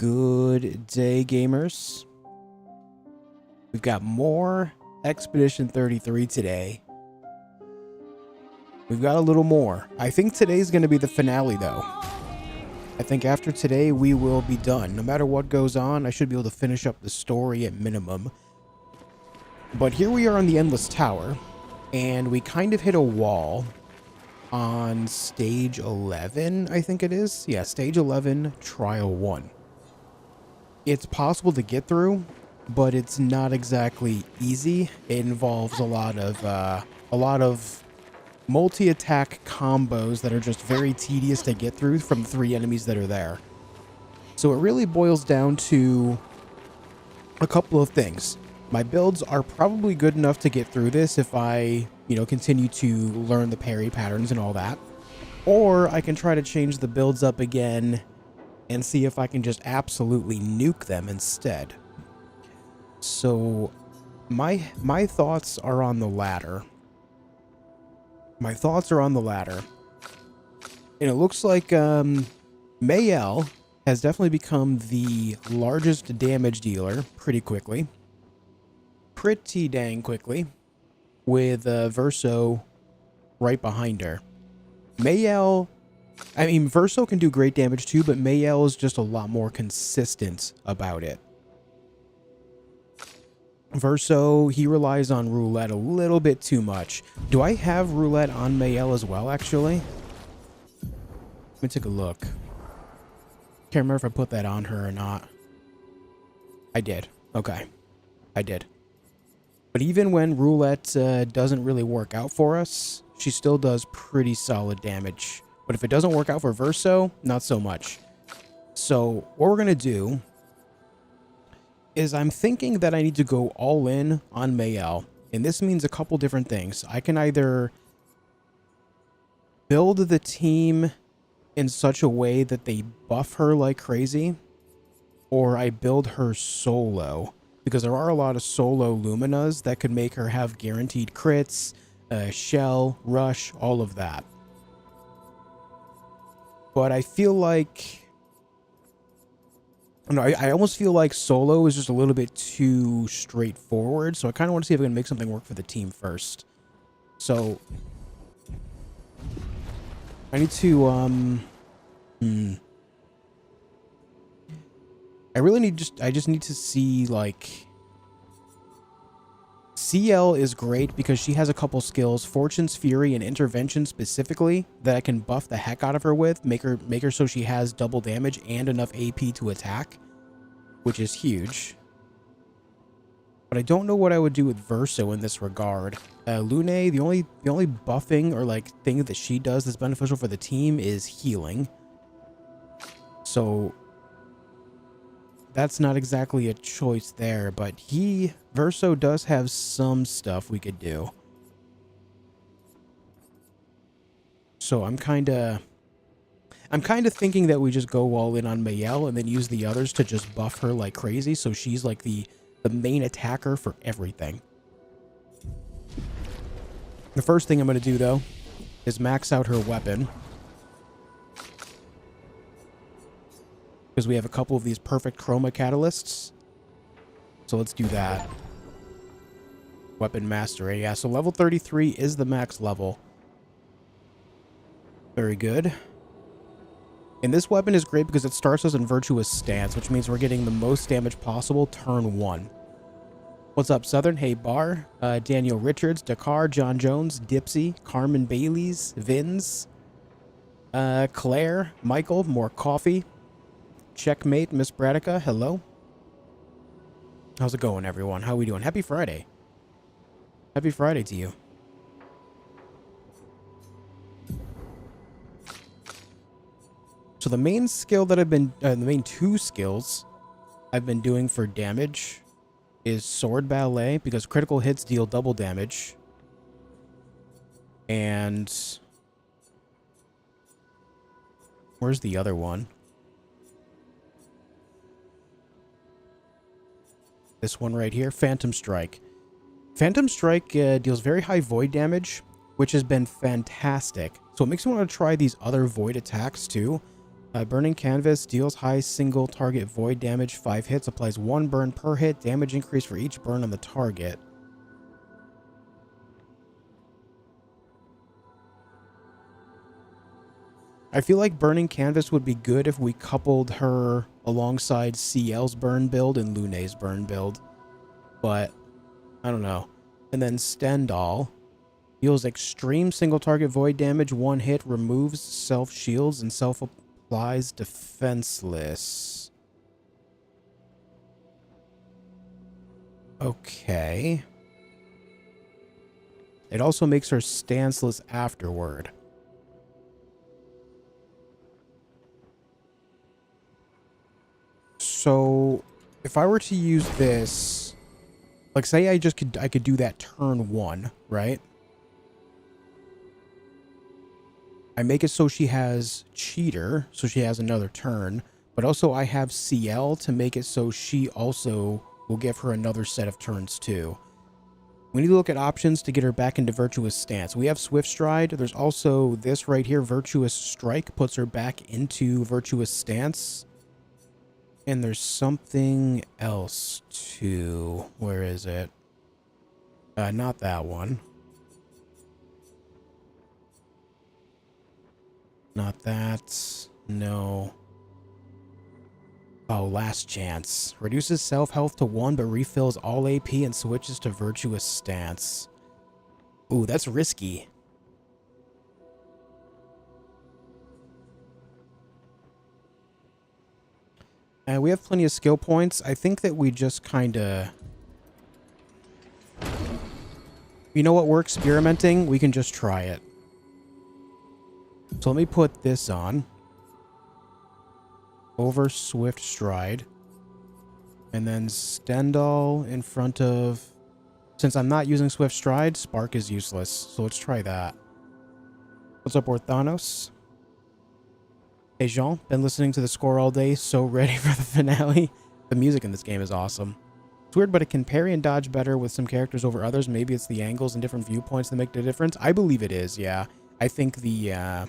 Good day, gamers. We've got more Expedition 33 today. We've got a little more. I think today's going to be the finale, though. I think after today, we will be done. No matter what goes on, I should be able to finish up the story at minimum. But here we are on the Endless Tower, and we kind of hit a wall on Stage 11, I think it is. Yeah, Stage 11, Trial 1. It's possible to get through, but it's not exactly easy. It involves a lot of multi-attack combos that are just very tedious to get through from 3 enemies that are there. So it really boils down to a couple of things. My builds are probably good enough to get through this if I, continue to learn the parry patterns and all that. Or I can try to change the builds up again and see if I can just absolutely nuke them instead. So my thoughts are on the latter. My thoughts are on the latter. And it looks like Mayel has definitely become the largest damage dealer pretty quickly. Pretty dang quickly. With Verso right behind her. Verso can do great damage too, but Mayel is just a lot more consistent about it. Verso, he relies on roulette a little bit too much. Do I have roulette on Mayel as well, actually? Let me take a look. Can't remember if I put that on her or not. I did. Okay. I did. But even when roulette doesn't really work out for us, she still does pretty solid damage. But if it doesn't work out for Verso, not so much. So what we're going to do is I'm thinking that I need to go all in on Mayel. And this means a couple different things. I can either build the team in such a way that they buff her like crazy, or I build her solo. Because there are a lot of solo Luminas that could make her have guaranteed crits, shell, rush, all of that. But I feel like... I almost feel like solo is just a little bit too straightforward. So I kind of want to see if I can make something work for the team first. So... I need to, I just need to see, like... CL is great because she has a couple skills, Fortune's Fury and Intervention specifically, that I can buff the heck out of her with, make her so she has double damage and enough AP to attack, which is huge. But I don't know what I would do with Verso in this regard. Lune, the only buffing or like thing that she does that's beneficial for the team is healing. So that's not exactly a choice there, but Verso does have some stuff we could do. So I'm kind of thinking that we just go all in on Mayel and then use the others to just buff her like crazy, so she's like the main attacker for everything. The first thing I'm going to do, though, is max out her weapon. Because we have a couple of these perfect chroma catalysts. So let's do that. Weapon mastery. Yeah, so level 33 is the max level. Very good. And this weapon is great because it starts us in Virtuous Stance, which means we're getting the most damage possible turn 1. What's up, Southern? Hey, Bar. Daniel Richards, Dakar, John Jones, Dipsy, Carmen Bailey's, Vins, Claire, Michael, more coffee. Checkmate, Miss Bradica, hello. How's it going, everyone? How are we doing? Happy Friday. Happy Friday to you. So the main skill that the main 2 skills I've been doing for damage is Sword Ballet, because critical hits deal double damage. And where's the other one? This one right here, Phantom Strike. Phantom Strike deals very high void damage, which has been fantastic. So it makes me want to try these other void attacks too. Burning Canvas deals high single target void damage, 5 hits, applies 1 burn per hit, damage increase for each burn on the target. I feel like Burning Canvas would be good if we coupled her alongside CL's burn build and Lune's burn build. But, I don't know. And then Stendhal deals extreme single target void damage, 1 hit, removes self shields, and self applies defenseless. Okay. It also makes her stanceless afterward. So, if I were to use this, like say I could do that turn 1, right? I make it so she has Cheater, so she has another turn, but also I have CL to make it so she also will give her another set of turns too. We need to look at options to get her back into Virtuous Stance. We have Swift Stride. There's also this right here, Virtuous Strike, puts her back into Virtuous Stance. And there's something else too. Where is it? Not that one. Not that. No. Oh, Last Chance. Reduces self-health to 1, but refills all AP and switches to Virtuous Stance. Ooh, that's risky. And we have plenty of skill points. I think that we just kind of... You know what? We're experimenting. We can just try it. So let me put this on. Over Swift Stride. And then Stendhal in front of... Since I'm not using Swift Stride, Spark is useless. So let's try that. What's up, Orthanos? Hey, Jean. Been listening to the score all day. So ready for the finale. The music in this game is awesome. It's weird, but it can parry and dodge better with some characters over others. Maybe it's the angles and different viewpoints that make the difference. I believe it is, yeah. I think the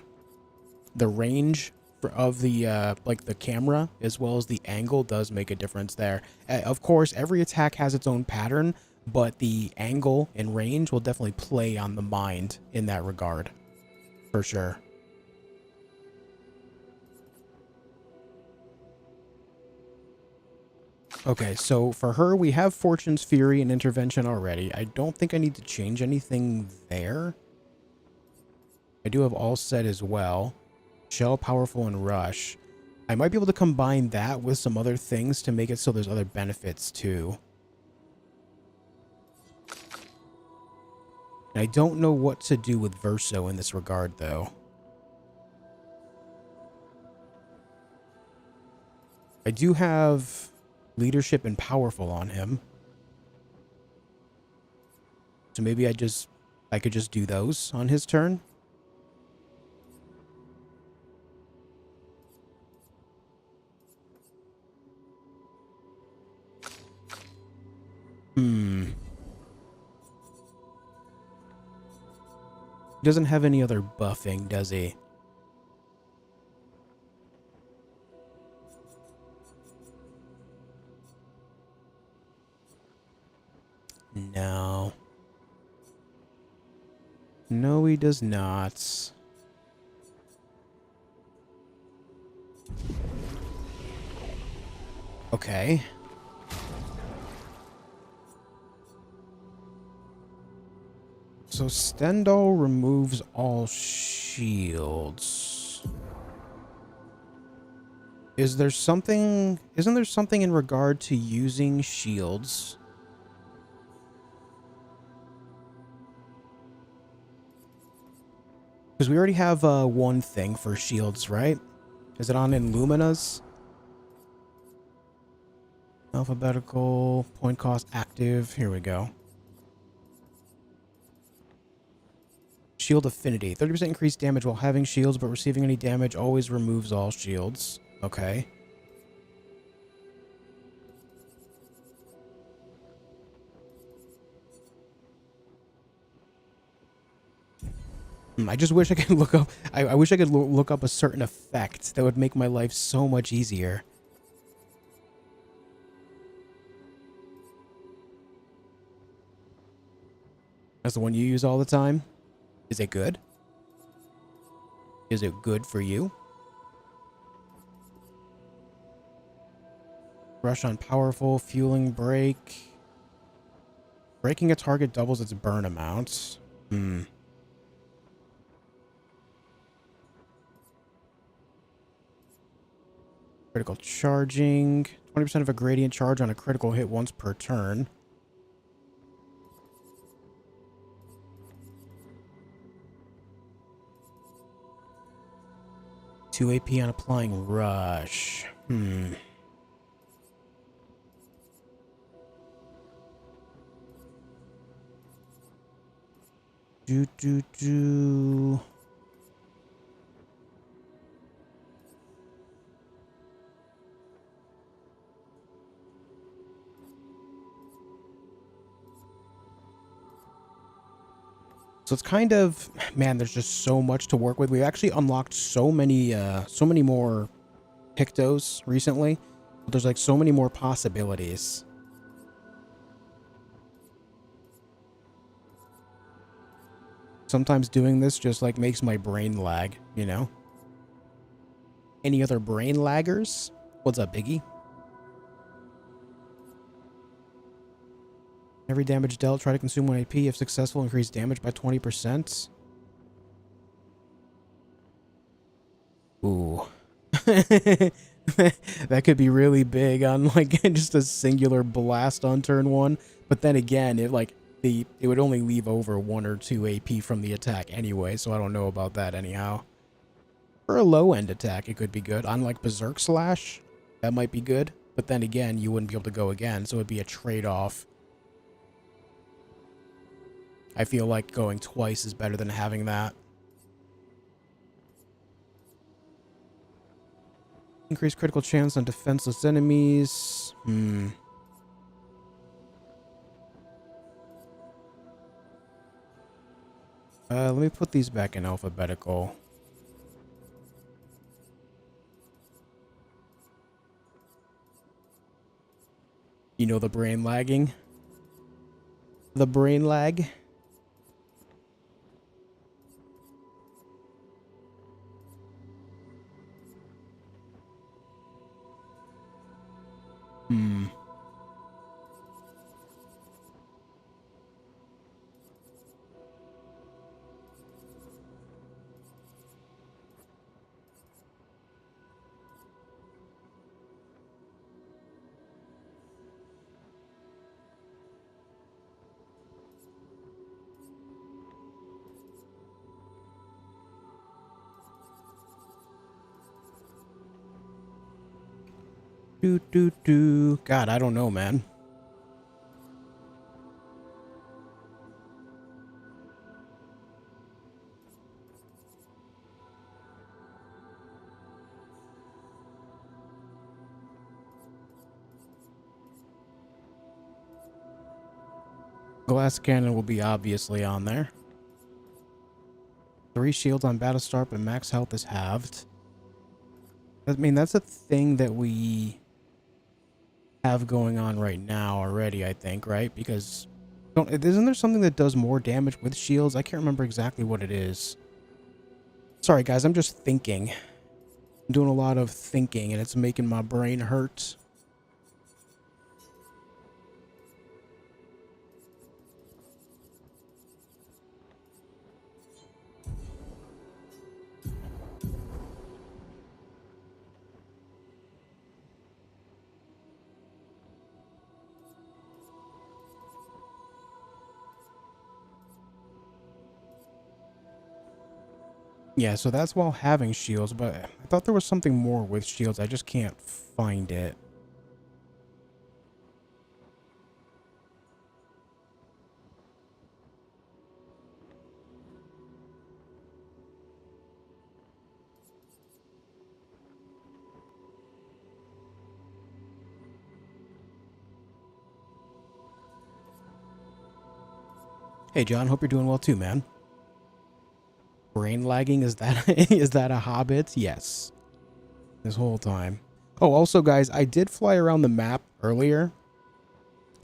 range of the like the camera as well as the angle does make a difference there. Of course, every attack has its own pattern, but the angle and range will definitely play on the mind in that regard, for sure. Okay, so for her, we have Fortune's Fury and Intervention already. I don't think I need to change anything there. I do have All Set as well. Shell, Powerful, and Rush. I might be able to combine that with some other things to make it so there's other benefits too. And I don't know what to do with Verso in this regard, though. I do have Leadership and Powerful on him. So maybe I could just do those on his turn. He doesn't have any other buffing, does he? No. No, he does not. Okay. So Stendhal removes all shields. Isn't there something in regard to using shields? Because we already have one thing for shields, right? Is it on Illumina's? Alphabetical, point cost active. Here we go. Shield Affinity. 30% increased damage while having shields, but receiving any damage always removes all shields. Okay. I just wish I could look up... I wish I could look up a certain effect that would make my life so much easier. That's the one you use all the time? Is it good? Is it good for you? Rush on powerful, fueling brake. Breaking a target doubles its burn amount. Critical charging. 20% of a gradient charge on a critical hit once per turn. Two AP on applying rush. Do. So it's kind of, man, there's just so much to work with. We've actually unlocked so many more Pictos recently. There's like so many more possibilities. Sometimes doing this just like makes my brain lag, you know? Any other brain laggers? What's up, Biggie? Every damage dealt, try to consume 1 AP. If successful, increase damage by 20%. Ooh. That could be really big on like just a singular blast on turn 1. But then again, it would only leave over 1 or 2 AP from the attack anyway, so I don't know about that anyhow. For a low-end attack, it could be good. On like Berserk Slash, that might be good. But then again, you wouldn't be able to go again, so it would be a trade-off. I feel like going twice is better than having that. Increase critical chance on defenseless enemies. Let me put these back in alphabetical. You know the brain lagging? The brain lag? God, I don't know, man. Glass cannon will be obviously on there. 3 shields on battle start, but max health is halved. I mean, that's a thing that we have going on right now already, I think, right? Because isn't there something that does more damage with shields? I can't remember exactly what it is. Sorry, guys, I'm just thinking. I'm doing a lot of thinking, and it's making my brain hurt. Yeah, so that's while having shields, but I thought there was something more with shields. I just can't find it. Hey, John, hope you're doing well too, man. brain lagging? Is that is that a Hobbit? Yes. This whole time. Oh, also, guys, I did fly around the map earlier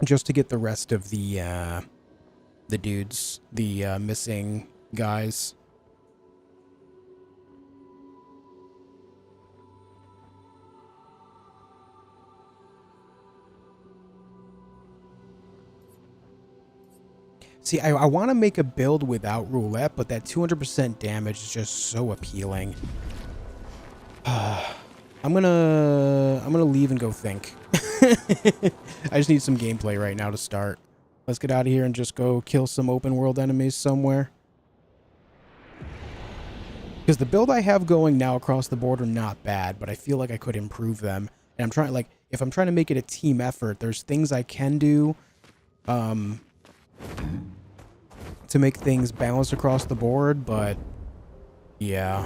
just to get the rest of the dudes, the missing guys. See, I want to make a build without roulette, but that 200% damage is just so appealing. I'm gonna leave and go think. I just need some gameplay right now to start. Let's get out of here and just go kill some open world enemies somewhere. Because the build I have going now across the board are not bad, but I feel like I could improve them. And I'm trying, like, if I'm trying to make it a team effort, there's things I can do, to make things balanced across the board, but yeah.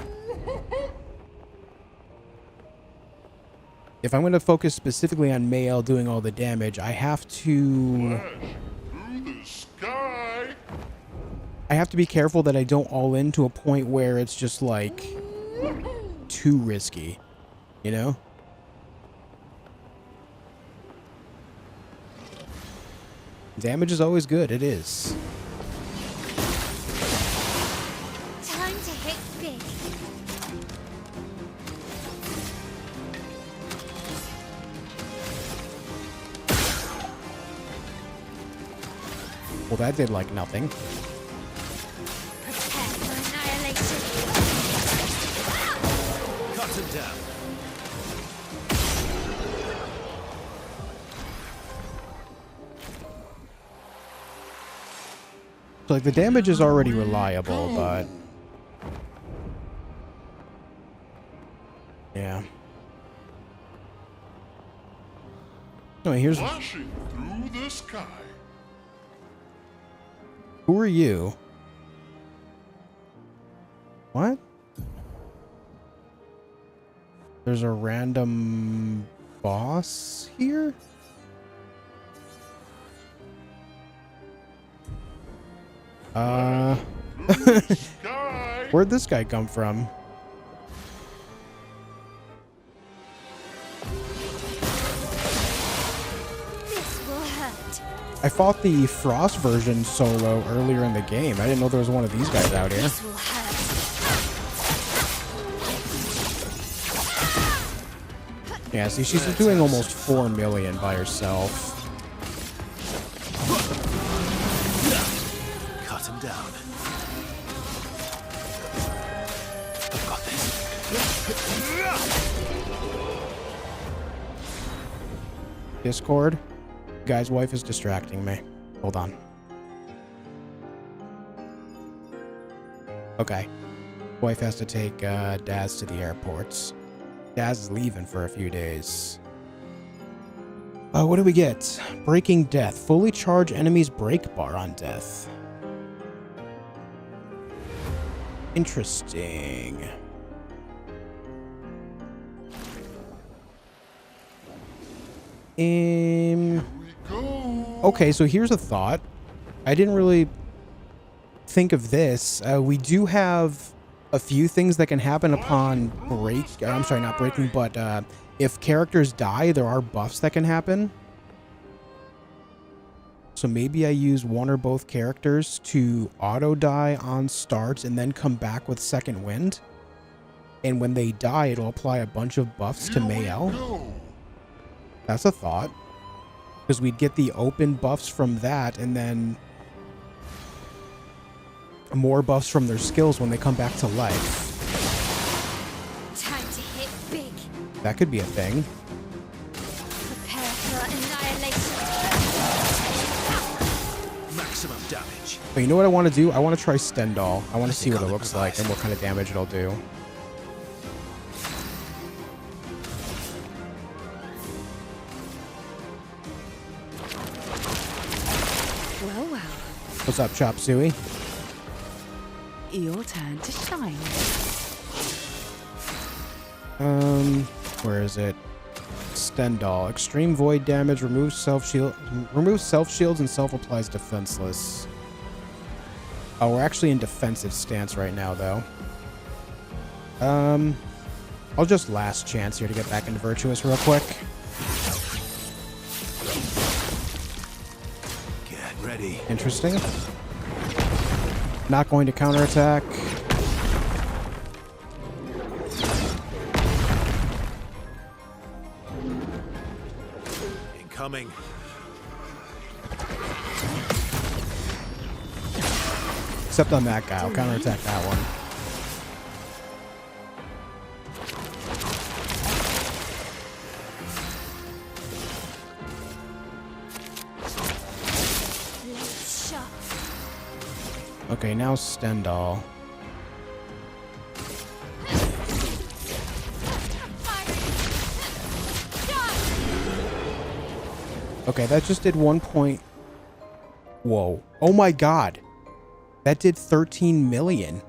If I'm going to focus specifically on Mael doing all the damage, I have to... I have to be careful that I don't all in to a point where it's just, like, too risky, you know? Damage is always good, it is. Time to hit big. Well, that did, like, nothing. Prepare for annihilation. Cut him down. So, like, the damage is already reliable, but... yeah. Oh, here's... Flashing through the sky. Who are you? What? There's a random boss here? Sky. Where'd this guy come from? This will hurt. I fought the Frost version solo earlier in the game. I didn't know there was one of these guys out here. This will hurt. Yeah, see, she's doing almost 4 million by herself. Cut him down. I've got this. Discord? Guy's wife is distracting me. Hold on. Okay. Wife has to take Daz to the airports. Daz is leaving for a few days. What do we get? Breaking Death. Fully charge enemies break bar on death. Interesting. Okay, so here's a thought. I didn't really think of this. We do have a few things that can happen upon break. I'm sorry, not breaking, but if characters die, there are buffs that can happen. So maybe I use one or both characters to auto die on starts and then come back with second wind. And when they die, it'll apply a bunch of buffs to Mael. That's a thought. Because we'd get the open buffs from that, and then more buffs from their skills when they come back to life. Time to hit big. That could be a thing. Prepare for annihilation. Maximum damage. But you know what I want to do? I want to try Stendhal. I want to see what it looks like and what kind of damage it'll do. Well, well. What's up, Chop Suey? Your turn to shine. Where is it? Stendhal. Extreme void damage, removes self shields and self applies defenseless. Oh, we're actually in defensive stance right now, though. I'll just last chance here to get back into Virtuous real quick. Get ready. Interesting. Not going to counterattack. Incoming. Except on that guy. I'll counterattack that one. Let's shop. Okay, now Stendhal. Okay, that just did 1 point. Whoa. Oh my god. That did 13 million.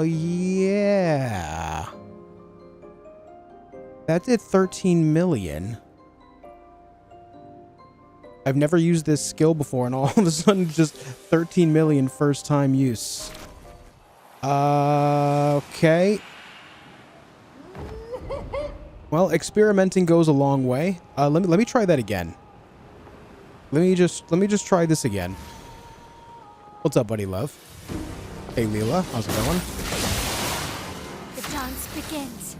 Yeah. That did 13 million. I've never used this skill before, and all of a sudden, just 13 million first time use. Okay. Well, experimenting goes a long way. Let me try that again. Let me just try this again. What's up, buddy love? Hey, Leela, how's it going? The dance begins.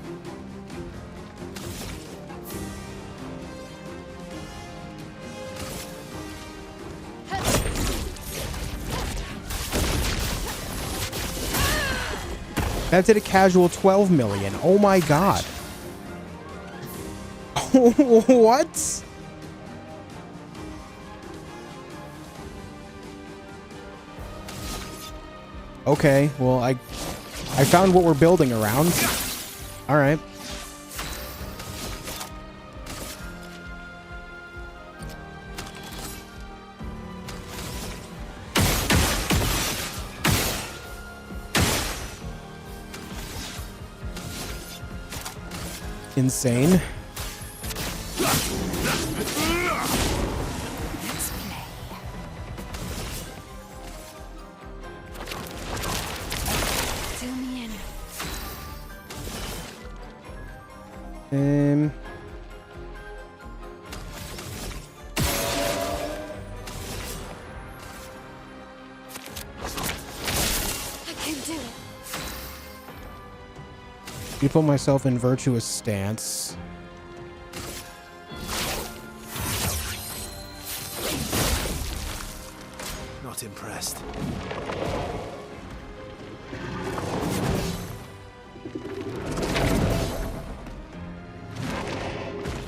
That did a casual 12 million. Oh my god. What? Okay, well, I found what we're building around. All right. Insane. Let's play. Fill me in. I can do it. You put myself in virtuous stance. Not impressed.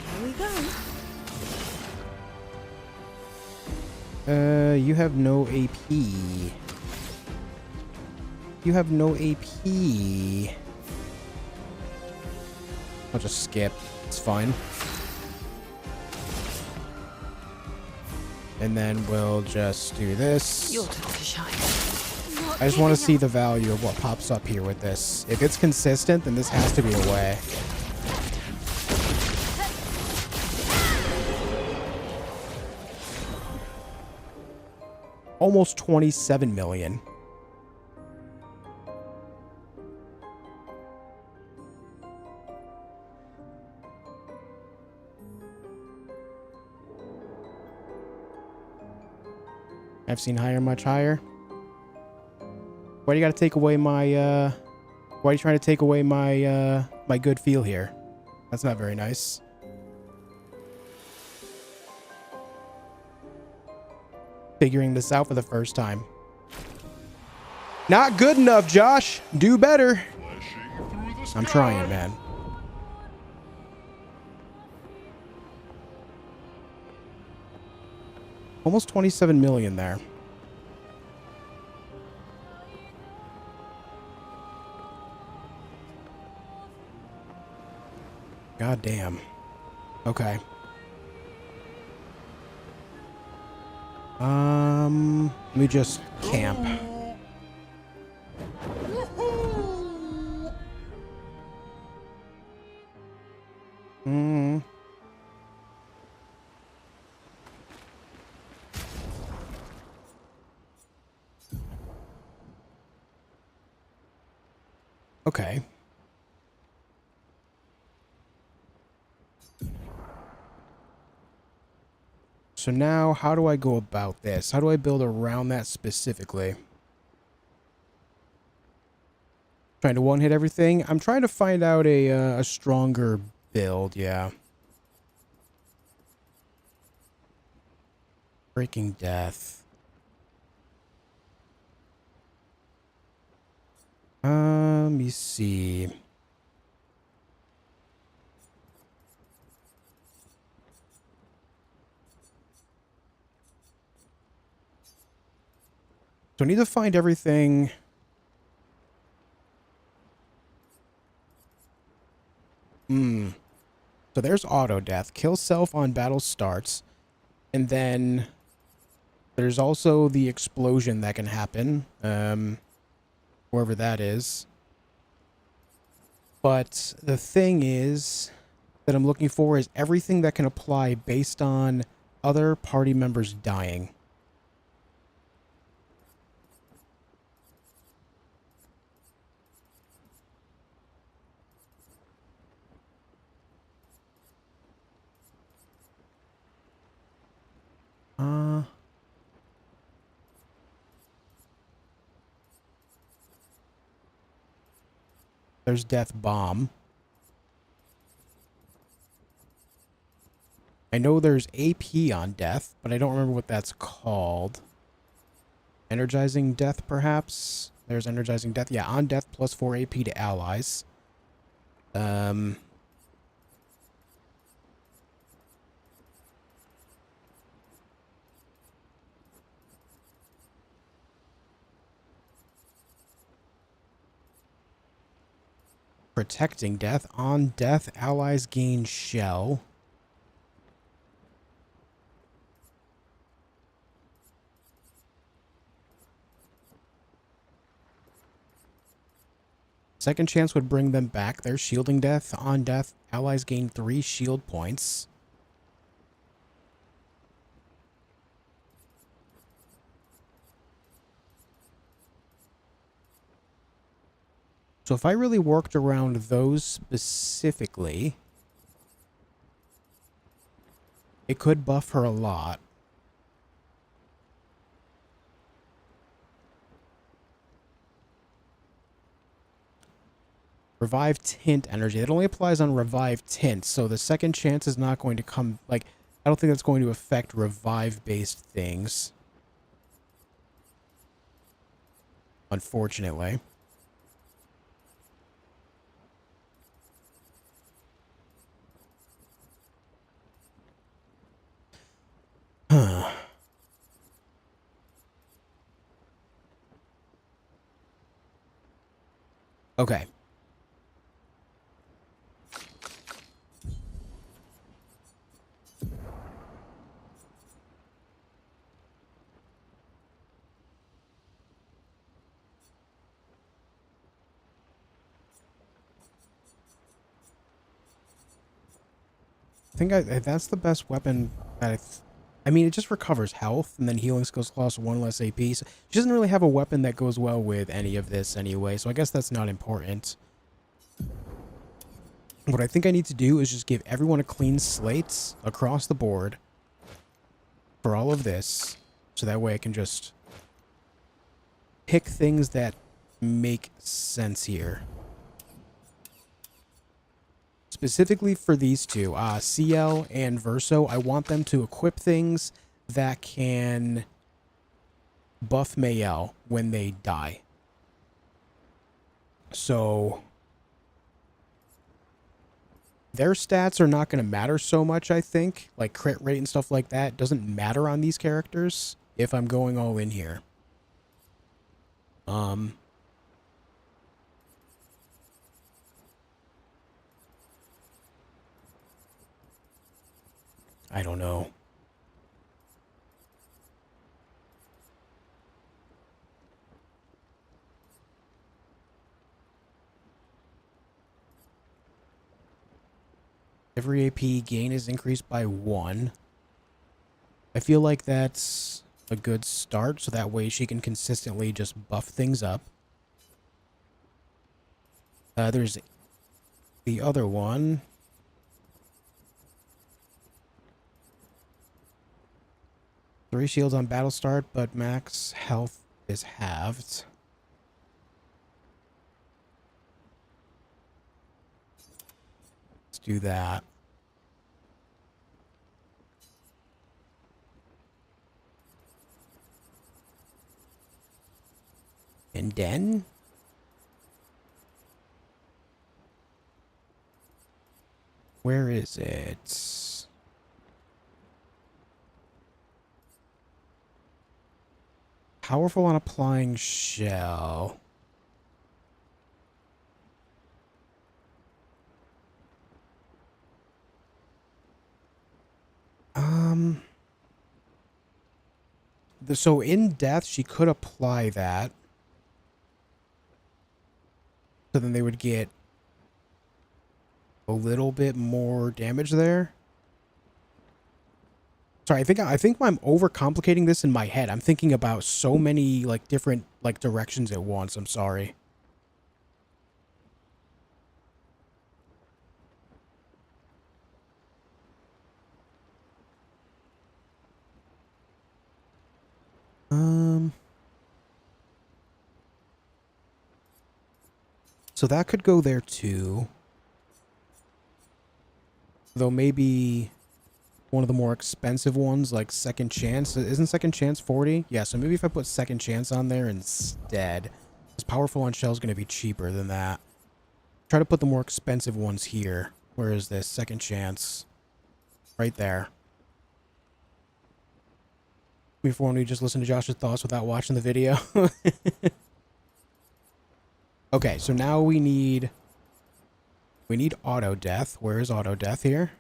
Here we go. You have no AP. You have no AP. I'll just skip. It's fine. And then we'll just do this. Your turn to shine. Not I just want to giving see up. the value of what pops up here with this. If it's consistent, then this has to be a way. Almost 27 million. I've seen higher, much higher. Why do you gotta take away my, why are you trying to take away my, my good feel here? That's not very nice. Figuring this out for the first time. Not good enough, Josh. Do better. Flashing through the sky. I'm trying, man. Almost 27 million there. God damn. Okay. Let me just camp. Okay. So now, how do I go about this? How do I build around that specifically? Trying to one-hit everything? I'm trying to find out a stronger build, yeah. Breaking Death. Let me see. So I need to find everything. So there's auto death. Kill self on battle starts. And then there's also the explosion that can happen. Wherever that is. But the thing is that I'm looking for is everything that can apply based on other party members dying. There's Death Bomb. I know there's AP on Death, but I don't remember what that's called. Energizing Death, perhaps? There's Energizing Death. Yeah, on Death plus 4 AP to allies. Protecting Death. On Death, allies gain shell. Second chance would bring them back. There's Shielding Death. On Death, allies gain 3 shield points. So if I really worked around those specifically, it could buff her a lot. Revive Tint energy. That only applies on Revive Tint, so the second chance is not going to come... Like, I don't think that's going to affect Revive-based things. Unfortunately. Huh. Okay. I think that's the best weapon that I mean, it just recovers health, and then healing skills cost 1 less AP. So she doesn't really have a weapon that goes well with any of this anyway, so I guess that's not important. What I think I need to do is just give everyone a clean slate across the board for all of this, so that way I can just pick things that make sense here. Specifically for these two, CL and Verso, I want them to equip things that can buff Mayel when they die. So their stats are not going to matter so much, I think. Like crit rate and stuff like that doesn't matter on these characters if I'm going all in here. I don't know. Every AP gain is increased by 1. I feel like that's a good start, so that way she can consistently just buff things up. There's the other one. Three shields on battle start, but max health is halved. Let's do that. And then where is it? Powerful on applying shell. So in death, she could apply that. So then they would get a little bit more damage there. Sorry, I think I'm overcomplicating this in my head. I'm thinking about so many like different like directions at once. I'm sorry. So that could go there too. Though maybe one of the more expensive ones, like Second Chance. Isn't Second Chance 40? Yeah, so maybe if I put Second Chance on there instead. Because Powerful on Shell is going to be cheaper than that. Try to put the more expensive ones here. Where is this? Second Chance. Right there. Before when we just listen to Josh's thoughts without watching the video. Okay, so now we need auto death. Where is auto death here?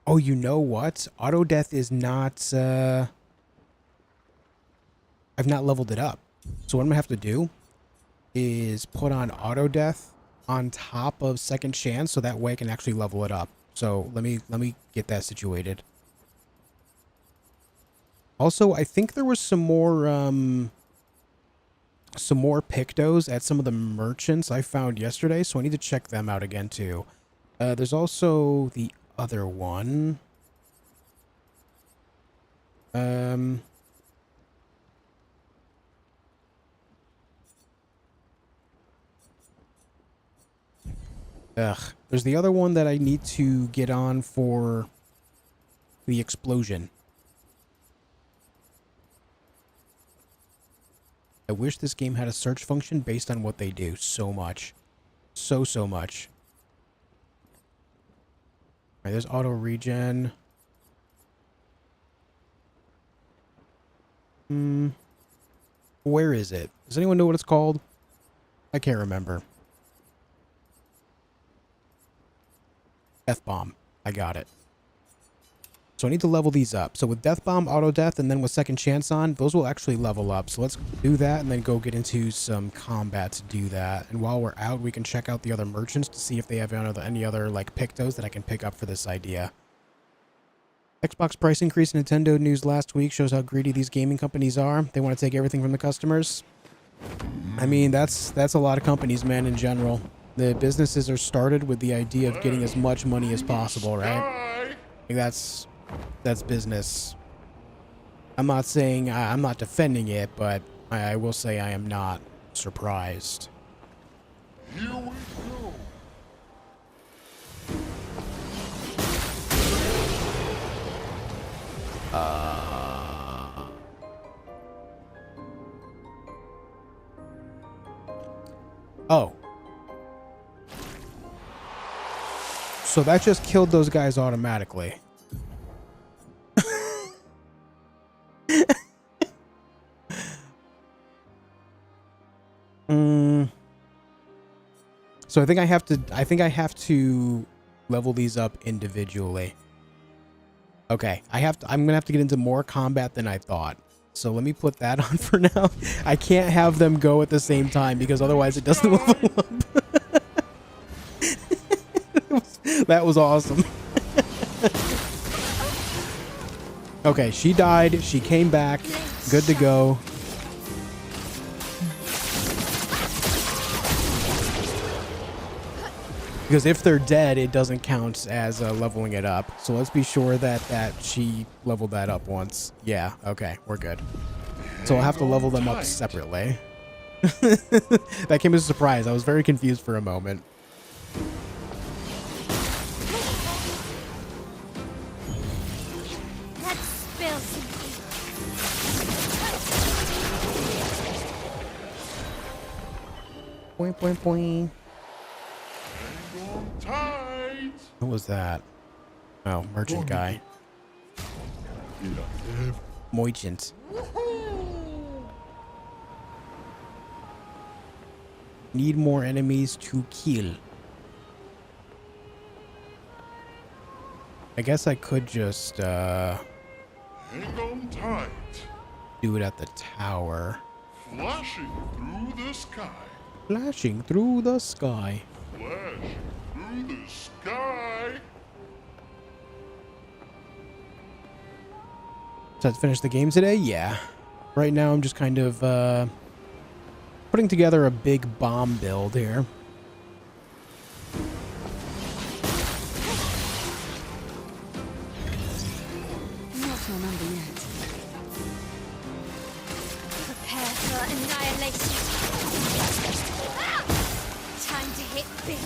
Oh, you know what? Auto death is not I've not leveled it up. So what I'm gonna have to do is put on auto death on top of Second Chance so that way I can actually level it up. So let me get that situated. Also, I think there was some more pictos at some of the merchants I found yesterday, so I need to check them out again too. There's also the other one. There's the other one that I need to get on for the explosion. I wish this game had a search function based on what they do so much. So much. Alright, there's auto regen. Where is it? Does anyone know what it's called? I can't remember. Death Bomb. I got it. So I need to level these up. So with Death Bomb, Auto Death, and then with Second Chance on, those will actually level up. So let's do that and then go get into some combat to do that. And while we're out, we can check out the other merchants to see if they have any other like pictos that I can pick up for this idea. Xbox price increase. Nintendo news last week shows how greedy these gaming companies are. They want to take everything from the customers. I mean, that's a lot of companies, man, in general. The businesses are started with the idea of getting as much money as possible, right? Like that's business. I'm not saying I'm not defending it, but I will say I am not surprised. Here we go. Oh. So that just killed those guys automatically. So I think I have to level these up individually. Okay, I'm gonna have to get into more combat than I thought. So let me put that on for now. I can't have them go at the same time because otherwise it doesn't level up. That was awesome. Okay, she died. She came back. Good to go. Because if they're dead, it doesn't count as leveling it up. So let's be sure that she leveled that up once. Yeah, okay, we're good. So I'll have to level them up separately. That came as a surprise. I was very confused for a moment. Let's spill something. Point, point, point. Hang on tight. What was that? Oh, merchant guy. Merchant. Need more enemies to kill. I guess I could just Hang on tight. do it at the tower. Flashing through the sky. Flashing through the sky. Flashing through the sky. So to finish the game today? Yeah. Right now I'm just kind of putting together a big bomb build here. Not your number yet. Prepare for annihilation. Ah! Time to hit big.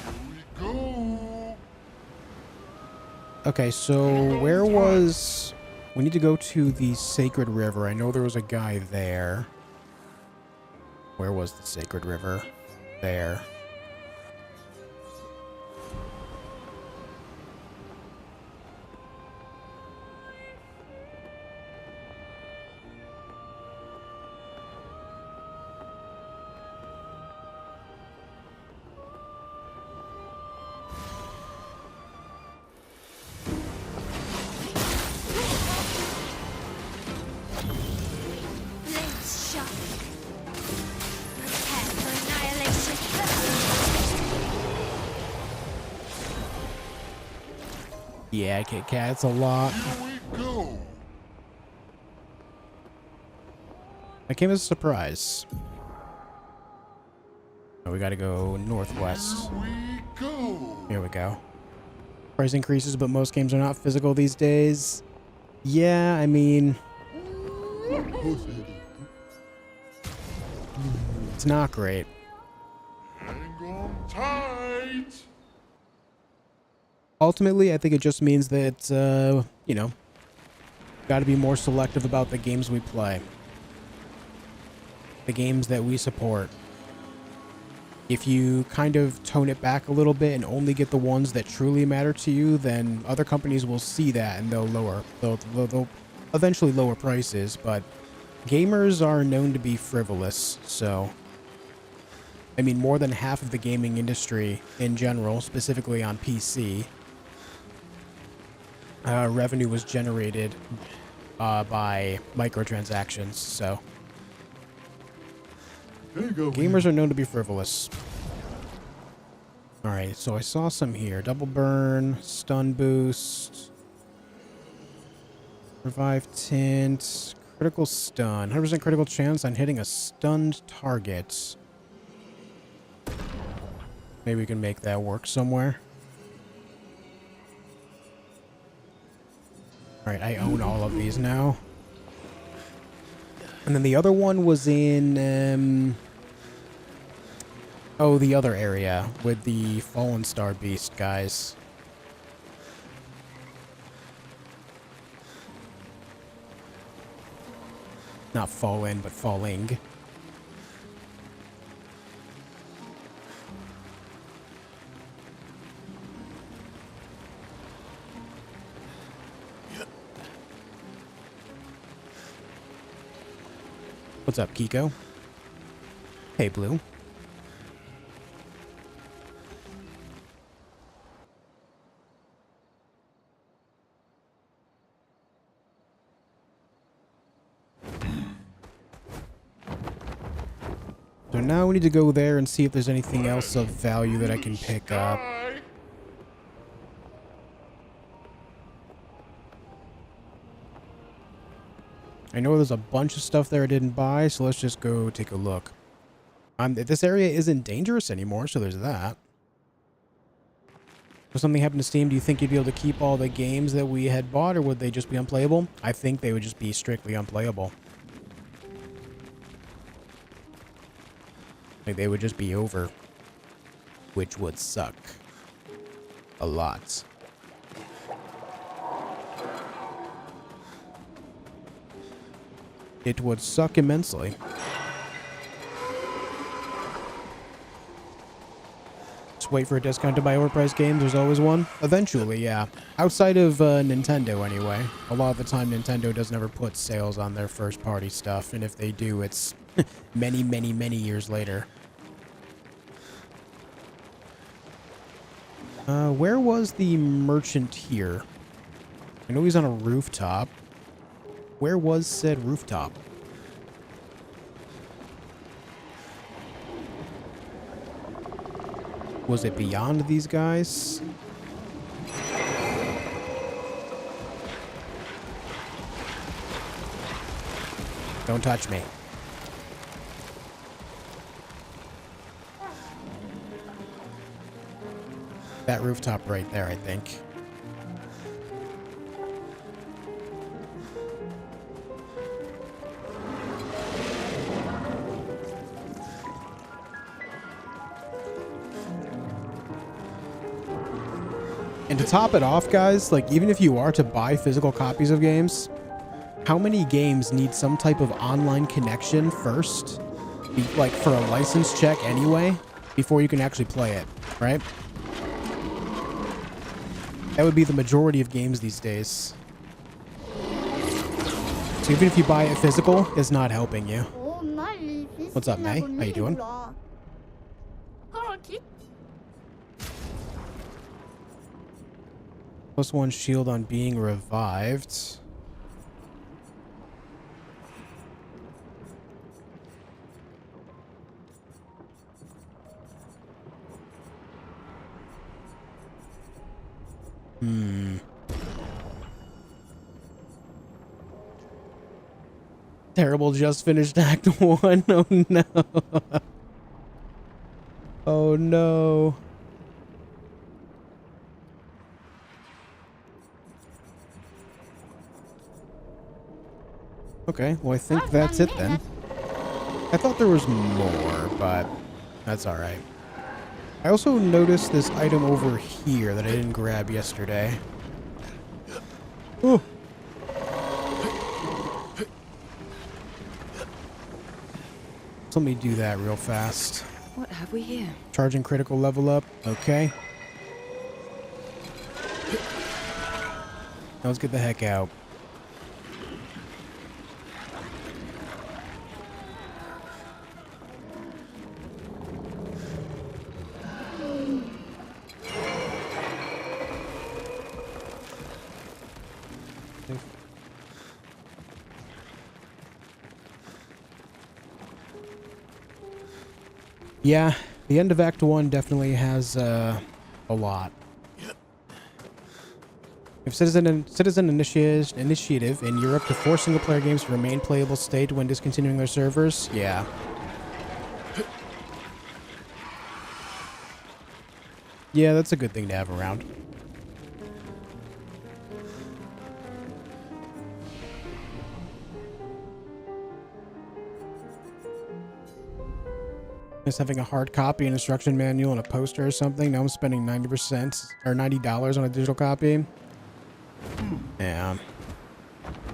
Here we go. Okay, so where was... We need to go to the Sacred River. I know there was a guy there. Where was the Sacred River? There. Blades sharp. Prepare for annihilation. Yeah, Kit Kat's a lot. Here we go. That came as a surprise. Oh, we gotta go northwest. Here we go. Here we go. Price increases, but most games are not physical these days. Yeah, I mean... It's not great. Hang on tight. Ultimately, I think it just means that, you know, gotta be more selective about the games we play. The games that we support. If you kind of tone it back a little bit and only get the ones that truly matter to you, then other companies will see that and they'll eventually lower prices, but gamers are known to be frivolous, so... I mean, more than half of the gaming industry in general, specifically on PC, revenue was generated by microtransactions, so... There you go. Gamers are known to be frivolous. Alright, so I saw some here. Double burn, stun boost, revive tint, critical stun. 100% critical chance on hitting a stunned target. Maybe we can make that work somewhere. Alright, I own all of these now. And then the other one was in, oh, the other area with the Fallen Star Beast guys. Not fallen, but falling. What's up, Kiko? Hey, Blue. So now we need to go there and see if there's anything else of value that I can pick up. Sky. I know there's a bunch of stuff there I didn't buy, so let's just go take a look. This area isn't dangerous anymore, so there's that. If something happened to Steam, do you think you'd be able to keep all the games that we had bought, or would they just be unplayable? I think they would just be strictly unplayable. Like, they would just be over. Which would suck. A lot. It would suck immensely. Just wait for a discount to buy overpriced games. There's always one. Eventually, yeah. Outside of Nintendo, anyway. A lot of the time, Nintendo doesn't ever put sales on their first-party stuff. And if they do, it's many, many, many years later. Where was the merchant here? I know he's on a rooftop. Where was said rooftop? Was it beyond these guys? Don't touch me. That rooftop right there, I think. And to top it off, guys, like, even if you are to buy physical copies of games, how many games need some type of online connection first? Like, for a license check anyway, before you can actually play it, right? That would be the majority of games these days. So even if you buy it physical, it's not helping you. What's up, May? How you doing? +1 shield on being revived. Terrible, just finished Act 1. Oh no. Oh no. Okay, well I think that's it then. I thought there was more, but that's alright. I also noticed this item over here that I didn't grab yesterday. Ooh. Let me do that real fast. What have we here? Charging critical level up. Okay. Now let's get the heck out. Yeah, the end of Act 1 definitely has a lot. If Citizen Initiative in Europe to force single-player games to remain playable state when discontinuing their servers, yeah. Yeah, that's a good thing to have around. Just having a hard copy, an instruction manual, and a poster or something. Now I'm spending 90% or $90 on a digital copy. Yeah.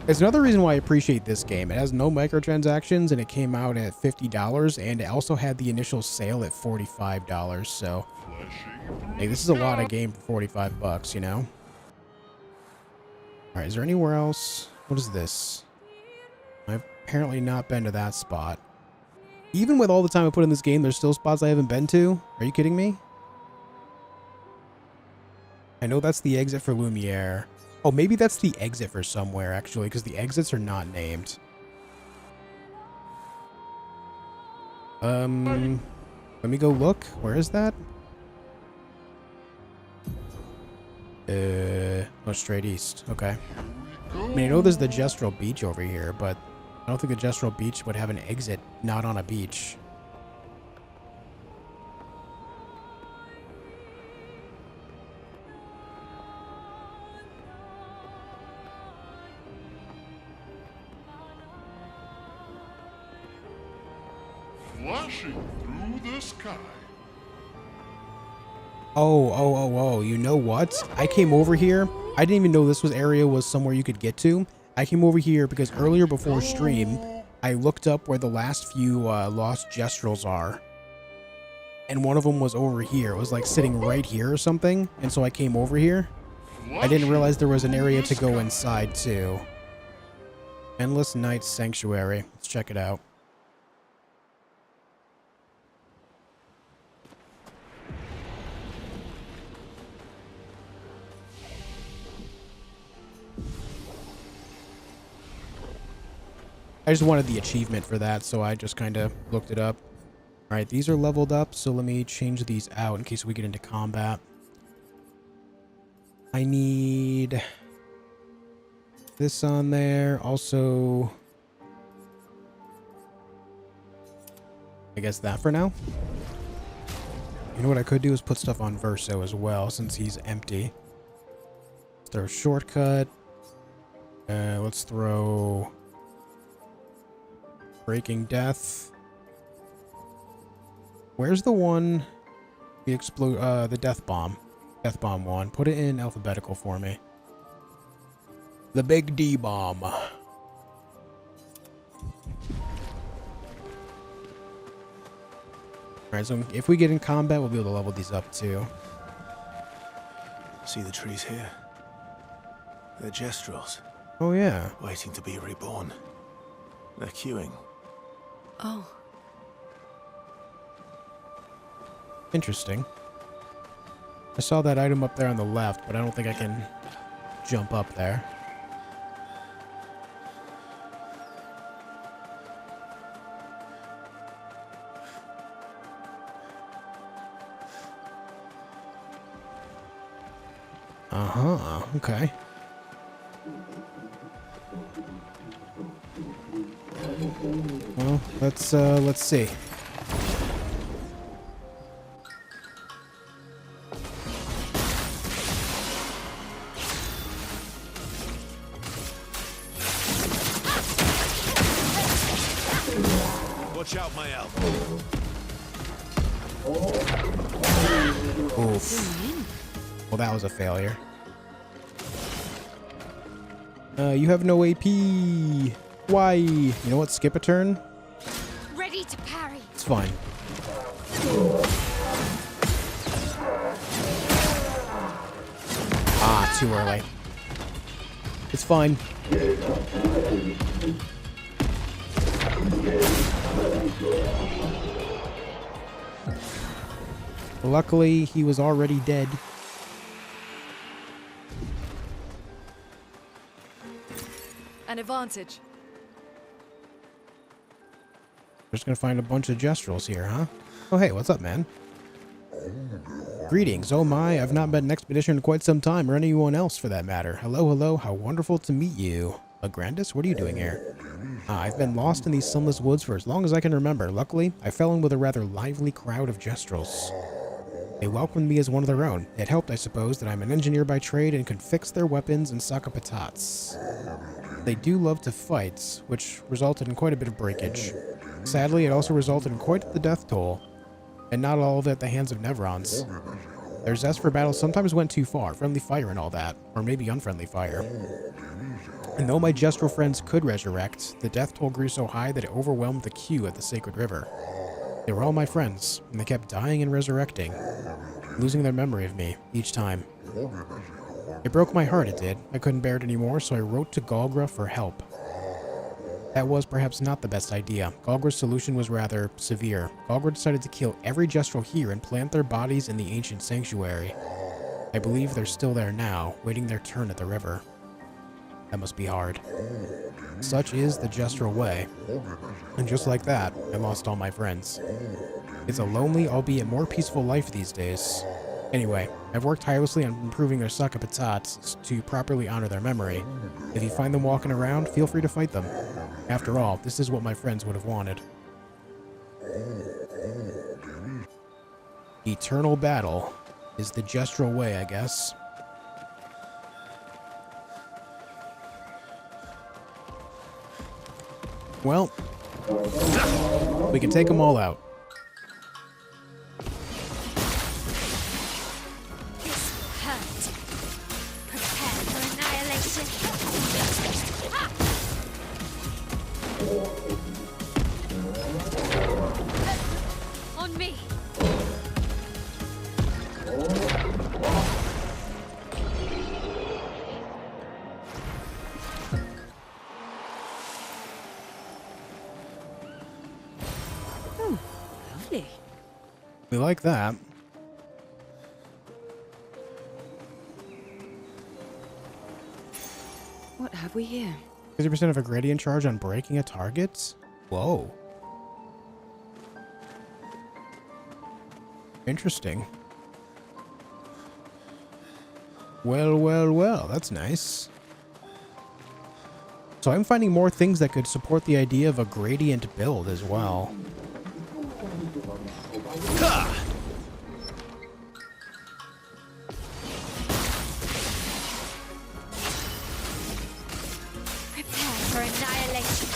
It's another reason why I appreciate this game. It has no microtransactions, and it came out at $50, and it also had the initial sale at $45. So, hey, this is a lot of game for 45 bucks, you know? All right, is there anywhere else? What is this? I've apparently not been to that spot. Even with all the time I put in this game, there's still spots I haven't been to? Are you kidding me? I know that's the exit for Lumiere. Oh, maybe that's the exit for somewhere, actually, because the exits are not named. Let me go look. Where is that? Oh, straight east. Okay. I mean, I know there's the Gestural Beach over here, but I don't think the Gestural Beach would have an exit not on a beach. Flashing through the sky. Oh, you know what? I came over here. I didn't even know this area was somewhere you could get to. I came over here because earlier before stream, I looked up where the last few lost Gestrals are. And one of them was over here. It was like sitting right here or something. And so I came over here. I didn't realize there was an area to go inside too. Endless Night Sanctuary. Let's check it out. I just wanted the achievement for that, so I just kind of looked it up. Alright, these are leveled up, so let me change these out in case we get into combat. I need this on there. Also, I guess that for now. You know what I could do is put stuff on Verso as well, since he's empty. Let's throw a shortcut. Let's throw Breaking Death. Where's the one we explode? The Death Bomb. Death Bomb 1. Put it in alphabetical for me. The Big D Bomb. Alright, so if we get in combat, we'll be able to level these up too. See the trees here? They're Gestrals, Oh yeah. waiting to be reborn. They're queuing. Oh, Interesting. I saw that item up there on the left, but I don't think I can jump up there. Uh-huh, okay. Well, let's see. Watch out, my elf. Oof. Well, that was a failure. You have no AP. Why? You know what? Skip a turn. Ready to parry. It's fine. Ah, too early. It's fine. Luckily, he was already dead. an advantage. We're just gonna find a bunch of Gestrals here, huh? Oh, hey, what's up, man? Greetings. Oh my, I've not been an expedition in quite some time, or anyone else for that matter. Hello, hello, how wonderful to meet you. Agrandis, what are you doing here? I've been lost in these sunless woods for as long as I can remember. Luckily, I fell in with a rather lively crowd of Gestrals. They welcomed me as one of their own. It helped, I suppose, that I'm an engineer by trade and could fix their weapons and suck up patats. They do love to fight, which resulted in quite a bit of breakage. Sadly, it also resulted in quite the death toll, and not all of it at the hands of Nevrons. Their zest for battle sometimes went too far, friendly fire and all that, or maybe unfriendly fire. And though my Gestral friends could resurrect, the death toll grew so high that it overwhelmed the queue at the Sacred River. They were all my friends, and they kept dying and resurrecting, losing their memory of me each time. It broke my heart, it did. I couldn't bear it anymore, so I wrote to Galgra for help. That was perhaps not the best idea. Galgra's solution was rather severe. Galgra decided to kill every Gestral here and plant their bodies in the ancient sanctuary. I believe they're still there now, waiting their turn at the river. That must be hard. Such is the Gestral way. And just like that, I lost all my friends. It's a lonely, albeit more peaceful life these days. Anyway, I've worked tirelessly on improving their sake patats to properly honor their memory. If you find them walking around, feel free to fight them. After all, this is what my friends would have wanted. Eternal battle is the gestural way, I guess. Well, we can take them all out. This will hurt. Prepare for annihilation. On me. Lovely. We like that. What have we here? 50% of a gradient charge on breaking a target? Whoa. Interesting. Well, well, well. That's nice. So I'm finding more things that could support the idea of a gradient build as well. Prepare for annihilation.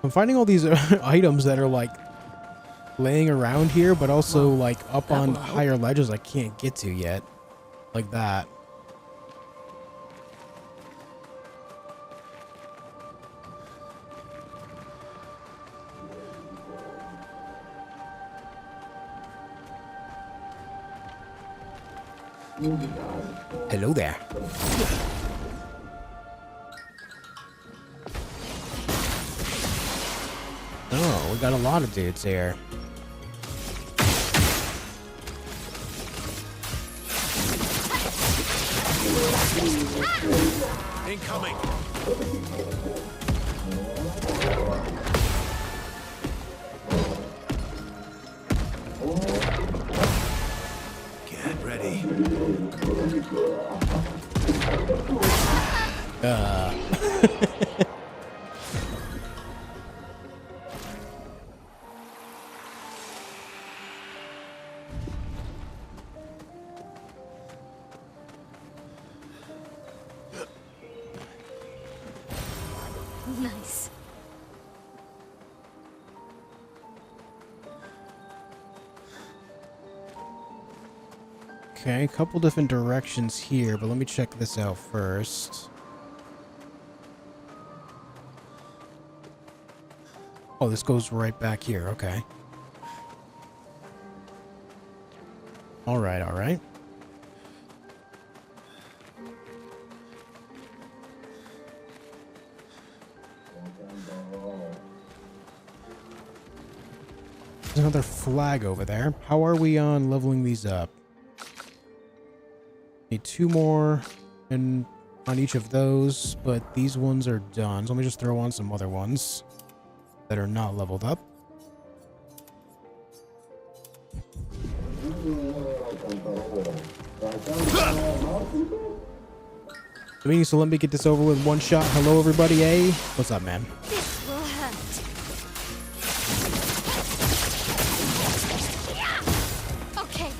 I'm finding all these items that are like laying around here, but also like up on higher ledges I can't get to yet. Like that. Hello there. Oh, we got a lot of dudes here. Incoming! Get ready. Nice. Okay, a couple different directions here, but let me check this out first. Oh, this goes right back here. Okay. All right, all right. There's another flag over there. How are we on leveling these up? Need 2 more and on each of those, but these ones are done. So let me just throw on some other ones that are not leveled up. So let me get this over with one shot. Hello, everybody. Hey, what's up, man? This will hurt. Okay.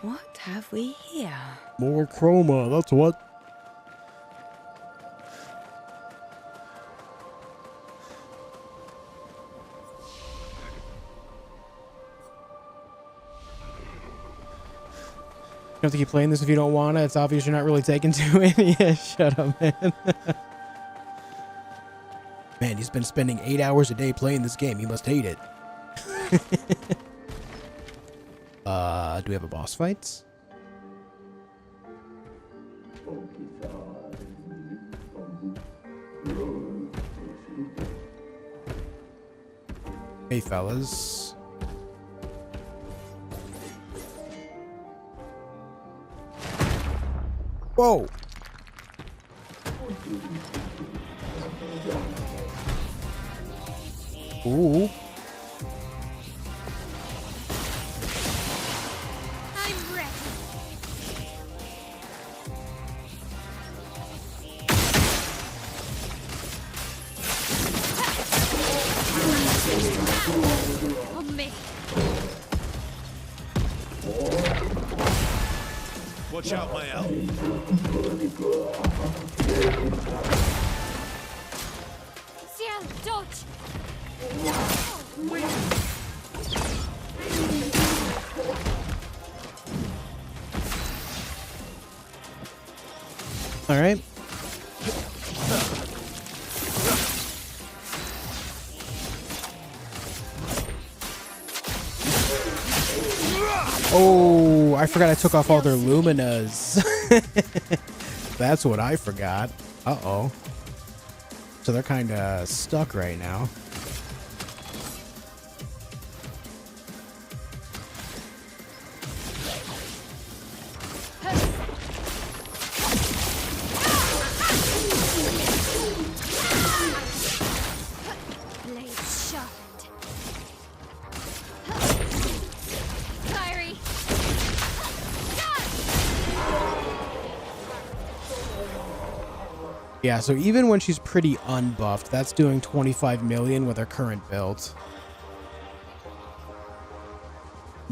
What have we here? More chroma. That's what. You have to keep playing this if you don't wanna. It's obvious you're not really taken to it. Yeah, shut up, man. Man, he's been spending 8 hours a day playing this game. He must hate it. Do we have a boss fight? Hey, fellas. Whoa! Ooh. I'm ready. On me. Watch out, my elf. Ciel, dodge. All right. Oh, I forgot I took off all their luminas. That's what I forgot. Uh-oh. So they're kind of stuck right now. Blades sharpened. Fiery. Yeah, so even when she's pretty unbuffed, that's doing 25 million with her current build.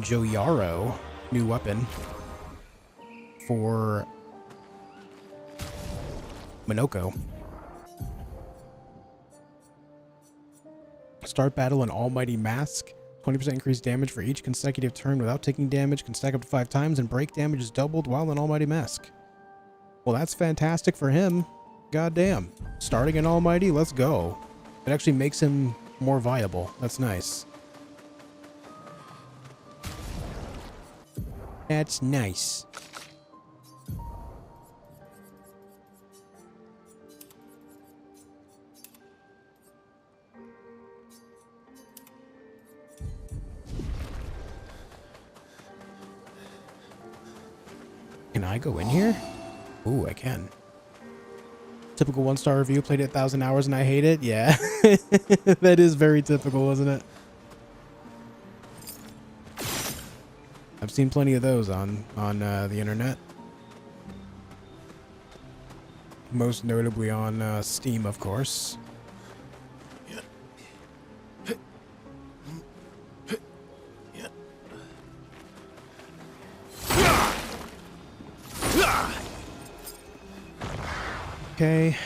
Joyaro, new weapon for Minoko. Start battle in Almighty Mask. 20% increased damage for each consecutive turn without taking damage. Can stack up to 5 times, and break damage is doubled while in Almighty Mask. Well, that's fantastic for him. Goddamn. Starting in Almighty, let's go. It actually makes him more viable. That's nice. That's nice. Can I go in here? Ooh, I can. Typical 1-star review, played it 1,000 hours and I hate it. Yeah, that is very typical, isn't it? I've seen plenty of those on the internet. Most notably on Steam, of course. Okay,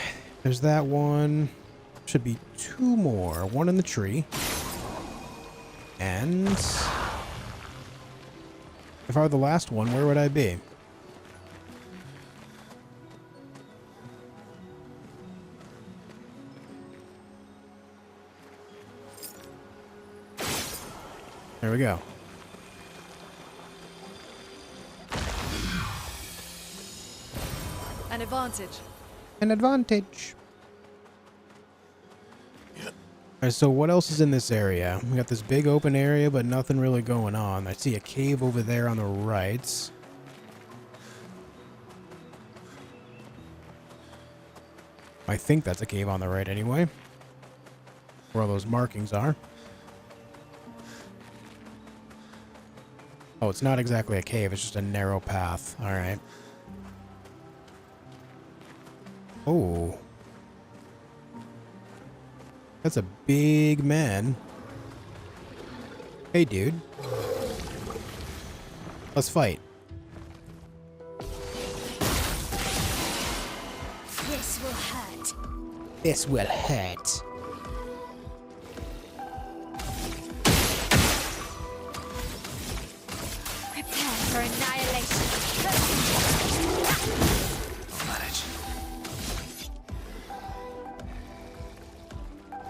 there's that one. Should be 2 more. One in the tree. And if I were the last one, where would I be? There we go. An advantage. An advantage. Alright, so what else is in this area? We got this big open area, but nothing really going on. I see a cave over there on the right. I think that's a cave on the right anyway. Where all those markings are. Oh, it's not exactly a cave, it's just a narrow path. Alright. Oh. That's a big man. Hey, dude. Let's fight. This will hurt. This will hurt. Prepare for annihilation.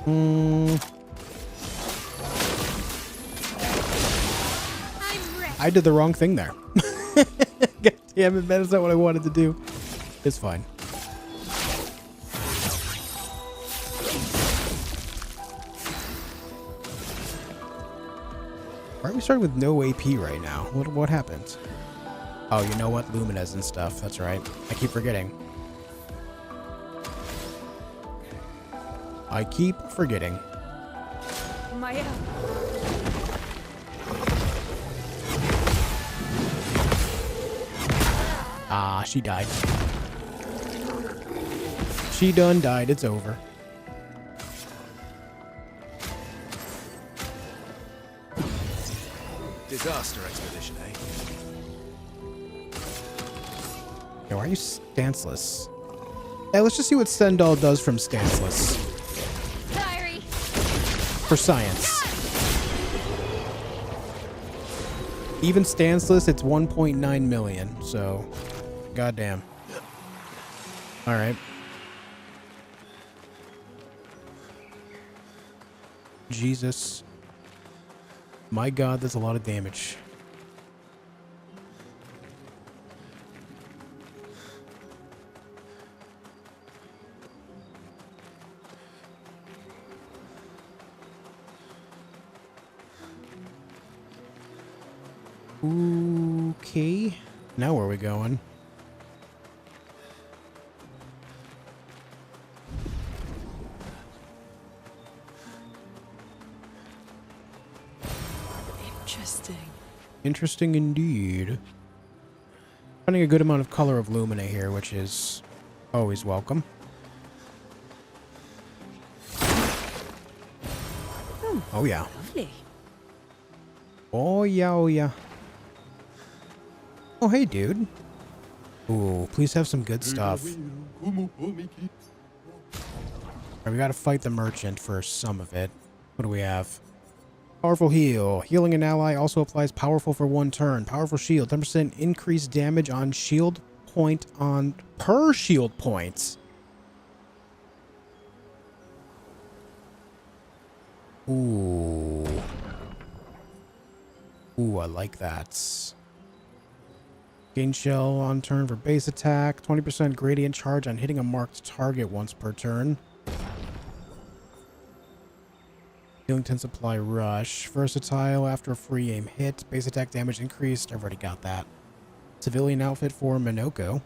Hmm. I'm ready. I did the wrong thing there. God damn it, man. That's not what I wanted to do. It's fine. Why are we starting with no AP right now? What happened? Oh, you know what? Luminas and stuff. That's right. I keep forgetting. I keep forgetting. Maya. Ah, she died. She done died. It's over. Disaster expedition, eh? Okay, why are you stanceless? Hey, let's just see what Stendhal does from stanceless. Fiery. For science. Even stanceless, it's 1.9 million, so goddamn. Alright. Jesus. My god, that's a lot of damage. Okay. Now where are we going? Interesting. Interesting indeed. Finding a good amount of color of Lumina here, which is always welcome. Oh yeah. Lovely. Oh yeah, oh yeah. Oh hey dude. Ooh, please have some good stuff. Alright, we gotta fight the merchant for some of it. What do we have? Powerful heal. Healing an ally also applies powerful for 1 turn. Powerful shield. 10% increased damage on shield point on per shield points. Ooh. Ooh, I like that. Gain shell on turn for base attack. 20% gradient charge on hitting a marked target once per turn. Healing 10 supply rush. Versatile after a free aim hit. Base attack damage increased. I've already got that. Civilian outfit for Minoko.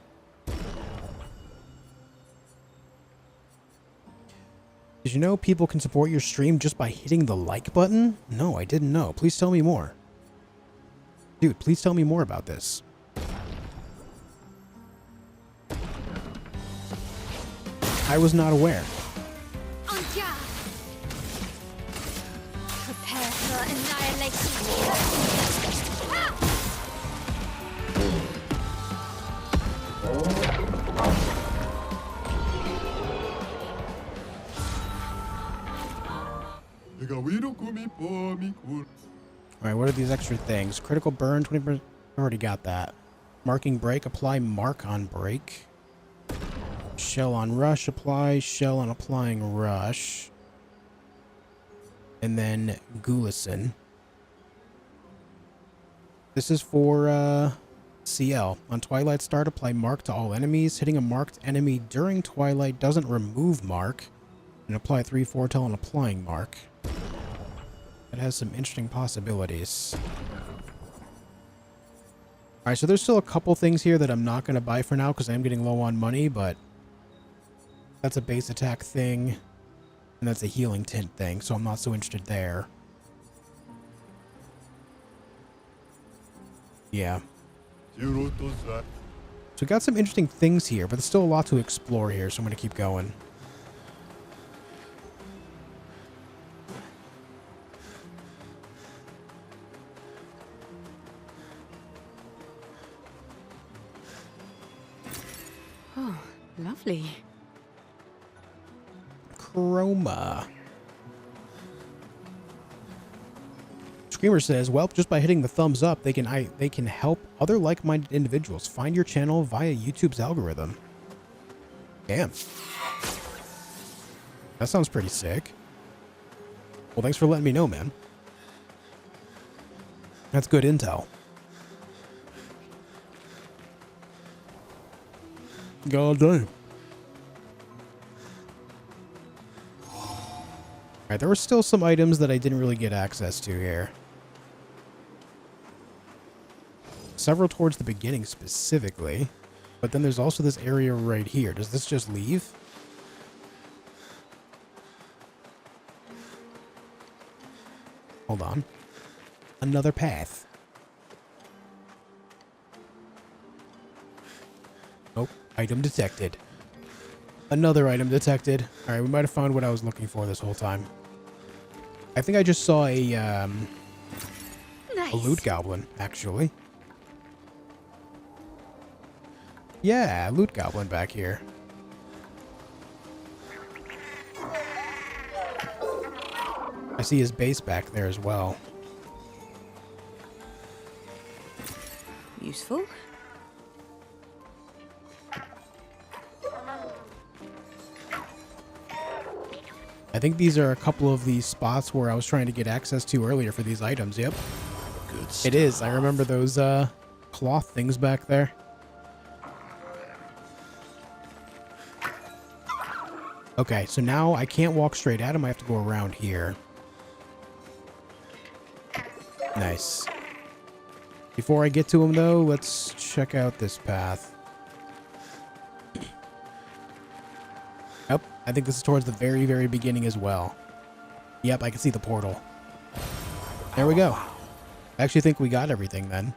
Did you know people can support your stream just by hitting the like button? No, I didn't know. Please tell me more. Dude, please tell me more about this. I was not aware. On guard. Prepare for annihilation. Ah! Alright, what are these extra things? Critical burn, 20%. I already got that. Marking break, apply mark on break. Shell on rush, apply shell on applying rush. And then Gulison. This is for CL. On Twilight start, apply mark to all enemies. Hitting a marked enemy during Twilight doesn't remove mark. And apply 3 foretell on applying mark. It has some interesting possibilities. Alright, so there's still a couple things here that I'm not going to buy for now because I am getting low on money, but that's a base attack thing, and that's a healing tint thing, so I'm not so interested there. Yeah. So we got some interesting things here, but there's still a lot to explore here, so I'm going to keep going. Oh, lovely. Chroma. Screamer says, well, just by hitting the thumbs up, they can help other like-minded individuals find your channel via YouTube's algorithm. Damn. That sounds pretty sick. Well, thanks for letting me know, man. That's good intel. God damn. Alright, there were still some items that I didn't really get access to here. Several towards the beginning specifically. But then there's also this area right here. Does this just leave? Hold on. Another path. Oh, item detected. Another item detected. Alright, we might have found what I was looking for this whole time. I think I just saw a loot goblin, actually. Yeah, loot goblin back here. I see his base back there as well. Useful. I think these are a couple of the spots where I was trying to get access to earlier for these items. Yep. Good stuff. It is. I remember those cloth things back there. Okay, so now I can't walk straight at him. I have to go around here. Nice. Before I get to him, though, let's check out this path. Yep, I think this is towards the very, very beginning as well. Yep, I can see the portal. There we go. I actually think we got everything then.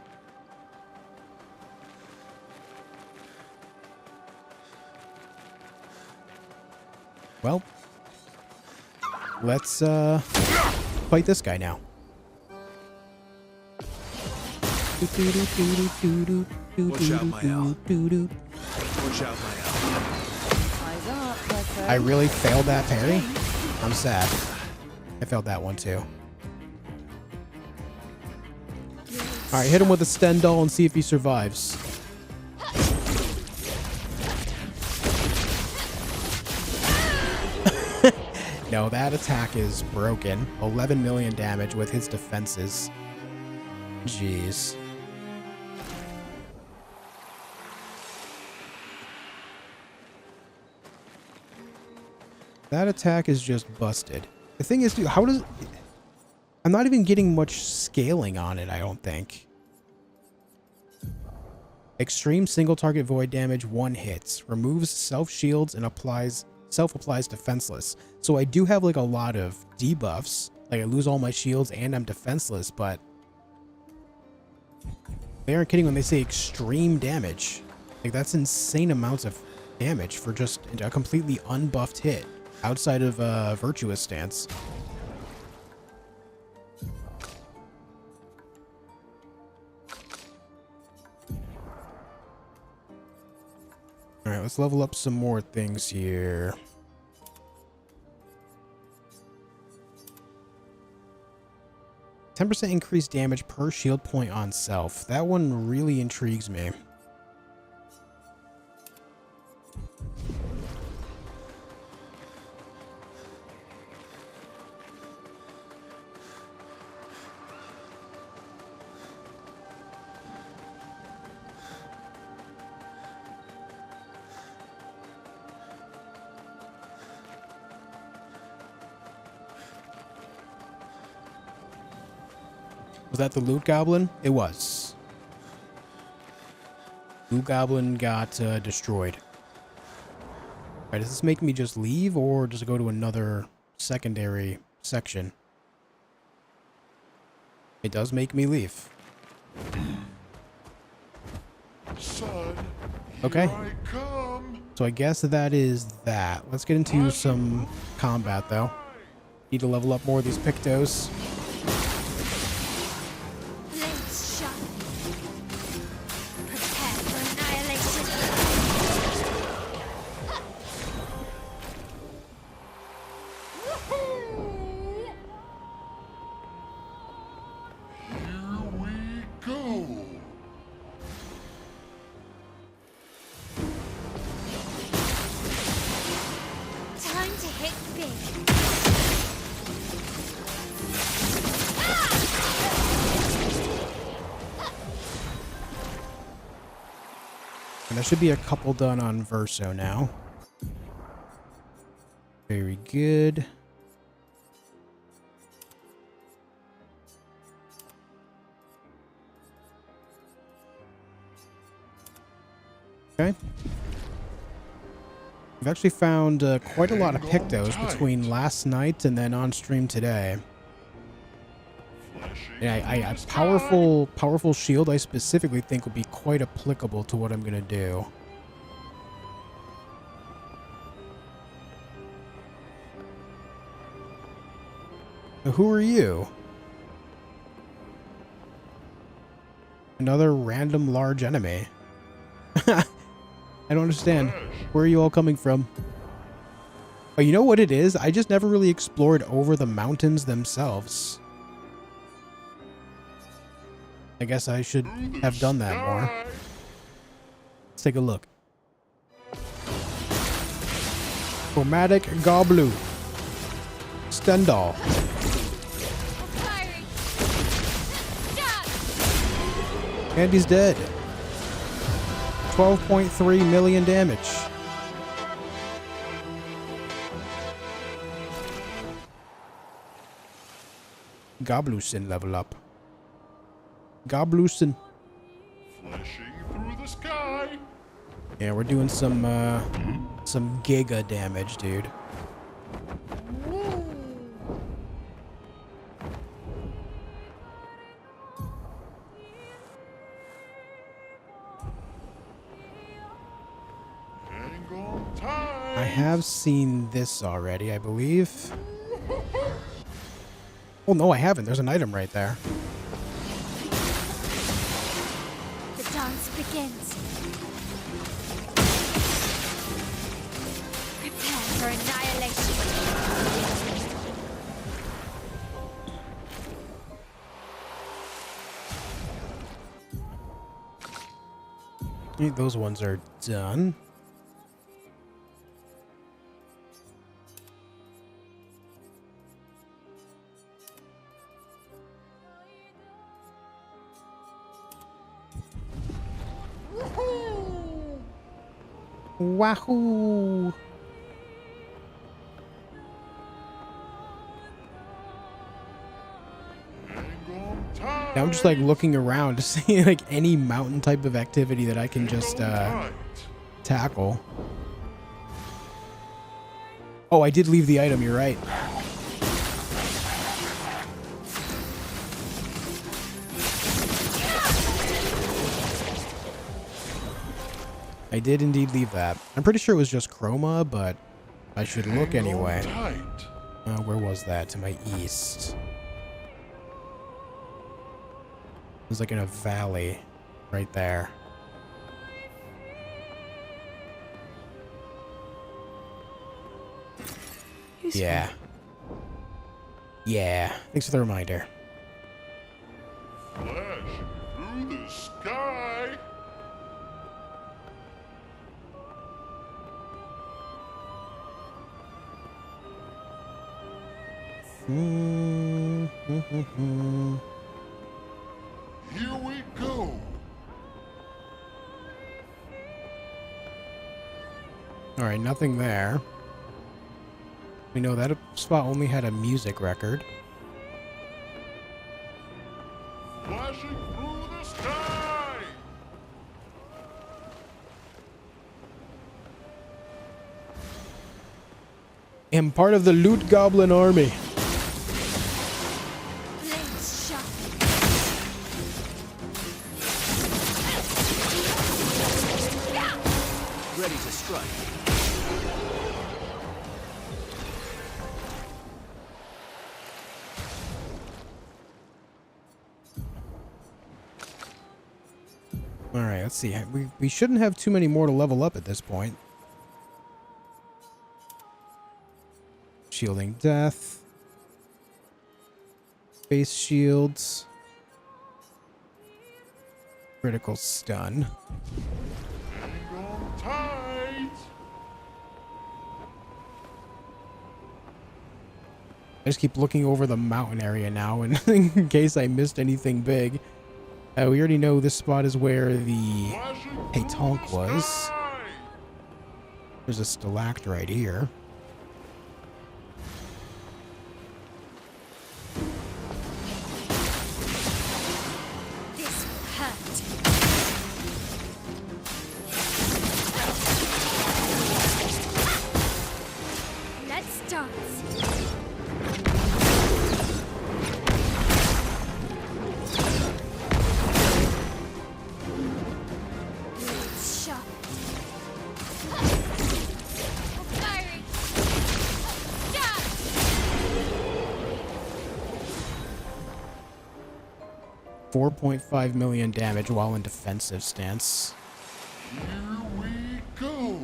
Well, let's fight this guy now. Watch out, my owl. Watch out, my owl. Eyes up, Clair. I really failed that parry? I'm sad. I failed that one too. Alright, hit him with a Stendhal and see if he survives. No, that attack is broken. 11 million damage with his defenses. Jeez. That attack is just busted. The thing is, dude, how does... I'm not even getting much scaling on it, I don't think. Extreme single target void damage, 1 hits. Removes self shields and self-applies defenseless. So I do have like a lot of debuffs. Like I lose all my shields and I'm defenseless, but... They aren't kidding when they say extreme damage. Like that's insane amounts of damage for just a completely unbuffed hit. Outside of Virtuous Stance. Alright, let's level up some more things here. %10 increased damage per shield point on self. That one really intrigues me. Was that the loot goblin? It was. Loot goblin got destroyed. Alright, does this make me just leave or does it go to another secondary section? It does make me leave. Son, Okay. here I come. So I guess that is that. Let's get into some combat though. Need to level up more of these Pictos. Blades sharp. Prepare for annihilation. Here we go. Time to hit big. And there should be a couple done on Verso now. Very good. Okay. We've actually found quite a lot of pictos between last night and then on stream today. Yeah, a powerful shield I specifically think will be quite applicable to what I'm gonna do. Now, who are you? Another random large enemy. I don't understand. Where are you all coming from? Oh, you know what it is? I just never really explored over the mountains themselves. I guess I should have done that more. Let's take a look. Chromatic Goblu. Stendhal. Firing. Stop. And he's dead. 12.3 million damage. Goblusin level up. Goblusin. Flashing through the sky. Yeah, we're doing some giga damage, dude. Hang on tight. I have seen this already, I believe. Oh no, I haven't. There's an item right there. The dance begins. Prepare for annihilation. I think those ones are done. Wahoo! Hang on tight. Now I'm just like looking around to see like any mountain type of activity that I can just Tight. tackle. Oh, I did leave the item, you're right. I did indeed leave that. I'm pretty sure it was just chroma, but I should look Hang on anyway. tight. Where was that? To my east. It was like in a valley right there. Yeah. Yeah. Thanks for the reminder. Flashing through the sky. Here we go. Alright, nothing there. We know that spot only had a music record. Flashing through the sky. Am part of the Loot Goblin army. Blades sharp. Ready to strike. Alright, let's see. We shouldn't have too many more to level up at this point. Shielding death. Face shields. Critical stun. Hang on tight. I just keep looking over the mountain area now in case I missed anything big. We already know this spot is where the Flashing through Pétanque the was. sky. There's a stalactite here. This hurt. Let's dance. Blades sharp. Firing. Stab. 4.5 million damage while in defensive stance. Here we go.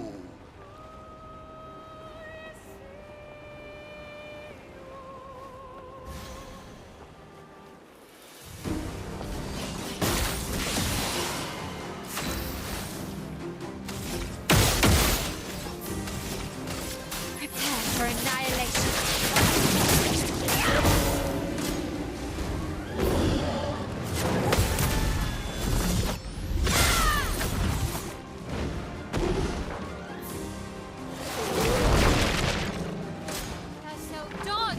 Prepare for annihilation. That's no dodge.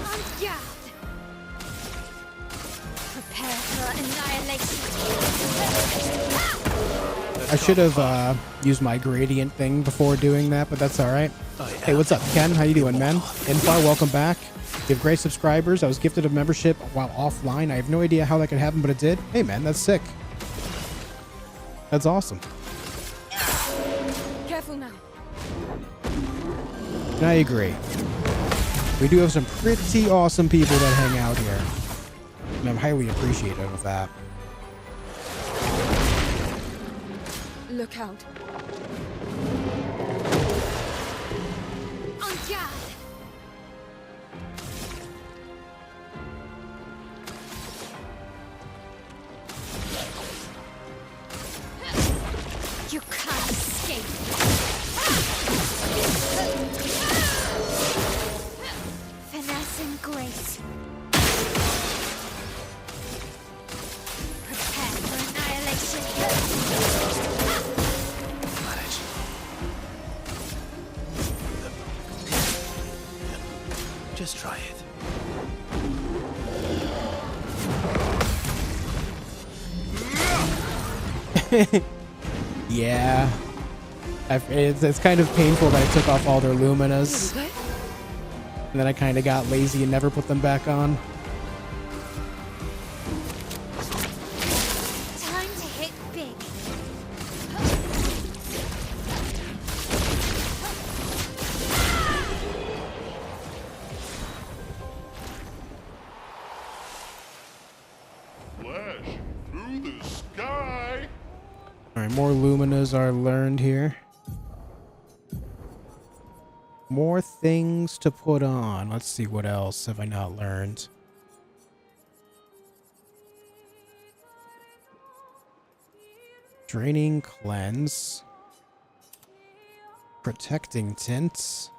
On guard. Prepare for annihilation. I should have used my gradient thing before doing that, but that's all right. Hey, what's up, Ken? How you doing, man? Infar, welcome back. You have great subscribers. I was gifted a membership while offline. I have no idea how that could happen, but it did. Hey, man, that's sick. That's awesome. Careful now. And I agree. We do have some pretty awesome people that hang out here. And I'm highly appreciative of that. Look out. On guard. You can't escape. Finesse and grace. Prepare for annihilation. Manage. Just try it. Yeah. It's kind of painful that I took off all their luminas. Good. And then I kind of got lazy and never put them back on. Time to hit big. Flashing through the sky. Alright, more luminas are learned here. More things to put on. Let's see, what else have I not learned? Draining cleanse. Protecting tint.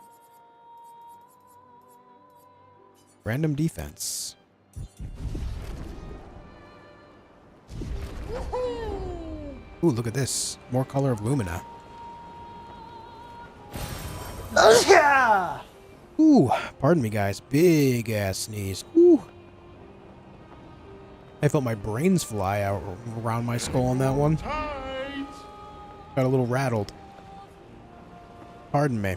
Random defense. Ooh, look at this. More color of Lumina. Ooh, pardon me, guys. Big ass sneeze. Ooh. I felt my brains fly out around my skull on that one. Tight. Got a little rattled. Pardon me.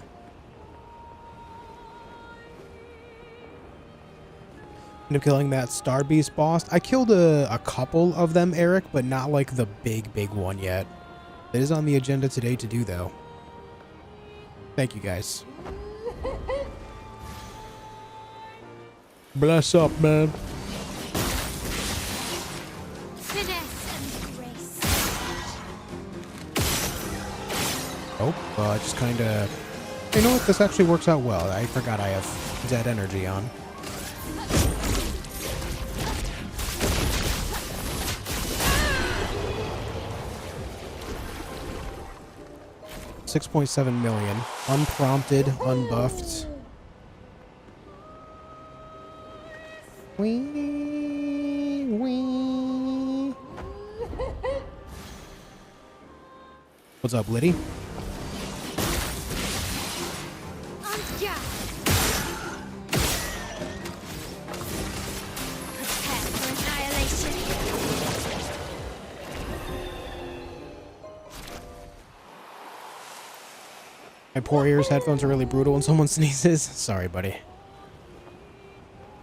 End up killing that Star Beast boss. I killed a couple of them, Eric, but not like the big one yet. It is on the agenda today to do, though. Thank you, guys. Bless up, man. Finesse and grace. Oh, just kind of... You know what? This actually works out well. I forgot I have dead energy on. 6.7 million. Unprompted, unbuffed. Wee, wee. What's up, Liddy? On guard. Prepare for annihilation. My poor ears headphones are really brutal when someone sneezes. Sorry, buddy.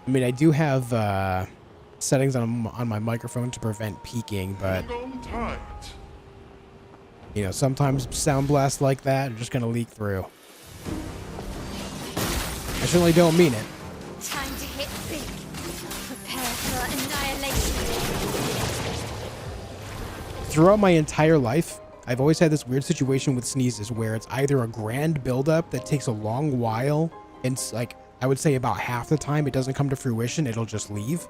I mean, I do have settings on my microphone to prevent peaking, but Hang on tight. you know, sometimes sound blasts like that are just gonna leak through. I certainly don't mean it. Time to hit big. Prepare for annihilation. Throughout my entire life, I've always had this weird situation with sneezes where it's either a grand buildup that takes a long while, and it's like, I would say about half the time it doesn't come to fruition, it'll just leave.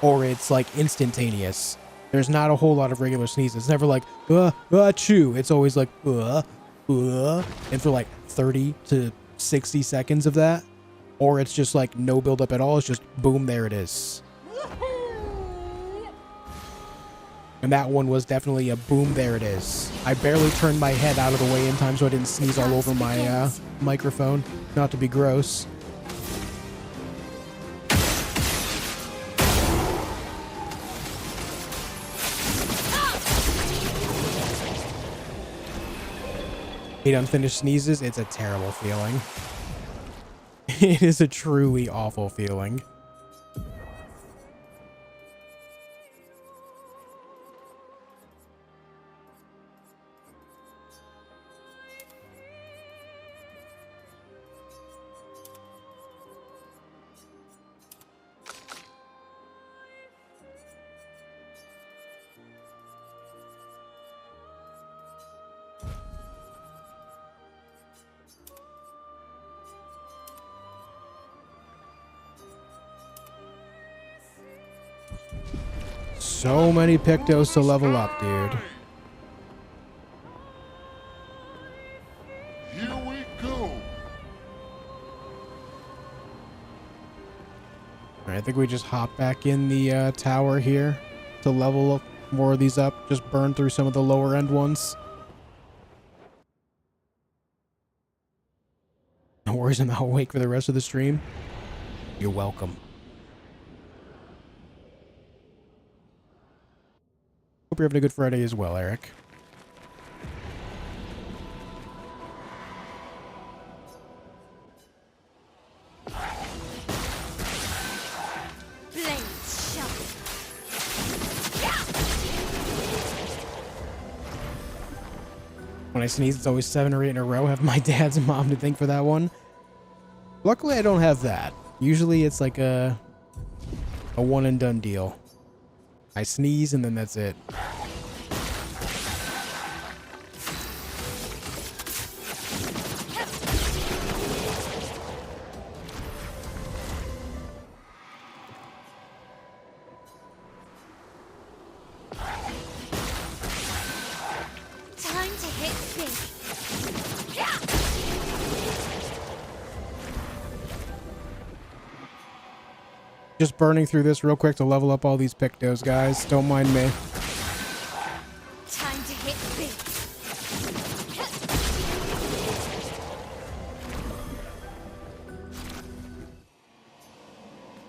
Or it's like instantaneous. There's not a whole lot of regular sneezes. It's never like, achoo. It's always like, and for like 30 to 60 seconds of that. Or it's just like no buildup at all. It's just boom, there it is. And that one was definitely a boom, there it is. I barely turned my head out of the way in time so I didn't sneeze all over my microphone. Not to be gross. Hate unfinished sneezes. It's a terrible feeling. It is a truly awful feeling. So many Pictos to level up, dude. Here we go. Alright, I think we just hop back in the tower here to level up more of these up. Just burn through some of the lower end ones. No worries, I'm not awake for the rest of the stream. You're welcome. Hope you're having a good Friday as well, Eric. Blades sharp. When I sneeze, it's always 7 or 8 in a row. Have my dad's and mom to thank for that one. Luckily, I don't have that. Usually, it's like a one and done deal. I sneeze and then that's it. Time to hit big. Just burning through this real quick to level up all these Pictos, guys. Don't mind me. Time to hit big.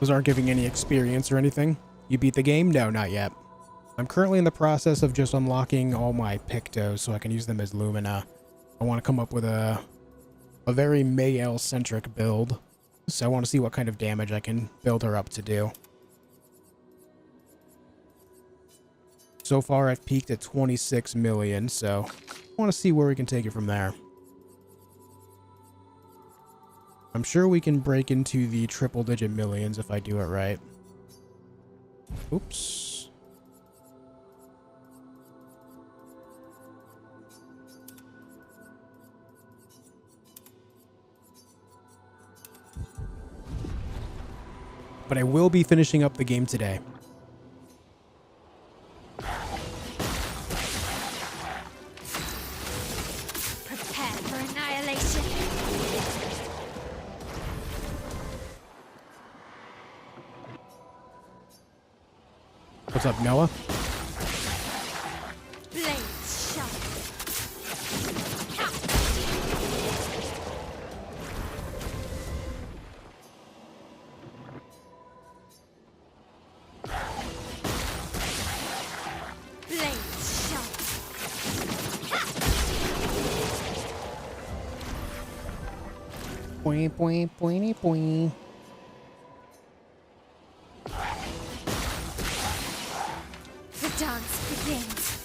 Those aren't giving any experience or anything. You beat the game? No, not yet. I'm currently in the process of just unlocking all my Pictos so I can use them as Lumina. I want to come up with a very Mayel-centric build. So I want to see what kind of damage I can build her up to do. So far, I've peaked at 26 million, so I want to see where we can take it from there. I'm sure we can break into the triple-digit millions if I do it right. Oops. But I will be finishing up the game today. What's up, Noah? Blades sharp. Blades sharp. Point, point, pointy, point. The dance begins.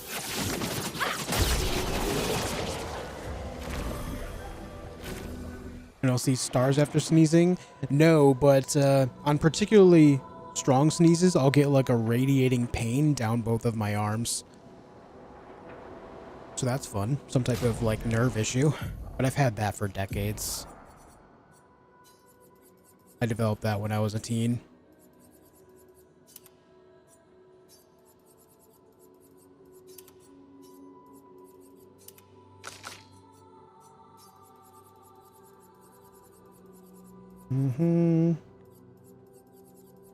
And I'll see stars after sneezing. No, but on particularly strong sneezes, I'll get like a radiating pain down both of my arms. So that's fun. Some type of like nerve issue. But I've had that for decades. I developed that when I was a teen.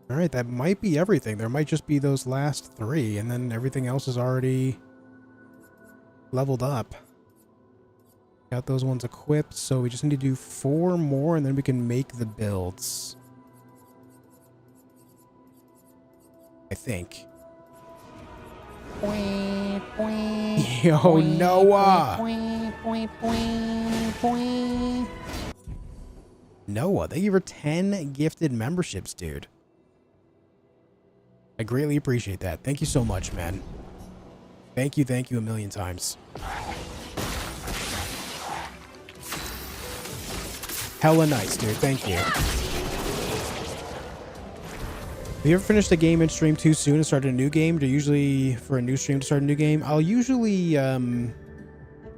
All right, that might be everything. There might just be those last 3, and then everything else is already leveled up. Got those ones equipped, so we just need to do 4 more, and then we can make the builds. I think. Yo, Noah! Noah, thank you for 10 gifted memberships, dude. I greatly appreciate that. Thank you so much, man. Thank you a million times. Hella nice, dude. Thank you. Have you ever finished a game in stream too soon and started a new game? Do you usually, for a new stream to start a new game? I'll usually, I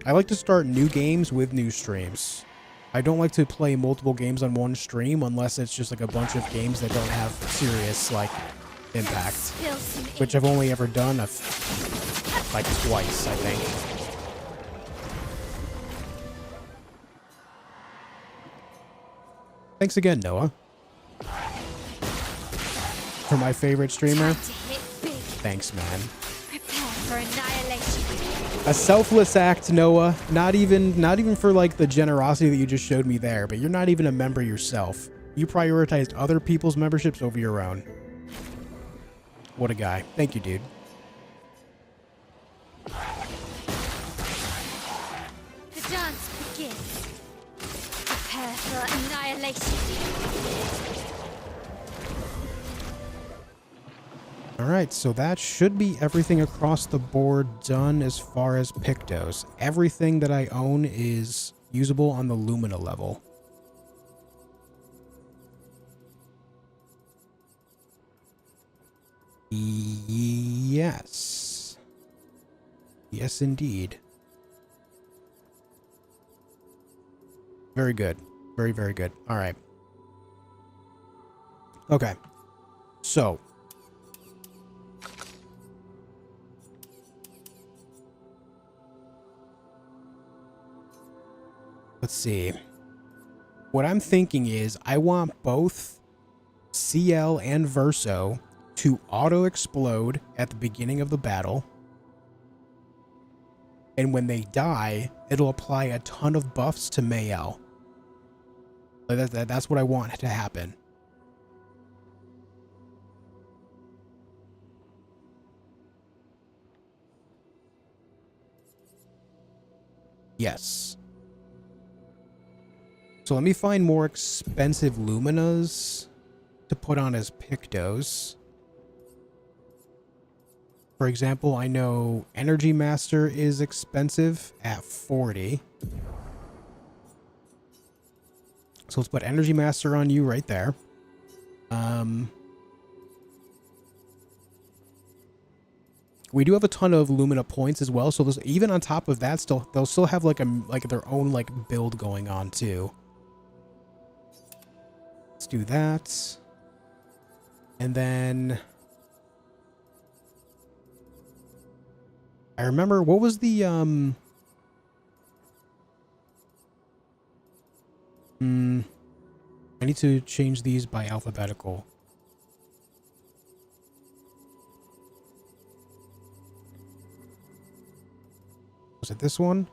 like to start new games with new streams. I don't like to play multiple games on one stream unless it's just like a bunch of games that don't have serious, like, impact. Which I've only ever done, like, twice, I think. Thanks again, Noah. For my favorite streamer. Thanks, man. Prepare for annihilation. A selfless act, Noah. Not even for like the generosity that you just showed me there, but you're not even a member yourself. You prioritized other people's memberships over your own. What a guy. Thank you, dude. The dance begins. Prepare for annihilation. Alright, so that should be everything across the board done as far as Pictos. Everything that I own is usable on the Lumina level. Yes. Yes, indeed. Very good. Very, very good. Alright. Okay. So... let's see. What I'm thinking is I want both CL and Verso to auto-explode at the beginning of the battle. And when they die, it'll apply a ton of buffs to Mayel. That's what I want to happen. Yes. So let me find more expensive Luminas to put on as Pictos. For example, I know Energy Master is expensive at 40. So let's put Energy Master on you right there. We do have a ton of Lumina points as well, so even on top of that, they'll still have like their own like build going on too. Let's do that. And then I remember, what was the I need to change these by alphabetical. Was it this one?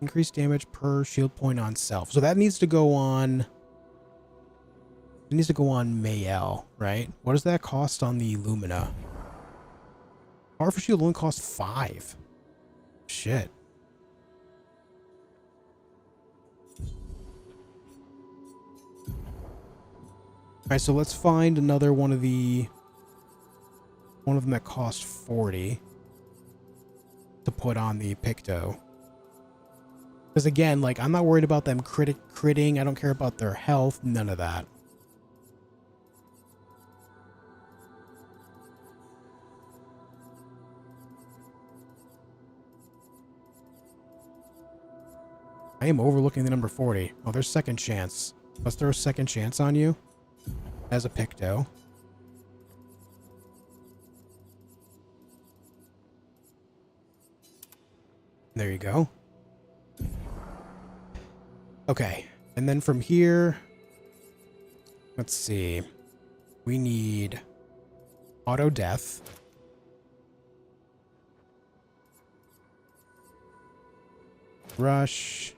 Increase damage per shield point on self. So that needs to go on... It needs to go on Mayel, right? What does that cost on the Lumina? Powerful shield only costs 5. Shit. Alright, so let's find another one of the... One of them that cost 40 to put on the Picto. Because again, like, I'm not worried about them critting. I don't care about their health. None of that. I am overlooking the number 40. Oh, there's second chance. Let's throw a second chance on you as a Picto. There you go. Okay, and then from here, let's see. We need auto death. Rush.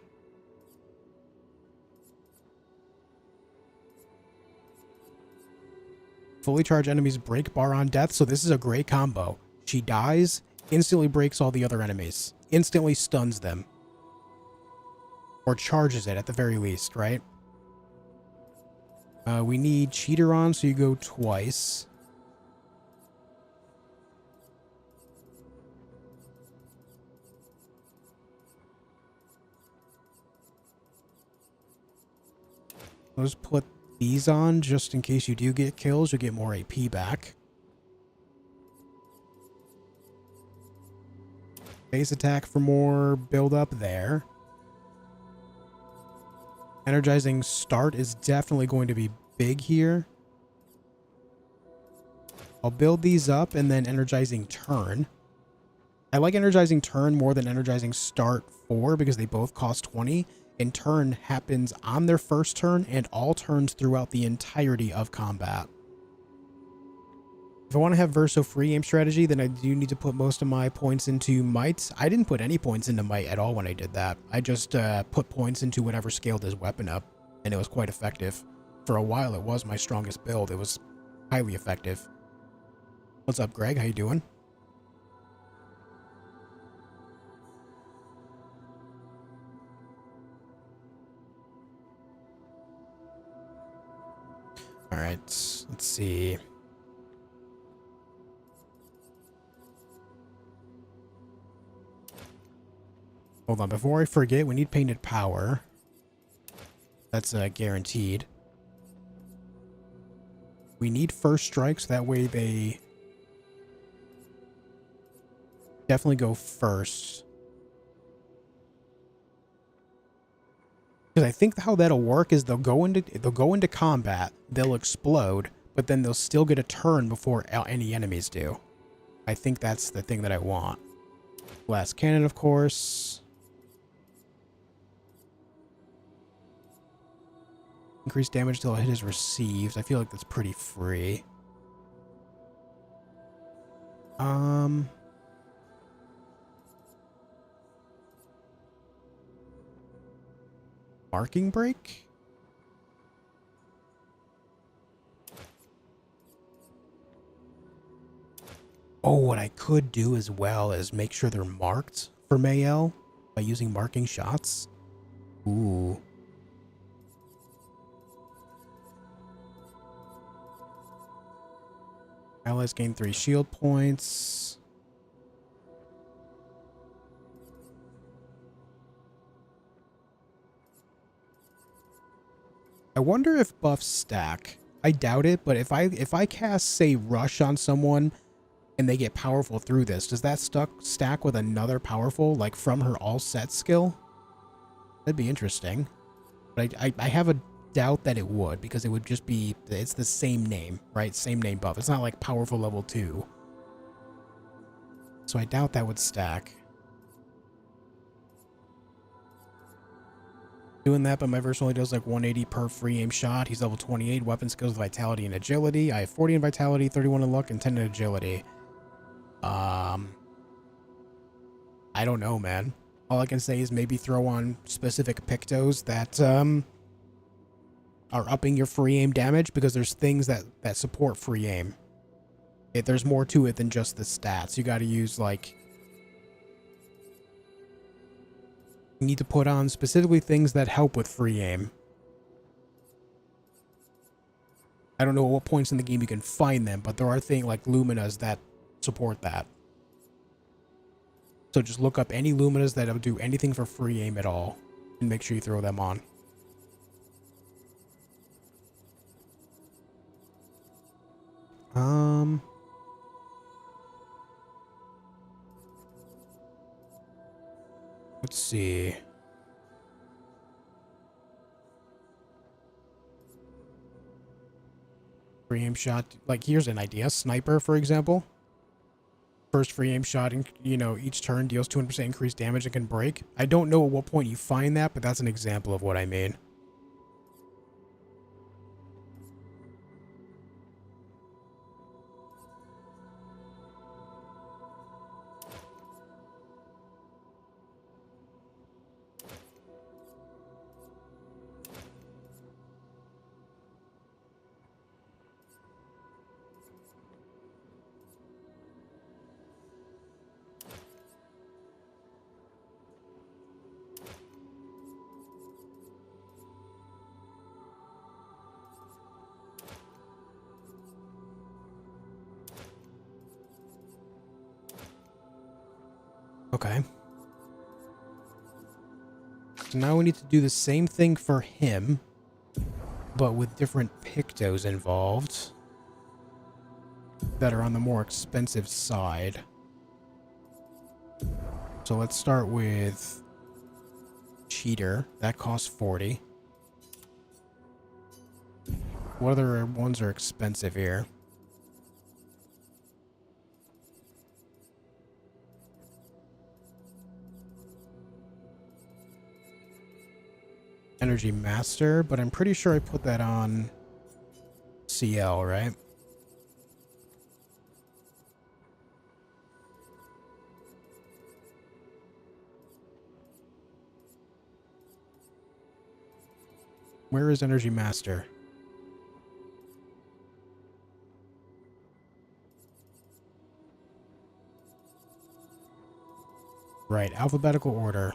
Fully charged enemies break bar on death, so this is a great combo. She dies, instantly breaks all the other enemies. Instantly stuns them. Or charges it at the very least, right? We need cheater on, so you go twice. Let's put these on just in case you do get kills. You'll get more AP back. Base attack for more build up there. Energizing start is definitely going to be big here. I'll build these up and then energizing turn. I like energizing turn more than energizing start 4 because they both cost 20. And turn happens on their first turn and all turns throughout the entirety of combat. If I want to have Verso free aim strategy, then I do need to put most of my points into might. I didn't put any points into might at all when I did that. I just put points into whatever scaled his weapon up, and it was quite effective. For a while, it was my strongest build. It was highly effective. What's up, Greg? How you doing? All right, let's see. Hold on, before I forget, we need painted power. That's guaranteed. We need first strikes, that way they definitely go first. Because I think how that'll work is they'll go into combat, they'll explode, but then they'll still get a turn before any enemies do. I think that's the thing that I want. Blast cannon, of course. Increase damage till a hit is received. I feel like that's pretty free. Marking break? Oh, what I could do as well is make sure they're marked for Mayel by using marking shots. Ooh. Allies gain 3 shield points. I wonder if buffs stack. I doubt it, but if I cast, say, Rush on someone and they get powerful through this, does that stack with another powerful, like from her all set skill? That'd be interesting. But I have a doubt that it would, because it would just be, it's the same name, right? Same name buff. It's not like powerful level 2. So I doubt that would stack. Doing that, but my verse only does like 180 per free aim shot. He's level 28. Weapon skills, vitality, and agility. I have 40 in vitality, 31 in luck, and 10 in agility. I don't know, man. All I can say is maybe throw on specific pictos that are upping your free aim damage, because there's things that support free aim. There's more to it than just the stats. You got to use, like, you need to put on specifically things that help with free aim. I don't know at what points in the game you can find them, but there are things like Luminas that support that. So just look up any Luminas that'll do anything for free aim at all, and make sure you throw them on. Let's see. Free aim shot, like, here's an idea. Sniper, for example. First free aim shot, each turn deals 200% increased damage and can break. I don't know at what point you find that, but that's an example of what I mean. Okay. So now we need to do the same thing for him, but with different pictos involved that are on the more expensive side. So let's start with Cheater. That costs 40. What other ones are expensive here? Energy Master, but I'm pretty sure I put that on CL, right? Where is Energy Master? Right, alphabetical order.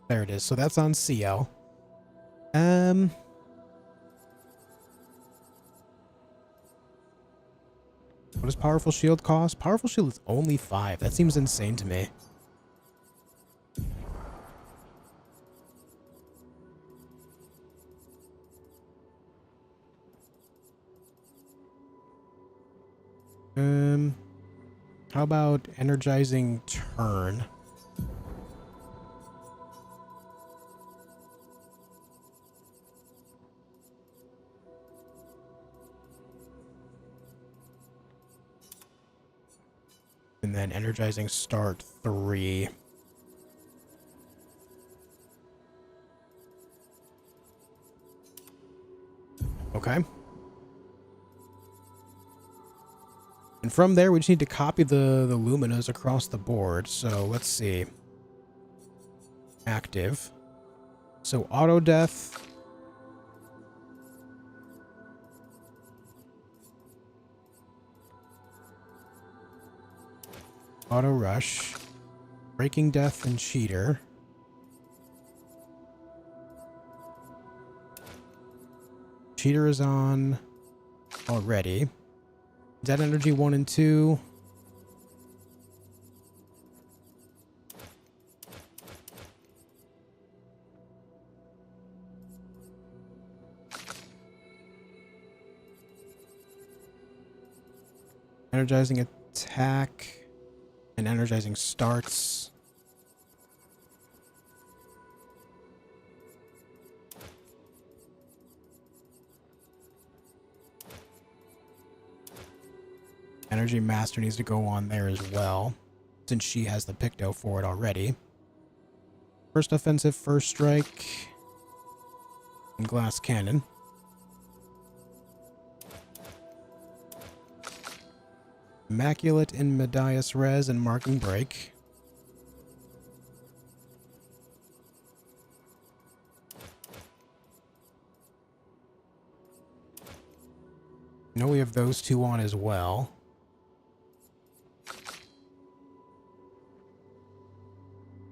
There it is. So that's on CL. What does Powerful Shield cost? Powerful Shield is only 5. That seems insane to me. How about Energizing Turn? And then Energizing Start 3. Okay. And from there, we just need to copy the Luminas across the board. So let's see. Active. So Auto Death. Auto Rush. Breaking Death and Cheater. Cheater is on already. Dead Energy 1 and 2. Energizing Attack and Energizing Starts. Energy Master needs to go on there as well, since she has the Picto for it already. First Offensive, First Strike, and Glass Cannon. Immaculate and Medias Res and Marking Break. know we have those two on as well.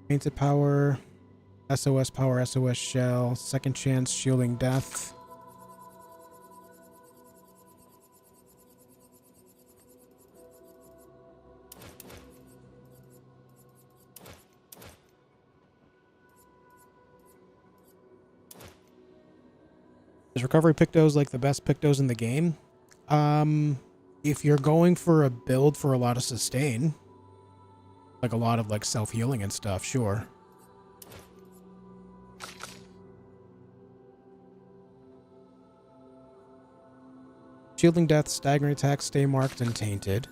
Painted power, SOS shell, second chance, shielding death. Is recovery Pictos like the best Pictos in the game? If you're going for a build for a lot of sustain, like a lot of like self-healing and stuff, sure. Shielding death, staggering attack, stay marked, and tainted.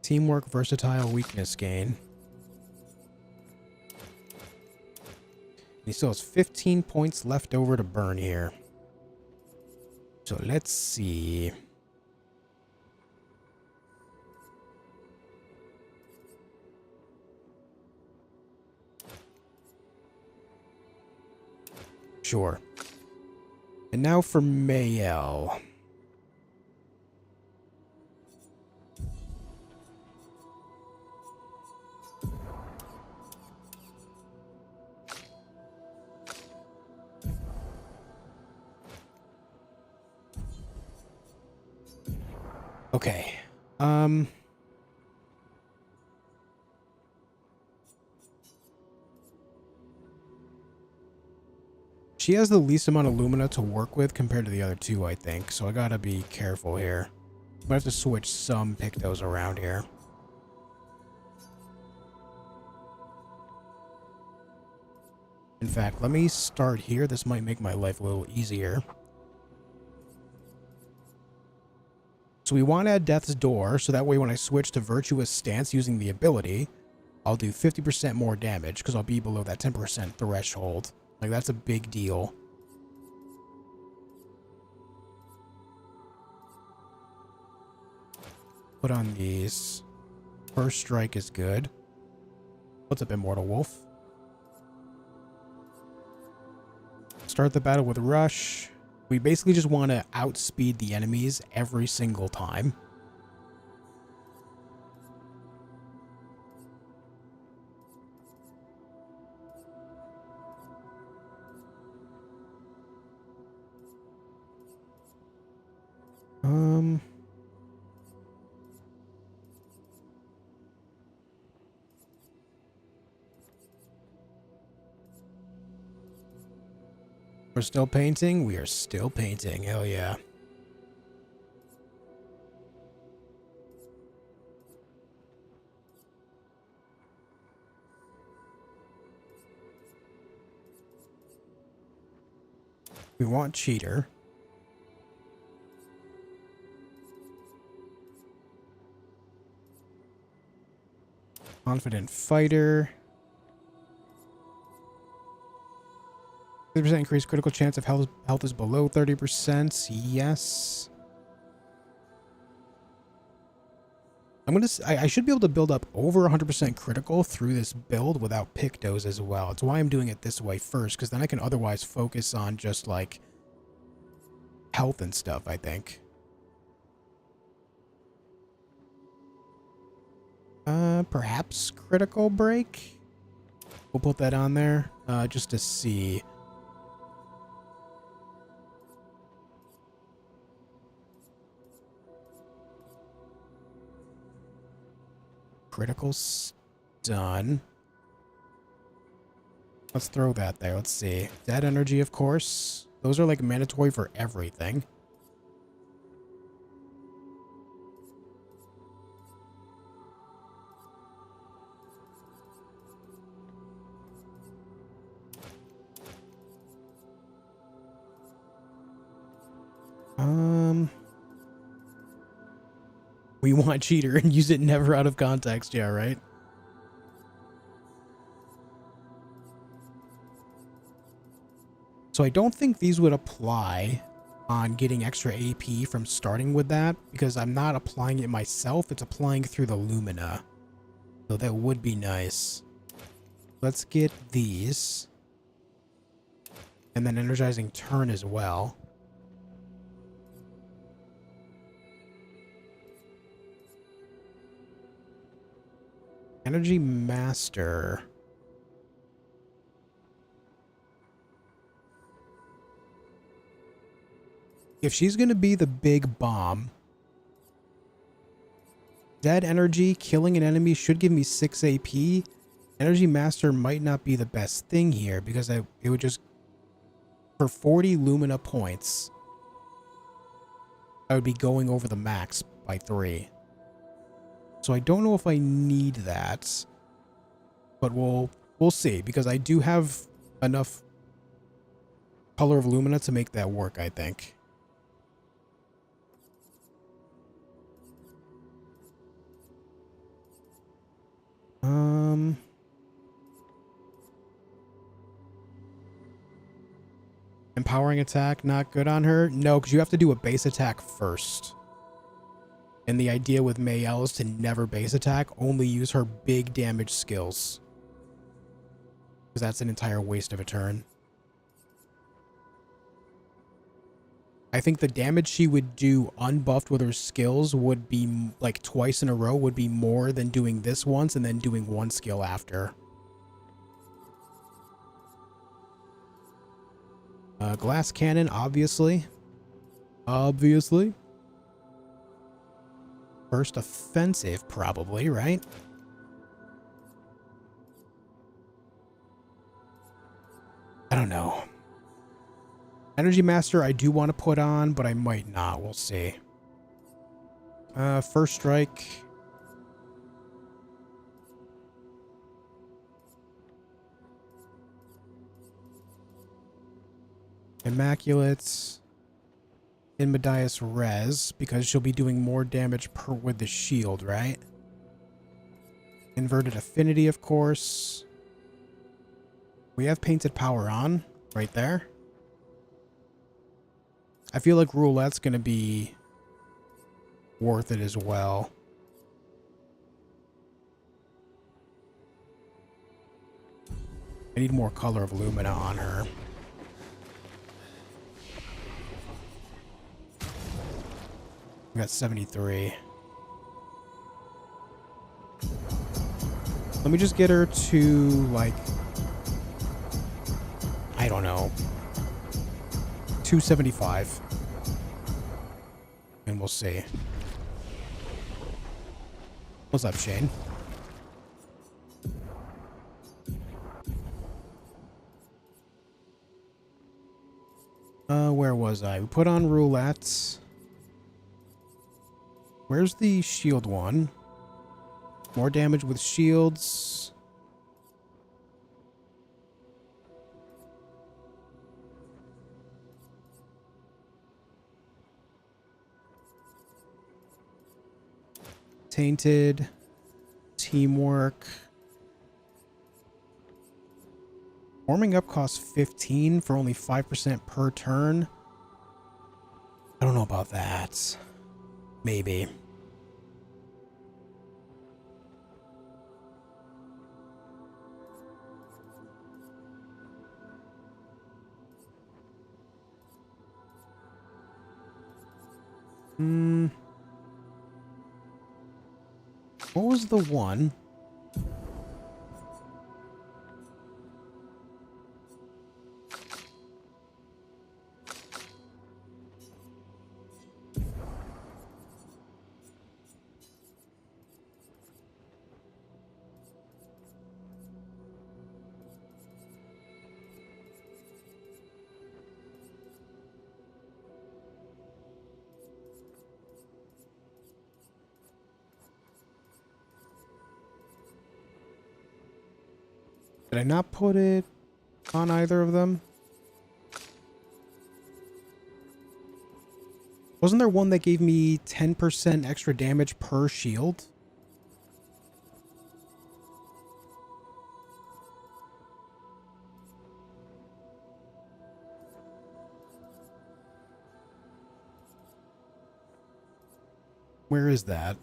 Teamwork, versatile, weakness gain. He still has 15 points left over to burn here. So let's see. Sure. And now for Mayel. Okay. She has the least amount of Lumina to work with compared to the other two, I think. So I gotta be careful here. I'm gonna have to switch some Pictos around here. In fact, let me start here. This might make my life a little easier. So we want to add Death's Door, so that way when I switch to Virtuous Stance using the ability, I'll do 50% more damage, because I'll be below that 10% threshold. Like, that's a big deal. Put on these. First Strike is good. What's up, Immortal Wolf? Start the battle with Rush. We basically just want to outspeed the enemies every single time. We're still painting? We are still painting. Hell yeah. We want Cheater. Confident Fighter. 30% increased critical chance of health is below 30%. Yes. I should be able to build up over 100% critical through this build without Pictos as well. It's why I'm doing it this way first, because then I can otherwise focus on just like health and stuff, I think. Perhaps critical break. We'll put that on there, just to see. Critical stun. Let's throw that there. Let's see. Dead energy, of course. Those are like mandatory for everything. We want Cheater and use it never out of context. Yeah, right? So I don't think these would apply on getting extra AP from starting with that, because I'm not applying it myself, it's applying through the Lumina. So that would be nice. Let's get these. And then energizing turn as well. Energy Master. If she's going to be the big bomb, dead energy, killing an enemy should give me 6 AP. Energy Master might not be the best thing here because it would just, for 40 Lumina points, I would be going over the max by 3. So I don't know if I need that, but we'll see, because I do have enough Color of Lumina to make that work, I think. Empowering attack, not good on her? No, because you have to do a base attack first. And the idea with Mayel is to never base attack, only use her big damage skills. Because that's an entire waste of a turn. I think the damage she would do unbuffed with her skills would be, like, twice in a row, would be more than doing this once and then doing one skill after. Glass cannon, obviously. Obviously. First offensive, probably, right? I don't know. Energy Master I do want to put on, but I might not. We'll see. First strike. Immaculate. Inmedius Res, because she'll be doing more damage with the shield, right? Inverted Affinity, of course. We have Painted Power on, right there. I feel like Roulette's going to be worth it as well. I need more Color of Lumina on her. We got 73. Let me just get her to, like, I don't know, 275. And we'll see. What's up, Shane? Where was I? We put on Roulette. Where's the shield one? More damage with shields. Tainted. Teamwork. Warming up costs 15 for only 5% per turn. I don't know about that. Maybe. What was the one? Did I not put it on either of them? Wasn't there one that gave me 10% extra damage per shield? Where is that?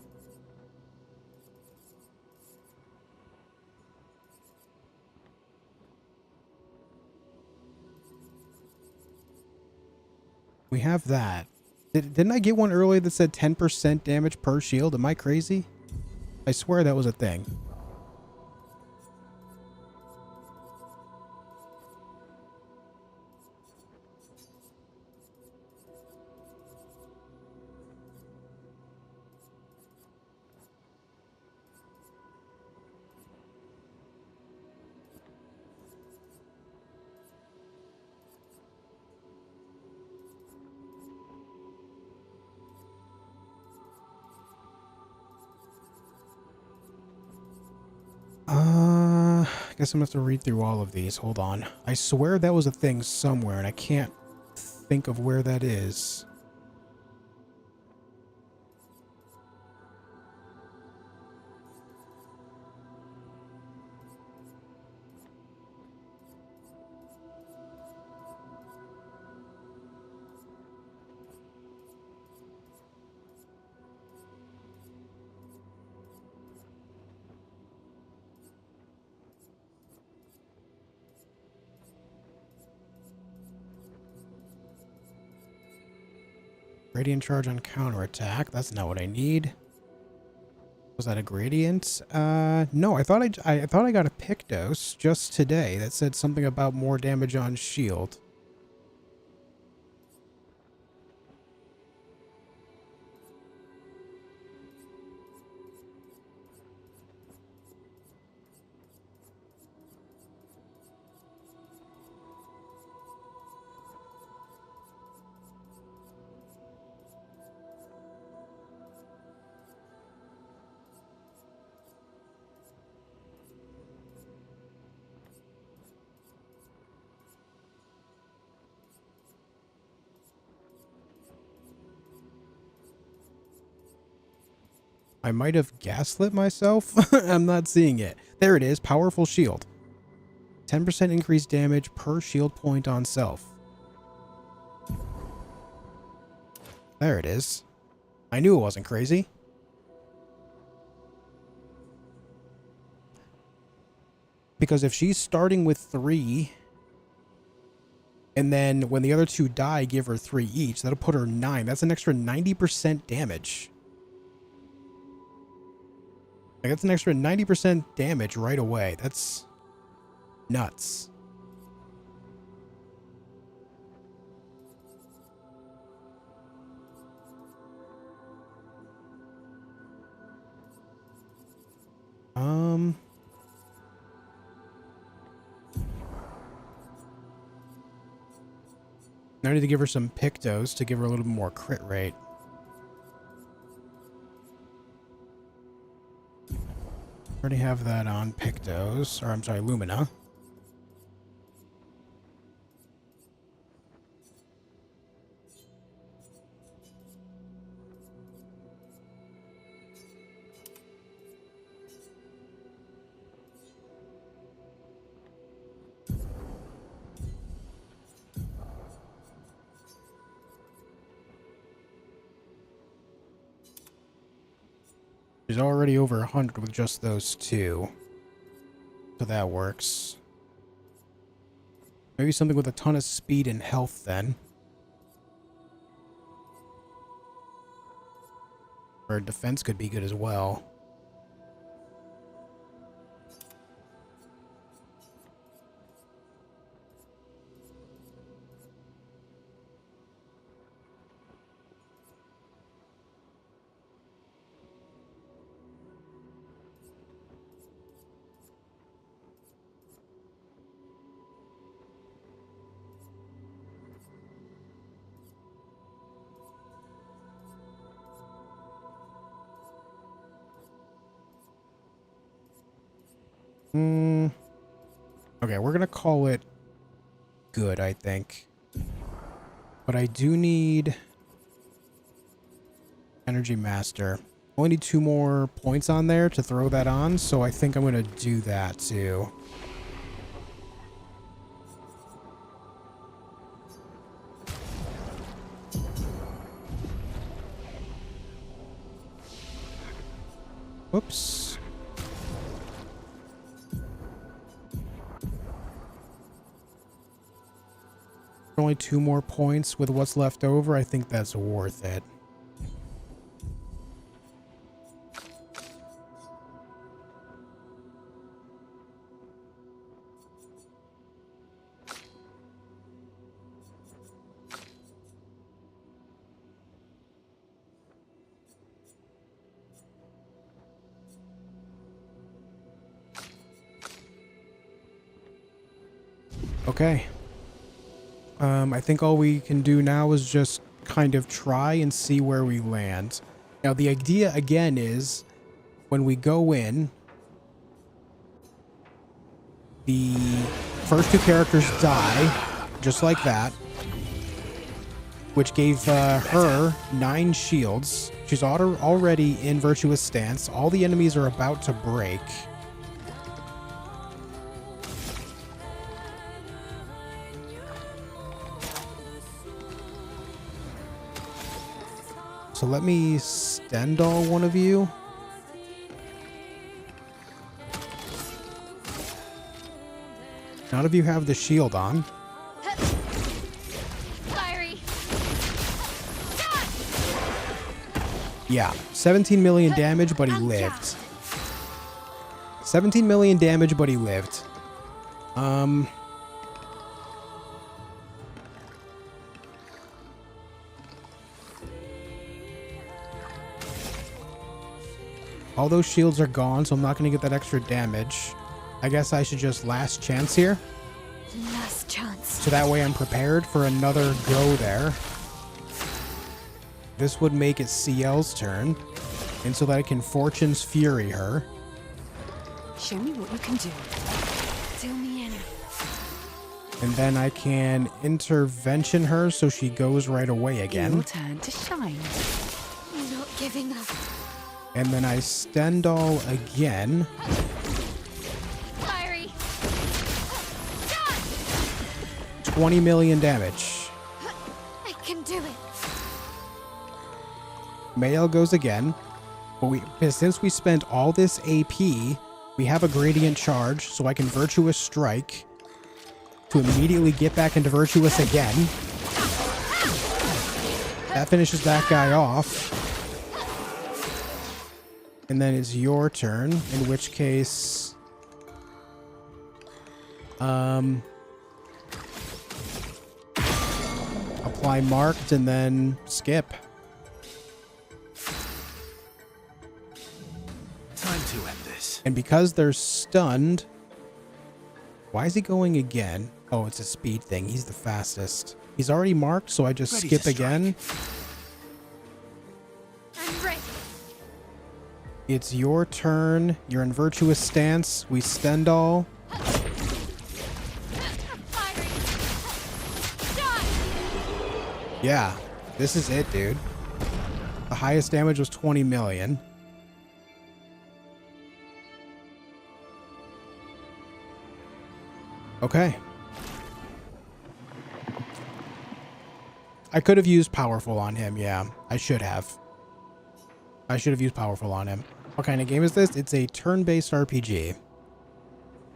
We have that. Didn't I get one earlier that said 10% damage per shield? Am I crazy? I swear that was a thing. I guess I'm gonna have to read through all of these. Hold on. I swear that was a thing somewhere, and I can't think of where that is. Radiant charge on counterattack. That's not what I need. Was that a gradient? No, I thought I thought I got a pick dose just today that said something about more damage on shield. I might have gaslit myself. I'm not seeing it. There it is. Powerful shield. 10% increased damage per shield point on self. There it is. I knew it wasn't crazy. Because if she's starting with 3, and then when the other 2 die, give her 3 each, that'll put her 9. That's an extra 90% damage. Like, that's an extra 90% damage right away. That's nuts. I need to give her some Pictos to give her a little bit more crit rate. Already have that on Pictos, or I'm sorry, Lumina. She's already over 100 with just those 2. So that works. Maybe something with a ton of speed and health then. Or defense could be good as well. Okay, we're gonna call it good, I think. But I do need Energy Master. Only need 2 more points on there to throw that on, so I think I'm gonna do that too. Whoops. Only 2 more points with what's left over. I think that's worth it. Okay. I think all we can do now is just kind of try and see where we land. Now, the idea again is when we go in, the first 2 characters die, just like that, which gave her 9 shields. She's already in virtuous stance. All the enemies are about to break. So let me Stendhal one of you. None of you have the shield on. Fiery. Yeah, 17 million damage, but he lived. 17 million damage, but he lived. All those shields are gone, so I'm not going to get that extra damage. I guess I should just last chance here. Last chance. So that way I'm prepared for another go there. This would make it CL's turn. And so that I can Fortune's Fury her. Show me what you can do. Do me in. And then I can Intervention her so she goes right away again. Your turn to shine. Not giving up. And then I Stendhal again. Fiery. 20 million damage. I can do it. Mael goes again. But since we spent all this AP, we have a gradient charge, so I can Virtuous Strike to immediately get back into Virtuous again. That finishes that guy off. And then it's your turn, in which case... apply marked and then skip. Time to end this. And because they're stunned... Why is he going again? Oh, it's a speed thing. He's the fastest. He's already marked, so I just Ready skip to strike. again. I'm ready. It's your turn. You're in Virtuous Stance. We Stendhal. Fiery. Yeah, this is it, dude. The highest damage was 20 million. Okay. I could have used Powerful on him, yeah. I should have. I should have used Powerful on him. What kind of game is this? It's a turn-based RPG.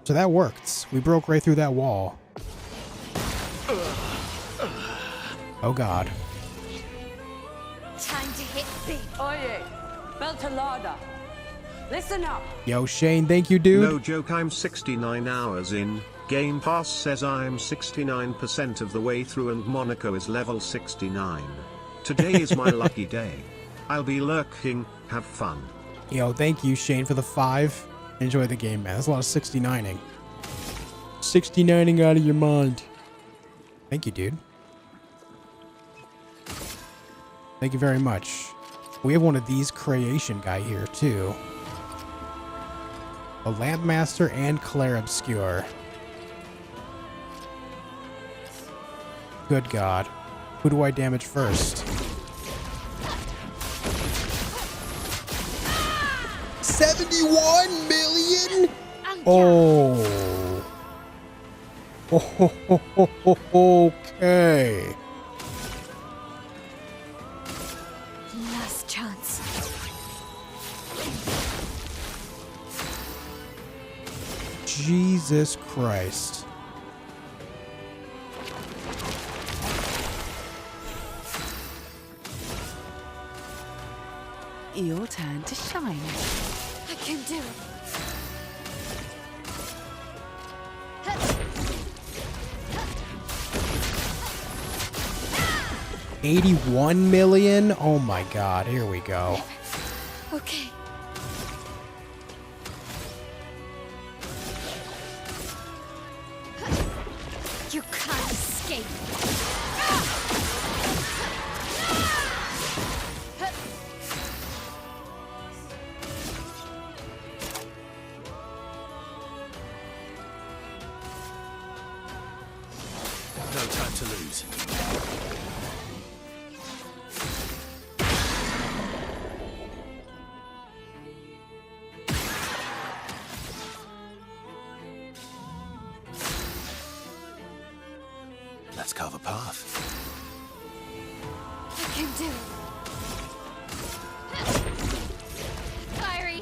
So that worked. We broke right through that wall. Oh god. Time to hit big. Oye, Beltalada, listen up. Yo, Shane, thank you, dude. No joke, I'm 69 hours in. Game Pass says I'm 69% of the way through and Monaco is level 69. Today is my lucky day. I'll be lurking, have fun. Yo, thank you, Shane, for the 5. Enjoy the game, man. That's a lot of 69ing. 69ing out of your mind. Thank you, dude. Thank you very much. We have one of these creation guy here, too. A Lampmaster and Clair Obscur. Good God. Who do I damage first? 71 million? Oh. Okay. Last chance. Jesus Christ. Your turn to shine. I can do it. 81 million? Oh my god, here we go. Okay. You can't escape. No time to lose. Let's carve a path. I can do it. Fiery.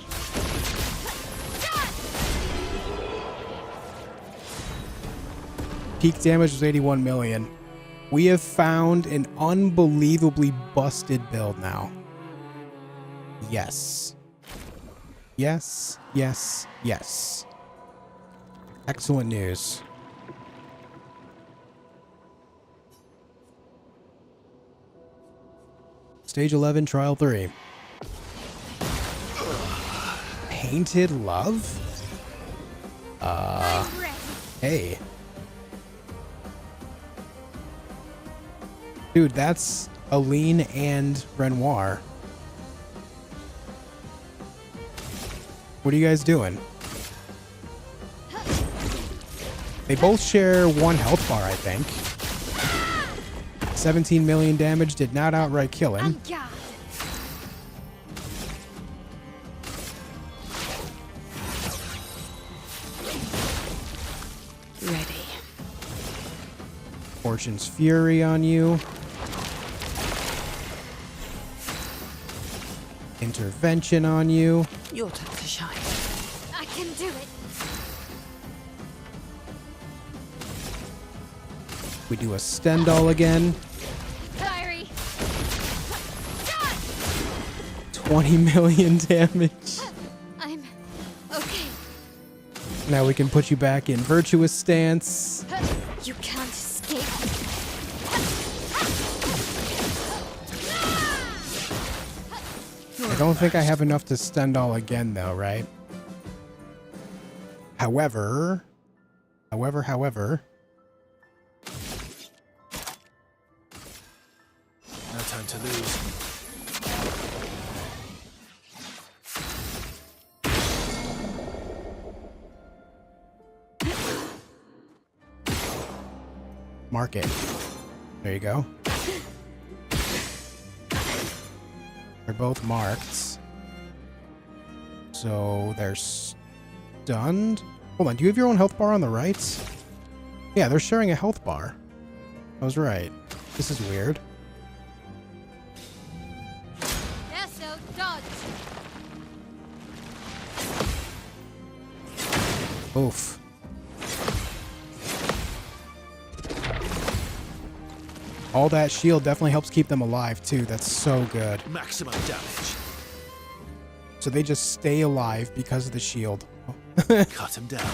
Peak damage was 81 million. We have found an unbelievably busted build now. Yes. Yes, yes, yes. Excellent news. Stage 11, Trial 3. Painted Love? I'm ready. Hey. Dude, that's Aline and Renoir. What are you guys doing? They both share one health bar, I think. 17 million damage, did not outright kill him. On guard. Ready. Fortune's Fury on you. Intervention on you. Your turn to shine. I can do it. We do a Stendhal again. Fiery. 20 million damage. I'm okay. Now we can put you back in Virtuous Stance. You can't escape. I don't think I have enough to Stendhal again, though, right? However... No time to lose. Mark it. There you go. They're both marked. So they're stunned. Hold on, do you have your own health bar on the right? Yeah, they're sharing a health bar. I was right. This is weird. There, so dodge. Oof. All that shield definitely helps keep them alive, too. That's so good. Maximum damage. So they just stay alive because of the shield. Cut him down.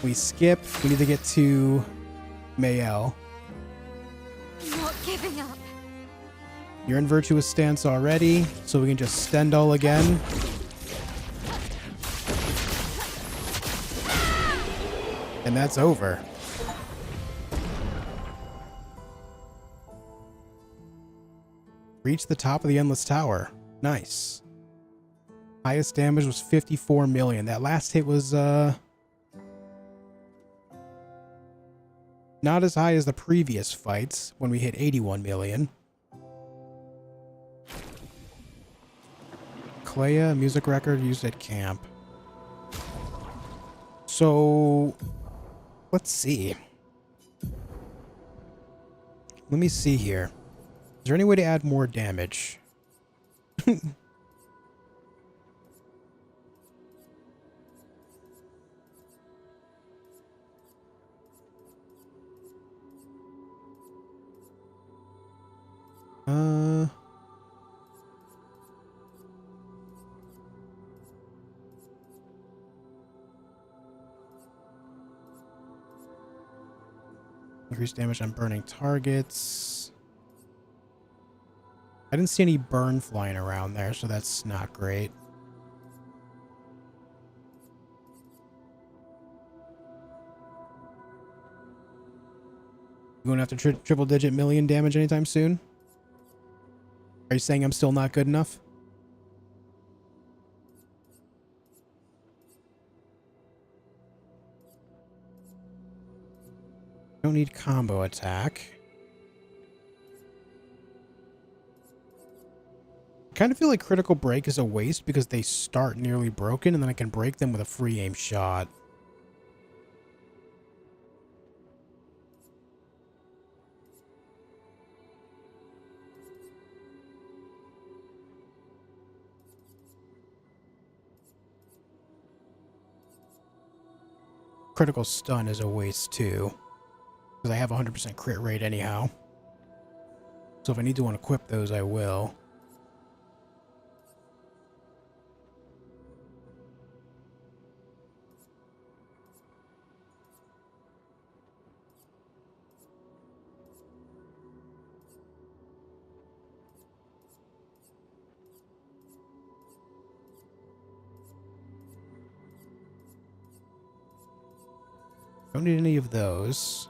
We skip. We need to get to Mayel. Not giving up. You're in Virtuous Stance already, so we can just Stendhal again. And that's over. Reach the top of the Endless Tower. Nice. Highest damage was 54 million. That last hit was, not as high as the previous fights when we hit 81 million. Clair, music record used at camp. So, let's see. Let me see here. Is there any way to add more damage? Increased damage on burning targets. I didn't see any burn flying around there, so that's not great. You going after triple digit million damage anytime soon? Are you saying I'm still not good enough? Don't need combo attack. I kind of feel like critical break is a waste because they start nearly broken and then I can break them with a free aim shot. Critical stun is a waste too, because I have 100% crit rate anyhow. So if I need to unequip those, I will. Don't need any of those.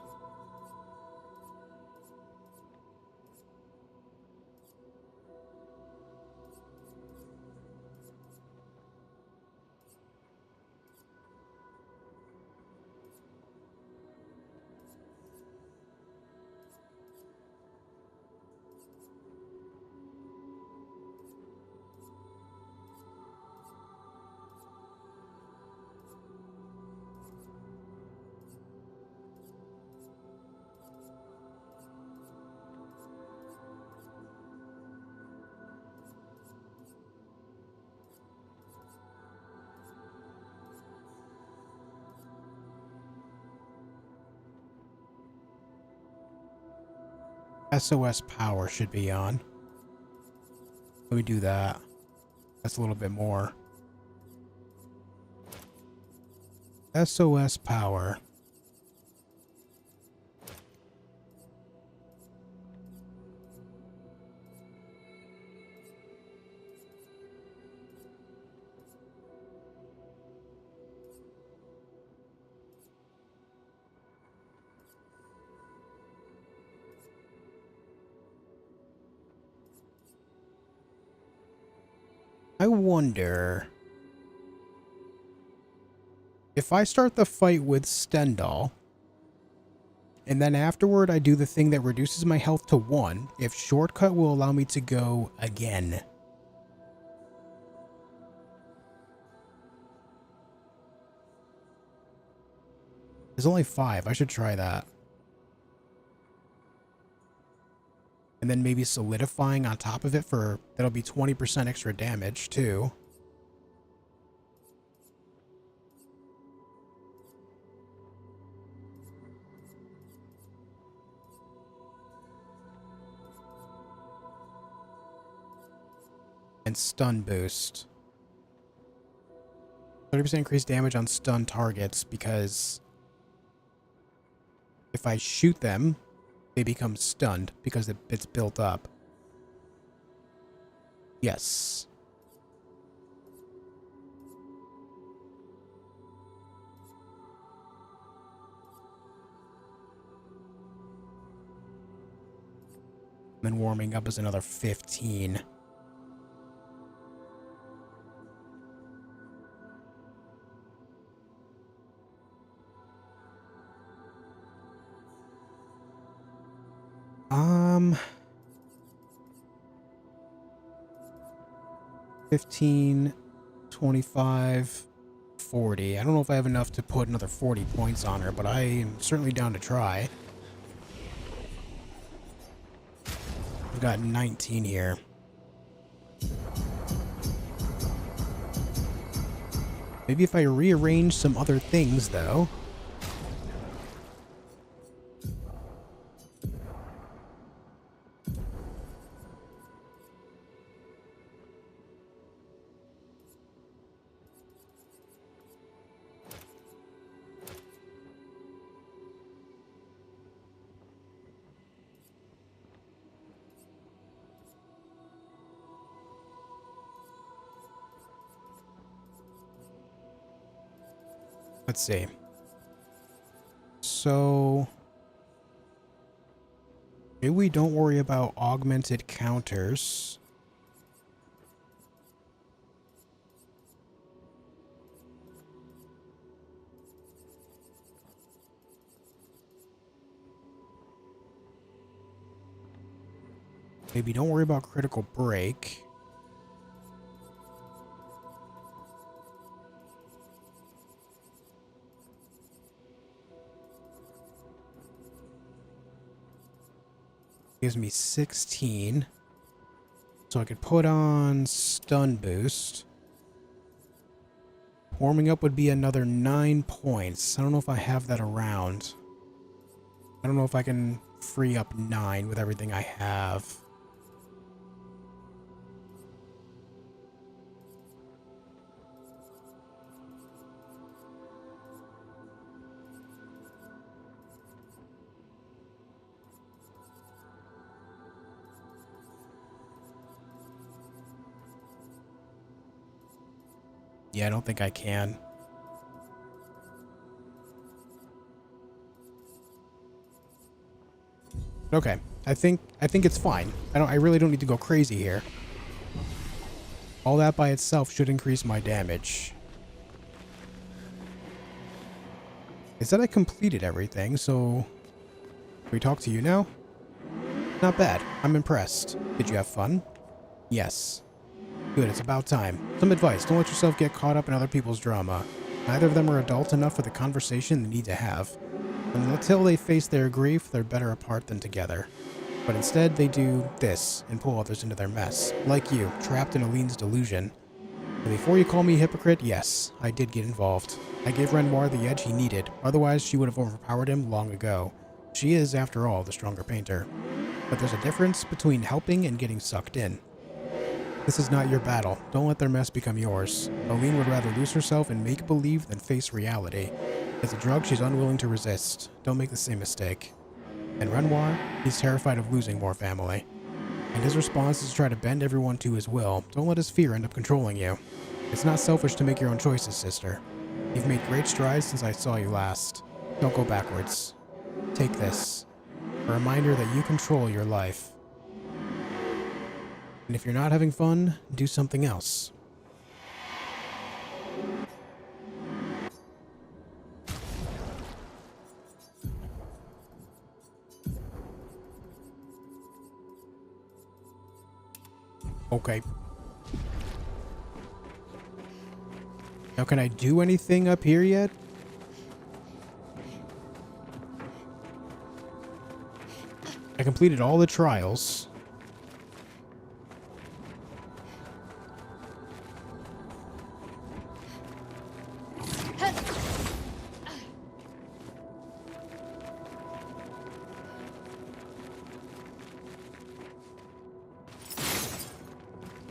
SOS power should be on. Let me do that. That's a little bit more. SOS power. I wonder if I start the fight with Stendhal and then afterward I do the thing that reduces my health to 1, if shortcut will allow me to go again. There's only 5. I should try that. And then maybe solidifying on top of it for, that'll be 20% extra damage too. And stun boost. 30% increased damage on stun targets because if I shoot them, they become stunned because it's built up. Yes. Then warming up is another 15. Um, 15, 25, 40. I don't know if I have enough to put another 40 points on her, but I am certainly down to try. I've got 19 here. Maybe if I rearrange some other things, though. Let's see. So maybe we don't worry about augmented counters. Maybe don't worry about critical break. Gives me 16. So I could put on stun boost. Warming up would be another 9 points. I don't know if I have that around. I don't know if I can free up 9 with everything I have. Yeah, I don't think I can. Okay, I think it's fine. I really don't need to go crazy here. All that by itself should increase my damage. It said I completed everything, so can we talk to you now? Not bad. I'm impressed. Did you have fun? Yes. Good, it's about time. Some advice, don't let yourself get caught up in other people's drama. Neither of them are adult enough for the conversation they need to have. And until they face their grief, they're better apart than together. But instead, they do this and pull others into their mess. Like you, trapped in Aline's delusion. And before you call me a hypocrite, yes, I did get involved. I gave Renoir the edge he needed, otherwise she would have overpowered him long ago. She is, after all, the stronger painter. But there's a difference between helping and getting sucked in. This is not your battle. Don't let their mess become yours. Aline would rather lose herself in make-believe than face reality. It's a drug she's unwilling to resist. Don't make the same mistake. And Renoir, he's terrified of losing more family. And his response is to try to bend everyone to his will. Don't let his fear end up controlling you. It's not selfish to make your own choices, sister. You've made great strides since I saw you last. Don't go backwards. Take this. A reminder that you control your life. And if you're not having fun, do something else. Okay. Now, can I do anything up here yet? I completed all the trials.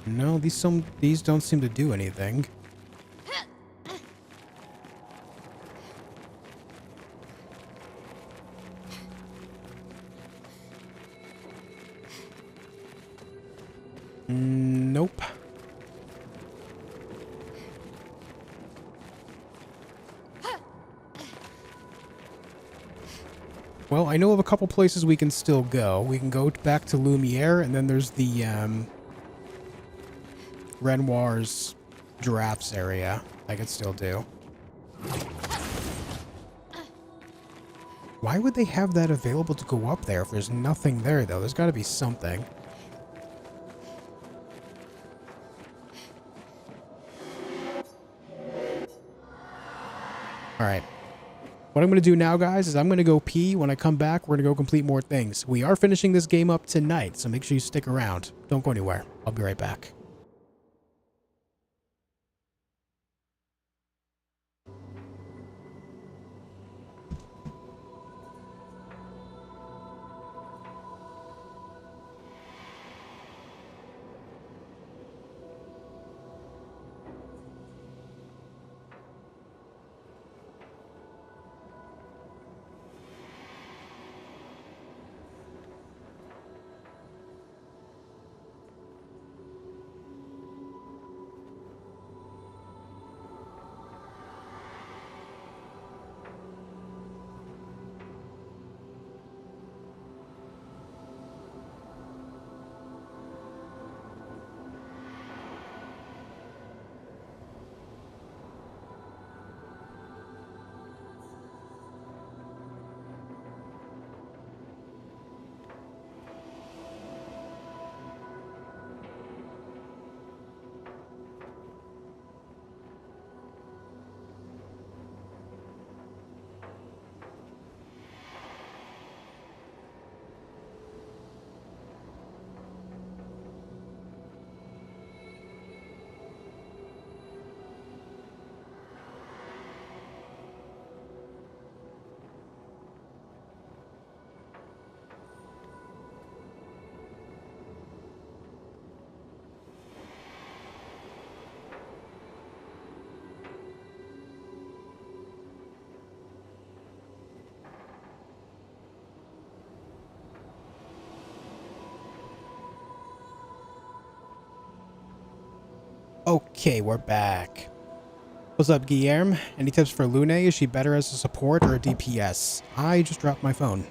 No, these don't seem to do anything. Nope. Well, I know of a couple places we can still go. We can go back to Lumiere, and then there's the, Renoir's giraffes area. I could still do. Why would they have that available to go up there if there's nothing there, though? There's got to be something. Alright. What I'm going to do now, guys, is I'm going to go pee. When I come back, we're going to go complete more things. We are finishing this game up tonight, so make sure you stick around. Don't go anywhere. I'll be right back. Okay, we're back. What's up, Guillermo? Any tips for Lune? Is she better as a support or a DPS? I just dropped my phone.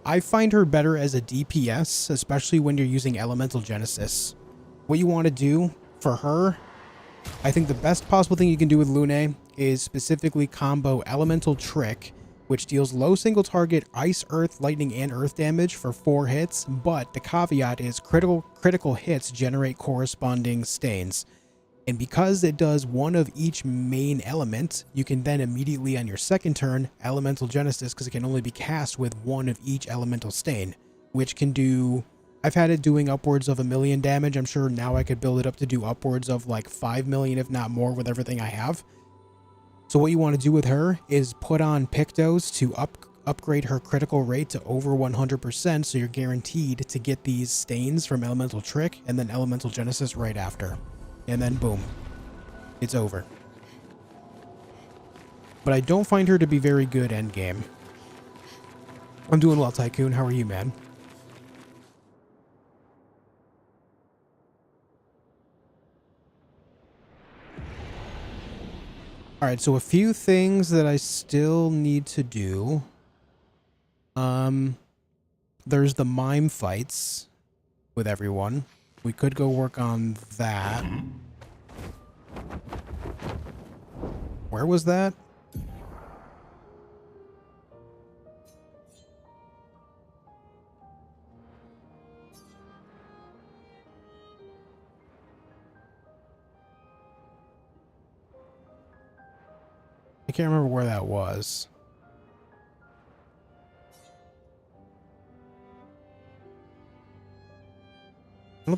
I find her better as a DPS, especially when you're using Elemental Genesis. What you want to do for her, I think the best possible thing you can do with Lune is specifically combo Elemental Trick, which deals low single target ice, earth, lightning, and earth damage for 4 hits, but the caveat is critical hits generate corresponding stains. And because it does one of each main element, you can then immediately on your second turn Elemental Genesis, because it can only be cast with one of each elemental stain, which can do, I've had it doing upwards of 1 million damage. I'm sure now I could build it up to do upwards of like 5 million, if not more, with everything I have. So what you want to do with her is put on Pictos to upgrade her critical rate to over 100%, so you're guaranteed to get these stains from Elemental Trick and then Elemental Genesis right after. And then boom, it's over. But I don't find her to be very good endgame. I'm doing well, Tycoon. How are you, man? Alright, so a few things that I still need to do. There's the mime fights with everyone. We could go work on that. Where was that? I can't remember where that was.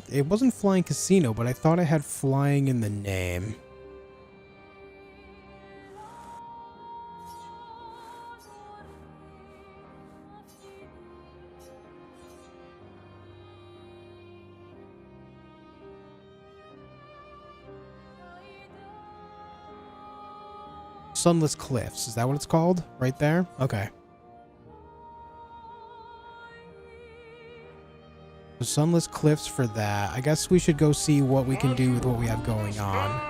It wasn't Flying Casino, but I thought I had flying in the name. Sunless Cliffs, is that what it's called? Right there? Okay. So Sunless Cliffs for that. I guess we should go see what we can do with what we have going on.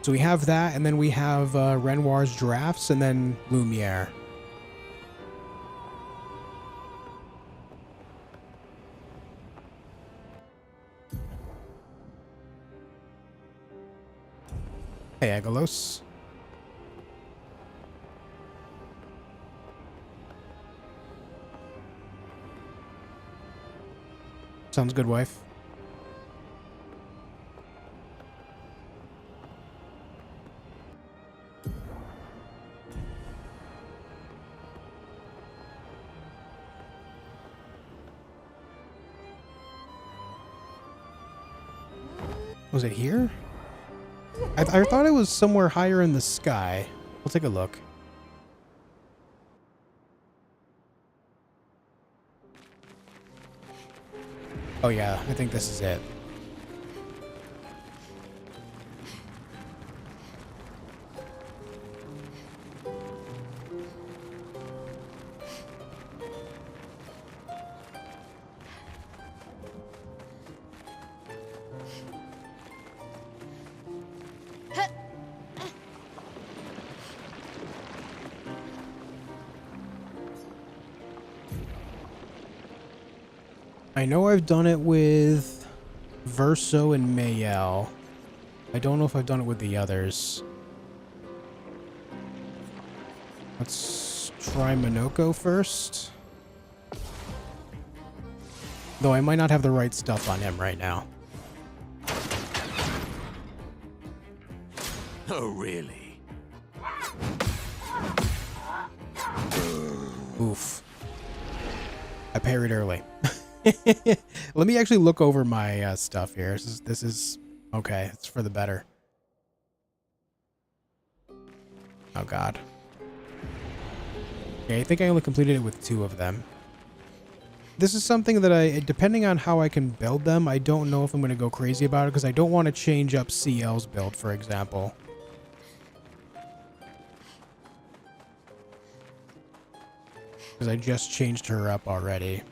So we have that, and then we have Renoir's Drafts, and then Lumiere. Hey, Agalos. Sounds good, wife. Was it here? I thought it was somewhere higher in the sky. We'll take a look. Oh yeah, I think this is it. I know I've done it with Verso and Mayel. I don't know if I've done it with the others. Let's try Minoko first. Though I might not have the right stuff on him right now. Oh, really? Oof. I parried early. Let me actually look over my stuff here. This is okay. It's for the better. Oh god. Okay, I think I only completed it with 2 of them. This is something that depending on how I can build them, I don't know if I'm going to go crazy about it because I don't want to change up CL's build, for example. Because I just changed her up already.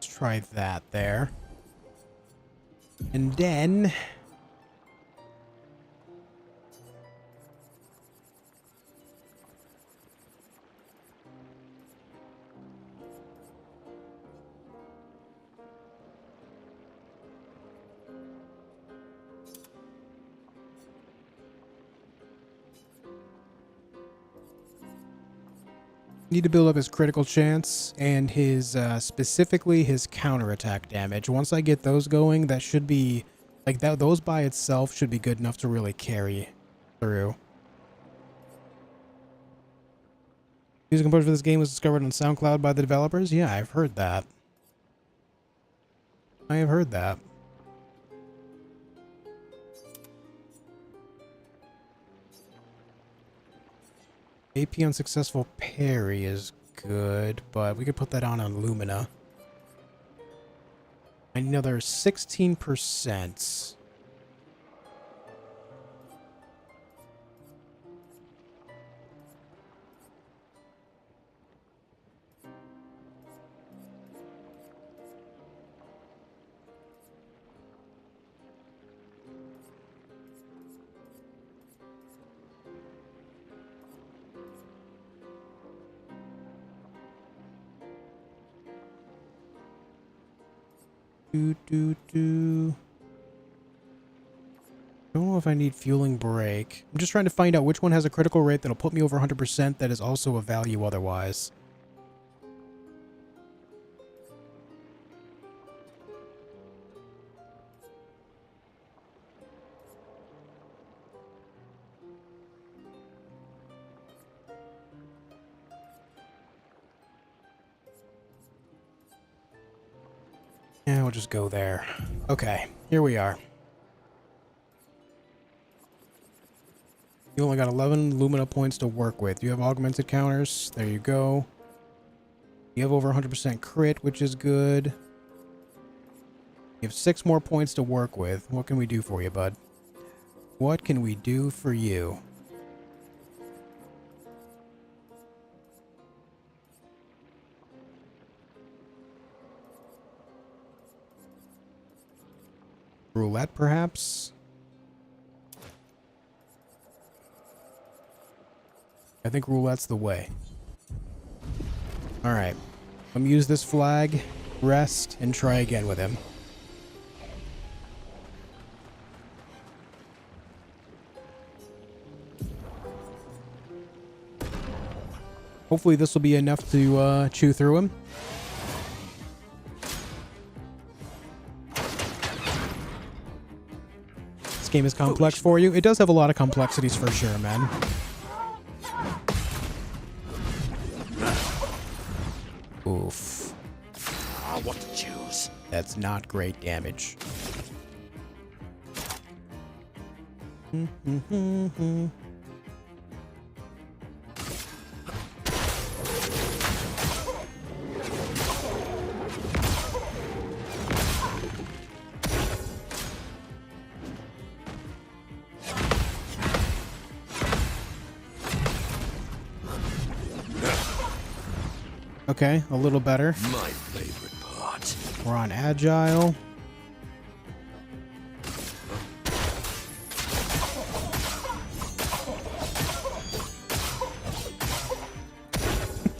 Try that there. And then need to build up his critical chance and his specifically his counterattack damage. Once I get those going, that should be like that. Those by itself should be good enough to really carry through. Music composed for this game was discovered on SoundCloud by the developers. Yeah, I've heard that. I have heard that. AP unsuccessful parry is good, but we could put that on Lumina. I need another 16%. I don't know if I need fueling break. I'm just trying to find out which one has a critical rate that'll put me over 100% that is also a value otherwise. Yeah, we'll just go there. Okay, here we are. You only got 11 Lumina points to work with. You have augmented counters. There you go. You have over 100% crit, which is good. You have 6 more points to work with. What can we do for you, bud? What can we do for you? Roulette, perhaps? I think roulette's the way. Alright. I'm gonna use this flag, rest, and try again with him. Hopefully this will be enough to chew through him. This game is complex for you. It does have a lot of complexities for sure, man. Oof. What to choose? That's not great damage. Okay, a little better. My favorite part. We're on agile.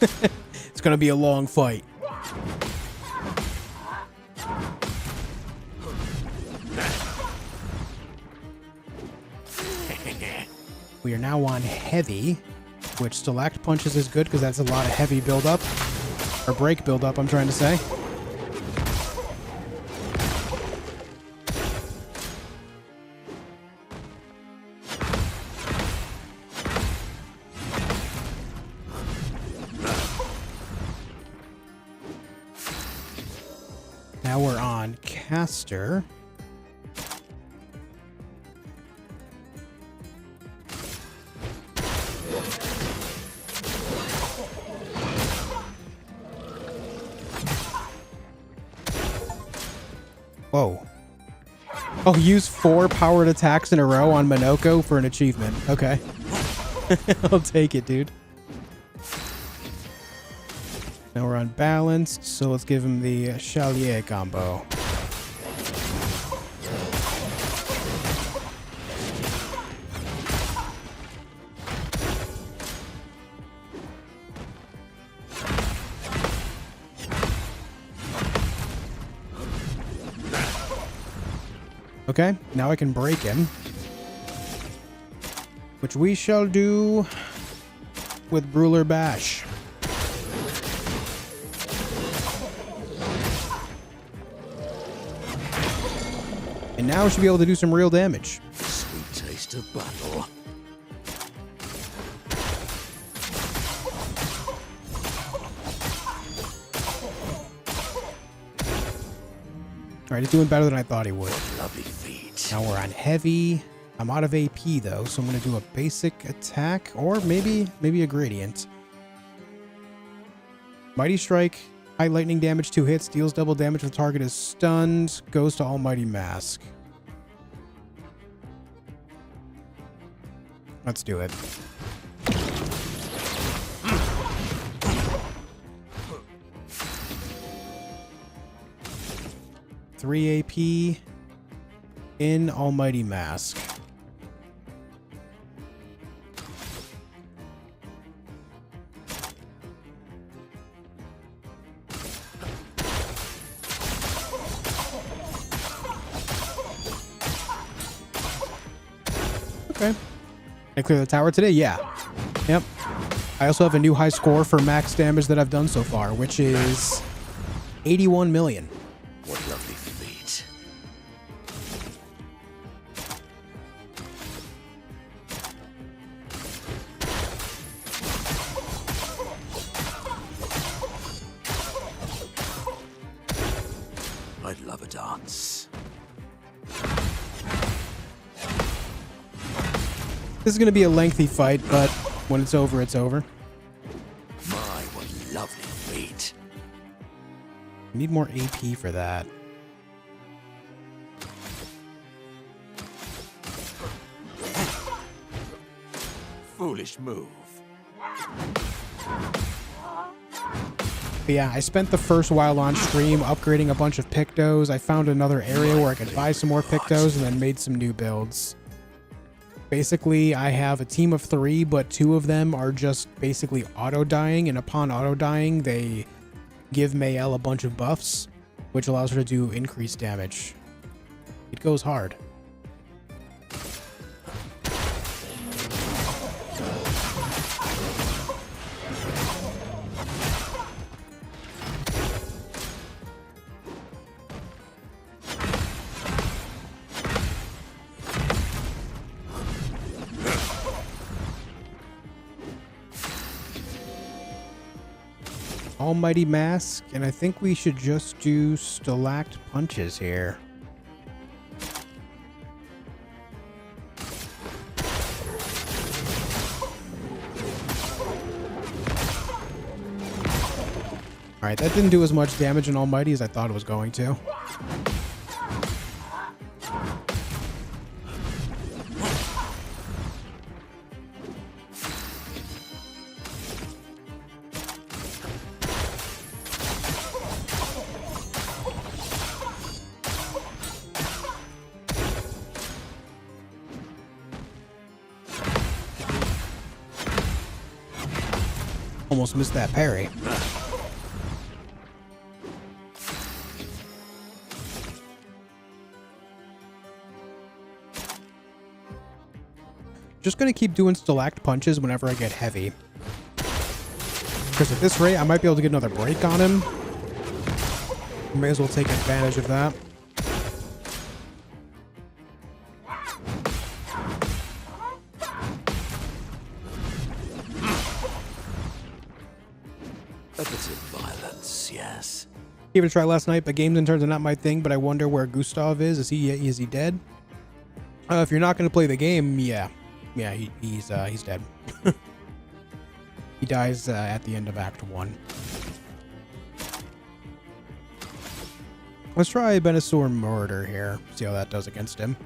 It's gonna be a long fight. We are now on heavy. which Stalactite Punches is good because that's a lot of heavy buildup. Or break buildup, I'm trying to say. Now we're on Caster. Whoa. Oh, use 4 powered attacks in a row on Monoko for an achievement. Okay. I'll take it, dude. Now we're unbalanced, so let's give him the Chalier combo. Okay, now I can break him. Which we shall do with Brawler Bash. And now we should be able to do some real damage. Sweet taste of battle. Alright, he's doing better than I thought he would. Lovely feet. Now we're on heavy. I'm out of AP though, so I'm going to do a basic attack or maybe a gradient. Mighty Strike, high lightning damage, 2 hits, deals double damage if the target is stunned, goes to Almighty Mask. Let's do it. Three AP in Almighty Mask. Okay. I clear the tower today? Yeah. Yep. I also have a new high score for max damage that I've done so far, which is 81 million. What lovely feet. I'd love a dance. This is going to be a lengthy fight, but when it's over, it's over. My, what lovely feet. I need more AP for that. Foolish move. But yeah, I spent the first while on stream upgrading a bunch of Pictos. I found another area where I could buy some more Pictos and then made some new builds. Basically, I have a team of 3, but 2 of them are just basically auto-dying, and upon auto-dying, they give Mayel a bunch of buffs, which allows her to do increased damage. It goes hard. Almighty Mask, and I think we should just do Stalactite Punches here. Alright, that didn't do as much damage in Almighty as I thought it was going to. Almost missed that parry. Just gonna keep doing stalakt punches whenever I get heavy. Because at this rate, I might be able to get another break on him. May as well take advantage of that. A bit of violence, yes. Gave it a try last night, but games and turns are not my thing. But I wonder where Gustav is. Is he dead? If you're not going to play the game, yeah, he's dead. He dies at the end of Act 1. Let's try Venusaur Murder here. See how that does against him.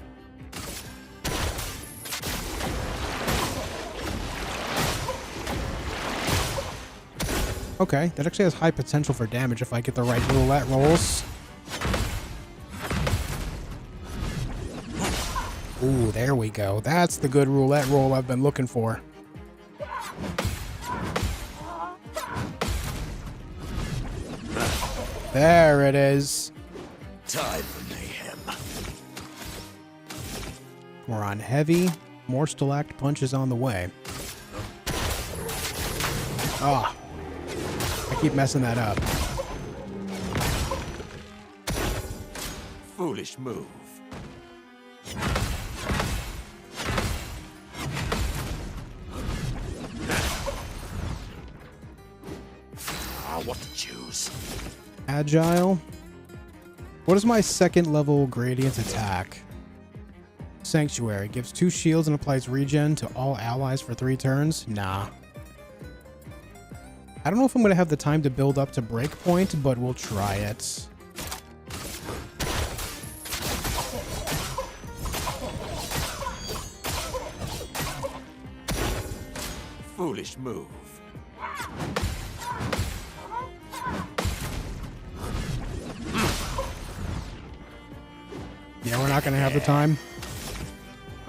Okay, that actually has high potential for damage if I get the right roulette rolls. Ooh, there we go. That's the good roulette roll I've been looking for. There it is. Time for mayhem. We're on heavy. More stalakt punches on the way. Ah. I keep messing that up. Foolish move. What to choose? Agile. What is my second level gradient attack? Sanctuary. Gives 2 shields and applies regen to all allies for 3 turns. Nah. I don't know if I'm going to have the time to build up to breakpoint, but we'll try it. Foolish move. Yeah, we're not going to have the time.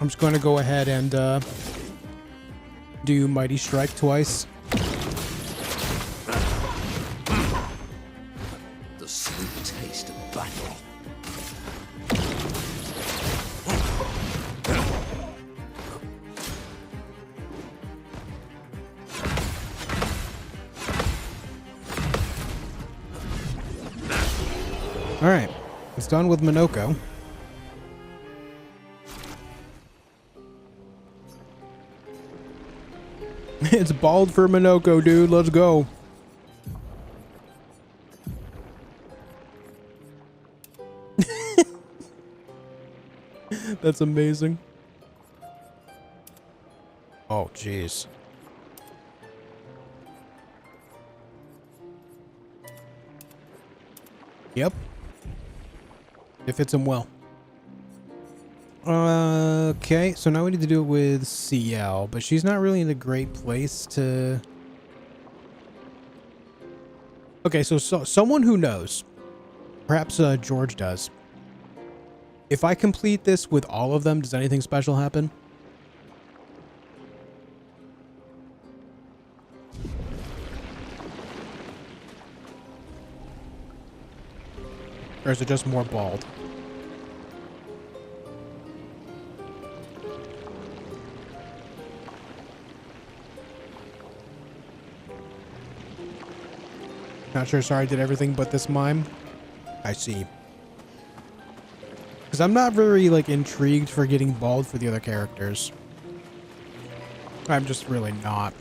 I'm just going to go ahead and do Mighty Strike twice. The sweet taste of battle. Alright, it's done with Minoko. It's bald for Minoko, dude. Let's go. That's amazing. Oh, jeez. Yep. It fits him well. Okay, so now we need to do it with CL, but she's not really in a great place to... Okay, so someone who knows. Perhaps George does. If I complete this with all of them, does anything special happen? Or is it just more bald? Not sure, sorry, I did everything but this mime. I see. Because I'm not very, like, intrigued for getting bald for the other characters. I'm just really not.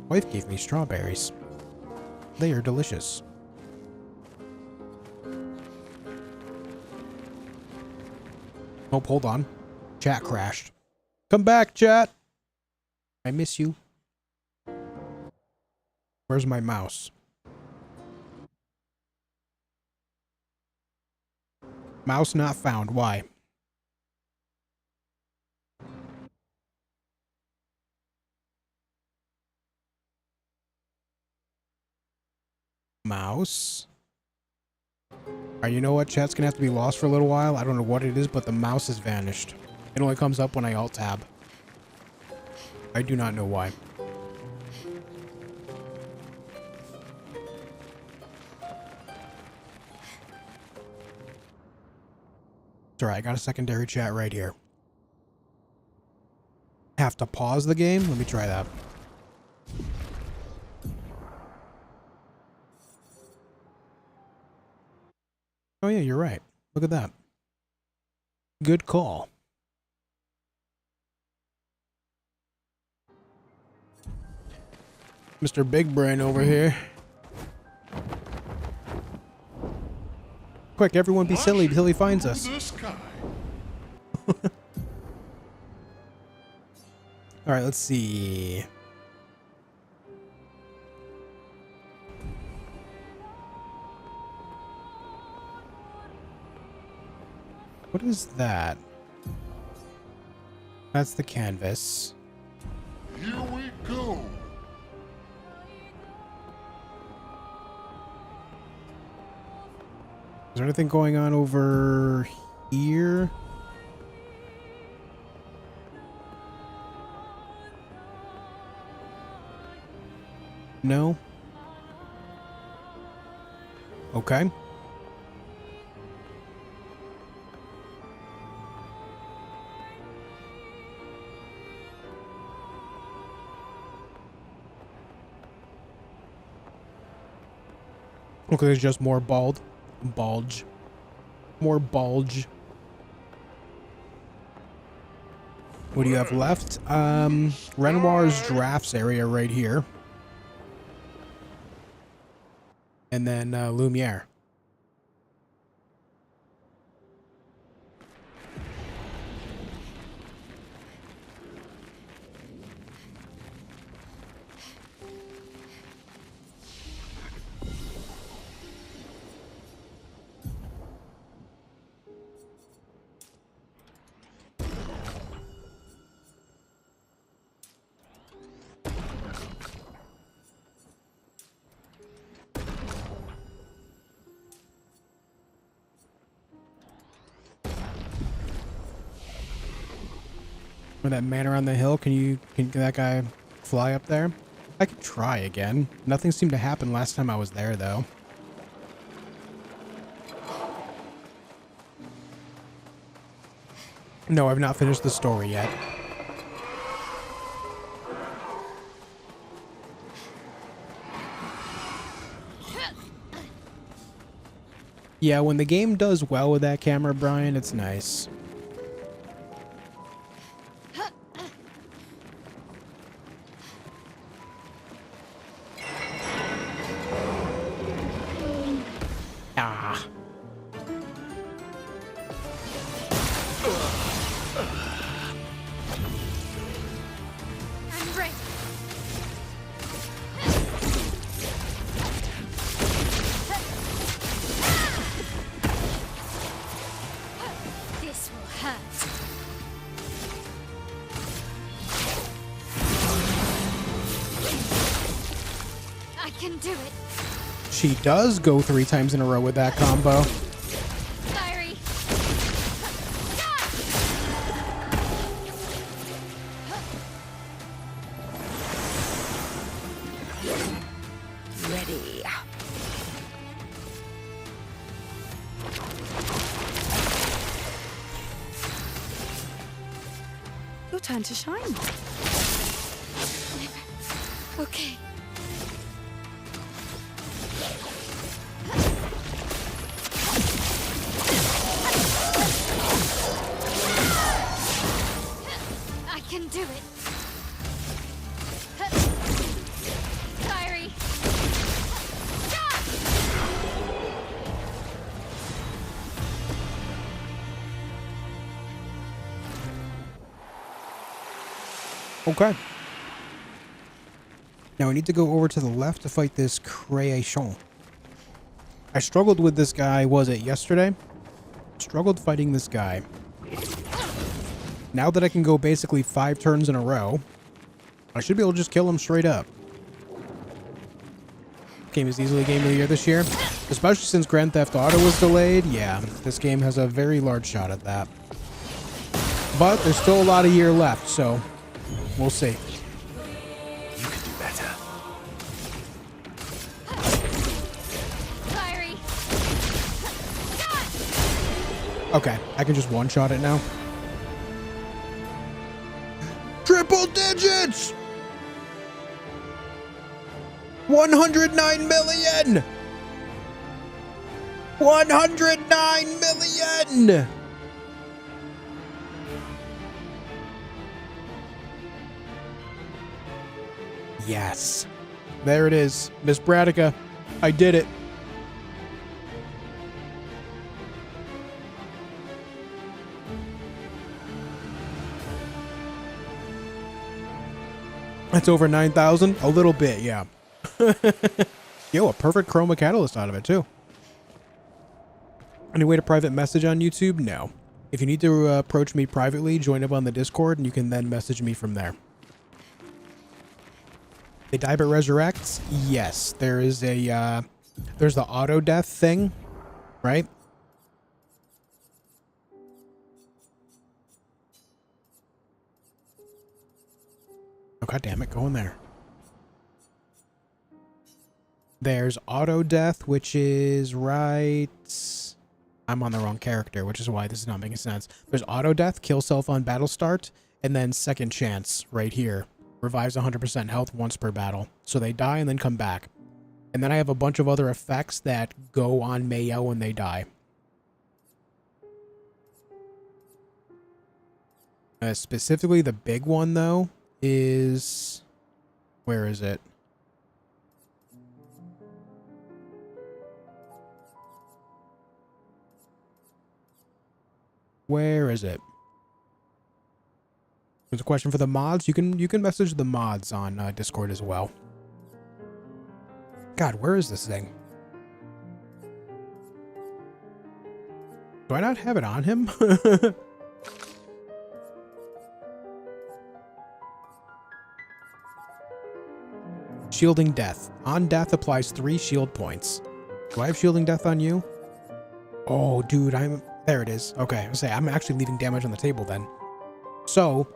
Wife gave me strawberries. They are delicious. Oh, hold on. Chat crashed. Come back, chat! I miss you. Where's my mouse? Mouse not found. Why? Mouse. Alright, you know what? Chat's gonna have to be lost for a little while. I don't know what it is, but the mouse has vanished. It only comes up when I alt-tab. I do not know why. It's alright, I got a secondary chat right here. Have to pause the game? Let me try that. Oh yeah, you're right. Look at that. Good call. Mr. Big Brain over here. Quick, everyone be silly till he finds us. Through the sky. Alright, let's see. What is that? That's the canvas. Here we go. Is there anything going on over here? No? Okay. Okay, there's just more bulge. More bulge. What do you have left? Renoir's drafts area right here. And then Lumiere. With that man around the hill, can that guy fly up there? I could try again. Nothing seemed to happen last time I was there, though. No, I've not finished the story yet. Yeah, when the game does well with that camera, Brian, it's nice. Ah. I'm ready. This will hurt. I can do it. She does go 3 times in a row with that combo. Fiery. Ready. Your turn to shine. Okay. I can do it. Fiery. Okay. Now I need to go over to the left to fight this Création. I struggled with this guy, was it yesterday? Struggled fighting this guy. Now that I can go basically 5 turns in a row, I should be able to just kill him straight up. Game is easily Game of the Year this year. Especially since Grand Theft Auto was delayed. Yeah, this game has a very large shot at that. But there's still a lot of year left, so we'll see. You could do better. Fiery. Okay, I can just one-shot it now. Triple digits! 109 million! 109 million! Yes. There it is. Miss Bradica. I did it. That's over 9,000? A little bit, yeah. Yo, a perfect chroma catalyst out of it, too. Any way to private message on YouTube? No. If you need to approach me privately, join up on the Discord, and you can then message me from there. They die but resurrects? Yes. There is a, there's the auto death thing, right? Oh, God damn it. Go in there. There's auto death, which is right. I'm on the wrong character, which is why this is not making sense. There's auto death, kill self on battle start, and then second chance right here. Revives 100% health once per battle. So they die and then come back. And then I have a bunch of other effects that go on Mayo when they die. Specifically, the big one, though, is... Where is it? Where is it? There's a question for the mods. You can message the mods on Discord as well. God, where is this thing? Do I not have it on him? Shielding death. On death applies 3 shield points. Do I have shielding death on you? Oh, dude, there it is. Okay, I'm actually leaving damage on the table then. So,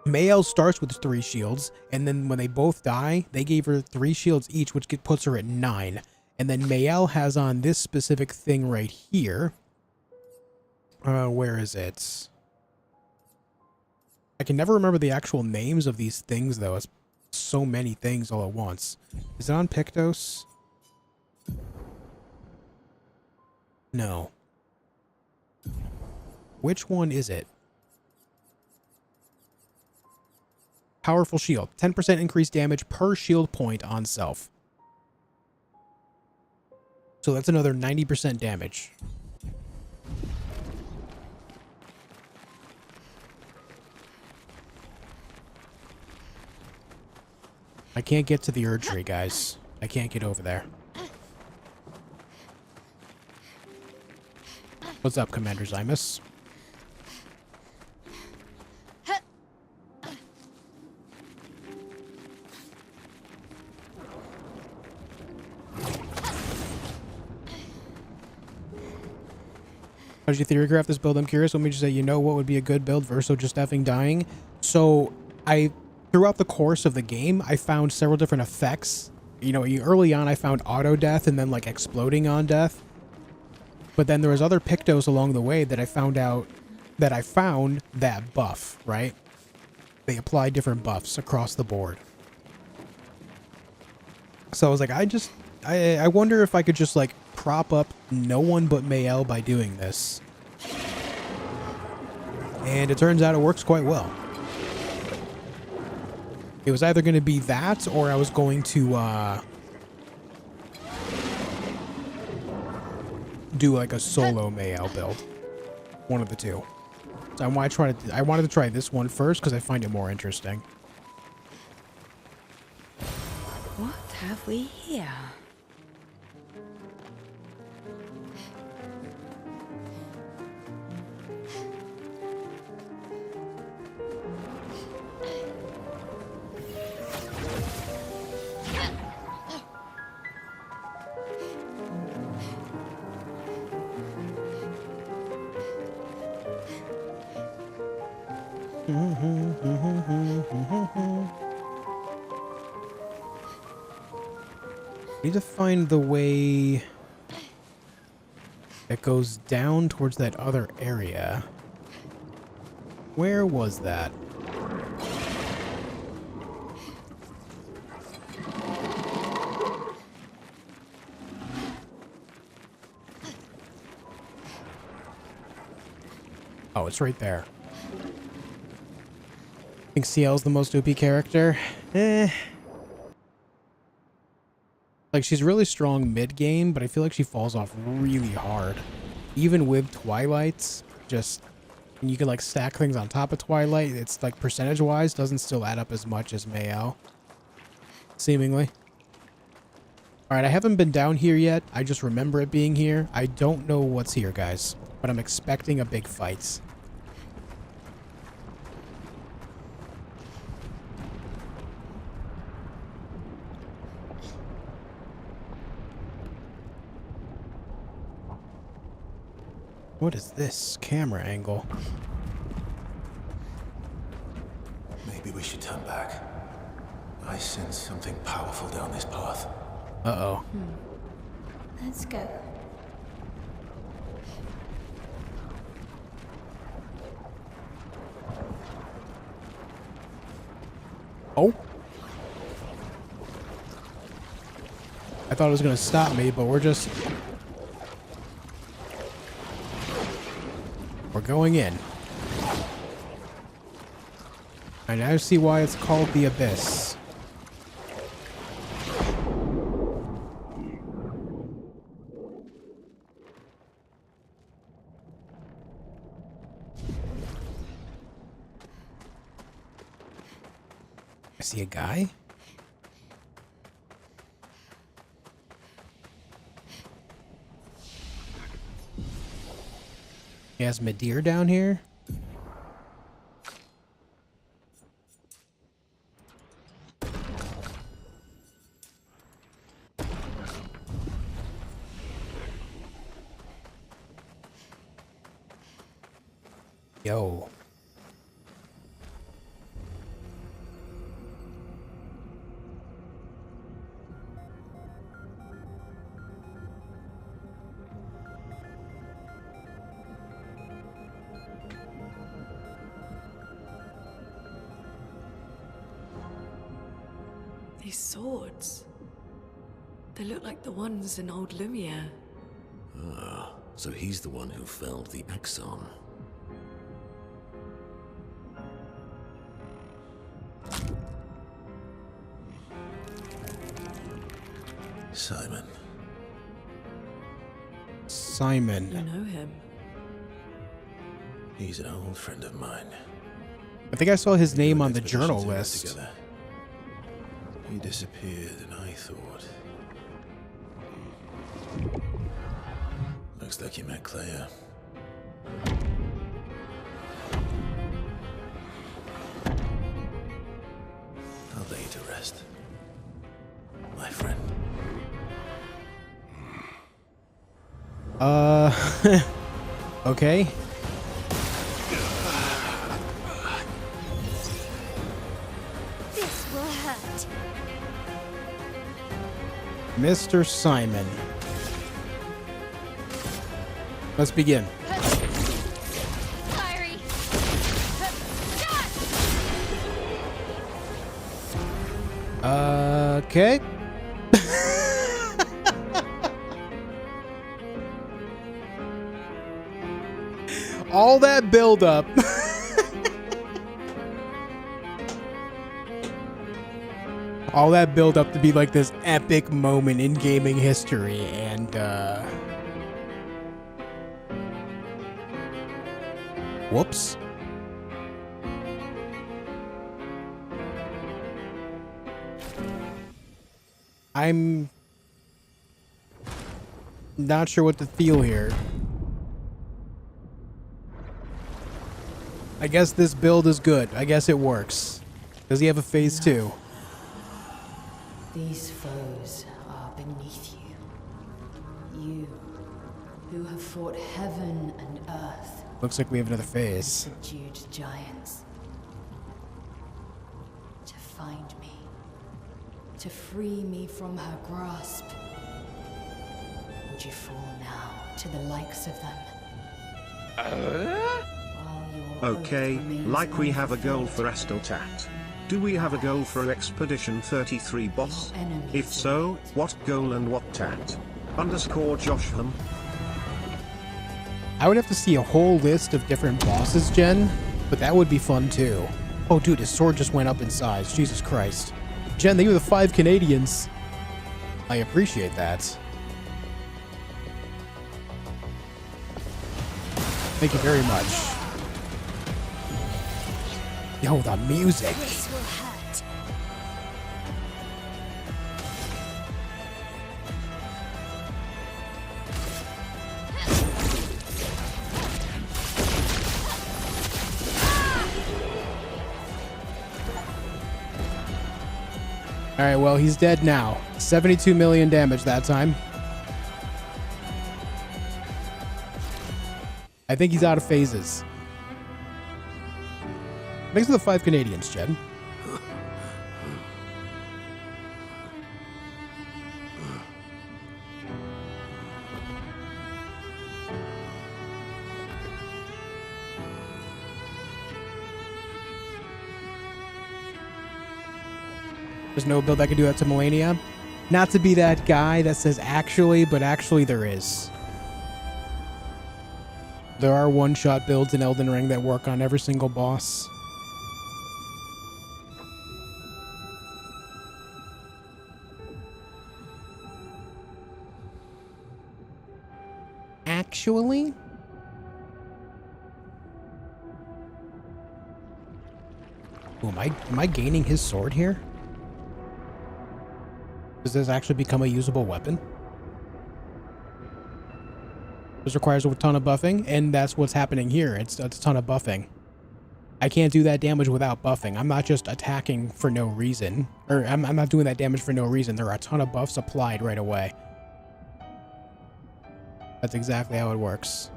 Mayel starts with 3 shields, and then when they both die, they gave her 3 shields each, which puts her at 9. And then Mayel has on this specific thing right here. Where is it? I can never remember the actual names of these things, though. It's so many things all at once. Is it on Pictos? No. Which one is it? Powerful shield. 10% increased damage per shield point on self. So that's another 90% damage. I can't get to the Erd tree, guys. I can't get over there. What's up, Commander Zymus? How'd you theorycraft this build? I'm curious. Let me just say, you know what would be a good build versus just effing dying? So, throughout the course of the game, I found several different effects. You know, early on I found auto death and then like exploding on death. But then there was other Pictos along the way that I found that buff, right? They apply different buffs across the board. So I was like, I wonder if I could just like prop up no one but Mayel by doing this. And it turns out it works quite well. It was either going to be that or I was going to do like a solo Mayel build. One of the two. So I wanted to try this one first because I find it more interesting. What have we here? Need to find the way. It goes down towards that other area. Where was that? Oh, it's right there. I think CL's the most OP character. Like, she's really strong mid-game, but I feel like she falls off really hard. Even with Twilights, just... you can, like, stack things on top of Twilight. It's, like, percentage-wise, doesn't still add up as much as Mayel. Seemingly. Alright, I haven't been down here yet. I just remember it being here. I don't know what's here, guys. But I'm expecting a big fight. What is this camera angle? Maybe we should turn back. I sense something powerful down this path. Uh-oh. Let's go. Oh. I thought it was going to stop me, but we're going in. I now see why it's called the Abyss. I see a guy. He has Madeir down here. Yo. These swords. They look like the ones in old Lumiere. Ah, so he's the one who felled the Exxon. Simon. Simon. You know him? He's an old friend of mine. I think I saw his We name were on the expeditions journal in there list. together. He disappeared and I thought... Looks like you met Clair. I'll lay you to rest. My friend. Okay. This will hurt. Mr. Simon. Let's begin. Fiery. Okay. All that build up. All that build up to be like this epic moment in gaming history, and whoops. I'm not sure what to feel here. I guess this build is good. I guess it works. Does he have a phase 2? These foes are beneath you. You, who have fought heaven and earth. Looks like we have another phase. Subdued giants. To find me. To free me from her grasp. would you fall now to the likes of them? While your Okay, oath remains like we have a goal unfulfilled, for Esteltat. Do we have a goal for Expedition 33 boss? If so, what goal and what tat? _JOSHfeed. I would have to see a whole list of different bosses, Jen, but that would be fun too. Oh, dude, his sword just went up in size. Jesus Christ. Jen, thank you for the 5 Canadians. I appreciate that. Thank you very much. Yo, the music. This will hurt. Alright, well, he's dead now. 72 million damage that time. I think he's out of phases. Thanks for the 5 Canadians, Jen. There's no build that can do that to Melania. Not to be that guy that says actually, but actually there is. There are one-shot builds in Elden Ring that work on every single boss. Actually? Ooh, am I gaining his sword here? Does this actually become a usable weapon? This requires a ton of buffing, and that's what's happening here. It's a ton of buffing. I can't do that damage without buffing. I'm not just attacking for no reason. Or I'm not doing that damage for no reason. There are a ton of buffs applied right away. That's exactly how it works.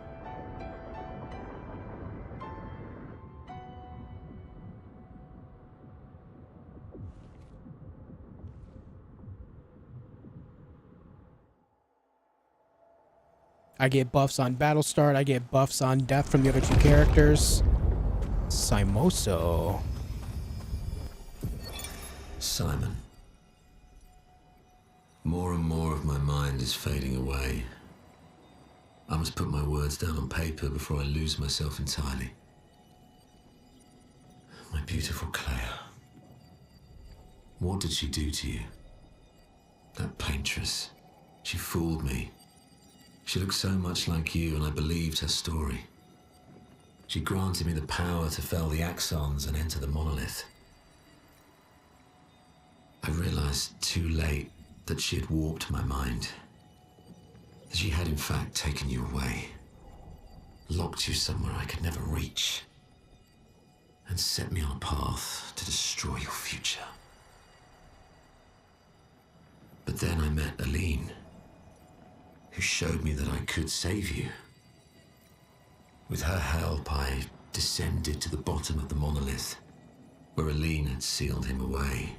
I get buffs on battle start. I get buffs on death from the other 2 characters. Simoso. Simon. More and more of my mind is fading away. I must put my words down on paper before I lose myself entirely. My beautiful Clair. What did she do to you? That Paintress. She fooled me. She looked so much like you, and I believed her story. She granted me the power to fell the axons and enter the monolith. I realized too late that she had warped my mind. That she had in fact taken you away, locked you somewhere I could never reach, and set me on a path to destroy your future. But then I met Aline, who showed me that I could save you. With her help, I descended to the bottom of the monolith, where Aline had sealed him away.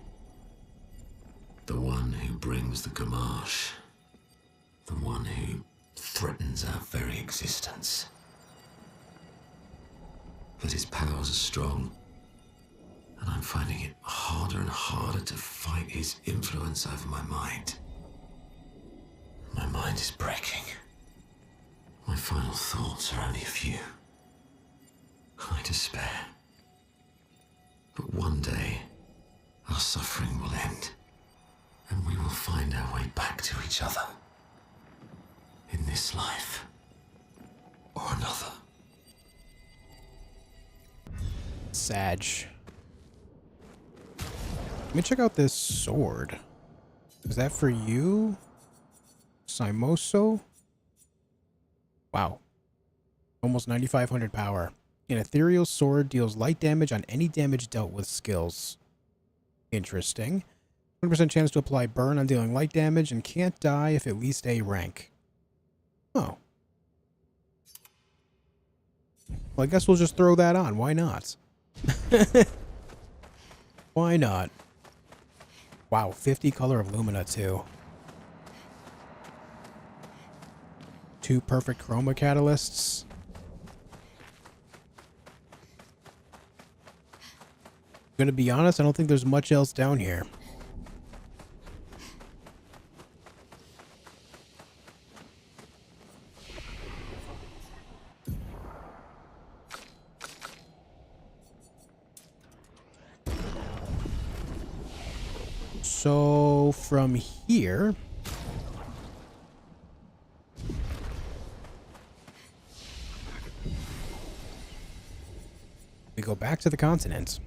The one who brings the Gamash. The one who threatens our very existence. But his powers are strong, and I'm finding it harder and harder to fight his influence over my mind. My mind is breaking. My final thoughts are only a few. I despair. But one day, our suffering will end, and we will find our way back to each other. In this life, or another. Sag. Let me check out this sword. Is that for you? Simoso? Wow. Almost 9,500 power. An ethereal sword deals light damage on any damage dealt with skills. Interesting. 100% chance to apply burn on dealing light damage and can't die if at least A rank. Oh. Well, I guess we'll just throw that on. Why not? Why not? Wow, 50 color of Lumina too. 2 perfect chroma catalysts. I'm gonna be honest, I don't think there's much else down here. So from here, we go back to the continent.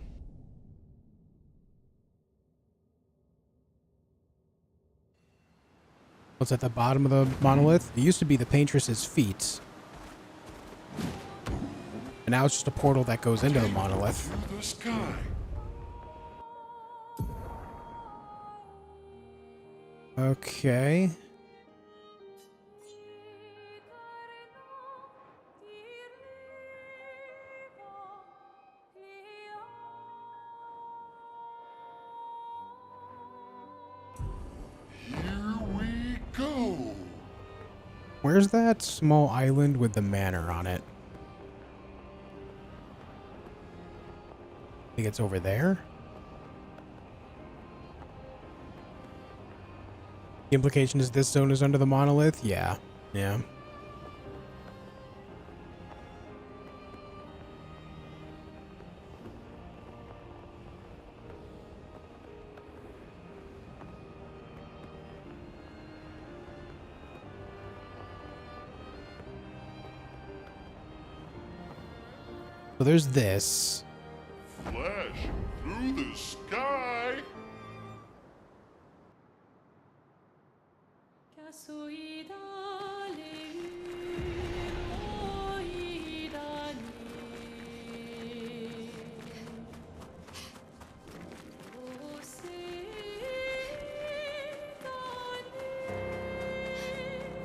What's at the bottom of the monolith? It used to be the Paintress's feet. And now it's just a portal that goes into the monolith. Through the sky. Okay. Here we go. Where's that small island with the manor on it? I think it's over there. The implication is this zone is under the monolith? Yeah. Yeah. So there's this. Flash through the sky.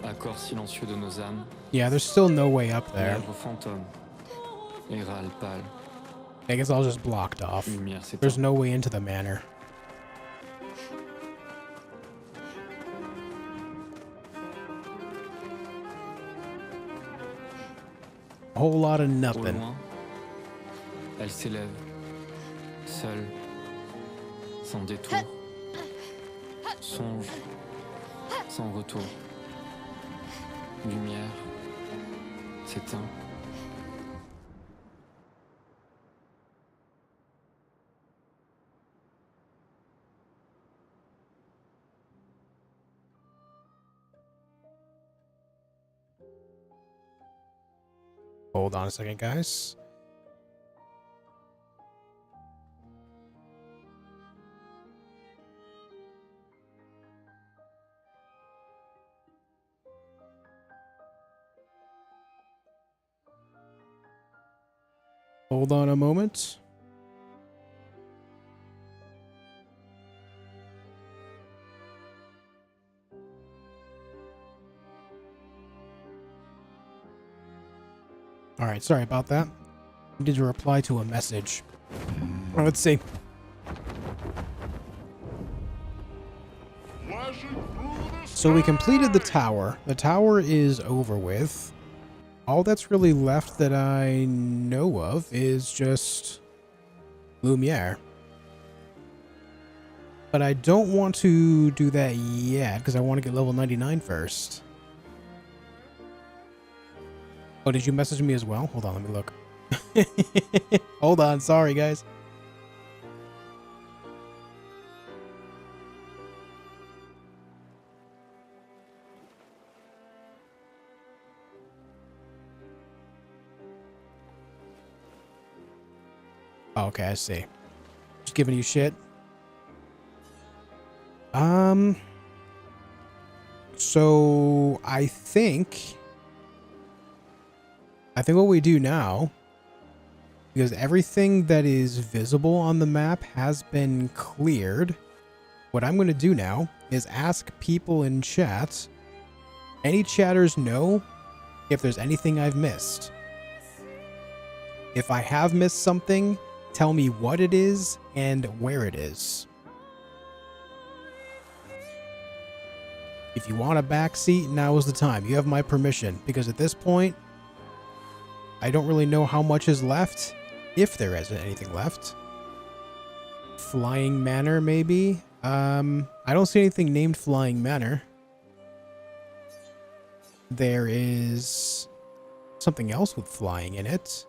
Accord silencieux de nos âmes. Yeah, there's still no way up there. Lèvres fantômes. Et râle pâle. I guess I'll just blocked off. Lumière s'éteint. There's no way into the manor. A whole lot of Au nothing. loin, elle s'élève, seule, sans détour, songe, sans retour. Lumière s'éteint. Hold on a second, guys. Hold on a moment. All right, sorry about that. I need to reply to a message. Let's see. Flashing through the sky. So we completed the tower. The tower is over with. All that's really left that I know of is just Lumiere. But I don't want to do that yet because I want to get level 99 first. Oh, did you message me as well? Hold on, let me look. Hold on, sorry guys. Oh, okay, I see. Just giving you shit. So I think what we do now, because everything that is visible on the map has been cleared, what I'm going to do now is ask people in chat. Any chatters know if there's anything I've missed. If I have missed something, tell me what it is and where it is. If you want a back seat, now is the time. You have my permission, because at this point, I don't really know how much is left, if there isn't anything left. Flying Manor, maybe? I don't see anything named Flying Manor. There is something else with flying in it.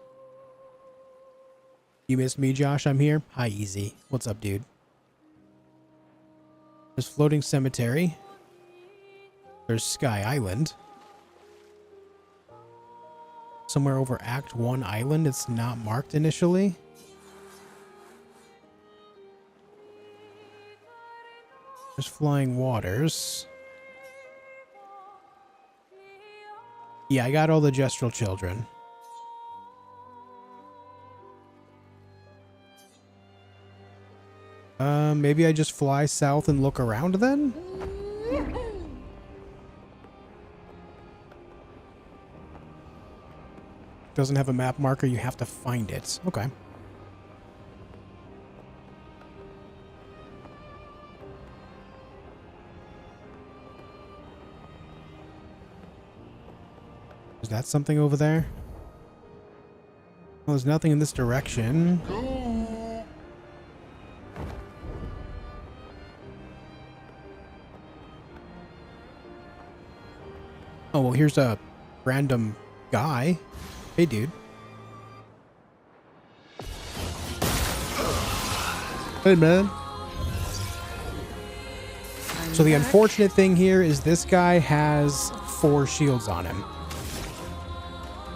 You missed me, Josh? I'm here. Hi, Easy. What's up, dude? There's Floating Cemetery. There's Sky Island. Somewhere over Act 1 Island. It's not marked initially. There's Flying Waters. Yeah, I got all the Gestural Children. Maybe I just fly south and look around then? Doesn't have a map marker, you have to find it. Okay. Is that something over there? Well, there's nothing in this direction. Oh, well, here's a random guy. Hey, dude. Hey, man. So the unfortunate thing here is this guy has 4 shields on him.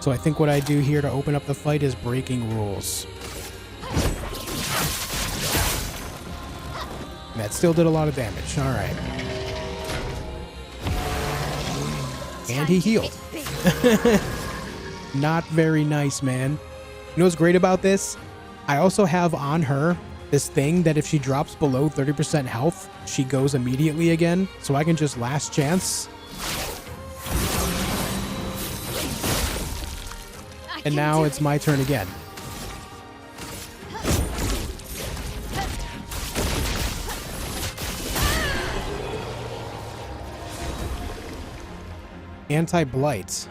So I think what I do here to open up the fight is breaking rules. And that still did a lot of damage. All right. And he healed. Not very nice, man. You know what's great about this? I also have on her this thing that if she drops below 30% health, she goes immediately again. So I can just last chance. And now it's my turn again. Anti-blight.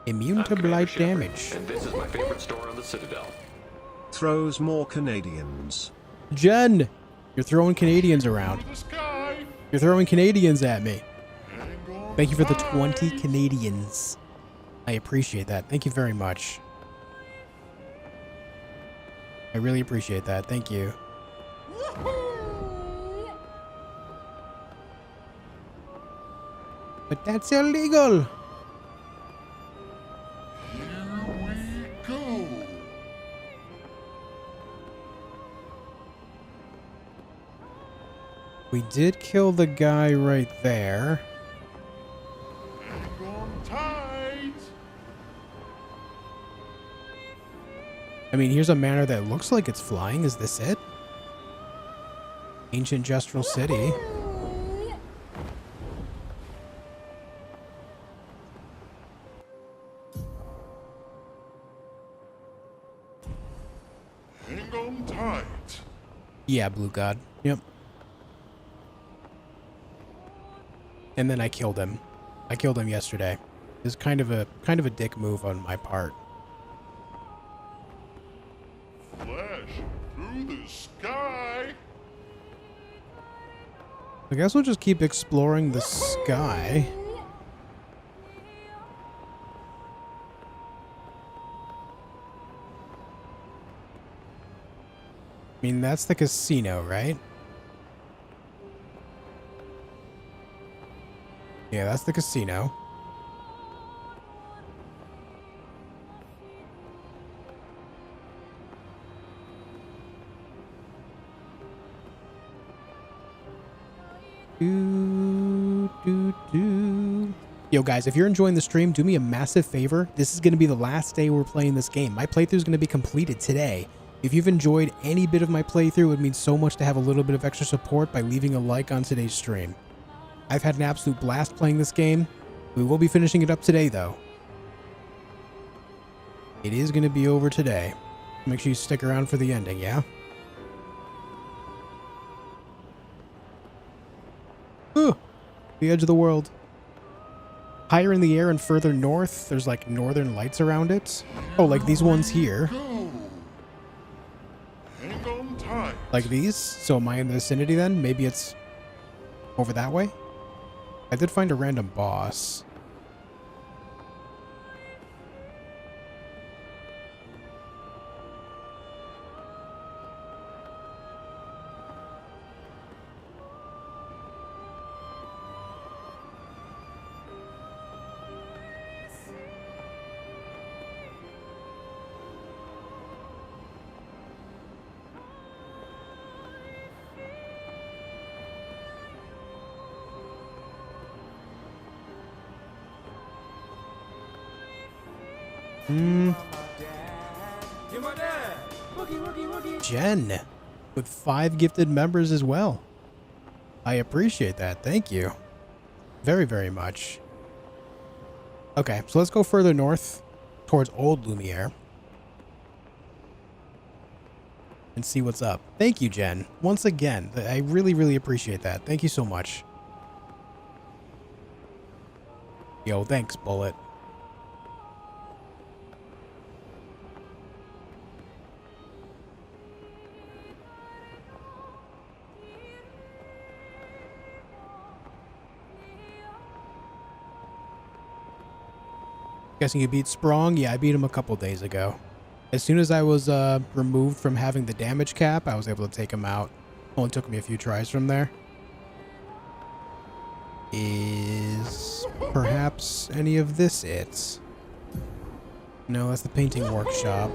Immune to blight damage. And this is my favorite store on the Citadel. Throws more Canadians. Jen, you're throwing Canadians around. You're throwing Canadians at me. Thank you for the 20 Canadians. I appreciate that. Thank you very much. I really appreciate that. Thank you. But that's illegal. We did kill the guy right there. I mean, here's a manor that looks like it's flying. Is this it? Ancient Gestural City. Hang on tight. Yeah, Blue God. Yep. And then I killed him. I killed him yesterday. It's kind of a dick move on my part. Flash through the sky. I guess we'll just keep exploring the sky. I mean, that's the casino, right? Yeah, that's the casino. Yo, guys, if you're enjoying the stream, do me a massive favor. This is going to be the last day we're playing this game. My playthrough is going to be completed today. If you've enjoyed any bit of my playthrough, it would mean so much to have a little bit of extra support by leaving a like on today's stream. I've had an absolute blast playing this game. We will be finishing it up today, though. It is going to be over today. Make sure you stick around for the ending, yeah? The edge of the world. Higher in the air and further north, there's like northern lights around it. Oh, like these ones here. Hang on tight. Like these? So am I in the vicinity then? Maybe it's over that way? I did find a random boss. Jen, with 5 gifted members as well. I appreciate that. Thank you. Very, very much. Okay, so let's go further north towards Old Lumiere. And see what's up. Thank you, Jen. Once again, I really, really appreciate that. Thank you so much. Yo, thanks, Bullet. Guessing you beat Sprong? Yeah, I beat him a couple days ago. As soon as I was removed from having the damage cap, I was able to take him out. Only took me a few tries from there. Is perhaps any of this it? No, that's the painting workshop.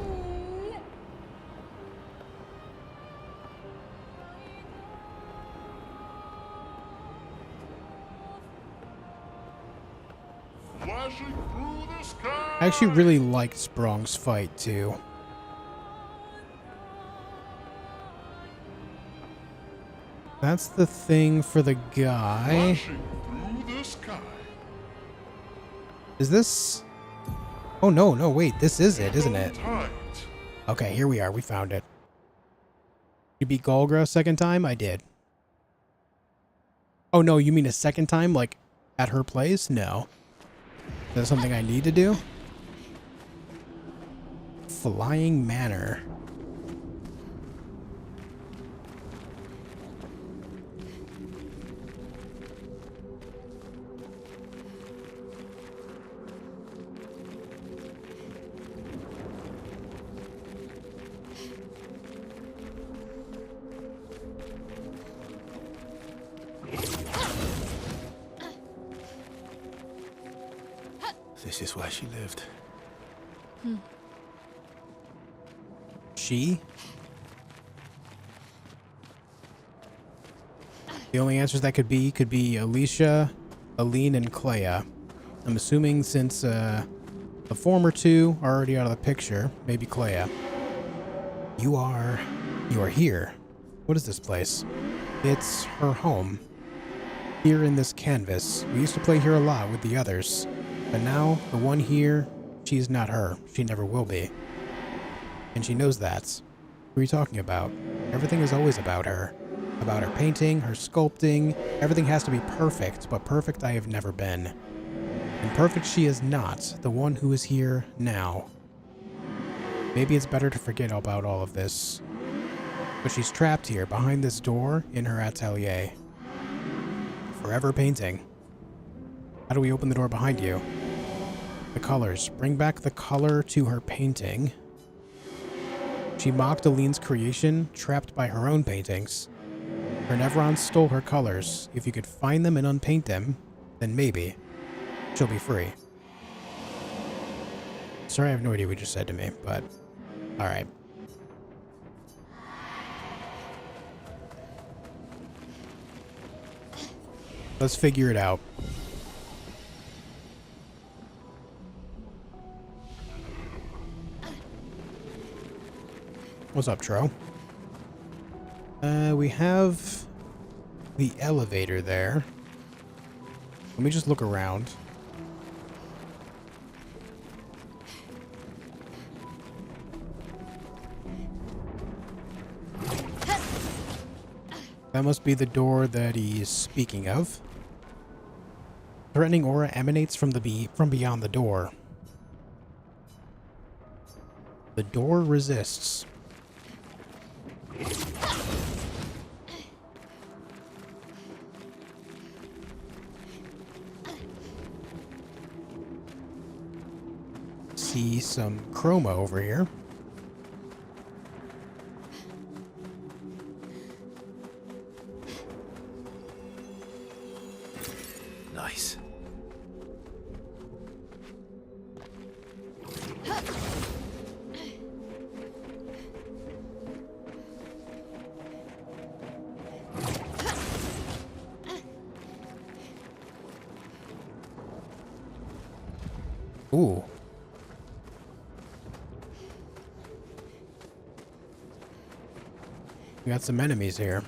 Flashing through the sky. I actually really liked Sprong's fight too. That's the thing for the guy. Flashing through the sky. Is this? Oh no, no, wait, this is it, isn't it? Tight. Okay, here we are, we found it. You beat Golgra a second time? I did. Oh no, you mean a second time, like at her place? No. Is that something I need to do? Flying Manor. This is where she lived. She? The only answers that could be Alicia, Aline, and Clea. I'm assuming since the former two are already out of the picture, maybe Clea. You are here. What is this place? It's her home. Here in this canvas. We used to play here a lot with the others. But now, the one here, she's not her. She never will be. And she knows that. What are you talking about? Everything is always about her. About her painting, her sculpting. Everything has to be perfect, but perfect I have never been. And perfect she is not, the one who is here now. Maybe it's better to forget about all of this. But she's trapped here, behind this door, in her atelier. Forever painting. How do we open the door behind you? The colors. Bring back the color to her painting. She mocked Aline's creation, trapped by her own paintings. Her Nevron stole her colors. If you could find them and unpaint them, then maybe she'll be free. Sorry, I have no idea what you just said to me, but alright. Let's figure it out. What's up, Tro? We have the elevator there. Let me just look around. That must be the door that he's speaking of. Threatening aura emanates from from beyond the door. The door resists. See some chroma over here. Nice. Ooh. We got some enemies here.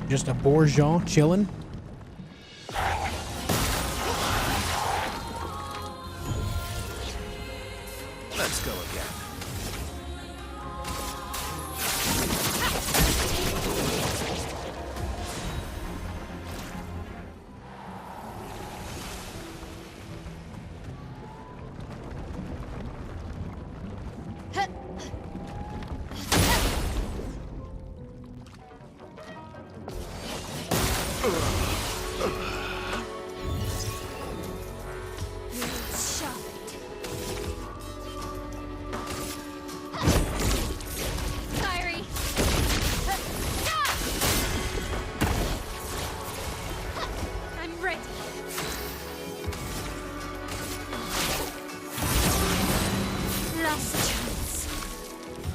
Just a bourgeon chilling. Let's go again.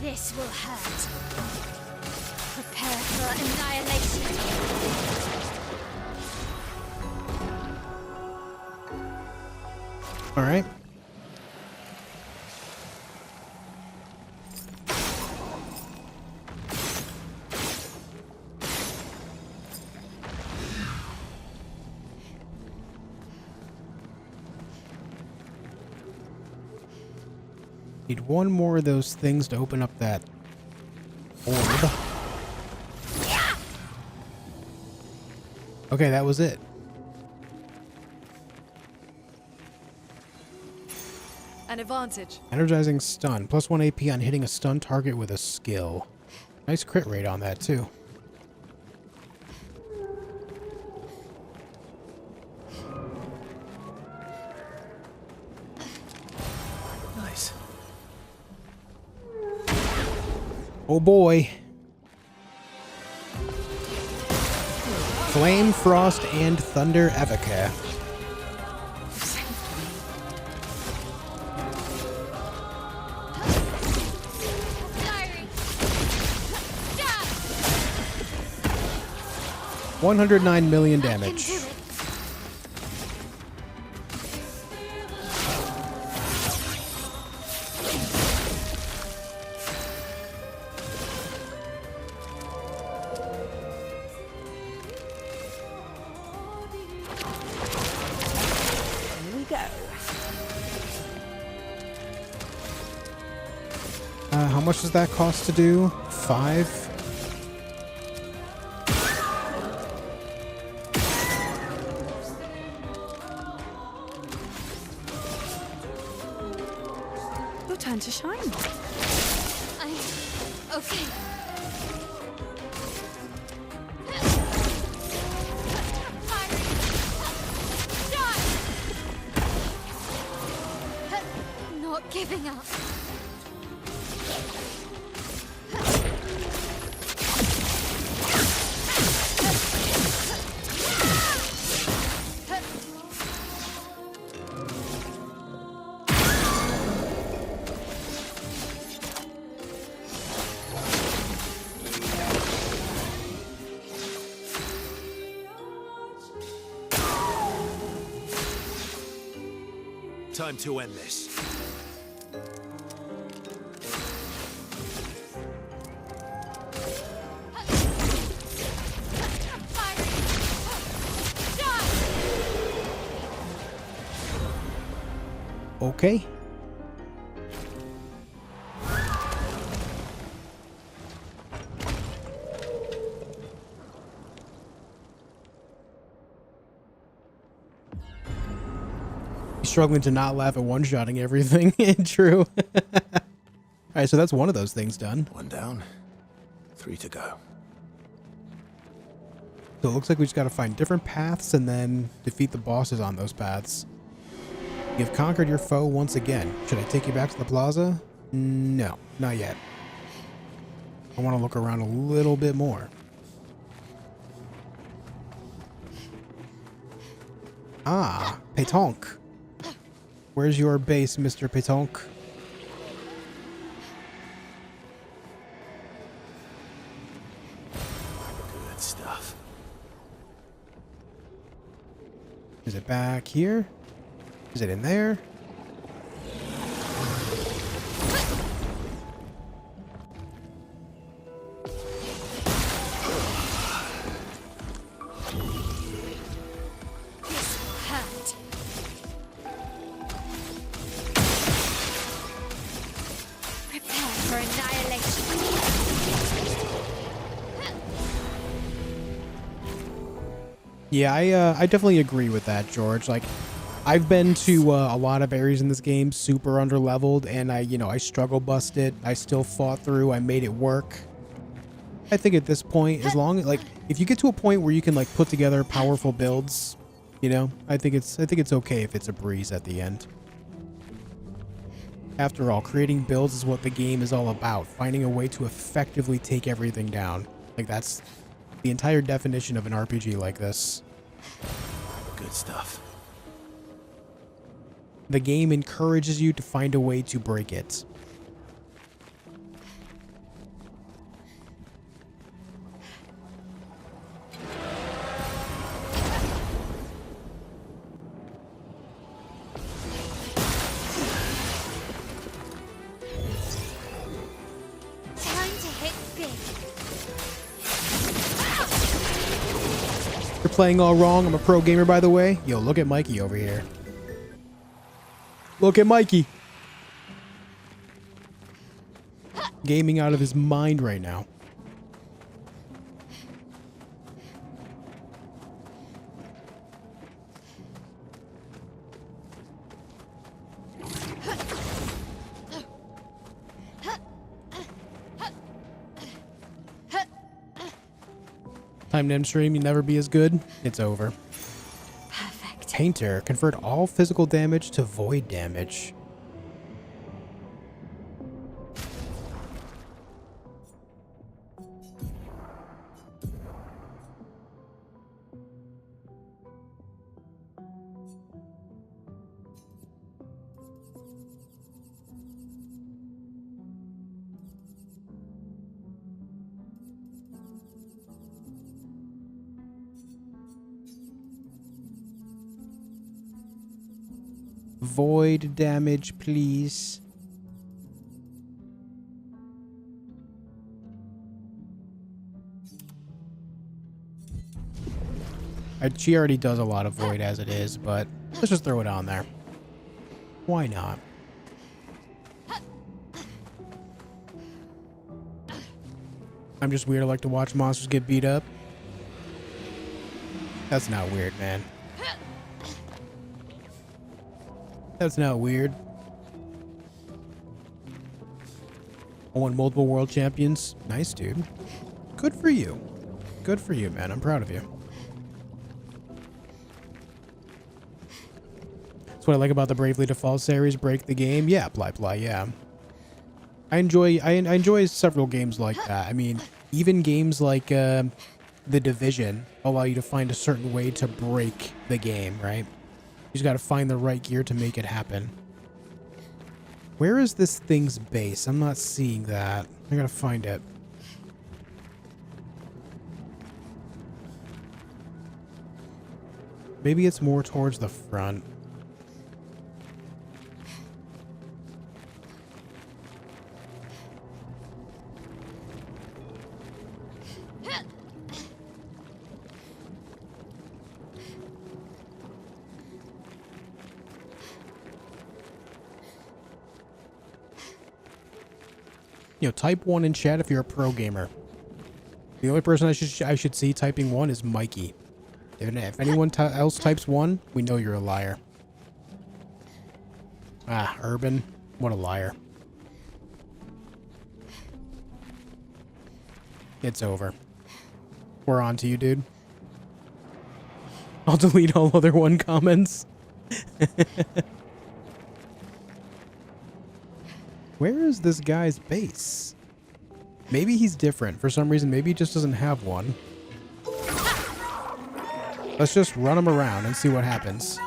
This will hurt. Prepare for annihilation. All right. Need one more of those things to open up that orb. Okay, that was it. An advantage. Energizing stun. Plus 1 AP on hitting a stun target with a skill. Nice crit rate on that, too. Nice. Oh boy. Flame, Frost, and Thunder Evoca. $109 million damage. Here we go. How much does that cost to do? 5? Time to shine. Okay. Not giving up. Time to end this. Okay. He's struggling to not laugh at one-shotting everything. True. Alright, so that's one of those things done. 1 down, 3 to go. So it looks like we just gotta find different paths and then defeat the bosses on those paths. You've conquered your foe once again. Should I take you back to the plaza? No, not yet. I want to look around a little bit more. Ah, Pétanque. Where's your base, Mr. Pétanque? Good stuff. Is it back here? Is it in there? Hurt. Prepare for annihilation. Yeah, I definitely agree with that, George. Like, I've been to a lot of areas in this game super underleveled, and I struggle busted. I still fought through. I made it work. I think at this point, as long as like if you get to a point where you can like put together powerful builds, I think it's okay if it's a breeze at the end. After all, creating builds is what the game is all about. Finding a way to effectively take everything down. Like that's the entire definition of an RPG like this. Good stuff. The game encourages you to find a way to break it. Time to hit big. You're playing all wrong. I'm a pro gamer, by the way. Yo, look at Mikey over here. Look at Mikey. Gaming out of his mind right now. Time to end stream, you never be as good. It's over. Perfect. Painter, convert all physical damage to void damage. Void damage, please. She already does a lot of void as it is, but let's just throw it on there. Why not? I'm just weird. I like to watch monsters get beat up. That's not weird, man. That's not weird. I won multiple world champions. Nice, dude. Good for you. Good for you, man. I'm proud of you. That's what I like about the Bravely Default series. Break the game. Yeah, blah, yeah. I enjoy several games like that. I mean, even games like The Division allow you to find a certain way to break the game, right? You just got to find the right gear to make it happen. Where is this thing's base? I'm not seeing that. I gotta find it. Maybe it's more towards the front. Type 1 in chat if you're a pro gamer. The only person I should see typing 1 is Mikey. If anyone else types 1, we know you're a liar. Ah, Urban. What a liar. It's over. We're on to you, dude. I'll delete all other one comments. Where is this guy's base? Maybe he's different. For some reason, maybe he just doesn't have one. Let's just run him around and see what happens.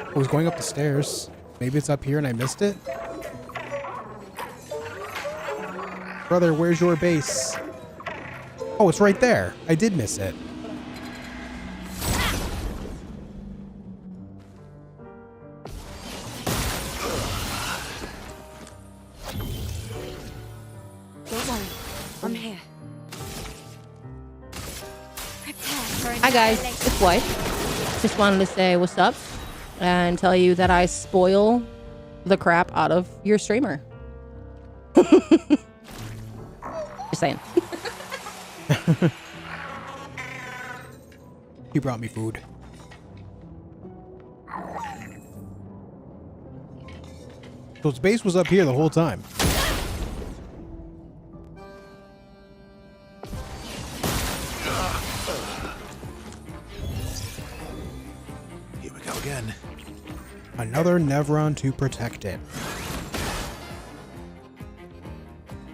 I was going up the stairs. Maybe it's up here and I missed it? Brother, where's your base? Oh, it's right there. I did miss it. Don't worry, I'm here. Prepare for Hi guys, annihilation. it's Wife. Just wanted to say what's up and tell you that I spoil the crap out of your streamer. Just saying. He brought me food. So his base was up here the whole time. Here we go again. Another Nevron to protect it.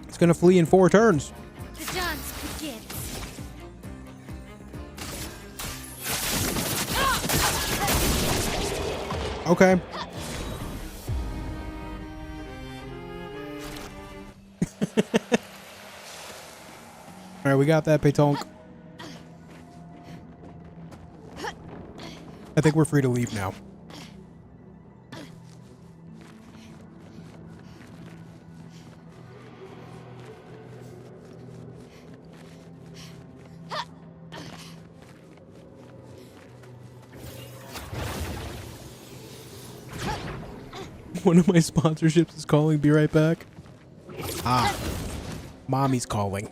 It's gonna flee in 4 turns. The dance begins. Okay. Alright, we got that, Pétonk. I think we're free to leave now. One of my sponsorships is calling. Be right back. Ah. Mommy's calling.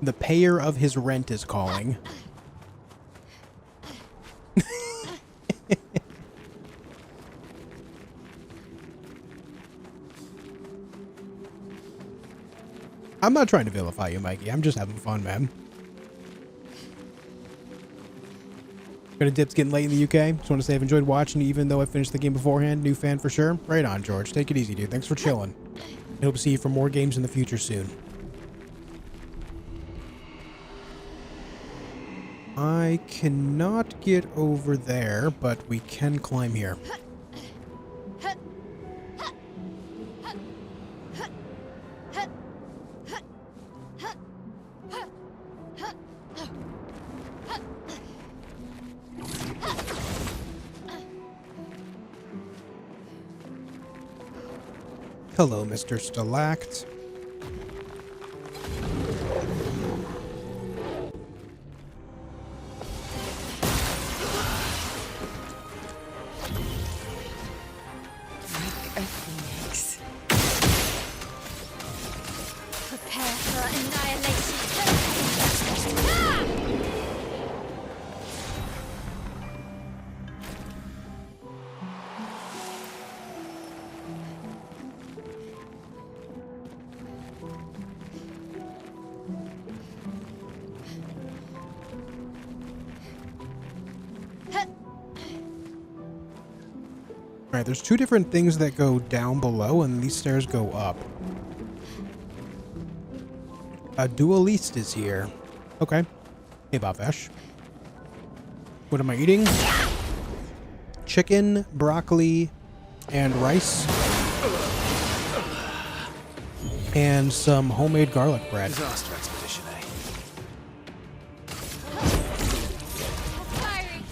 The payer of his rent is calling. I'm not trying to vilify you, Mikey. I'm just having fun, man. Gonna dip's getting late in the UK. Just want to say I've enjoyed watching you even though I finished the game beforehand. New fan for sure. Right on, George. Take it easy, dude. Thanks for chilling. I hope to see you for more games in the future soon. I cannot get over there, but we can climb here. Hello, Mr. Stalact. Like a phoenix. Prepare for annihilation. Alright, there's 2 different things that go down below, and these stairs go up. A duelist is here. Okay. Hey, Bavesh. What am I eating? Chicken, broccoli, and rice. And some homemade garlic bread. Disaster expedition, eh? Firing.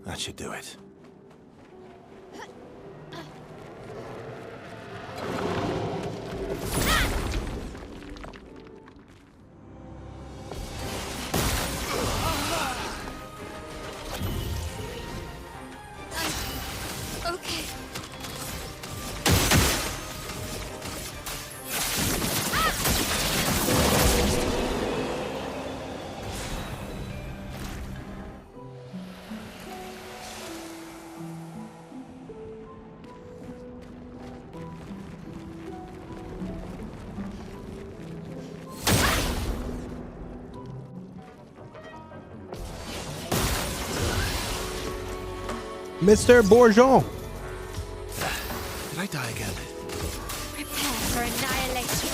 That should do it. Okay. Mr. Bourgeon. Did I die again? Prepare for annihilation.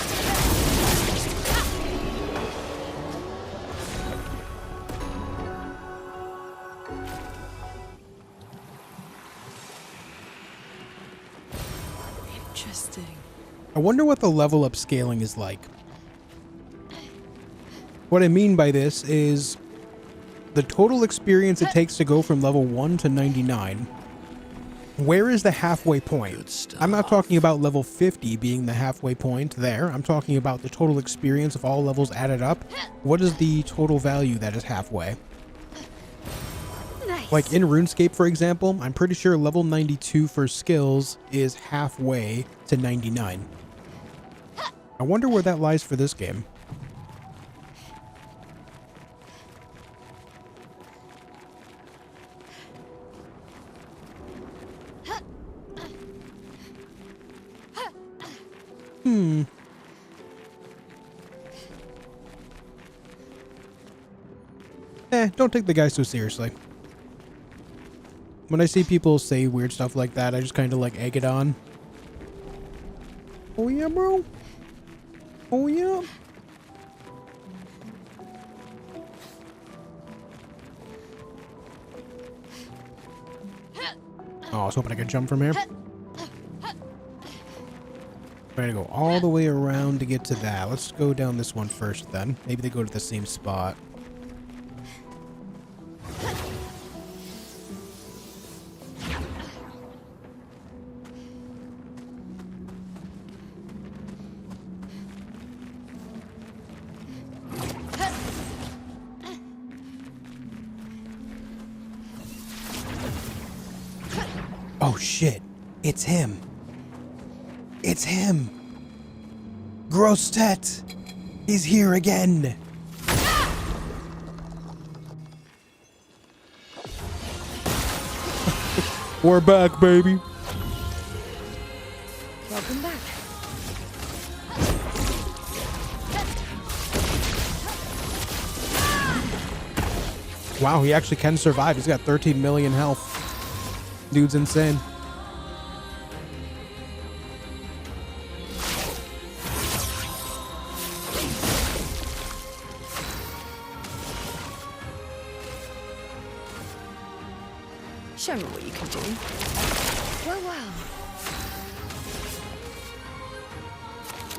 Interesting. I wonder what the level up scaling is like. What I mean by this is the total experience it takes to go from level 1 to 99. Where is the halfway point? I'm not talking about level 50 being the halfway point there. I'm talking about the total experience of all levels added up. What is the total value that is halfway? Nice. Like in RuneScape, for example, I'm pretty sure level 92 for skills is halfway to 99. I wonder where that lies for this game. Don't take the guy so seriously. When I see people say weird stuff like that, I just kind of like egg it on. Oh yeah, bro. Oh yeah. Oh, I was hoping I could jump from here. Trying to go all the way around to get to that. Let's go down this one first then. Maybe they go to the same spot. Oh shit, it's him. It's him. Grostet. He's here again. We're back, baby. Welcome back. Wow, he actually can survive. He's got 13 million health. Dude's insane. Show me what you can do. Well, well.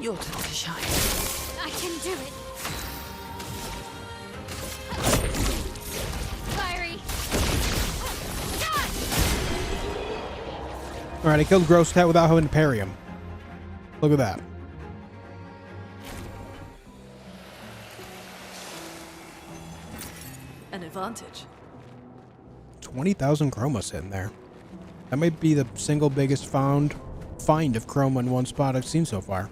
Your turn to shine. I can do it. Fiery. Alright, I killed Grostet without having to parry him. Look at that. An advantage. 20,000 chroma sitting there. That might be the single biggest find of chroma in one spot I've seen so far.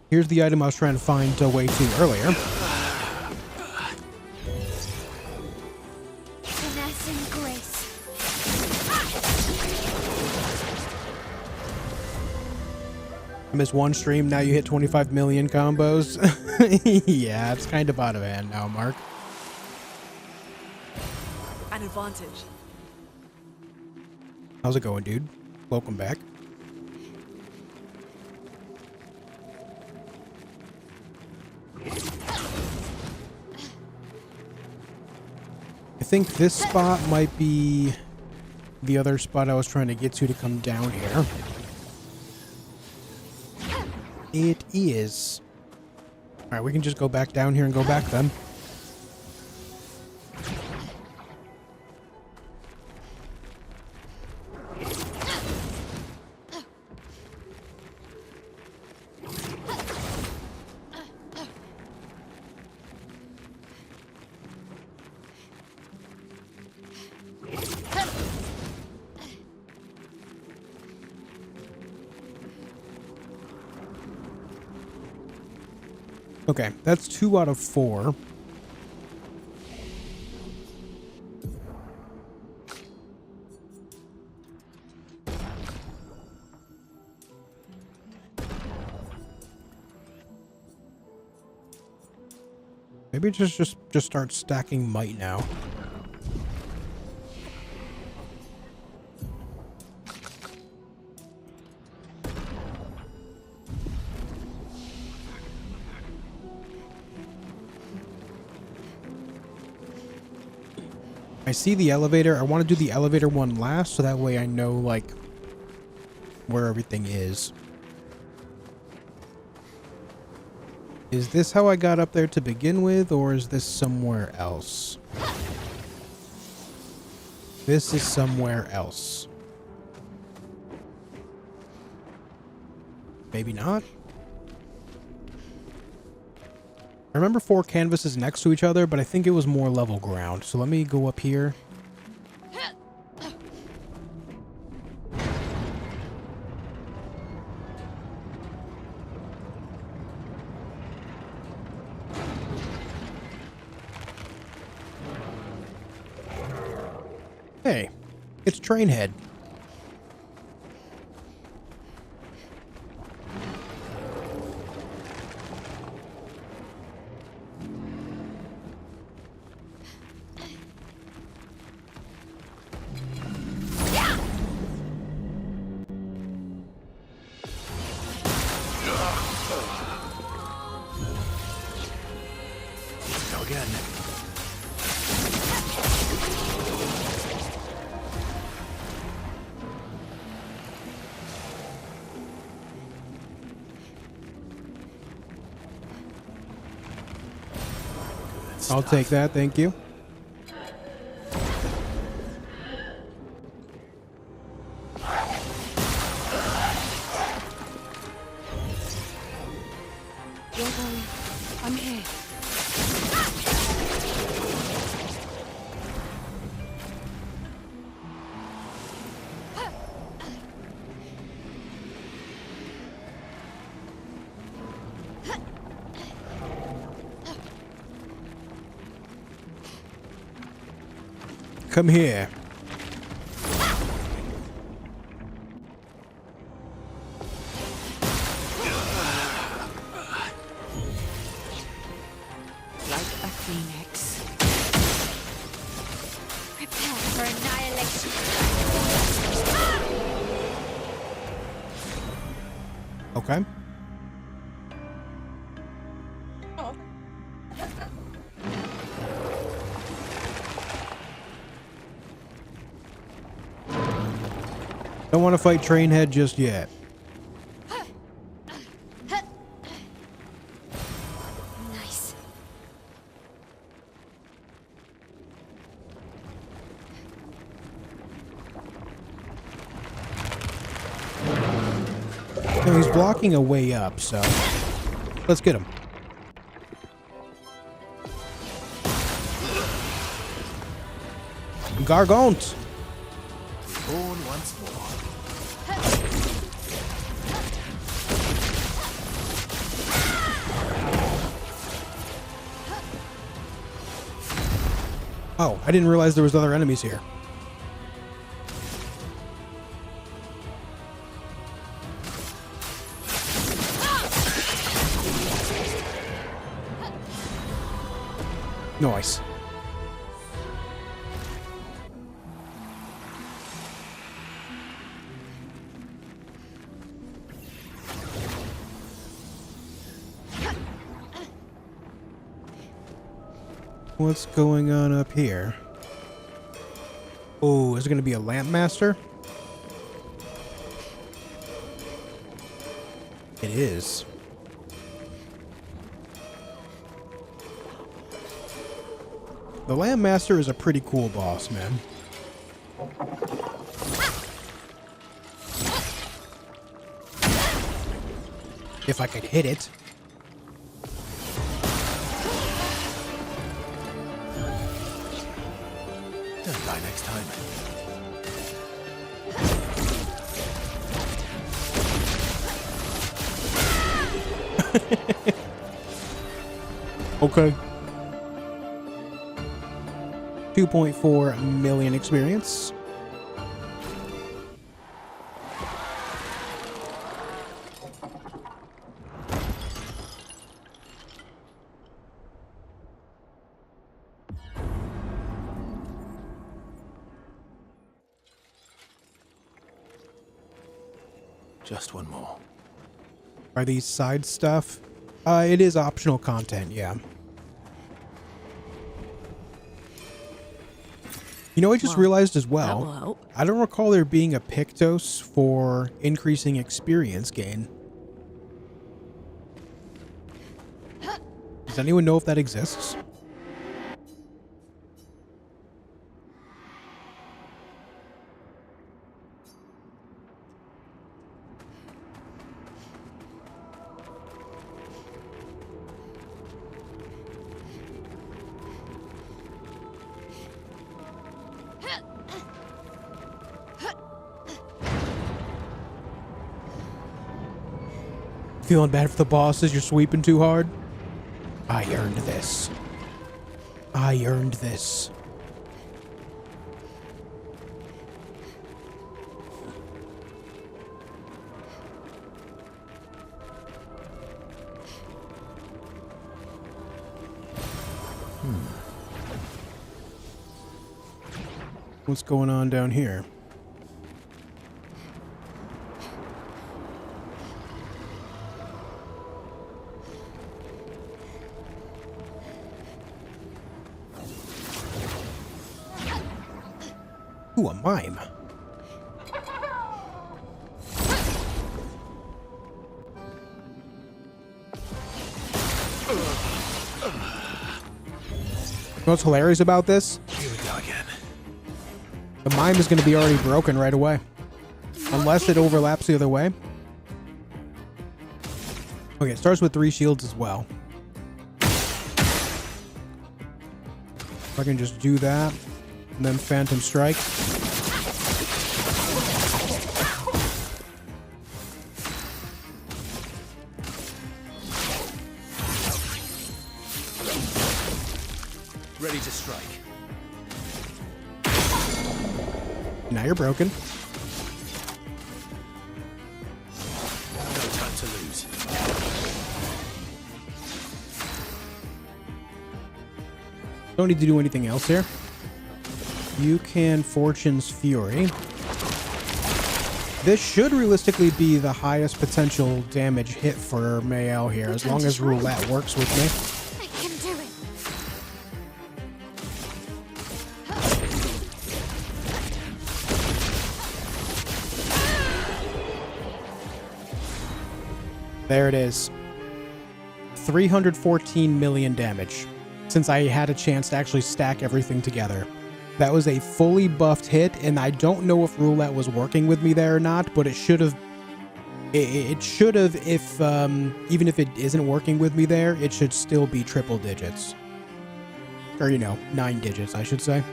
Here's the item I was trying to find way to earlier. Finesse and grace. I missed one stream, now you hit 25 million combos. Yeah, it's kind of out of hand now, Mark. An advantage. How's it going, dude? Welcome back. I think this spot might be the other spot I was trying to get to come down here. It is. Alright, we can just go back down here and go back then. Okay, that's 2 out of 4. Maybe just start stacking might now. I see the elevator. I want to do the elevator one last, so that way I know, like, where everything is. Is this how I got up there to begin with, or is this somewhere else? This is somewhere else. Maybe not. I remember 4 canvases next to each other, but I think it was more level ground. So let me go up here. Hey, it's Trainhead. I'll take that, thank you. I'm here. Come here. Like a phoenix. Prepare for annihilation. Okay. Don't want to fight Trainhead just yet. Nice. No, he's blocking a way up, so let's get him. Gargant! Born once more. Oh, I didn't realize there was other enemies here. Nice. What's going on up here? Oh, is it going to be a lamp master? It is. The lamp master is a pretty cool boss, man. If I could hit it. Don't die next time. Okay. 2.4 million experience. Just one more. Are these side stuff? It is optional content, yeah. You know, I just realized as well, I don't recall there being a Pictos for increasing experience gain. Does anyone know if that exists? Feeling bad for the bosses, you're sweeping too hard? I earned this. I earned this. What's going on down here? Ooh, a mime. You know what's hilarious about this? Here we go again. The mime is going to be already broken right away. Unless it overlaps the other way. Okay, it starts with 3 shields as well. If I can just do that. And then Phantom Strike. Ready to strike. Now you're broken. No time to lose. Don't need to do anything else here. You can Fortune's Fury. This should realistically be the highest potential damage hit for Mael here, as long as Roulette works with me. I can do it. There it is. 314 million damage, since I had a chance to actually stack everything together. That was a fully buffed hit, and I don't know if Roulette was working with me there or not, but it should have. It should have, if even if it isn't working with me there, it should still be triple digits. Or, you know, 9 digits, I should say.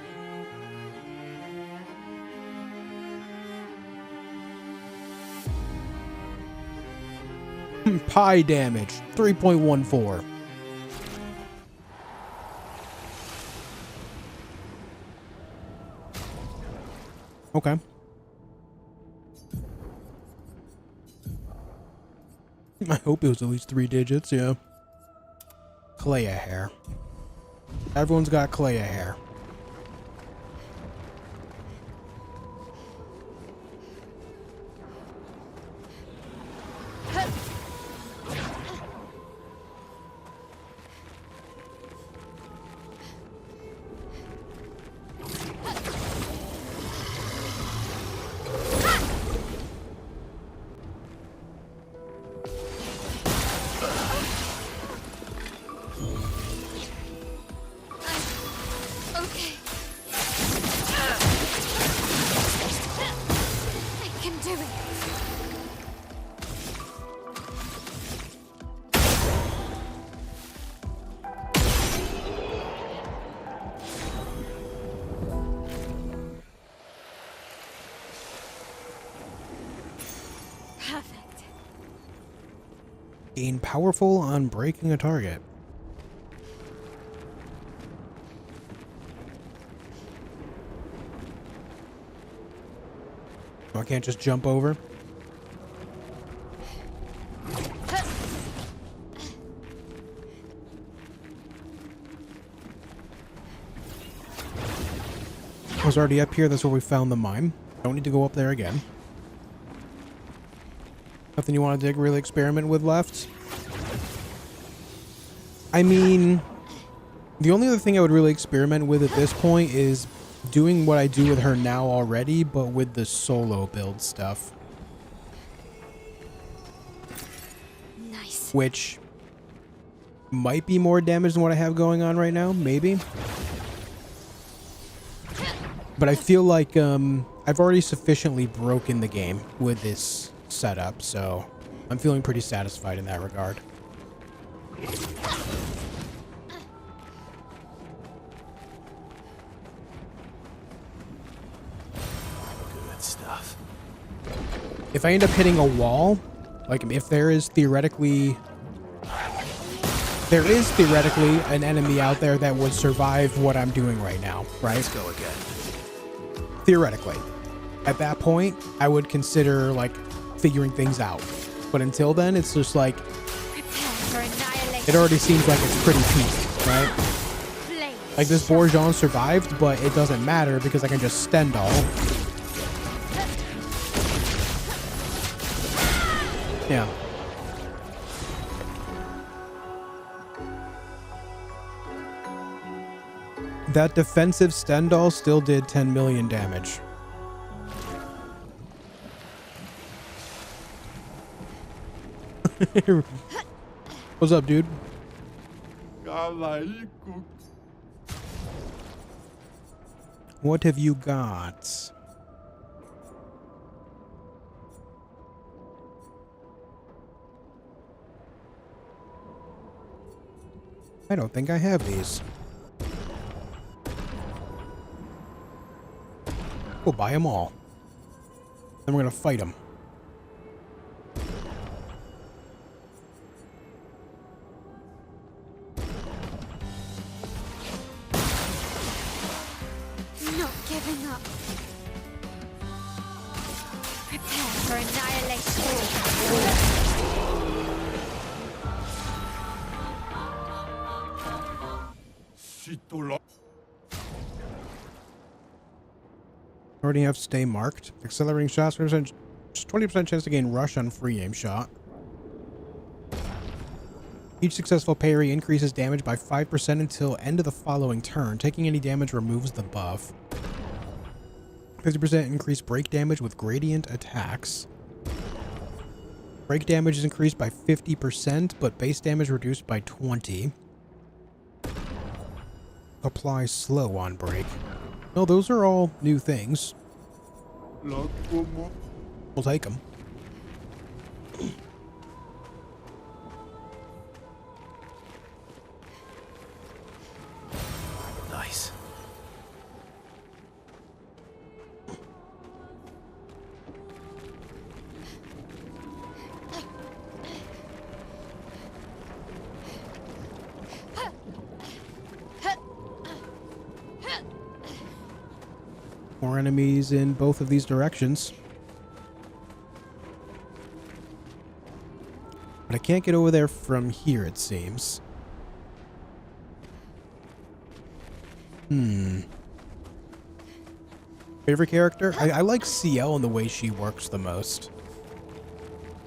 Pi damage, 3.14. Okay. I hope it was at least 3 digits, yeah. Clay hair. Everyone's got Clay hair. Okay. I can do it. Perfect. Gain powerful on breaking a target. Oh, I can't just jump over. I was already up here. That's where we found the mine. Don't need to go up there again. Nothing you want to really experiment with left? I mean, the only other thing I would really experiment with at this point is doing what I do with her now already, but with the solo build stuff. Nice. Which might be more damage than what I have going on right now, maybe. But I feel like I've already sufficiently broken the game with this setup, so I'm feeling pretty satisfied in that regard. Good stuff. If I end up hitting a wall, like if there is theoretically an enemy out there that would survive what I'm doing right now, right? Let's go again. Theoretically. At that point, I would consider like figuring things out. But until then, it's just like it already seems like it's pretty peak, right? Like this Bourgeon survived, but it doesn't matter because I can just Stendhal. Yeah. That defensive Stendhal still did 10 million damage. What's up, dude? What have you got? I don't think I have these. We'll buy them all. Then we're gonna fight them. Not giving up. Prepare for annihilation. Already have stay marked. Accelerating shots, 20% chance to gain rush on free aim shot. Each successful parry increases damage by 5% until end of the following turn. Taking any damage removes the buff. 50% increased break damage with gradient attacks. Break damage is increased by 50%, but base damage reduced by 20%. Apply slow on break. No, those are all new things. We'll take them. Nice. More enemies in both of these directions. But I can't get over there from here, it seems. Favorite character? I like CL and the way she works the most.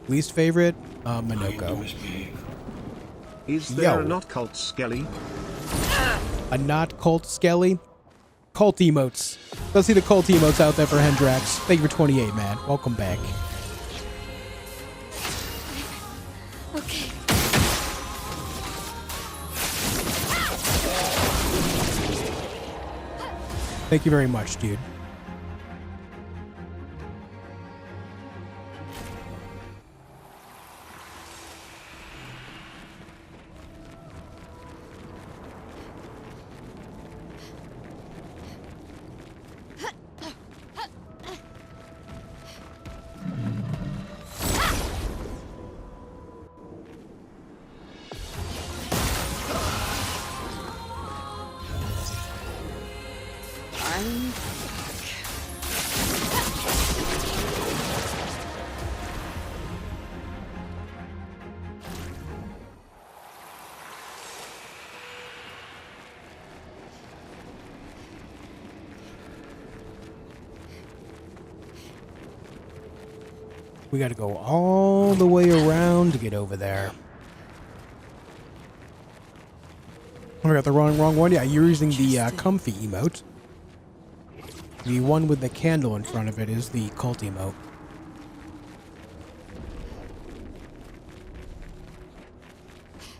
Least favorite? Minoko. Is there a not cult Skelly? A not cult Skelly? Cult emotes. Let's see the cult emotes out there for Hendrax. Thank you for 28, man. Welcome back. Okay. Thank you very much, dude. We gotta go all the way around to get over there. I got the wrong one. Yeah, you're using the comfy emote. The one with the candle in front of it is the cult emote.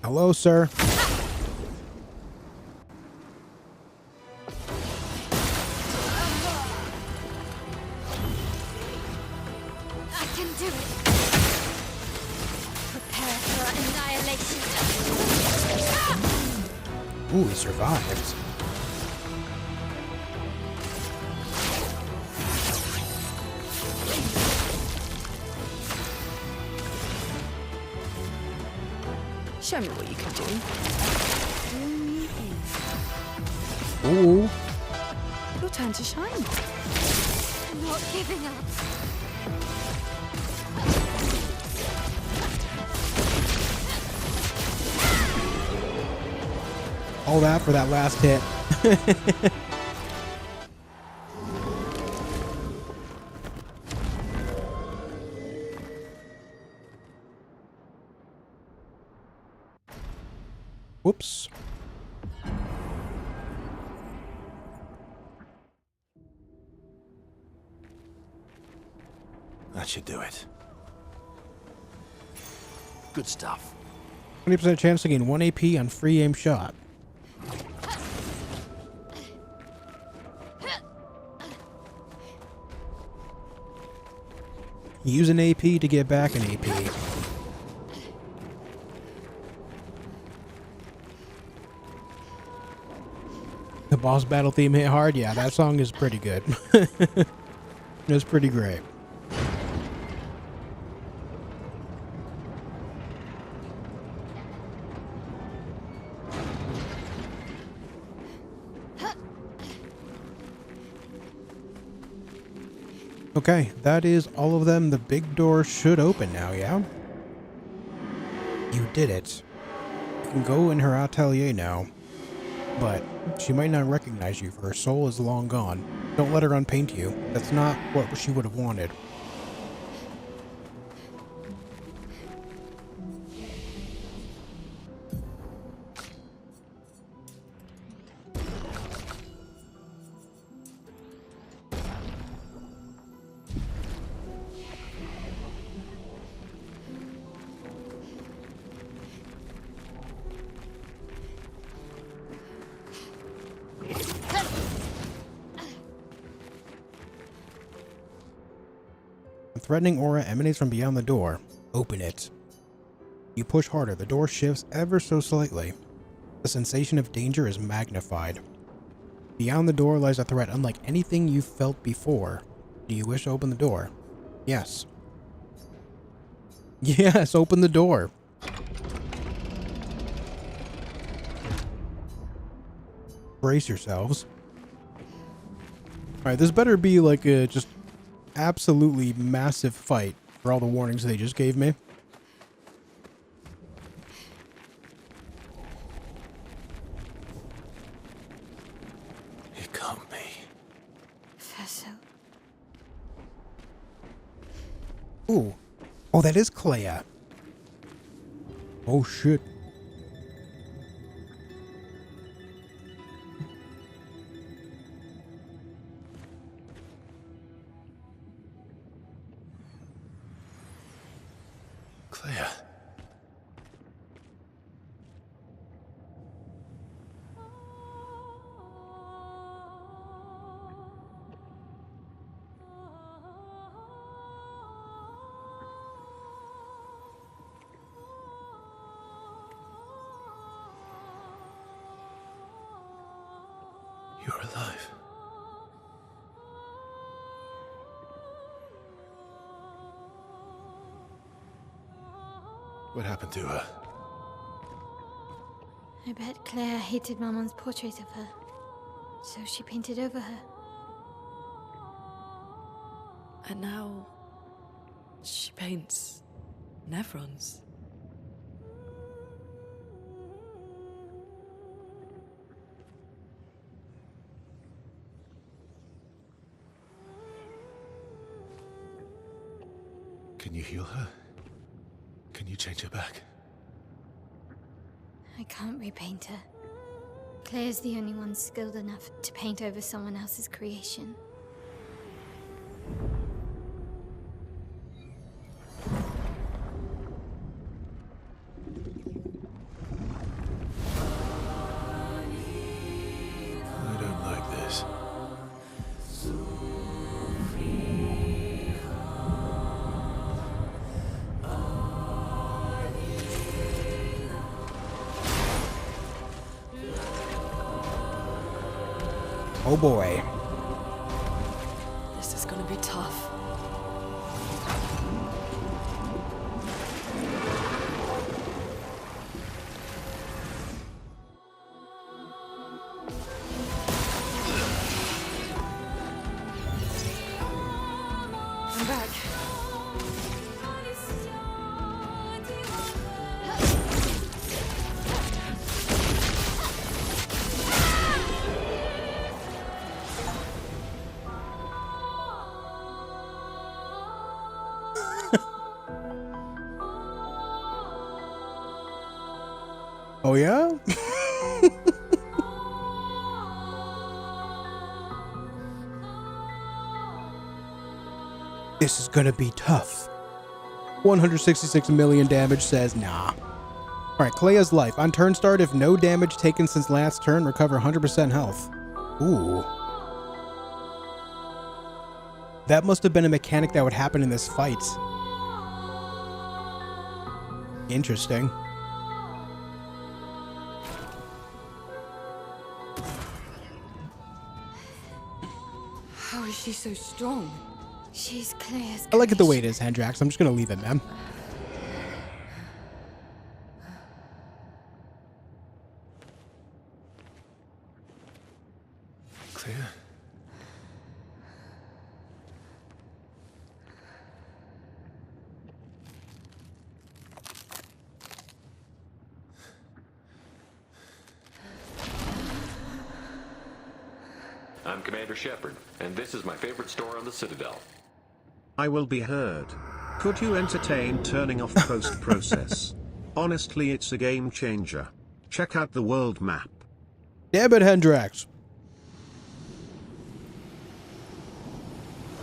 Hello, sir. I can do it. Prepare for annihilation. Ooh, he survived. Show me what you can do. Bring me in. Ooh. Your turn to shine. I'm not giving up. All that for that last hit. Whoops. That should do it. Good stuff. 20% chance to gain 1 AP on free aim shot. Use an AP to get back an AP. The boss battle theme hit hard? Yeah, that song is pretty good. It's pretty great. Okay, that is all of them. The big door should open now, yeah? You did it. You can go in her atelier now. But she might not recognize you, for her soul is long gone. Don't let her unpaint you. That's not what she would have wanted. A threatening aura emanates from beyond the door. Open it. You push harder. The door shifts ever so slightly. The sensation of danger is magnified. Beyond the door lies a threat unlike anything you've felt before. Do you wish to open the door? Yes. Yes, open the door. Brace yourselves. Alright, this better be like a just absolutely massive fight for all the warnings they just gave me. It can't be. Vessel. Ooh. Oh, that is Clair. Oh, shit. Clair. What happened to her? I bet Claire hated Maman's portrait of her, so she painted over her. And now she paints Nevrons. Can you heal her? Can you change her back? I can't repaint her. Claire's the only one skilled enough to paint over someone else's creation. I don't like this. Oh boy. This is gonna be tough. I'm back. Oh yeah? This is gonna be tough. 166 million damage says nah. Alright, Clea's life. On turn start, if no damage taken since last turn, recover 100% health. Ooh. That must have been a mechanic that would happen in this fight. Interesting. How is she so strong? She's Claire's I like it the way it is, Hendrax. I'm just gonna leave it, man. Claire? I'm Commander Shepard, and this is my favorite store on the Citadel. I will be heard. Could you entertain turning off post-process? Honestly, it's a game changer. Check out the world map. Damn it, Hendrax.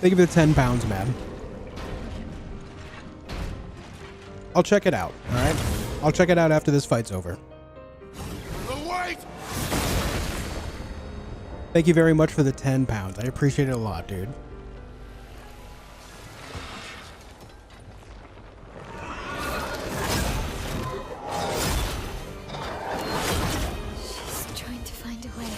Thank you for the 10 pounds, man. I'll check it out, alright? I'll check it out after this fight's over. The light! Thank you very much for the 10 pounds. I appreciate it a lot, dude. She's trying to find a way out.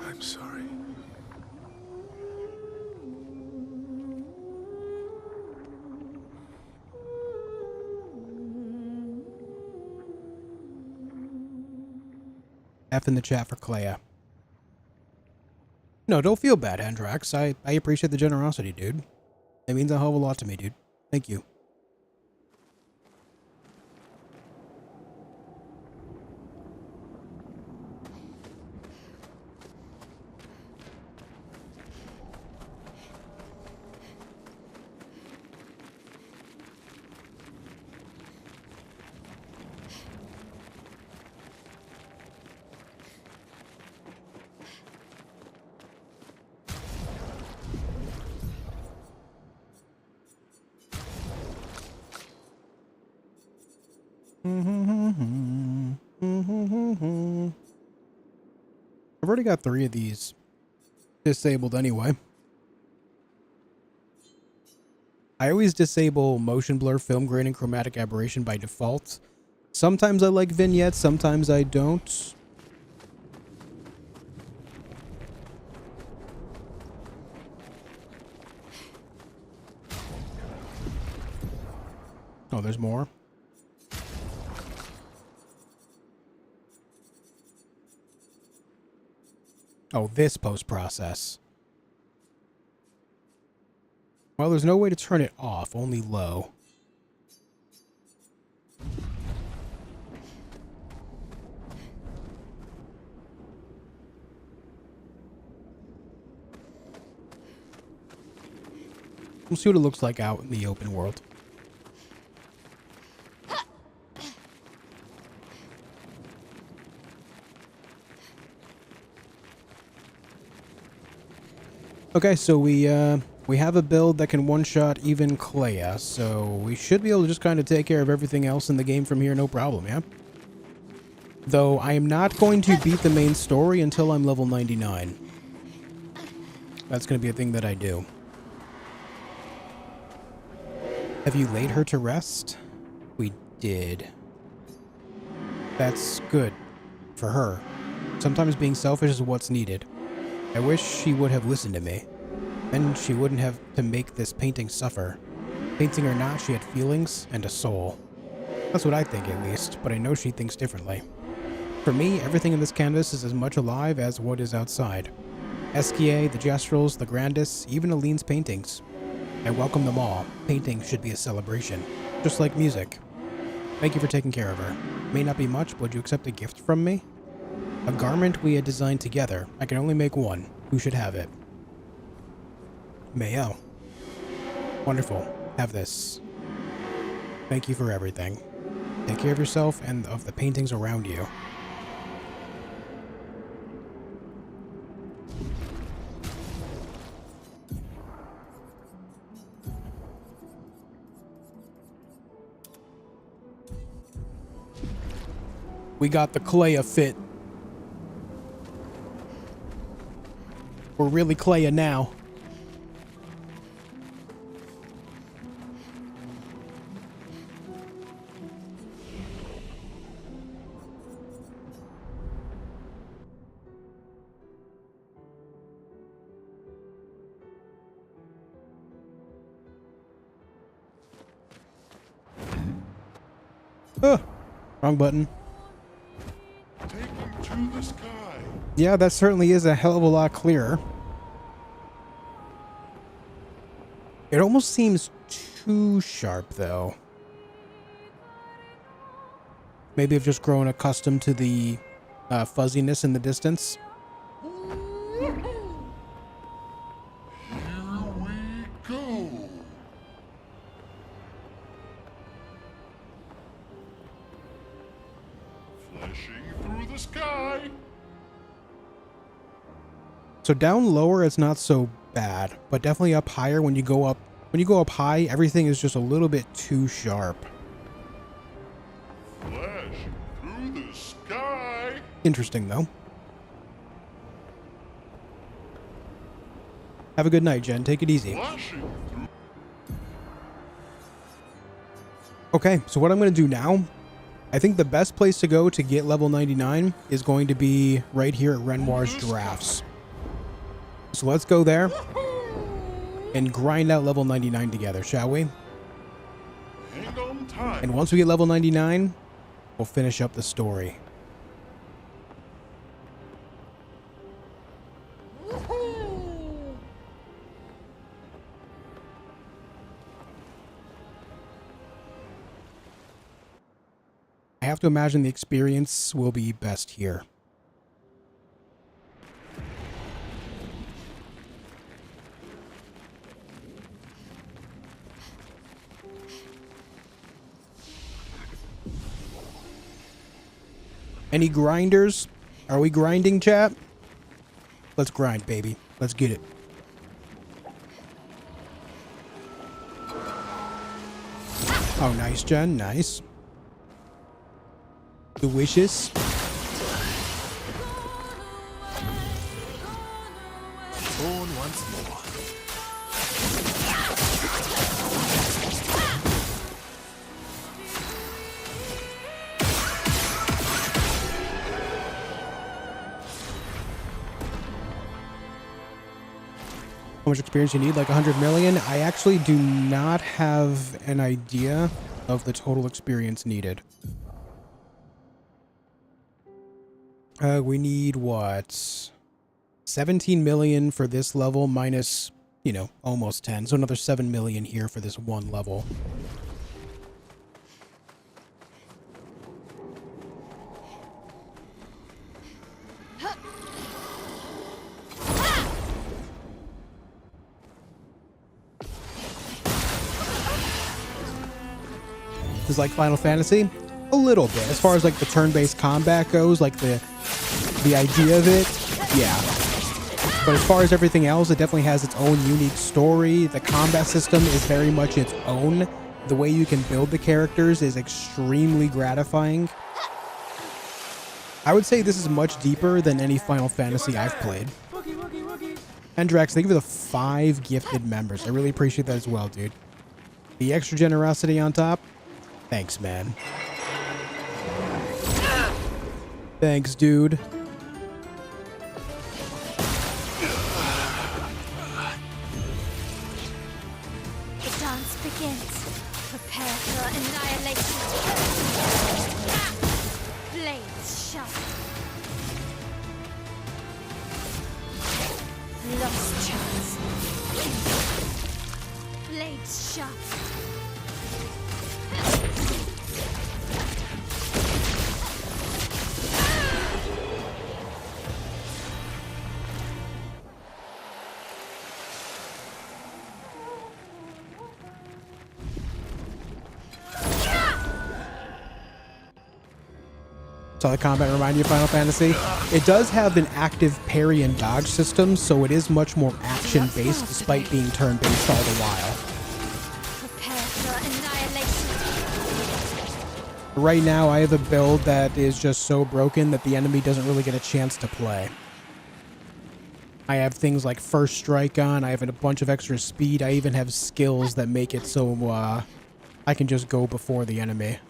I'm sorry. F in the chat for Clea. No, don't feel bad, Hendrax. I appreciate the generosity, dude. It means a hell of a lot to me, dude. Thank you. I've already got 3 of these disabled anyway. I always disable motion blur, film grain, and chromatic aberration by default. Sometimes I like vignettes, sometimes I don't. Oh, there's more. Oh, this post-process. Well, there's no way to turn it off, only low. We'll see what it looks like out in the open world. Okay, so we have a build that can one-shot even Clair, so we should be able to just kind of take care of everything else in the game from here, no problem, yeah? Though I am not going to beat the main story until I'm level 99. That's going to be a thing that I do. Have you laid her to rest? We did. That's good. For her. Sometimes being selfish is what's needed. I wish she would have listened to me. Then she wouldn't have to make this painting suffer. Painting or not, she had feelings and a soul. That's what I think, at least, but I know she thinks differently. For me, everything in this canvas is as much alive as what is outside. Esquier, the Gestrels, the Grandis, even Aline's paintings. I welcome them all. Painting should be a celebration. Just like music. Thank you for taking care of her. May not be much, but would you accept a gift from me? A garment we had designed together. I can only make one. Who should have it? Mayo. Wonderful. Have this. Thank you for everything. Take care of yourself and of the paintings around you. We got the Clair fit. We're really Clair now. Wrong button. Take them to the sky. Yeah, that certainly is a hell of a lot clearer. It almost seems too sharp, though. Maybe I've just grown accustomed to the fuzziness in the distance. Here we go. Flashing through the sky. So down lower, it's not so bad, but definitely up higher. When you go up high, everything is just a little bit too sharp. Flash through the sky. Interesting, though. Have a good night, Jen. Take it easy. Flashing through. Okay, so what I'm going to do now, I think the best place to go to get level 99 is going to be right here at Renoir's Drafts. So let's go there and grind out level 99 together, shall we? Hang on tight. And once we get level 99, we'll finish up the story. I have to imagine the experience will be best here. Any grinders? Are we grinding, chat? Let's grind, baby. Let's get it. Oh, nice, Jen. Nice. The wishes. Born once more. How much experience you need? Like 100 million? I actually do not have an idea of the total experience needed. We need what? 17 million for this level minus, you know, almost 10. So another 7 million here for this one level. Is like Final Fantasy? A little bit. As far as like the turn-based combat goes, like the idea of it, yeah. But as far as everything else, it definitely has its own unique story. The combat system is very much its own. The way you can build the characters is extremely gratifying. I would say this is much deeper than any Final Fantasy I've played. And Drax, thank you for the 5 gifted members. I really appreciate that as well, dude. The extra generosity on top. Thanks, man. Thanks, dude. The dance begins. Prepare for annihilation. Blades sharp. Lost chance. Blades sharp. Saw the combat remind you of Final Fantasy? It does have an active parry and dodge system, so it is much more action-based despite being turn-based all the while. Prepare for annihilation. Right now, I have a build that is just so broken that the enemy doesn't really get a chance to play. I have things like First Strike on, I have a bunch of extra speed, I even have skills that make it so I can just go before the enemy.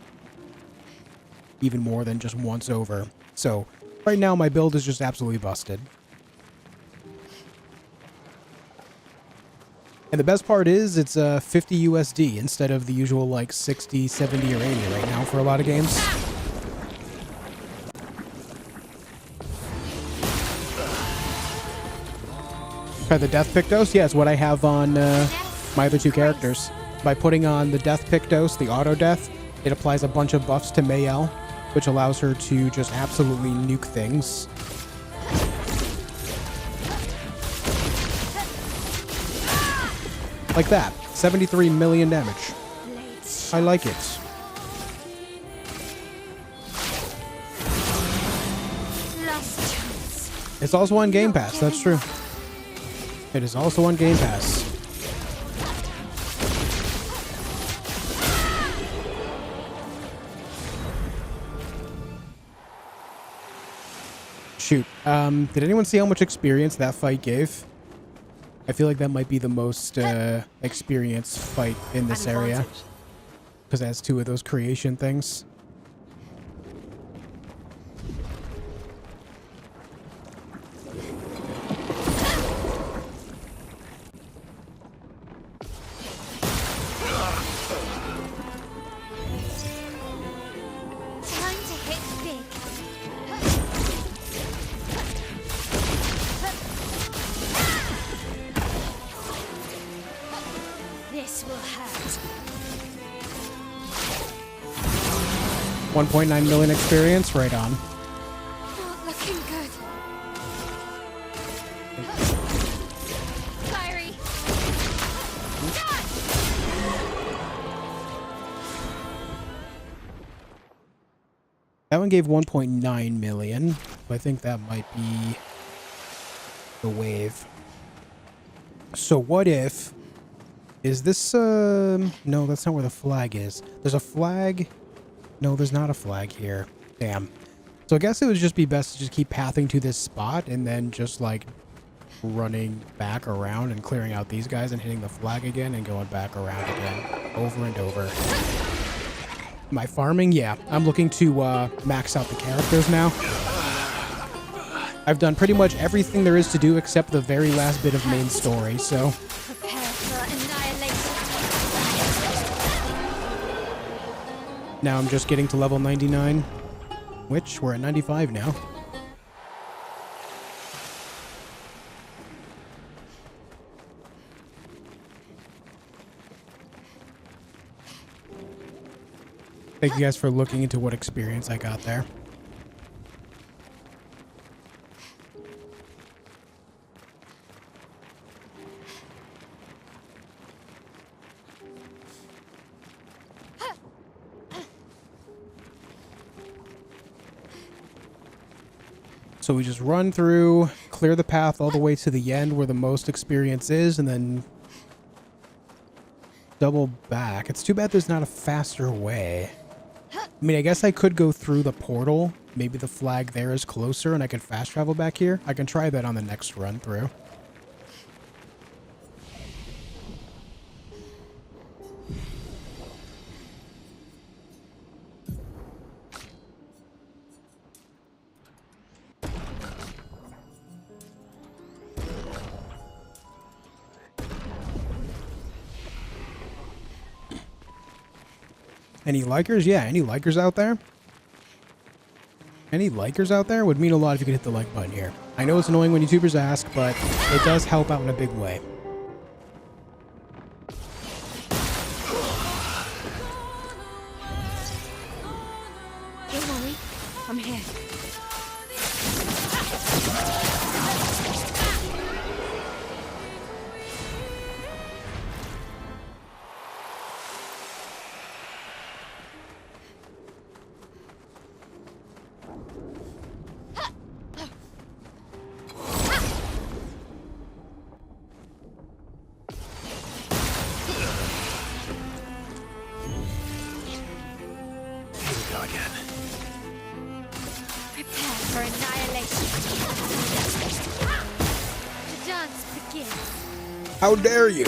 Even more than just once over. So, right now my build is just absolutely busted. And the best part is it's 50 USD instead of the usual like 60, 70, or 80 right now for a lot of games. Try the Death Pictos? Yeah, it's what I have on my other 2 characters. By putting on the Death Pictos, the auto death, it applies a bunch of buffs to Mayel, which allows her to just absolutely nuke things. Like that. 73 million damage. I like it. It's also on Game Pass, that's true. It is also on Game Pass. Shoot. Did anyone see how much experience that fight gave? I feel like that might be the most experienced fight in this area. Because it has 2 of those creation things. Time to hit big. This will hurt. 1.9 million experience, right on. Not looking good. Fiery. That one gave 1.9 million. I think that might be the wave. So what if... Is this, no, that's not where the flag is. There's a flag. No, there's not a flag here. Damn. So I guess it would just be best to just keep pathing to this spot and then just like running back around and clearing out these guys and hitting the flag again and going back around again over and over. Am I farming? Yeah. I'm looking to max out the characters now. I've done pretty much everything there is to do except the very last bit of main story, so... Prepare for annihilation. Now I'm just getting to level 99, which we're at 95 now. Thank you guys for looking into what experience I got there. So we just run through, clear the path all the way to the end where the most experience is, and then double back. It's too bad there's not a faster way. I mean, I guess I could go through the portal. Maybe the flag there is closer and I could fast travel back here. I can try that on the next run through. Any likers? Yeah, any likers out there? Any likers out there? Would mean a lot if you could hit the like button here. I know it's annoying when YouTubers ask, but it does help out in a big way. Don't worry, I'm here. Prepare for annihilation. The dance begins. How dare you?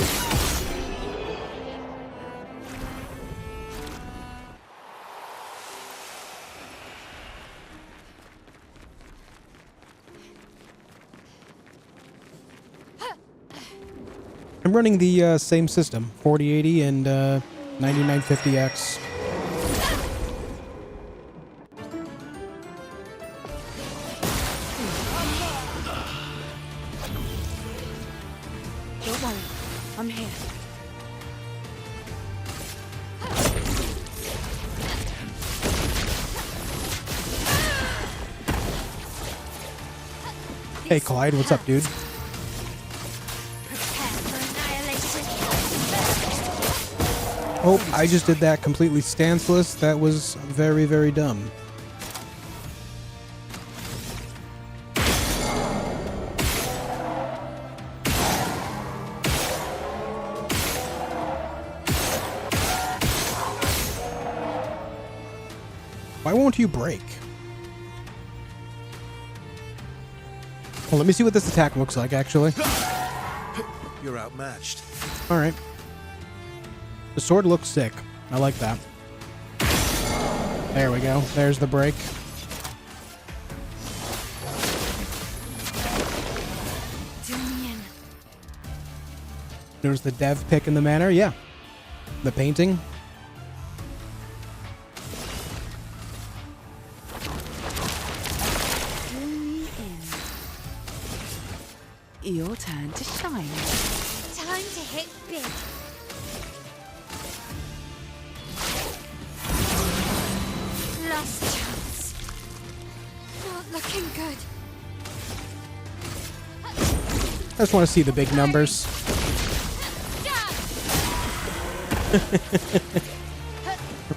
I'm running the same system, 4080 and 9950X. Don't worry, I'm here. Hey Clyde, what's up, dude? Oh, I just did that completely stanceless. That was very, very dumb. Why won't you break? Well, let me see what this attack looks like, actually. You're outmatched. All right. The sword looks sick. I like that. There we go. There's the break. There's the dev pick in the manner. Yeah. The painting. Your turn to shine. Time to hit big. Last chance. Not looking good. I just want to see the big numbers.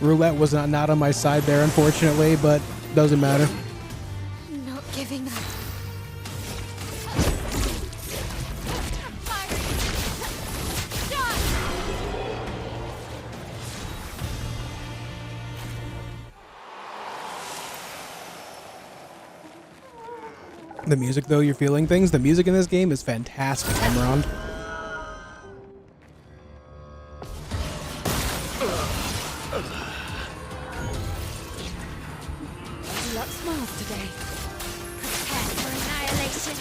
Roulette was not on my side there, unfortunately, but doesn't matter. Not giving up. The music, though, you're feeling things. The music in this game is fantastic, Emerald. Lots more today. Prepare for annihilation.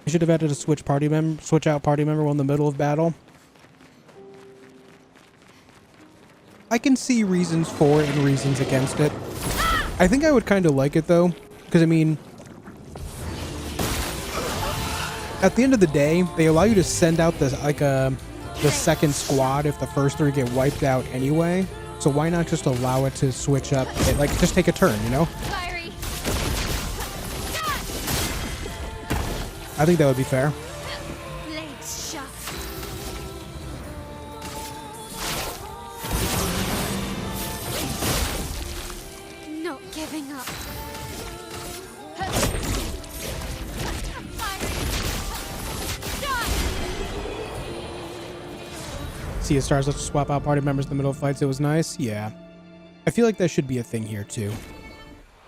You should have added a switch out party member while in the middle of battle. I can see reasons for it and reasons against it. I think I would kind of like it though, because I mean, at the end of the day, they allow you to send out the second squad if the first 3 get wiped out anyway. So why not just allow it to switch up? Like, just take a turn, you know? I think that would be fair. Blades sharp. Not giving up. See, it stars let's swap out party members in the middle of fights. It was nice. Yeah. I feel like that should be a thing here too.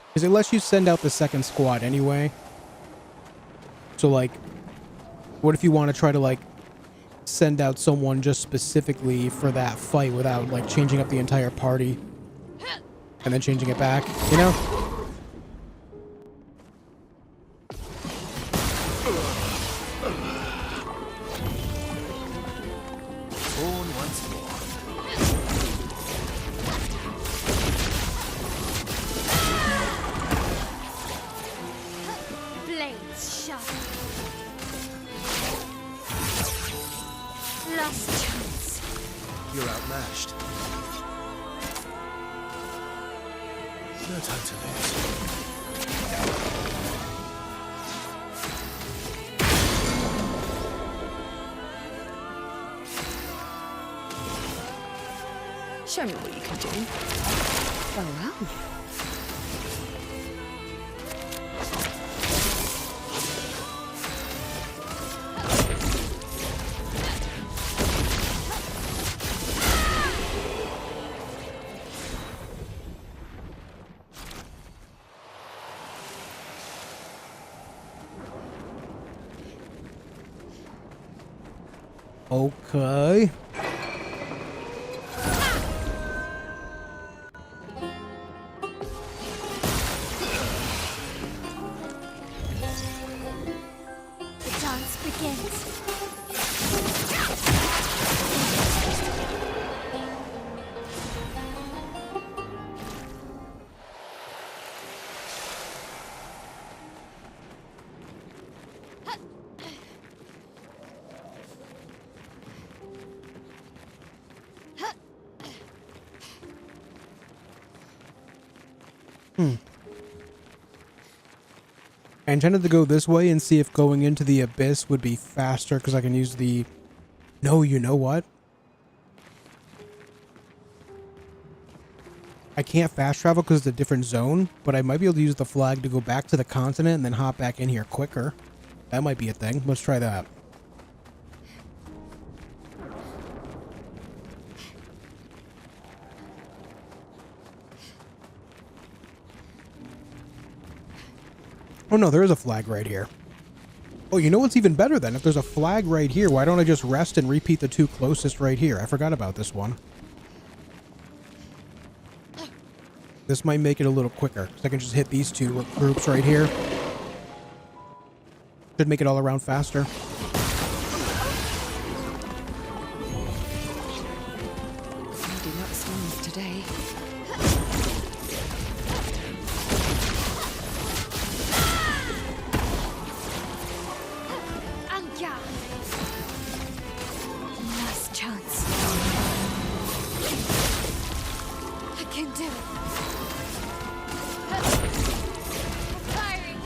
Because it lets you send out the second squad anyway. So, like, what if you want to try to, like, send out someone just specifically for that fight without, like, changing up the entire party and then changing it back, you know? Born once more. Blades sharp. Last chance. You're outmatched. No time to lose. Show me what you can do. Well, well. Okay. The dance begins. I intended to go this way and see if going into the abyss would be faster because I can use the... No, you know what? I can't fast travel because it's a different zone, but I might be able to use the flag to go back to the continent and then hop back in here quicker. That might be a thing. Let's try that. Oh no, there is a flag right here. Oh, you know what's even better then? If there's a flag right here, why don't I just rest and repeat the 2 closest right here? I forgot about this one. This might make it a little quicker, because I can just hit these 2 groups right here. Should make it all around faster. Do not smooth today. Last chance. I can do it. Firing.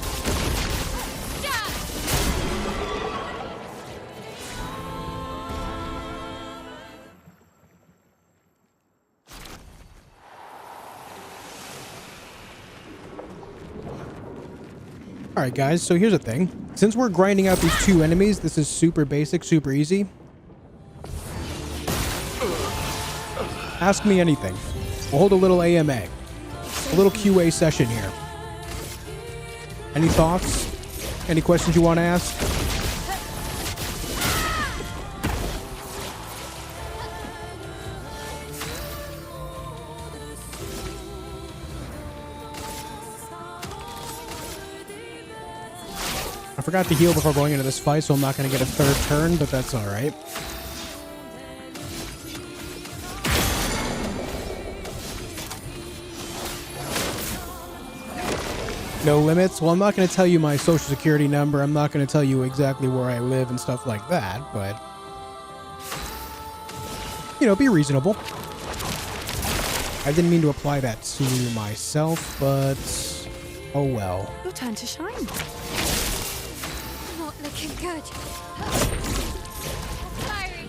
Alright guys, so here's the thing. Since we're grinding out these 2 enemies, this is super basic, super easy. Ask me anything. We'll hold a little AMA. A little QA session here. Any thoughts? Any questions you want to ask? I forgot to heal before going into this fight, so I'm not going to get a third turn, but that's alright. No limits? Well, I'm not going to tell you my social security number. I'm not going to tell you exactly where I live and stuff like that, but... You know, be reasonable. I didn't mean to apply that to myself, but... Oh well. Your turn to shine. Not looking good. Fiery.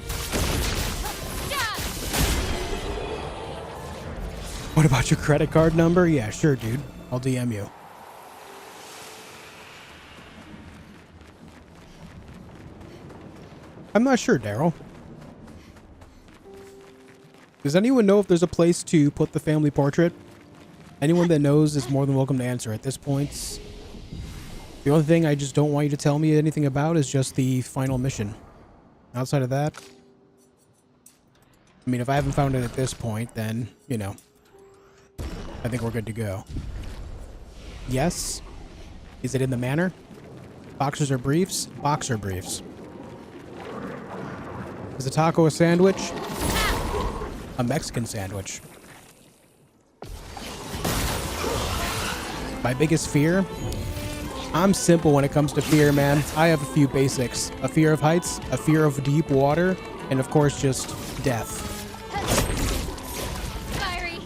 What about your credit card number? Yeah, sure, dude. I'll DM you. I'm not sure, Daryl. Does anyone know if there's a place to put the family portrait? Anyone that knows is more than welcome to answer at this point. The only thing I just don't want you to tell me anything about is just the final mission. Outside of that, I mean, if I haven't found it at this point, then, you know, I think we're good to go. Yes? Is it in the manor? Boxers or briefs? Boxer briefs. Is a taco a sandwich? A Mexican sandwich. My biggest fear? I'm simple when it comes to fear, man. I have a few basics. A fear of heights, a fear of deep water, and of course just death. Fiery.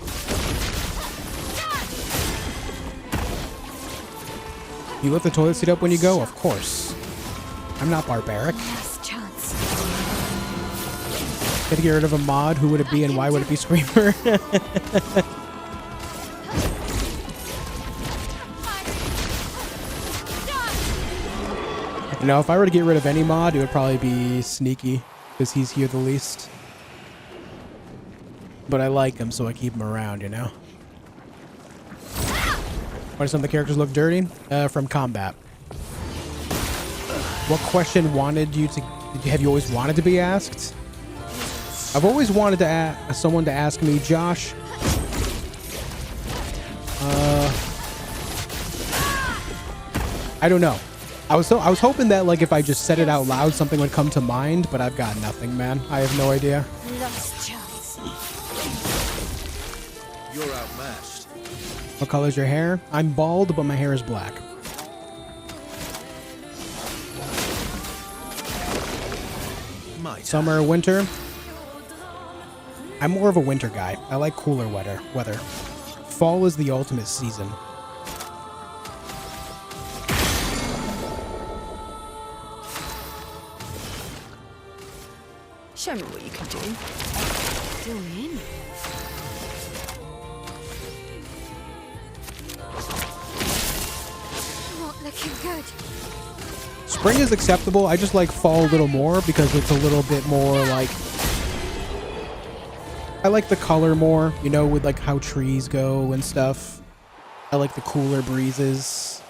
You lift the toilet seat up when you go? Of course. I'm not barbaric. Last chance. Gotta get rid of a mod. Who would it be and why would it be Screamer? You know, if I were to get rid of any mod, it would probably be Sneaky, because he's here the least. But I like him, so I keep him around, you know? Why do some of the characters look dirty? From combat. What question wanted you to... Have you always wanted to be asked? I've always wanted to ask someone to ask me, Josh... I don't know. I was hoping that, like, if I just said it out loud, something would come to mind, but I've got nothing, man. I have no idea. Last chance. You're outmatched. What color's your hair? I'm bald, but my hair is black. Summer or winter? I'm more of a winter guy. I like cooler weather. Fall is the ultimate season. Show me what you can do. Fill me in. Not looking good. Spring is acceptable. I just like fall a little more because it's a little bit more like... I like the color more, you know, with like how trees go and stuff. I like the cooler breezes.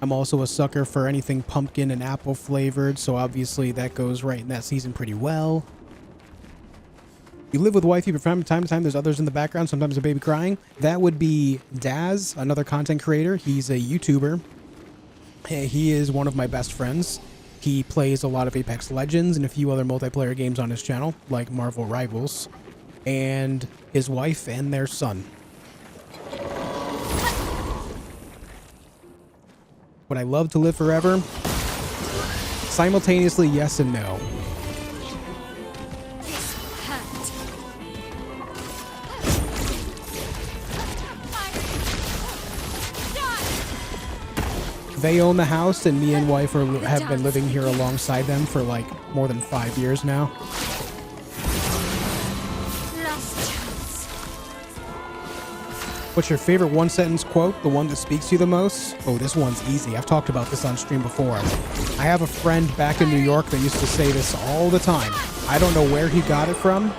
I'm also a sucker for anything pumpkin and apple flavored, so obviously that goes right in that season pretty well. You live with wifey, but from time to time there's others in the background, sometimes a baby crying. That would be Daz, another content creator. He's a YouTuber. He is one of my best friends. He plays a lot of Apex Legends and a few other multiplayer games on his channel, like Marvel Rivals. And his wife and their son. Would I love to live forever? Simultaneously, yes and no. They own the house, and me and wife have been living here alongside them for like more than 5 years now. Last chance. What's your favorite one-sentence quote? The one that speaks to you the most? Oh, this one's easy. I've talked about this on stream before. I have a friend back in New York that used to say this all the time. I don't know where he got it from,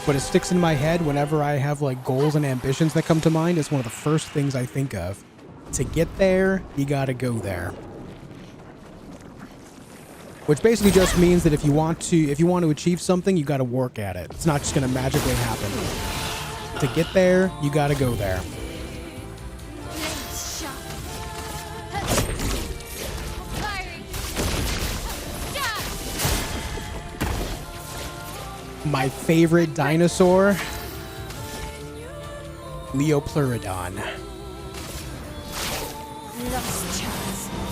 but it sticks in my head whenever I have like goals and ambitions that come to mind. It's one of the first things I think of. To get there, you gotta go there. Which basically just means that if you want to achieve something, you gotta work at it. It's not just gonna magically happen. To get there, you gotta go there. My favorite dinosaur, Leopleurodon.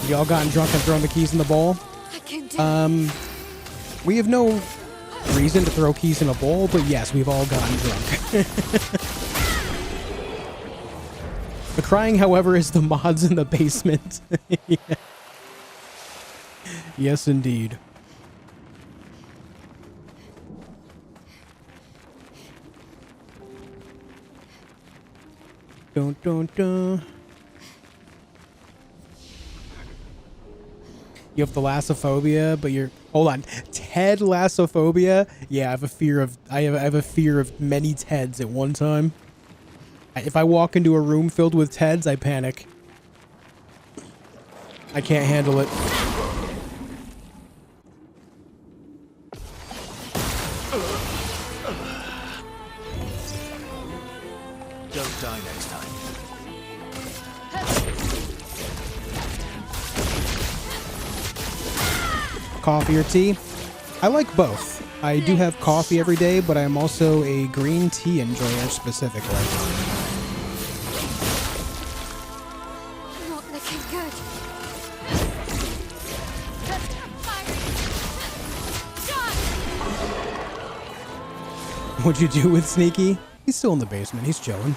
Y'all gotten drunk and thrown the keys in the bowl? We have no reason to throw keys in a bowl, but yes, we've all gotten drunk. The crying, however, is the mods in the basement. Yeah. Yes, indeed. Dun, dun, dun. You have thalassophobia, but you're... Hold on. Ted lassophobia? Yeah, I have a fear of many Teds at one time. If I walk into a room filled with Teds, I panic. I can't handle it. Don't die next time. Coffee or tea? I like both. I do have coffee every day, but I'm also a green tea enjoyer specifically. Not looking good. What'd you do with Sneaky? He's still in the basement. He's chilling.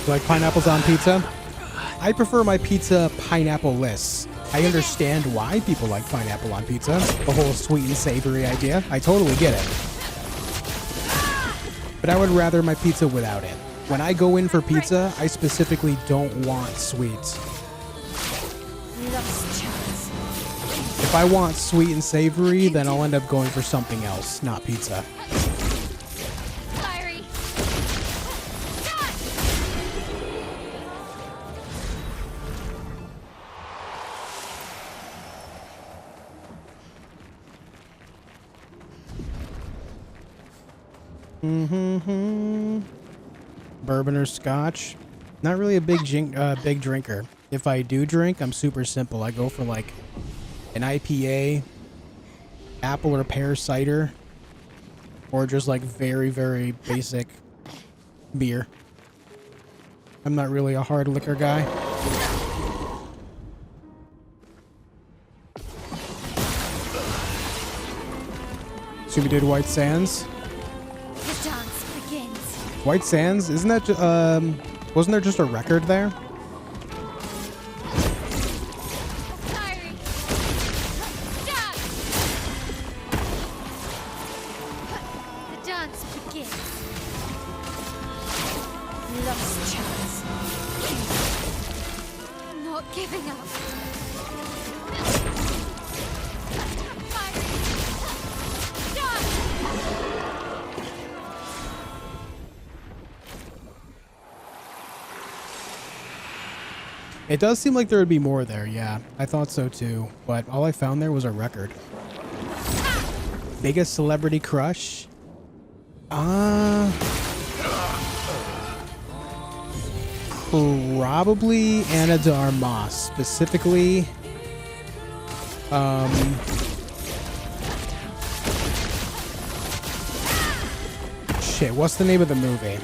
You like pineapples on pizza? I prefer my pizza pineapple-less. I understand why people like pineapple on pizza. The whole sweet and savory idea. I totally get it. But I would rather my pizza without it. When I go in for pizza, I specifically don't want sweet. If I want sweet and savory, then I'll end up going for something else, not pizza. Bourbon or scotch? Not really a big drinker. If I do drink, I'm super simple. I go for like an IPA, apple or pear cider, or just like very, very basic beer. I'm not really a hard liquor guy. Scooby Doo White Sands. The dance begins. White Sands, isn't that wasn't there just a record there? The dance begins. Lost chance. Not giving up. It does seem like there would be more there, yeah. I thought so too, but all I found there was a record. Biggest celebrity crush? Probably Ana de Armas. Specifically, shit, what's the name of the movie?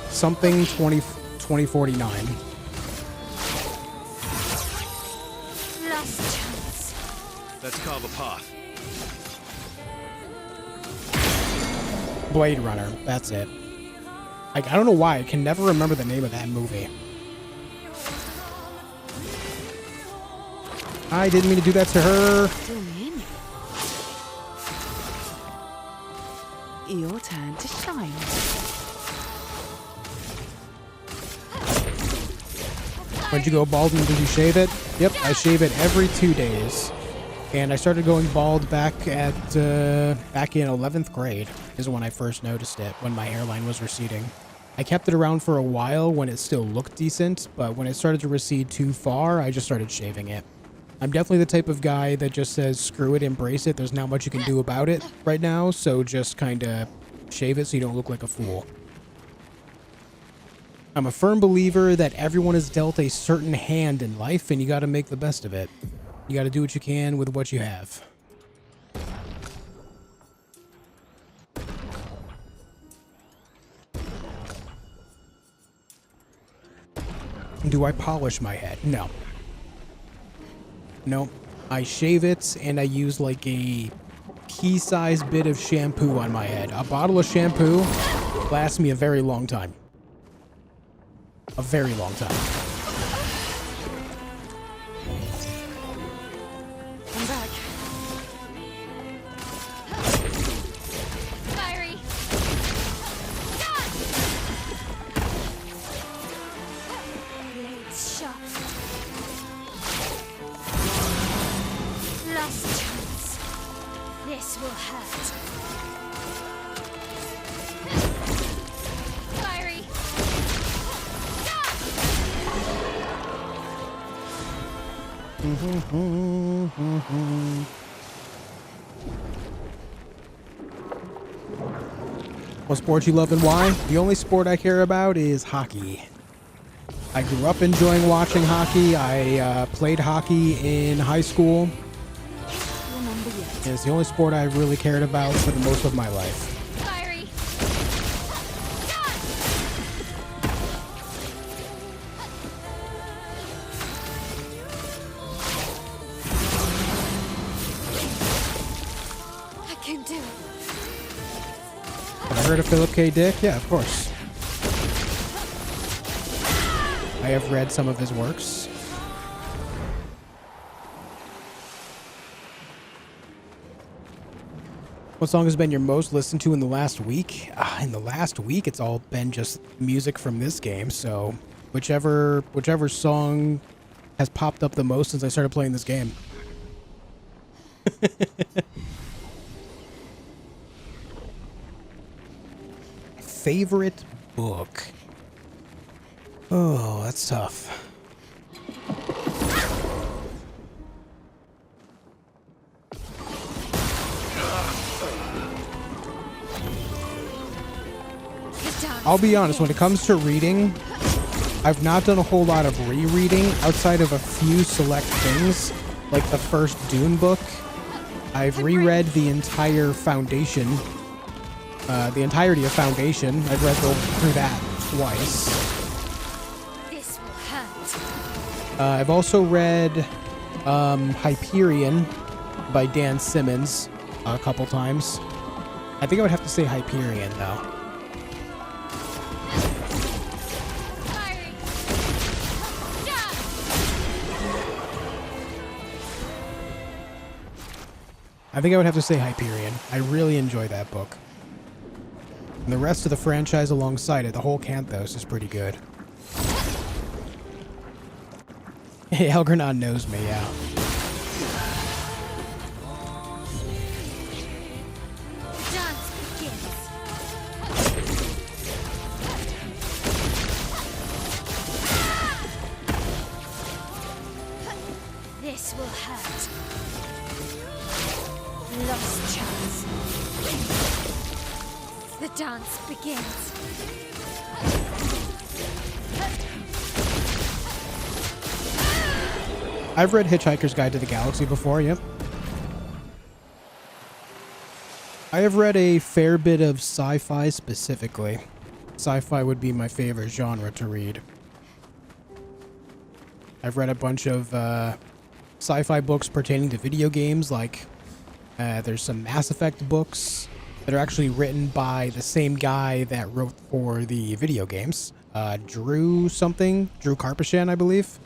Something 2049. Let's carve a path. Blade Runner, that's it. Like, I don't know why, I can never remember the name of that movie. I didn't mean to do that to her. Zoom in. Your turn to shine. When'd you go bald and did you shave it? Yep, I shave it every 2 days. And I started going bald back in 11th grade is when I first noticed it, when my hairline was receding. I kept it around for a while when it still looked decent, but when it started to recede too far, I just started shaving it. I'm definitely the type of guy that just says, screw it, embrace it. There's not much you can do about it right now, so just kind of shave it so you don't look like a fool. I'm a firm believer that everyone is dealt a certain hand in life, and you got to make the best of it. You got to do what you can with what you have. Do I polish my head? No. No. I shave it, and I use like a pea-sized bit of shampoo on my head. A bottle of shampoo lasts me a very long time. A very long time. I'm back. Fiery. Blades sharp. Last chance. This will hurt. Fiery. What sport you love and why? The only sport I care about is hockey. I grew up enjoying watching hockey. I played hockey in high school. And it's the only sport I really cared about for the most of my life. Fiery. I can do it. Have I heard of Philip K. Dick? Yeah, of course. I have read some of his works. What song has been your most listened to in the last week? In the last week, it's all been just music from this game. So whichever song has popped up the most since I started playing this game. Favorite book? Oh, that's tough. I'll be honest, when it comes to reading, I've not done a whole lot of rereading outside of a few select things, like the first Dune book. I've reread the entire Foundation, the entirety of Foundation. I've read through that twice. This will hurt. I've also read Hyperion by Dan Simmons a couple times. I think I would have to say Hyperion, though. I think I would have to say Hyperion. I really enjoy that book. And the rest of the franchise alongside it, the whole Canthos, is pretty good. Hey, Elgernon knows me, yeah. Dance begins. This will hurt. Lost chance. The dance begins. I've read Hitchhiker's Guide to the Galaxy before, yep. I have read a fair bit of sci-fi specifically. Sci-fi would be my favorite genre to read. I've read a bunch of sci-fi books pertaining to video games, like there's some Mass Effect books that are actually written by the same guy that wrote for the video games. Drew Karpyshyn, I believe.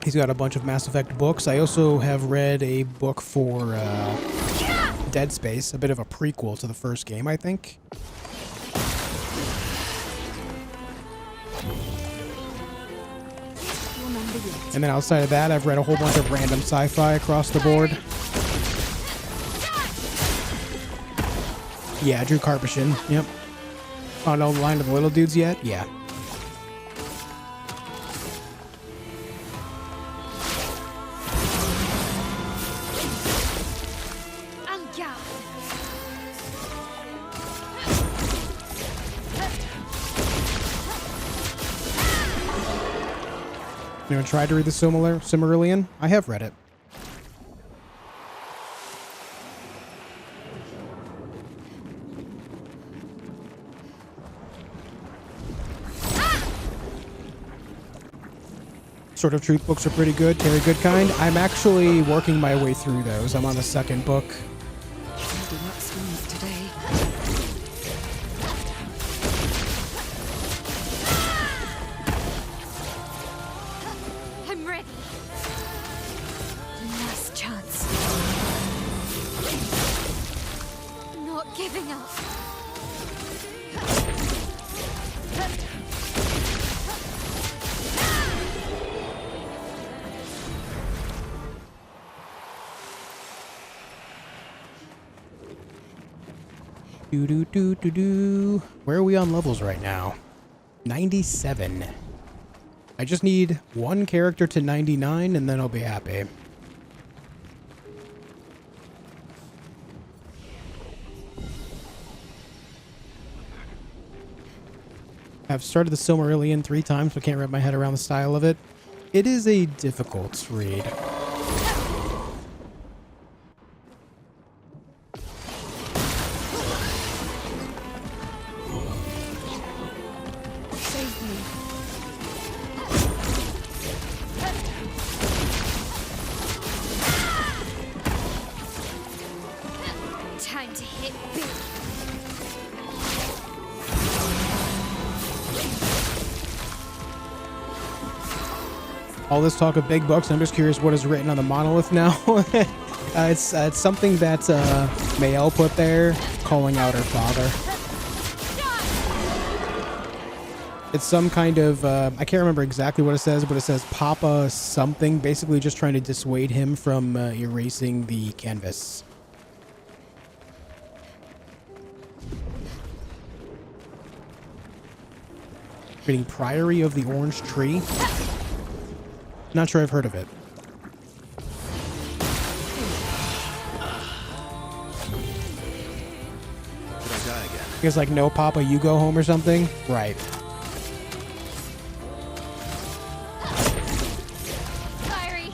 He's got a bunch of Mass Effect books. I also have read a book for Dead Space, a bit of a prequel to the first game, I think. And then outside of that, I've read a whole bunch of random sci-fi across the board. Yeah, Drew Karpyshyn. Yep. Oh, no, Line of the Little Dudes yet? Yeah. Anyone tried to read the Silmarillion? I have read it. Sword of Truth books are pretty good. Terry Goodkind. I'm actually working my way through those. I'm on the second book. I'm ready. Last chance. Not giving up. Where are we on levels right now? 97. I just need one character to 99 and then I'll be happy. I've started the Silmarillion 3 times, but can't wrap my head around the style of it. It is a difficult read. Time to hit big. All this talk of big books, I'm just curious what is written on the monolith now. It's something that Mayel put there, calling out her father. It's some kind of, I can't remember exactly what it says, but it says Papa something, basically just trying to dissuade him from erasing the canvas. Reading Priory of the Orange Tree. Not sure I've heard of it. Did I die again? You guys like, no, Papa, you go home or something? Right. Fiery.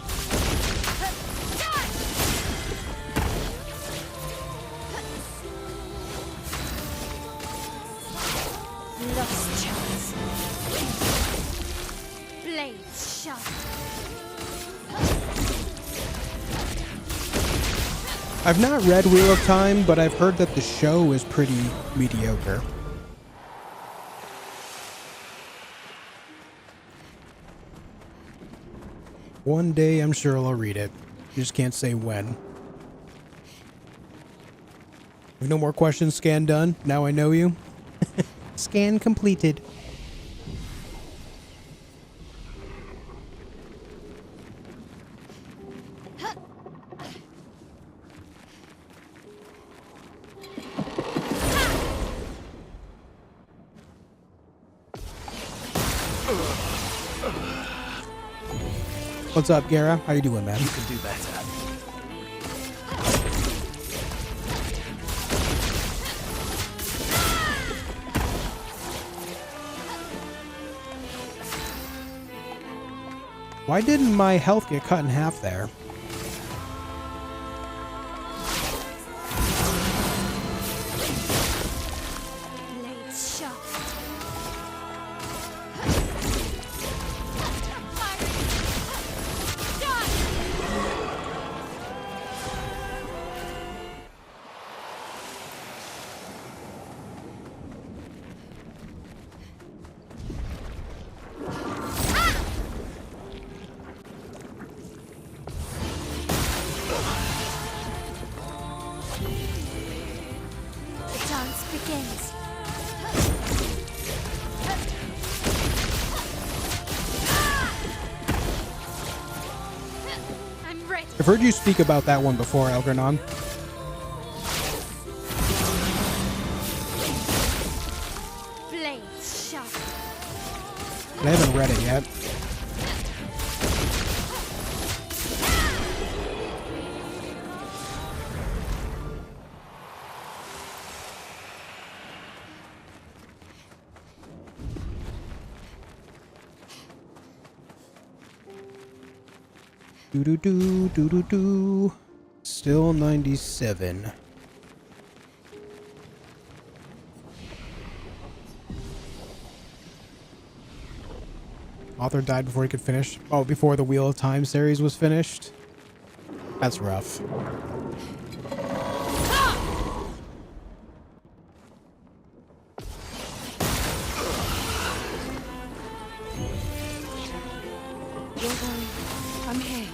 Lost chance. Blades sharp. I've not read Wheel of Time, but I've heard that the show is pretty mediocre. One day I'm sure I'll read it. Just can't say when. If no more questions, scan done. Now I know you. Scan completed. What's up, Gara? How you doing, man? You can do better. Why didn't my health get cut in half there? Blades sharp. begins. I'm ready. I've heard you speak about that one before, Elgranon. Blades sharp. I haven't read it yet. Do. Still 97. Author died before he could finish. Oh, before the Wheel of Time series was finished. That's rough. I'm here.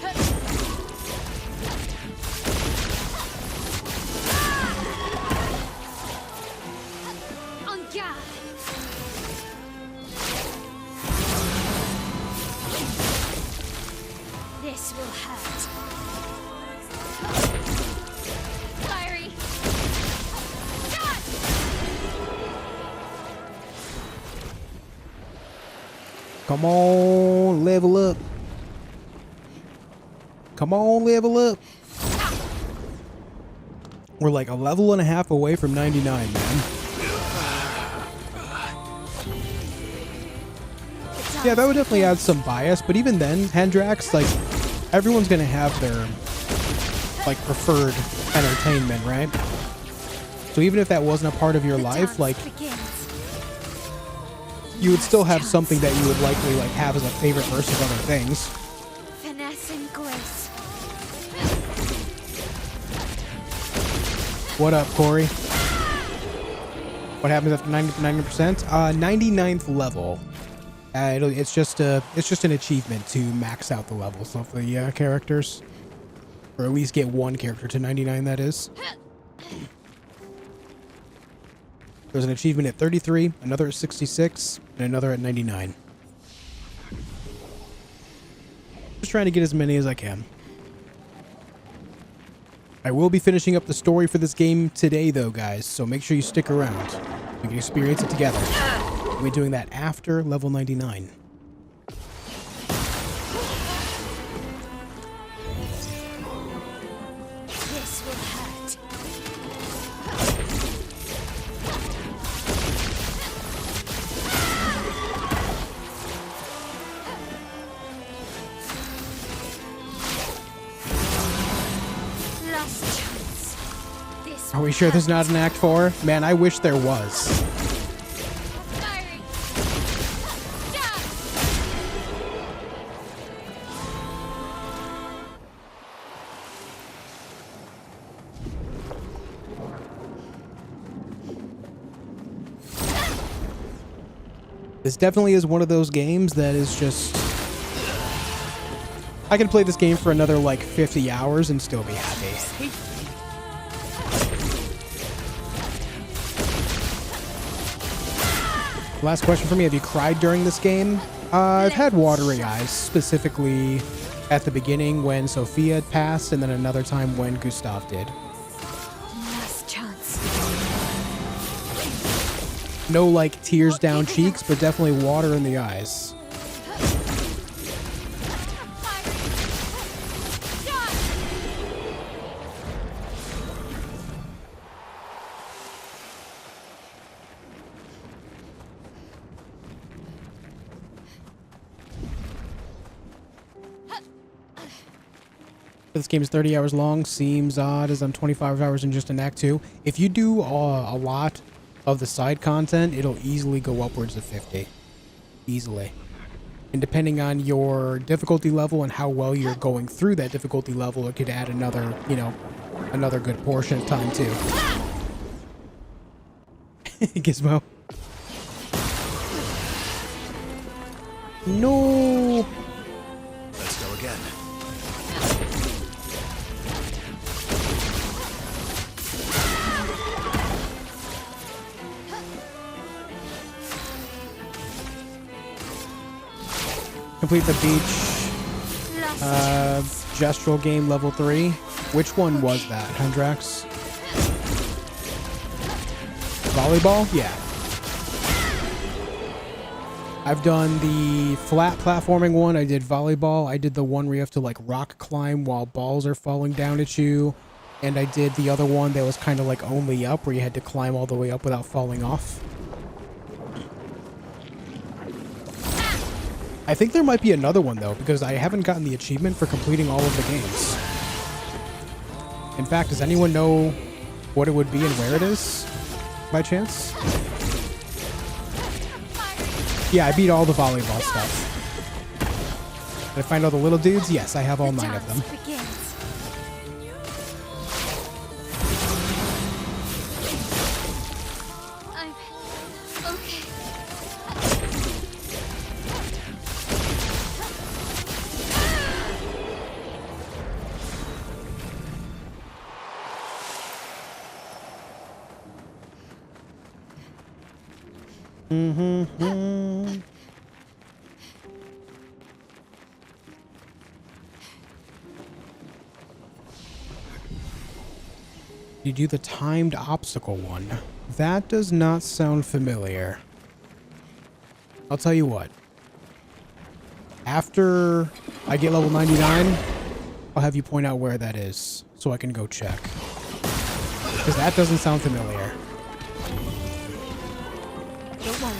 On guard. This will hurt. Fiery. God! Come on, level up. Come on, level up. We're like a level and a half away from 99, man. Yeah, that would definitely add some bias, but even then, Hendrax, like, everyone's gonna have their, like, preferred entertainment, right? So even if that wasn't a part of your life, like, you would still have something that you would likely, like, have as a favorite versus other things. Finesse and grace. What up, Corey? What happens after 90%? 99th level. It's just an achievement to max out the levels of the characters, or at least get one character to 99. That is. There's an achievement at 33, another at 66, and another at 99. Just trying to get as many as I can. I will be finishing up the story for this game today, though, guys, so make sure you stick around. We can experience it together. We'll be doing that after level 99. This will hurt. Last chance. This Are we sure there's not an Act 4? Man, I wish there was. fiery. This definitely is one of those games that is just... I can play this game for another, like, 50 hours and still be happy. Last question for me. Have you cried during this game? I've had watery eyes, specifically at the beginning when Sophia had passed, and then another time when Gustav did. Last chance. No, like, tears down cheeks, but definitely water in the eyes. This game is 30 hours long. Seems odd as I'm 25 hours in just an Act 2. If you do a lot of the side content, it'll easily go upwards of 50. Easily. And depending on your difficulty level and how well you're going through that difficulty level, it could add another, you know, another good portion of time too. Gizmo. No. Let's go again. Complete the beach gestural game level 3. Which one was that, Hendrax? Volleyball? Yeah. I've done the flat platforming one. I did volleyball. I did the one where you have to like rock climb while balls are falling down at you. And I did the other one that was kind of like only up, where you had to climb all the way up without falling off. I think there might be another one though, because I haven't gotten the achievement for completing all of the games. In fact, does anyone know what it would be and where it is, by chance? Yeah, I beat all the volleyball stuff. Did I find all the little dudes? Yes, I have all 9 of them. You do the timed obstacle one. That does not sound familiar. I'll tell you what. After I get level 99, I'll have you point out where that is so I can go check. Because that doesn't sound familiar. Don't worry,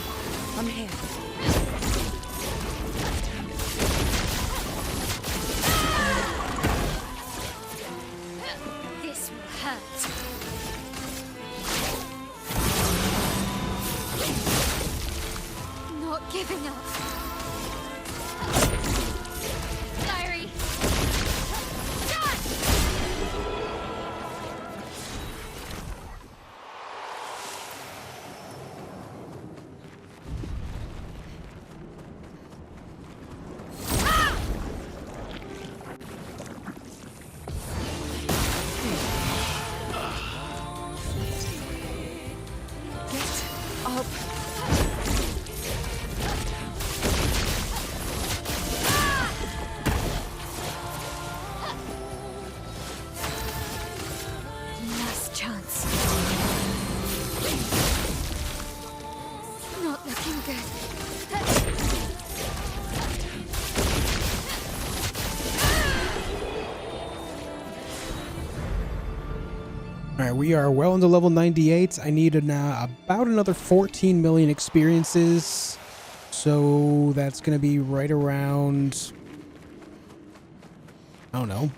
I'm here. This will hurt. Not giving up. Diary. Last chance. Not looking good. Alright, we are well into level 98. I need about another 14 million experiences. So that's going to be right around, I don't know,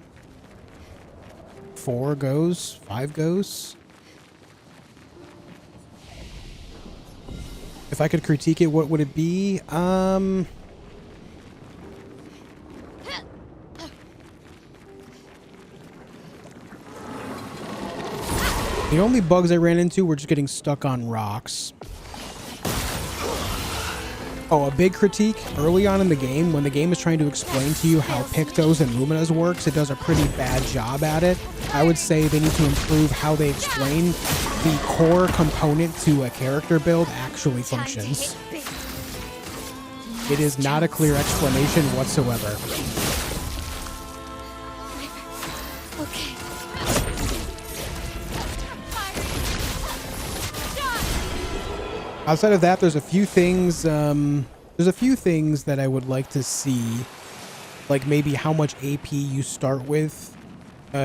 4 goes, 5 goes. If I could critique it, what would it be? The only bugs I ran into were just getting stuck on rocks. Oh, a big critique early on in the game, when the game is trying to explain to you how Pictos and Luminas works, it does a pretty bad job at it. I would say they need to improve how they explain the core component to a character build actually functions. It is not a clear explanation whatsoever. Okay. Outside of that, there's a few things that I would like to see, like maybe how much AP you start with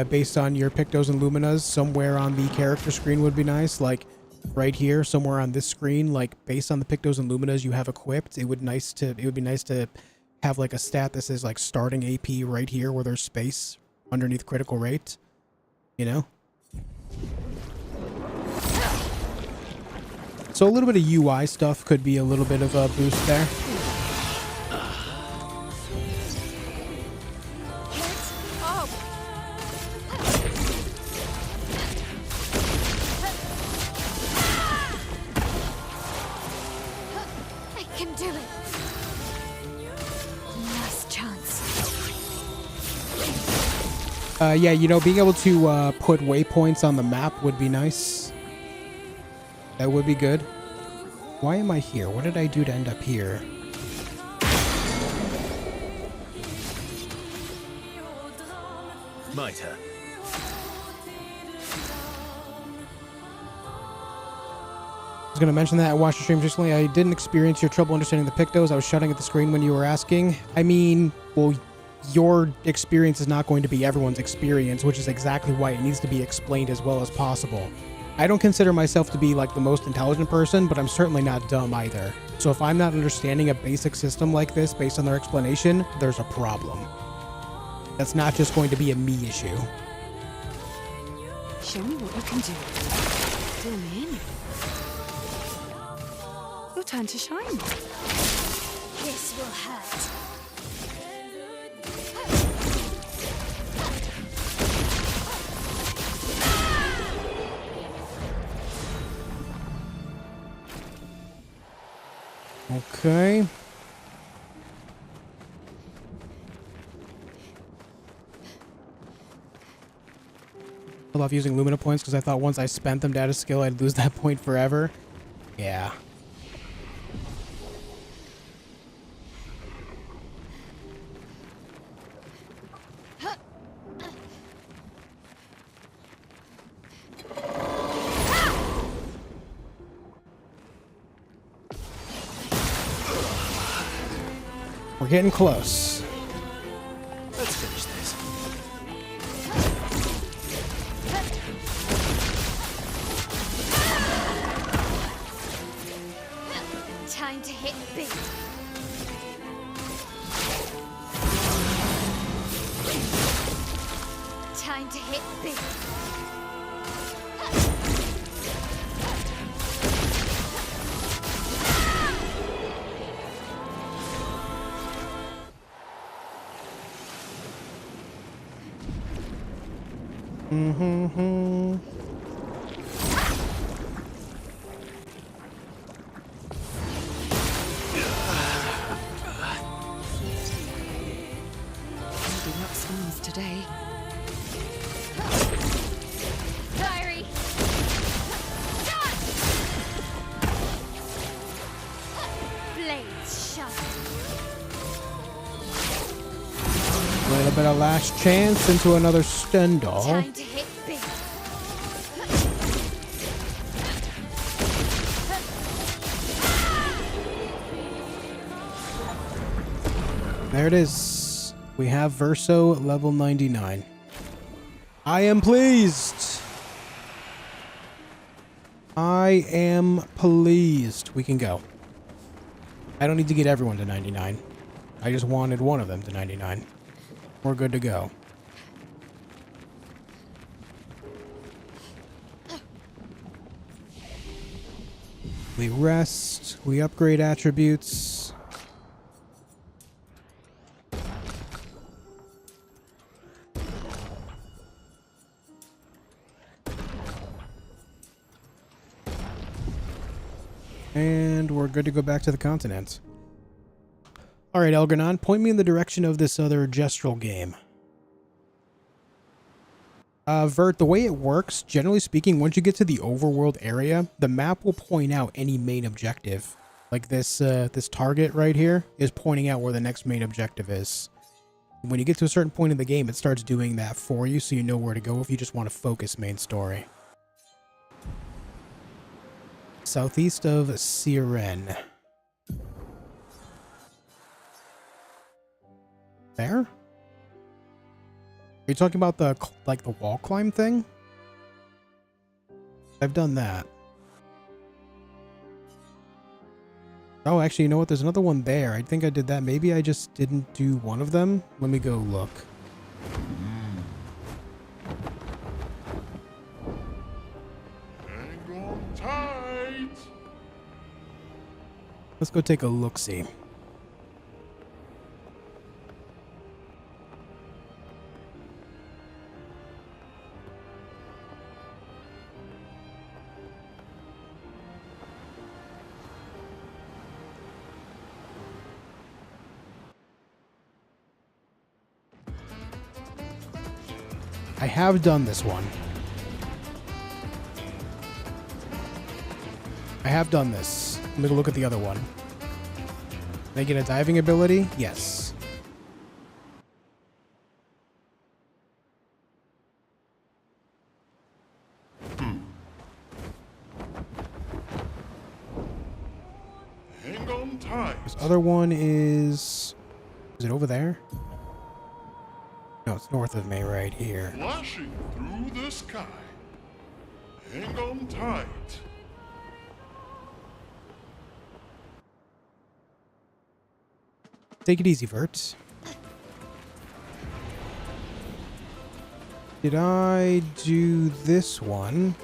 based on your Pictos and Luminas. Somewhere on the character screen would be nice, like right here, somewhere on this screen, like based on the Pictos and Luminas you have equipped. It would be nice to have like a stat that says like starting AP right here where there's space underneath critical rate, you know? So a little bit of UI stuff could be a little bit of a boost there. I can do it. Last chance. Yeah, you know, being able to put waypoints on the map would be nice. That would be good. Why am I here? What did I do to end up here? My turn. I was going to mention that I watched your streams recently. I didn't experience your trouble understanding the pictos. I was shouting at the screen when you were asking. I mean, well, your experience is not going to be everyone's experience, which is exactly why it needs to be explained as well as possible. I don't consider myself to be like the most intelligent person, but I'm certainly not dumb either. So if I'm not understanding a basic system like this based on their explanation, there's a problem. That's not just going to be a me issue. Show me what you can do. Fill me in. Your turn to shine. This will hurt. Okay. I love using Lumina points because I thought once I spent them to add a skill, I'd lose that point forever. Yeah. We're getting close. Let's finish this. Time to hit big. Time to hit big. Mm-hmm. Maybe not smooth today. Diary. Blades sharp. A little bit of last chance into another Stendhal. Time to hit big. There it is. We have Verso level 99. I am pleased. I am pleased. We can go. I don't need to get everyone to 99. I just wanted one of them to 99. We're good to go. We rest. We upgrade attributes. And we're good to go back to the continent. Alright, Elganon, point me in the direction of this other gestural game. Vert, the way it works, generally speaking, once you get to the overworld area, the map will point out any main objective. Like this target right here is pointing out where the next main objective is. When you get to a certain point in the game, it starts doing that for you, so you know where to go if you just want to focus main story. Southeast of Siren. There? Are you talking about the wall climb thing? I've done that. Oh, actually, you know what? There's another one there. I think I did that. Maybe I just didn't do one of them. Let me go look. Hang on tight. Let's go take a look-see. I have done this one. I have done this. Let me go look at the other one. They get a diving ability? Yes. on tight. This other one is it over there? No, it's north of me right here. Flashing through the sky. Hang on tight. Take it easy, Vert. Did I do this one?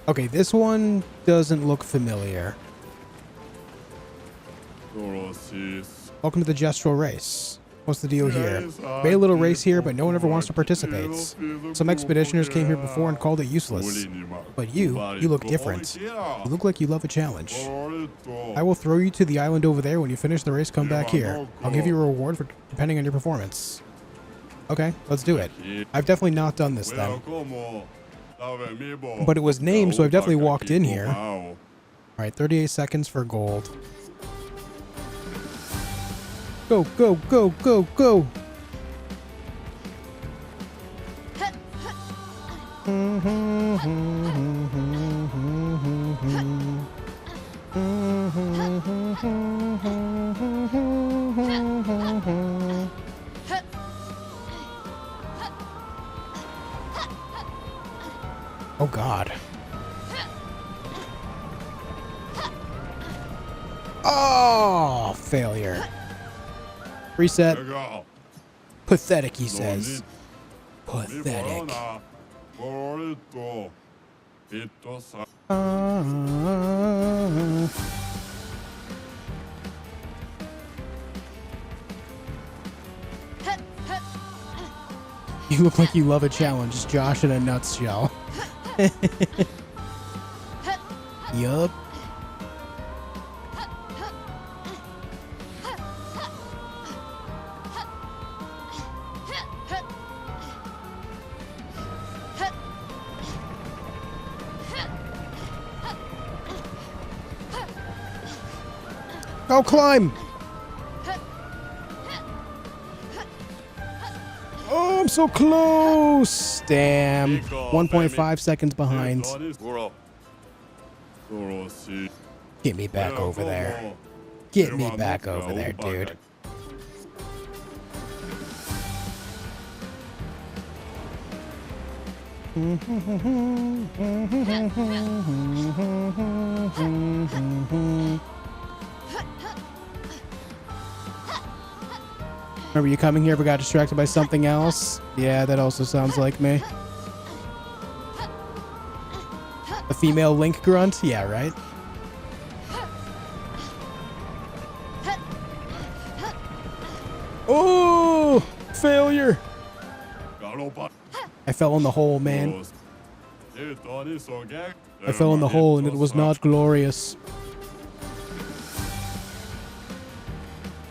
Okay, this one doesn't look familiar. Welcome to the Gestural Race. What's the deal here? Made a little race here, but no one ever wants to participate. Some expeditioners came here before and called it useless. But you look different. You look like you love a challenge. I will throw you to the island over there. When you finish the race, come back here. I'll give you a reward for depending on your performance. Okay, let's do it. I've definitely not done this then. But it was named, so I've definitely walked in here. Alright, 38 seconds for gold. Go, go, go, go, go! Oh God. Oh, failure. Reset. Pathetic, he says. Pathetic. You look like you love a challenge, Josh in a nutshell. Yup. Go climb! Oh, I'm so close! Damn. 1.5 seconds behind. Get me back over there. Get me back over there, dude. Remember you coming here but got distracted by something else? Yeah, that also sounds like me. A female Link grunt? Yeah, right? Oh! Failure! I fell in the hole, man. I fell in the hole and it was not glorious.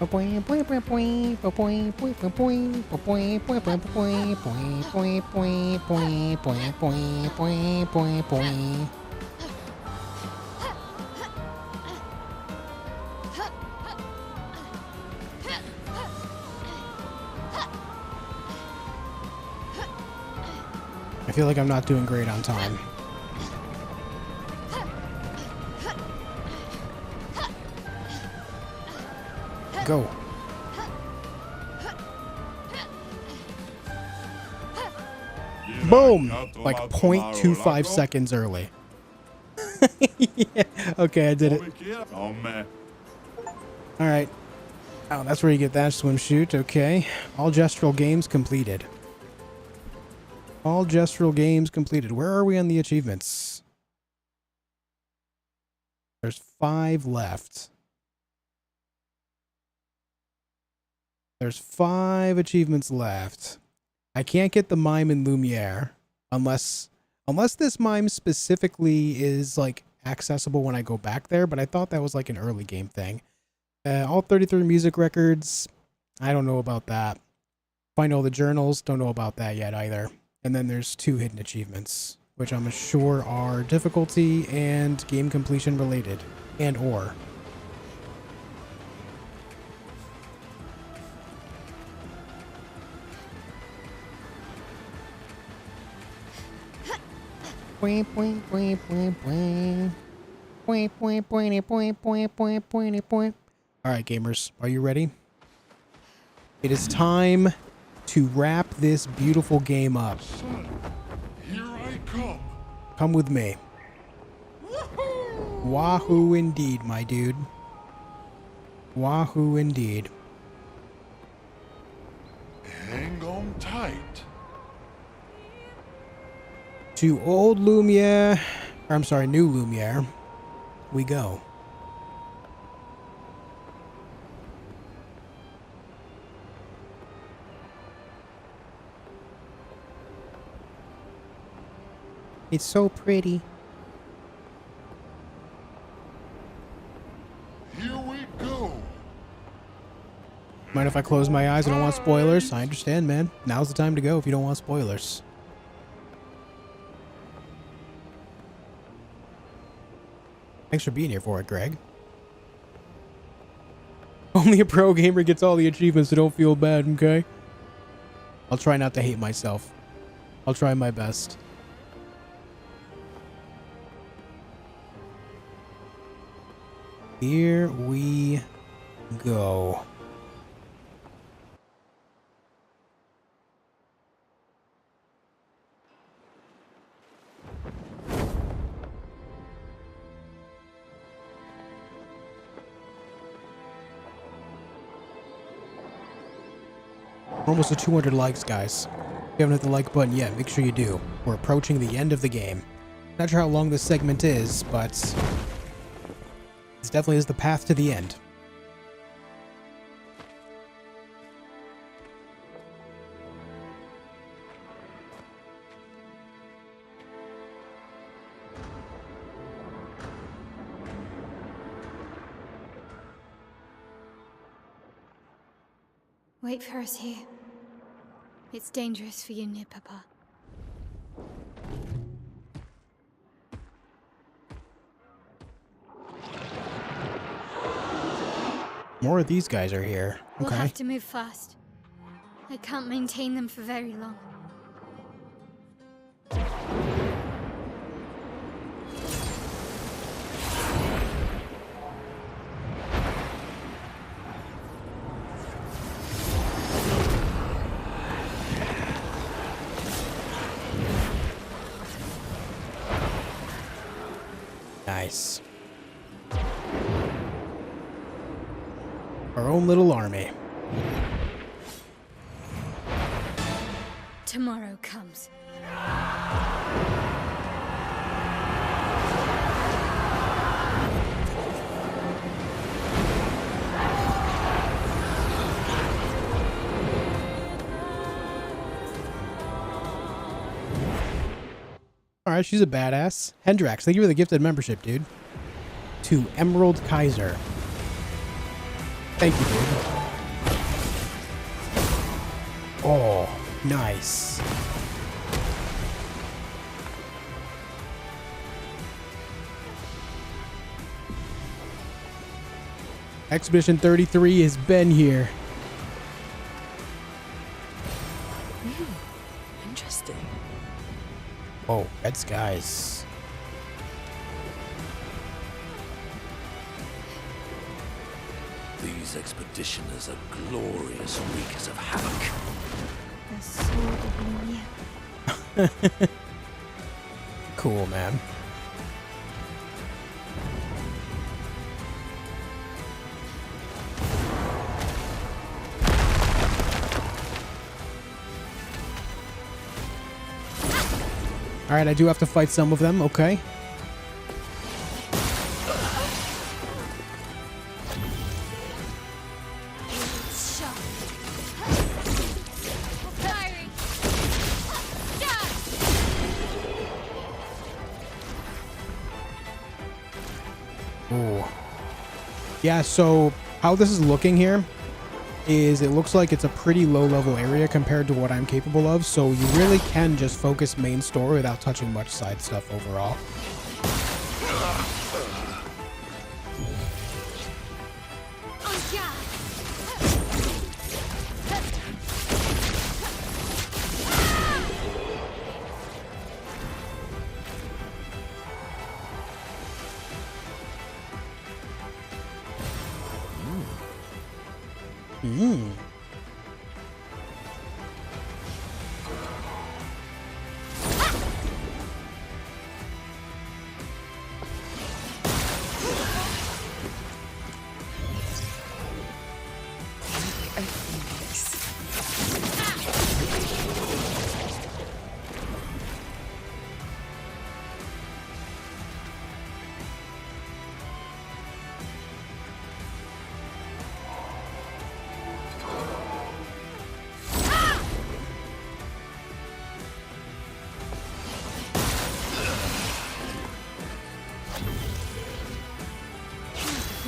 I feel like I'm not doing great on time. Go. Boom! Like 0.25 seconds early. Yeah. Okay, I did it. Alright. Oh, that's where you get that swim shoot. Okay. All gestural games completed. All gestural games completed. Where are we on the achievements? There's 5 left. There's 5 achievements left. I can't get the mime in Lumiere unless this mime specifically is like accessible when I go back there, but I thought that was like an early game thing. All 33 music records, I don't know about that. Find all the journals, don't know about that yet either. And then there's 2 hidden achievements, which I'm sure are difficulty and game completion related, and or. Point. All right, gamers, are you ready? It is time to wrap this beautiful game up. Son, here I come. Come with me. Wahoo indeed, my dude. Wahoo indeed. Hang on tight. To old Lumiere, or I'm sorry, new Lumiere, we go. It's so pretty. Here we go. Mind if I close my eyes? I don't want spoilers. I understand, man. Now's the time to go if you don't want spoilers. Thanks for being here for it, Greg. Only a pro gamer gets all the achievements, so don't feel bad, okay? I'll try not to hate myself. I'll try my best. Here we go. We're almost at 200 likes, guys. If you haven't hit the like button yet, make sure you do. We're approaching the end of the game. Not sure how long this segment is, but this definitely is the path to the end. Wait for us here. It's dangerous for you near Papa. More of these guys are here. We'll Okay. have to move fast. I can't maintain them for very long. Nice. Our own little army. Tomorrow comes. Alright, she's a badass. Hendrax, thank you for the gifted membership, dude. To Emerald Kaiser. Thank you, dude. Oh, nice. Expedition 33 has been here. Interesting. Whoa, red skies. These expeditioners are glorious wreakers of havoc. The sword of Lumiere. Cool, man. Alright, I do have to fight some of them, okay. Ooh. Yeah, so how this is looking here is it looks like it's a pretty low level area compared to what I'm capable of, so you really can just focus main story without touching much side stuff overall. Hmm.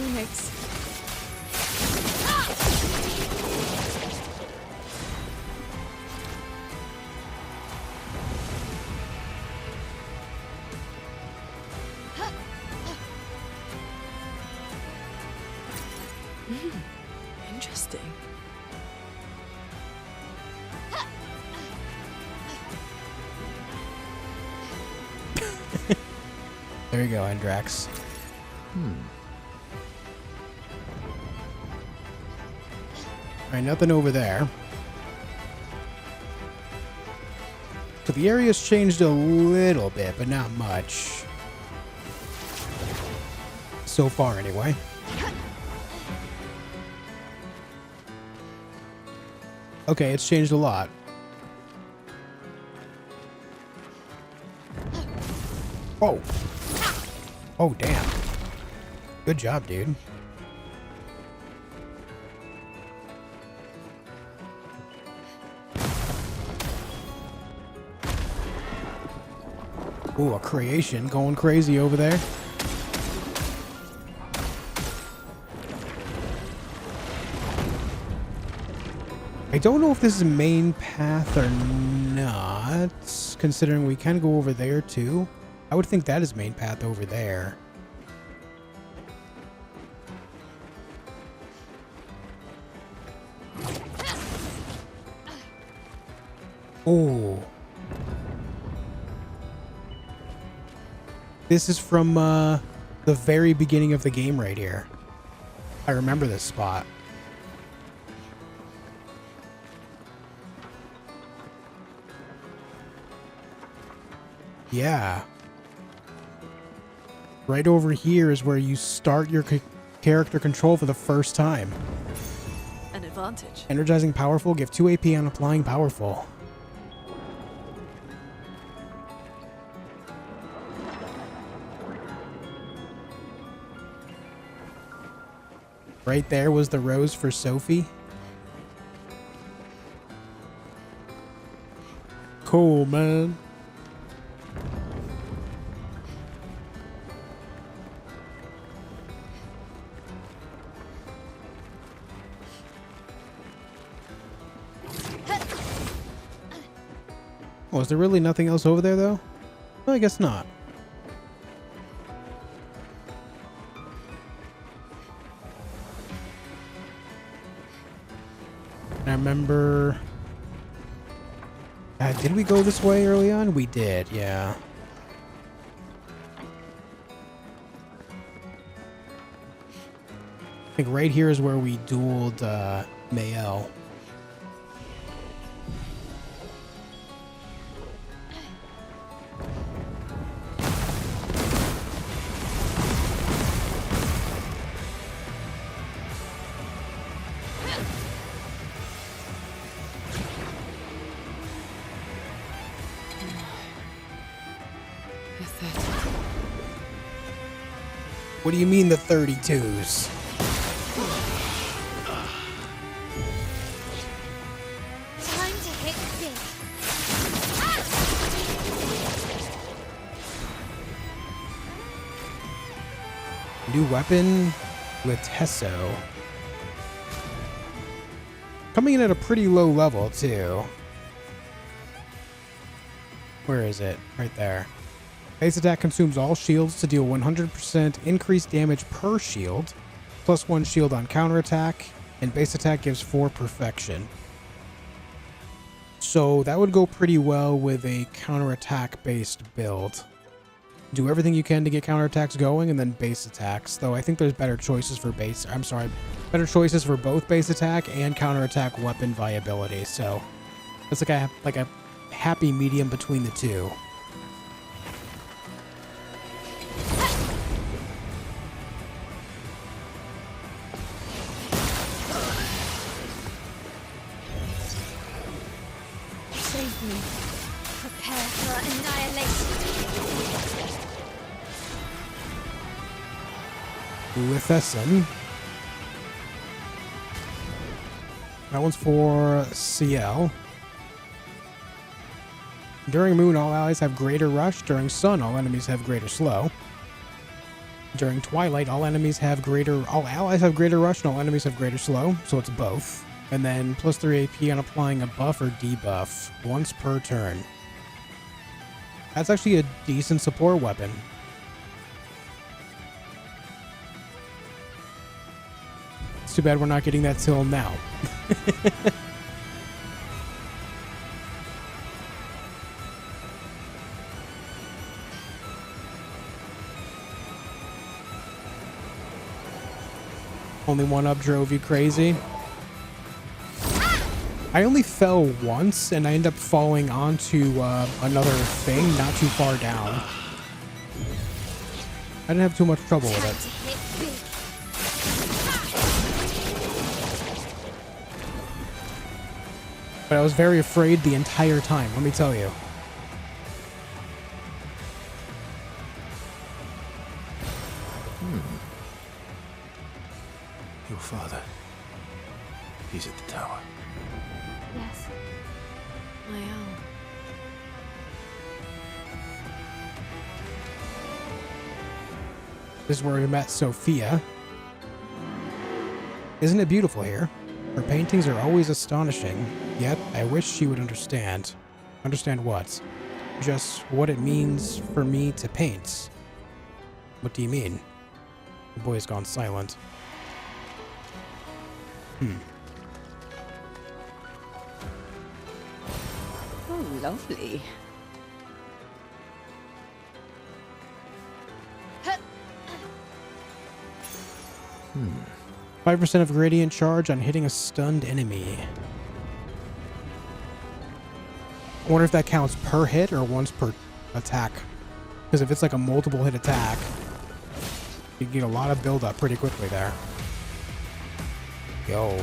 Phoenix. Interesting. There you go, Andrax. Alright, nothing over there. So the area's changed a little bit, but not much. So far, anyway. Okay, it's changed a lot. Oh. Oh, damn. Good job, dude. Ooh, a creation going crazy over there. I don't know if this is main path or not, considering we can go over there too. I would think that is main path over there. Oh. This is from the very beginning of the game right here. I remember this spot. Yeah. Right over here is where you start your character control for the first time. An advantage. Energizing powerful, give 2 AP on applying powerful. Right there was the rose for Sophie. Cool, man. Oh, is there really nothing else over there, though? Well, I guess not. I remember... did we go this way early on? We did, yeah. I think right here is where we dueled Mael. What do you mean the 32s? Time to hit big. New weapon, Latesso. Coming in at a pretty low level, too. Where is it? Right there. Base attack consumes all shields to deal 100% increased damage per shield, plus 1 shield on counterattack, and base attack gives 4 perfection. So that would go pretty well with a counterattack based build. do everything you can to get counterattacks going, and then base attacks. Though I think there's better choices for better choices for both base attack and counterattack weapon viability. So it's like a happy medium between the two. Save me. Prepare for annihilation. Lithesson. That one's for CL. During Moon, all allies have greater rush. During Sun, all enemies have greater slow. During Twilight, all allies have greater rush and all enemies have greater slow, so it's both. And then plus 3 AP on applying a buff or debuff once per turn. That's actually a decent support weapon. It's too bad we're not getting that till now. Only one up drove you crazy. I only fell once, and I ended up falling onto another thing not too far down. I didn't have too much trouble with it. But I was very afraid the entire time, let me tell you. Your father. He's at the tower. Yes. I am. This is where we met Sophia. Isn't it beautiful here? Her paintings are always astonishing, yet I wish she would understand. Understand what? Just what it means for me to paint. What do you mean? The boy has gone silent. Oh, lovely. 5% of gradient charge on hitting a stunned enemy. I wonder if that counts per hit or once per attack. Because if it's like a multiple hit attack, you get a lot of build up pretty quickly there. Yo.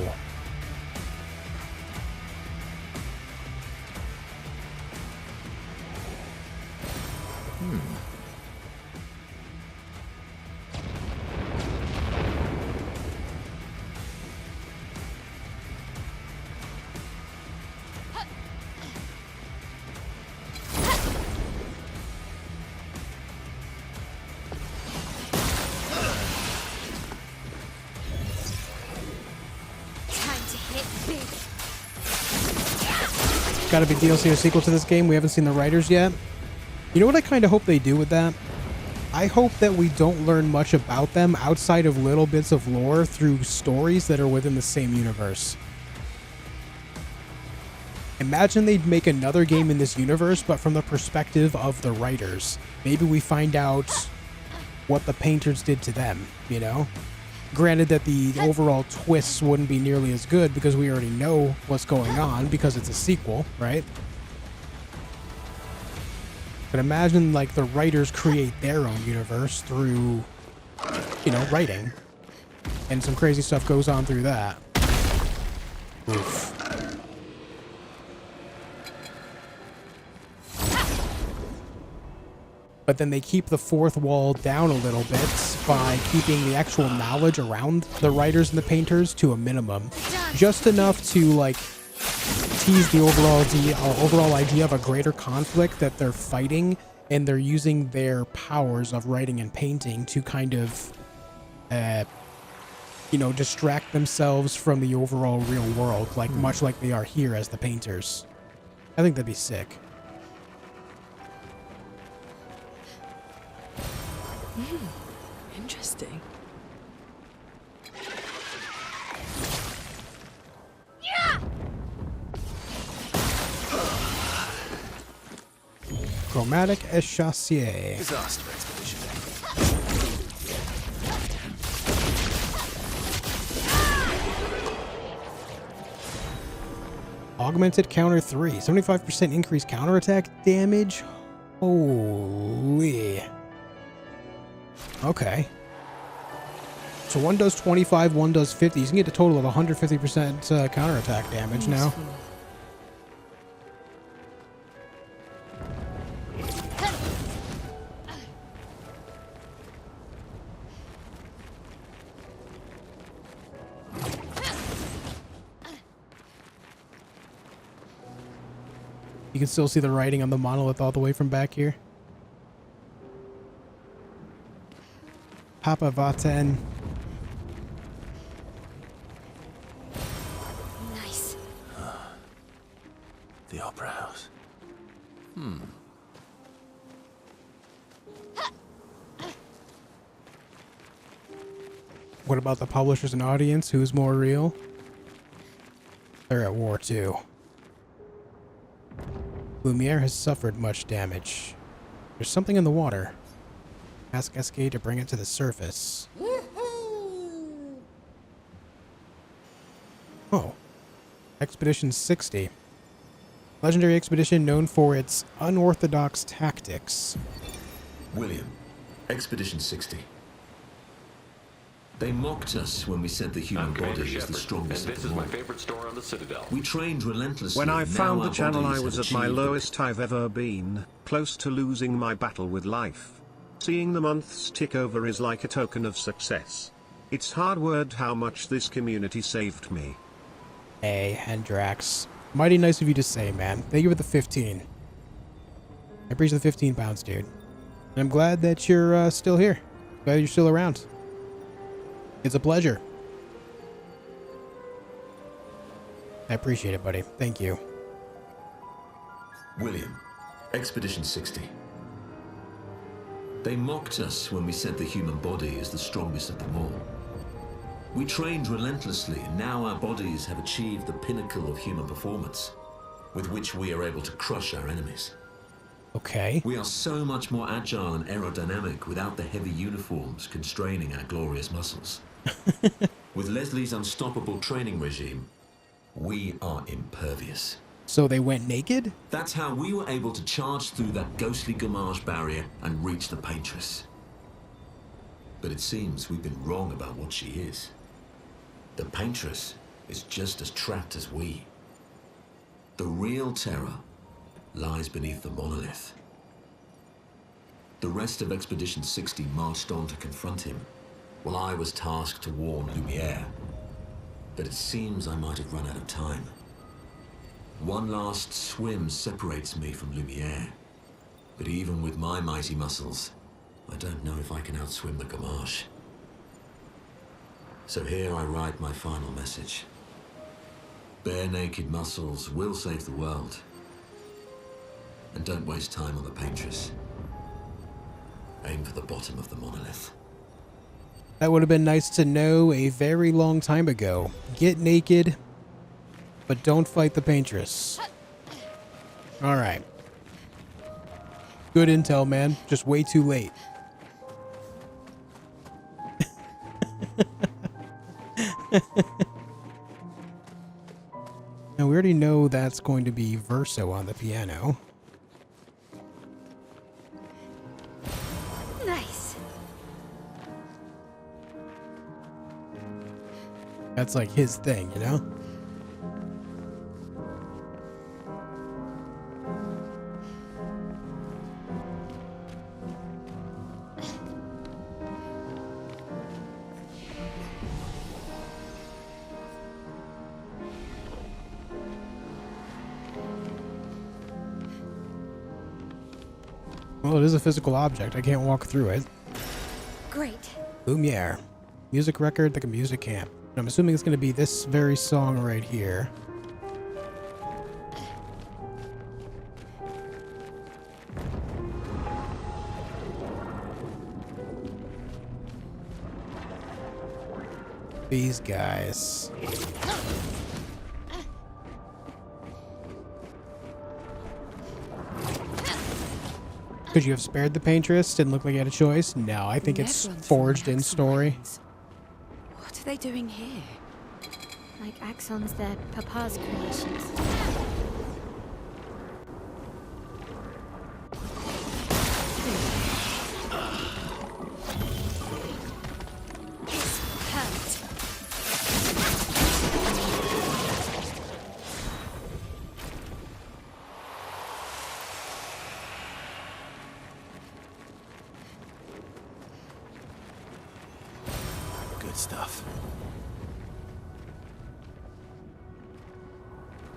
Got to be DLC or sequel to this game. We haven't seen the writers yet. You know what I kind of hope they do with that? I hope that we don't learn much about them outside of little bits of lore through stories that are within the same universe. Imagine they'd make another game in this universe, but from the perspective of the writers. Maybe we find out what the painters did to them, you know? Granted that the overall twists wouldn't be nearly as good because we already know what's going on because it's a sequel, right? But imagine like the writers create their own universe through, you know, writing. And some crazy stuff goes on through that. Oof. But then they keep the fourth wall down a little bit by keeping the actual knowledge around the writers and the painters to a minimum. Just enough to, like, tease the overall idea of a greater conflict that they're fighting, and they're using their powers of writing and painting to kind of, you know, distract themselves from the overall real world, like much like they are here as the painters. I think that'd be sick. Interesting. Chromatic Echassier. Disaster expedition. Augmented counter 3. 75% increased counterattack damage? Holy. Okay. So one does 25, one does 50. You can get a total of 150% counterattack damage now. You can still see the writing on the monolith all the way from back here. Papa Vaten. Nice. The Opera House. What about the publishers and audience? Who's more real? They're at war too. Lumiere has suffered much damage. There's something in the water. Ask Cascade to bring it to the surface. Oh. Expedition 60. Legendary expedition known for its unorthodox tactics. William, Expedition 60. They mocked us when we said the human I'm Commander body is the Shepard, strongest and of this them is my all. favorite store on the Citadel. We trained relentlessly. When I and found now the our channel, I bodies was have at my achieved the lowest I've ever been, close to losing my battle with life. Seeing the months tick over is like a token of success. It's hard word how much this community saved me. Hey, Hendrax. Mighty nice of you to say, man. Thank you for the 15. I appreciate the 15 pounds, dude. And I'm glad that you're still here. Glad you're still around. It's a pleasure. I appreciate it, buddy. Thank you. William, Expedition 60. They mocked us when we said the human body is the strongest of them all. We trained relentlessly, and now our bodies have achieved the pinnacle of human performance, with which we are able to crush our enemies. Okay. We are so much more agile and aerodynamic without the heavy uniforms constraining our glorious muscles. With Leslie's unstoppable training regime, we are impervious. So they went naked? That's how we were able to charge through that ghostly Gamage barrier and reach the Paintress. But it seems we've been wrong about what she is. The Paintress is just as trapped as we. The real terror lies beneath the monolith. The rest of Expedition 60 marched on to confront him, while I was tasked to warn Lumiere. But it seems I might have run out of time. One last swim separates me from Lumiere, but even with my mighty muscles, I don't know if I can outswim the Gamage. So here I write my final message. Bare naked muscles will save the world. And don't waste time on the Paintress. Aim for the bottom of the monolith. That would have been nice to know a very long time ago. Get naked, but don't fight the Paintress. Alright. Good intel, man. Just way too late. Now, we already know that's going to be Verso on the piano. Nice. That's like his thing, you know? Well, it is a physical object. I can't walk through it. Great. Lumiere. Music record, like a music camp. And I'm assuming it's going to be this very song right here. These guys. Could you have spared the Paintress? Didn't look like you had a choice. No, I think it's forged in story. What are they doing here? Like Axon's their papa's creations. Good stuff.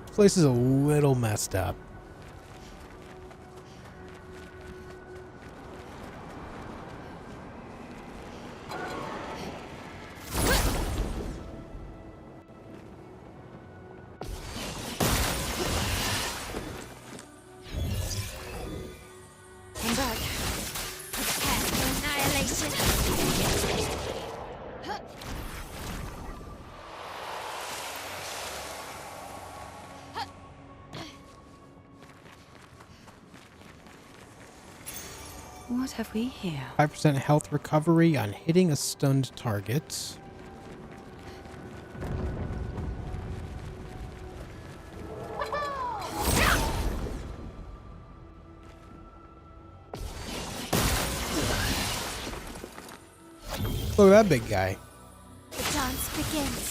This place is a little messed up. Come back. Prepare for annihilation. What have we here? 5% health recovery on hitting a stunned target. Look at that big guy. The dance begins.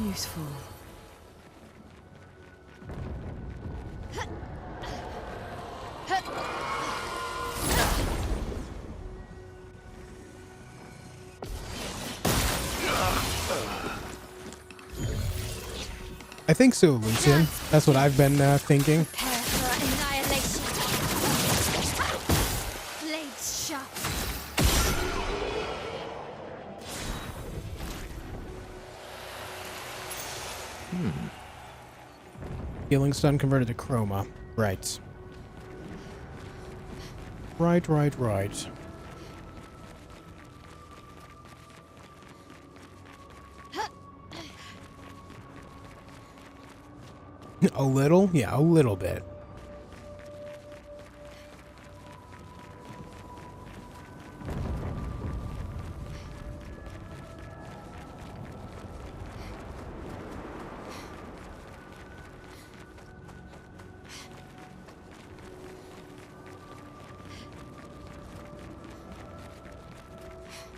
Useful. I think so, Lucian. That's what I've been thinking. Prepare for annihilation. Blades sharp. Healing stun converted to chroma. Right. Right. A little? Yeah, a little bit.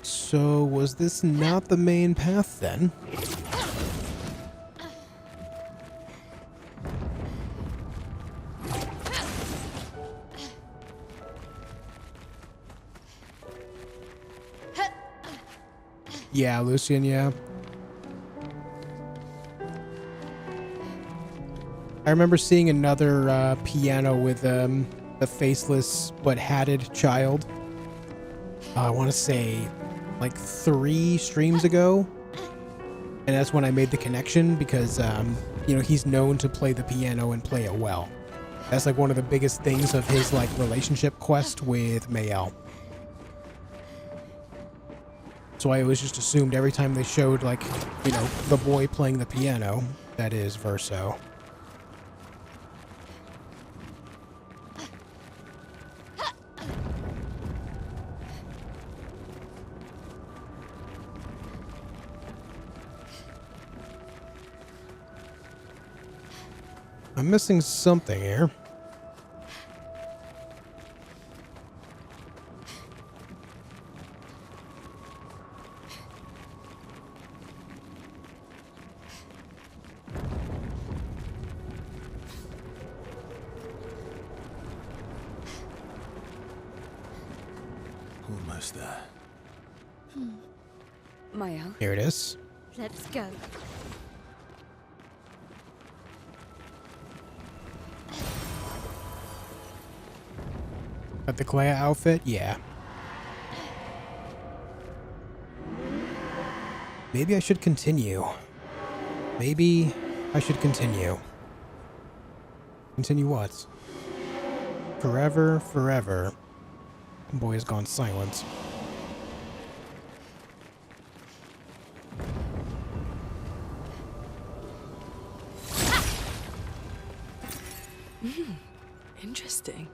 So, was this not the main path then? Yeah, Lucian, yeah. I remember seeing another piano with a faceless but hatted child. I want to say like 3 streams ago. And that's when I made the connection because, you know, he's known to play the piano and play it well. That's like one of the biggest things of his like relationship quest with Mayel. So I always just assumed every time they showed, like, you know, the boy playing the piano, that is Verso. I'm missing something here. Almost there. Maya. Here it is. Let's go. Got the Clair outfit? Yeah. Maybe I should continue. Maybe I should continue. Continue what? Forever. The boy has gone silent. Interesting.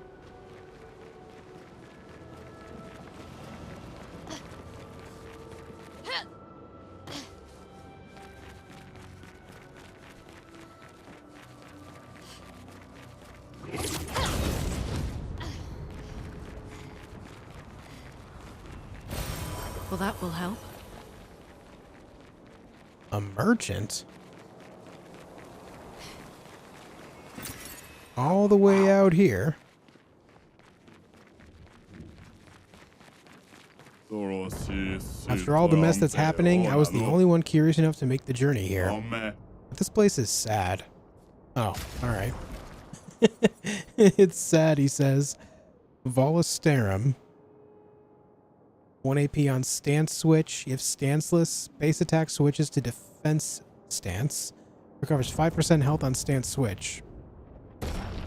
Well, that will help. A merchant? All the way out here. After all the mess that's happening, I was the only one curious enough to make the journey here. But this place is sad. Oh, alright. It's sad, he says. Volastarum. 1 AP on stance switch. You have stanceless. Base attack switches to defense stance. Recovers 5% health on stance switch.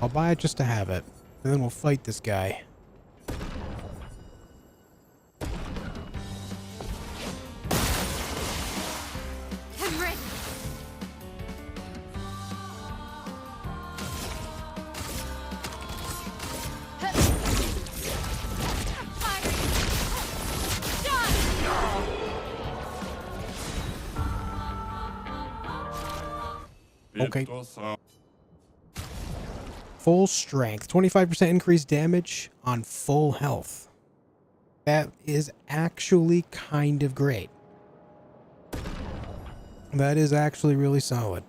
I'll buy it just to have it. And then we'll fight this guy. Okay. Full strength. 25% increased damage on full health. That is actually kind of great. That is actually really solid.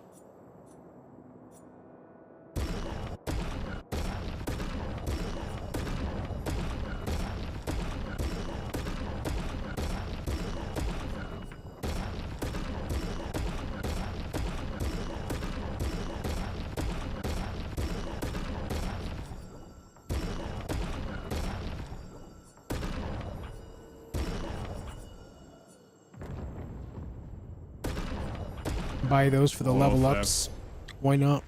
Buy those for the level ups. Why not?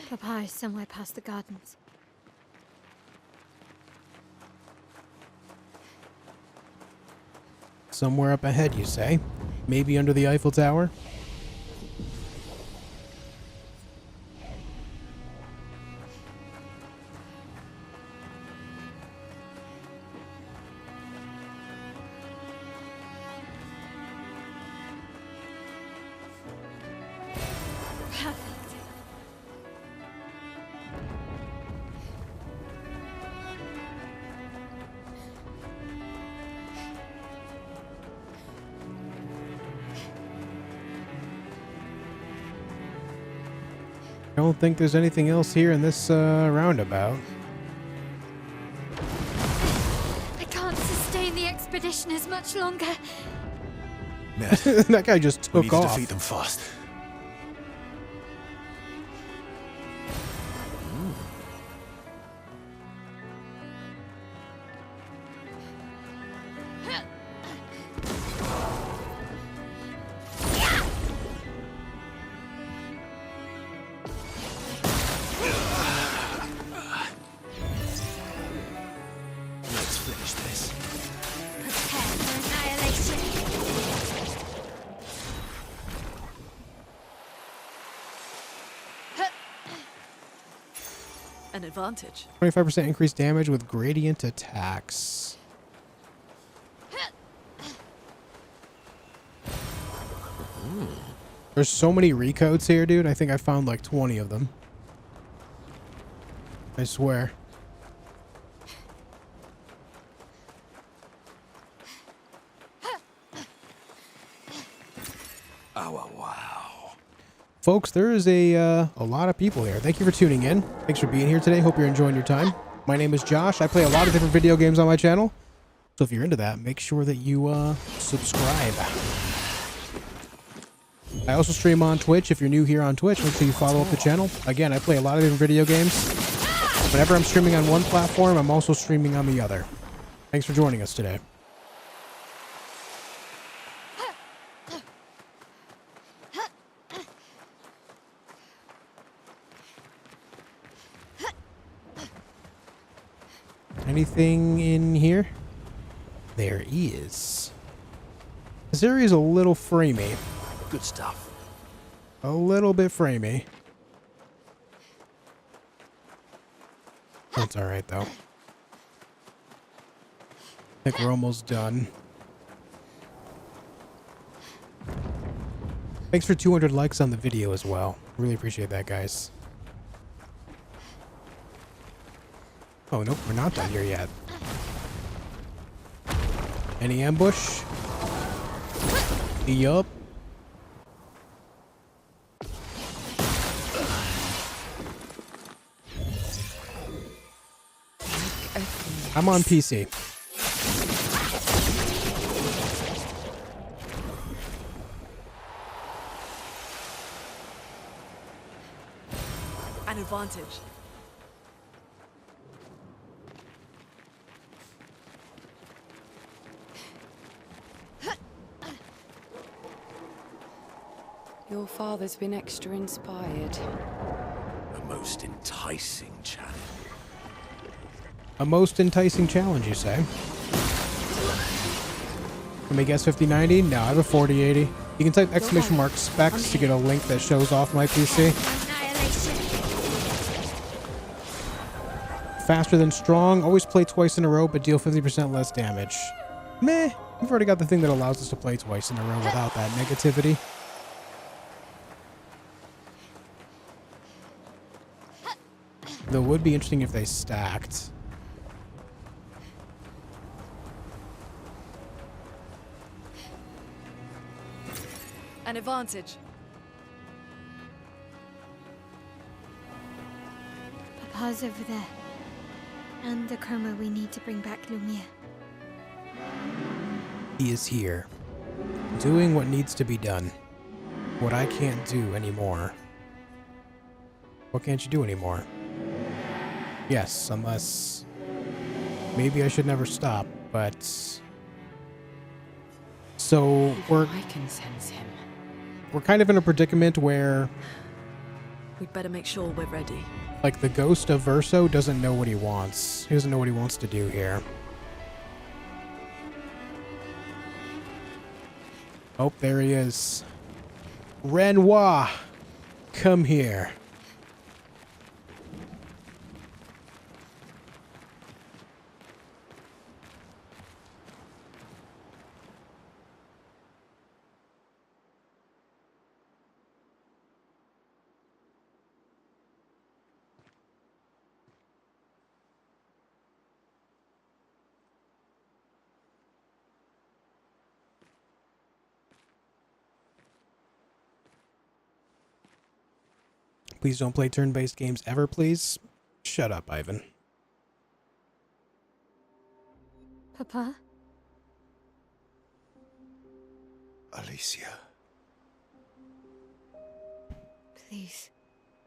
Papa is somewhere past the gardens. Somewhere up ahead, you say? Maybe under the Eiffel Tower? I don't think there's anything else here in this roundabout. I can't sustain the expedition as much longer. Ned, that guy just took we need to off. defeat them fast. An advantage. 25% increased damage with gradient attacks. There's so many recodes here, dude. I think I found like 20 of them. I swear. Oh, wow. Folks, there is a lot of people here. Thank you for tuning in. Thanks for being here today. Hope you're enjoying your time. My name is Josh. I play a lot of different video games on my channel. So if you're into that, make sure that you subscribe. I also stream on Twitch. If you're new here on Twitch, make sure you follow up the channel. Again, I play a lot of different video games. Whenever I'm streaming on one platform, I'm also streaming on the other. Thanks for joining us today. Anything in here? There is. This area is a little framey. Good stuff. A little bit framey. That's alright, though. I think we're almost done. Thanks for 200 likes on the video as well. Really appreciate that, guys. Oh, nope, we're not done here yet. Any ambush? Yup. I'm on PC. An advantage. Your father's been extra inspired. A most enticing challenge. A most enticing challenge, you say? Let me guess 5090? No, I have a 4080. You can type exclamation mark specs to get a link that shows off my PC. Faster than strong. Always play twice in a row, but deal 50% less damage. Meh. We've already got the thing that allows us to play twice in a row without that negativity. Though it would be interesting if they stacked. An advantage. Papa's over there. And the chroma we need to bring back Lumiere. He is here. Doing what needs to be done. What I can't do anymore. What can't you do anymore? Yes, unless... Maybe I should never stop, but... So, I can sense him. We're kind of in a predicament where... We'd better make sure we're ready. Like, the ghost of Verso doesn't know what he wants. He doesn't know what he wants to do here. Oh, there he is. Renoir! Come here. Please don't play turn-based games ever, please. Shut up, Ivan. Papa? Alicia. Please.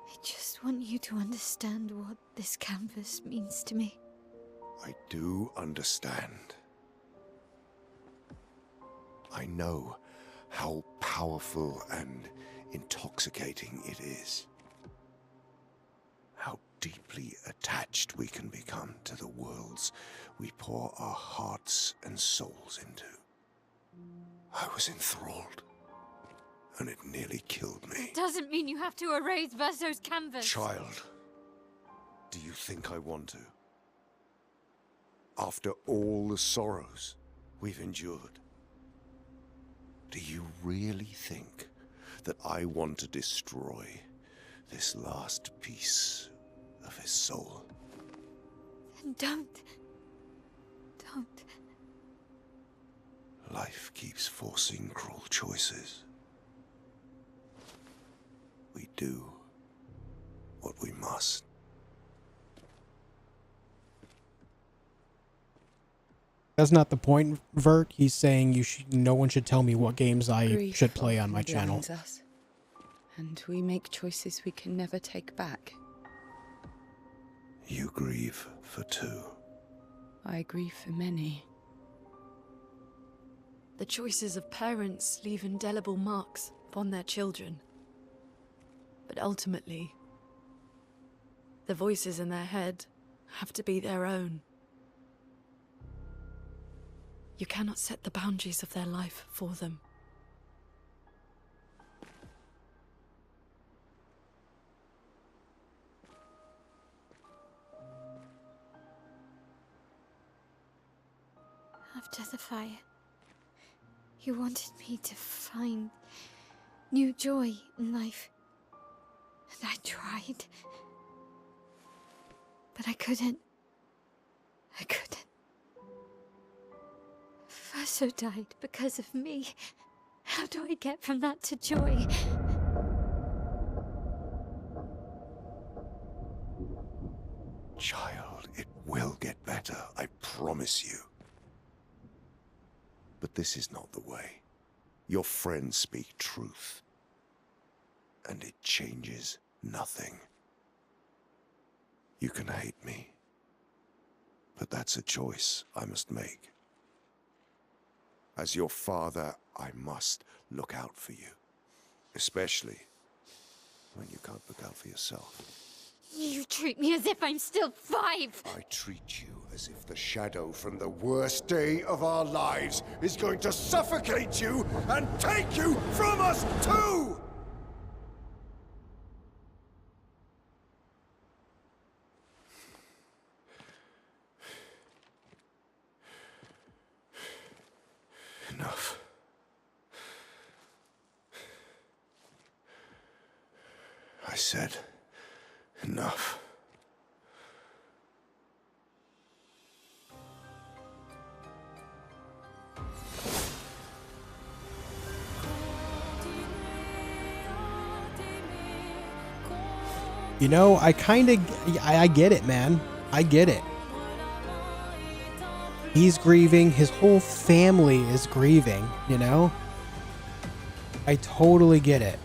I just want you to understand what this canvas means to me. I do understand. I know how powerful and intoxicating it is. How deeply attached we can become to the worlds we pour our hearts and souls into. I was enthralled, and it nearly killed me. It doesn't mean you have to erase Verso's canvas. Child, do you think I want to? After all the sorrows we've endured, do you really think that I want to destroy this last piece of his soul? Then don't. Life keeps forcing cruel choices. We do what we must. That's not the point, Vert. He's saying no one should tell me what games I should play on my channel. Us, and we make choices we can never take back. You grieve for two. I grieve for many. The choices of parents leave indelible marks upon their children. But ultimately, the voices in their head have to be their own. You cannot set the boundaries of their life for them. After the fire, you wanted me to find new joy in life. And I tried. But I couldn't. Verso died because of me. How do I get from that to joy? Child, it will get better, I promise you. But this is not the way. Your friends speak truth. And it changes nothing. You can hate me. But that's a choice I must make. As your father, I must look out for you. Especially when you can't look out for yourself. You treat me as if I'm still 5. I treat you as if the shadow from the worst day of our lives is going to suffocate you and take you from us too! Enough. I said enough. You know, I get it, man. I get it. He's grieving. His whole family is grieving, you know? I totally get it.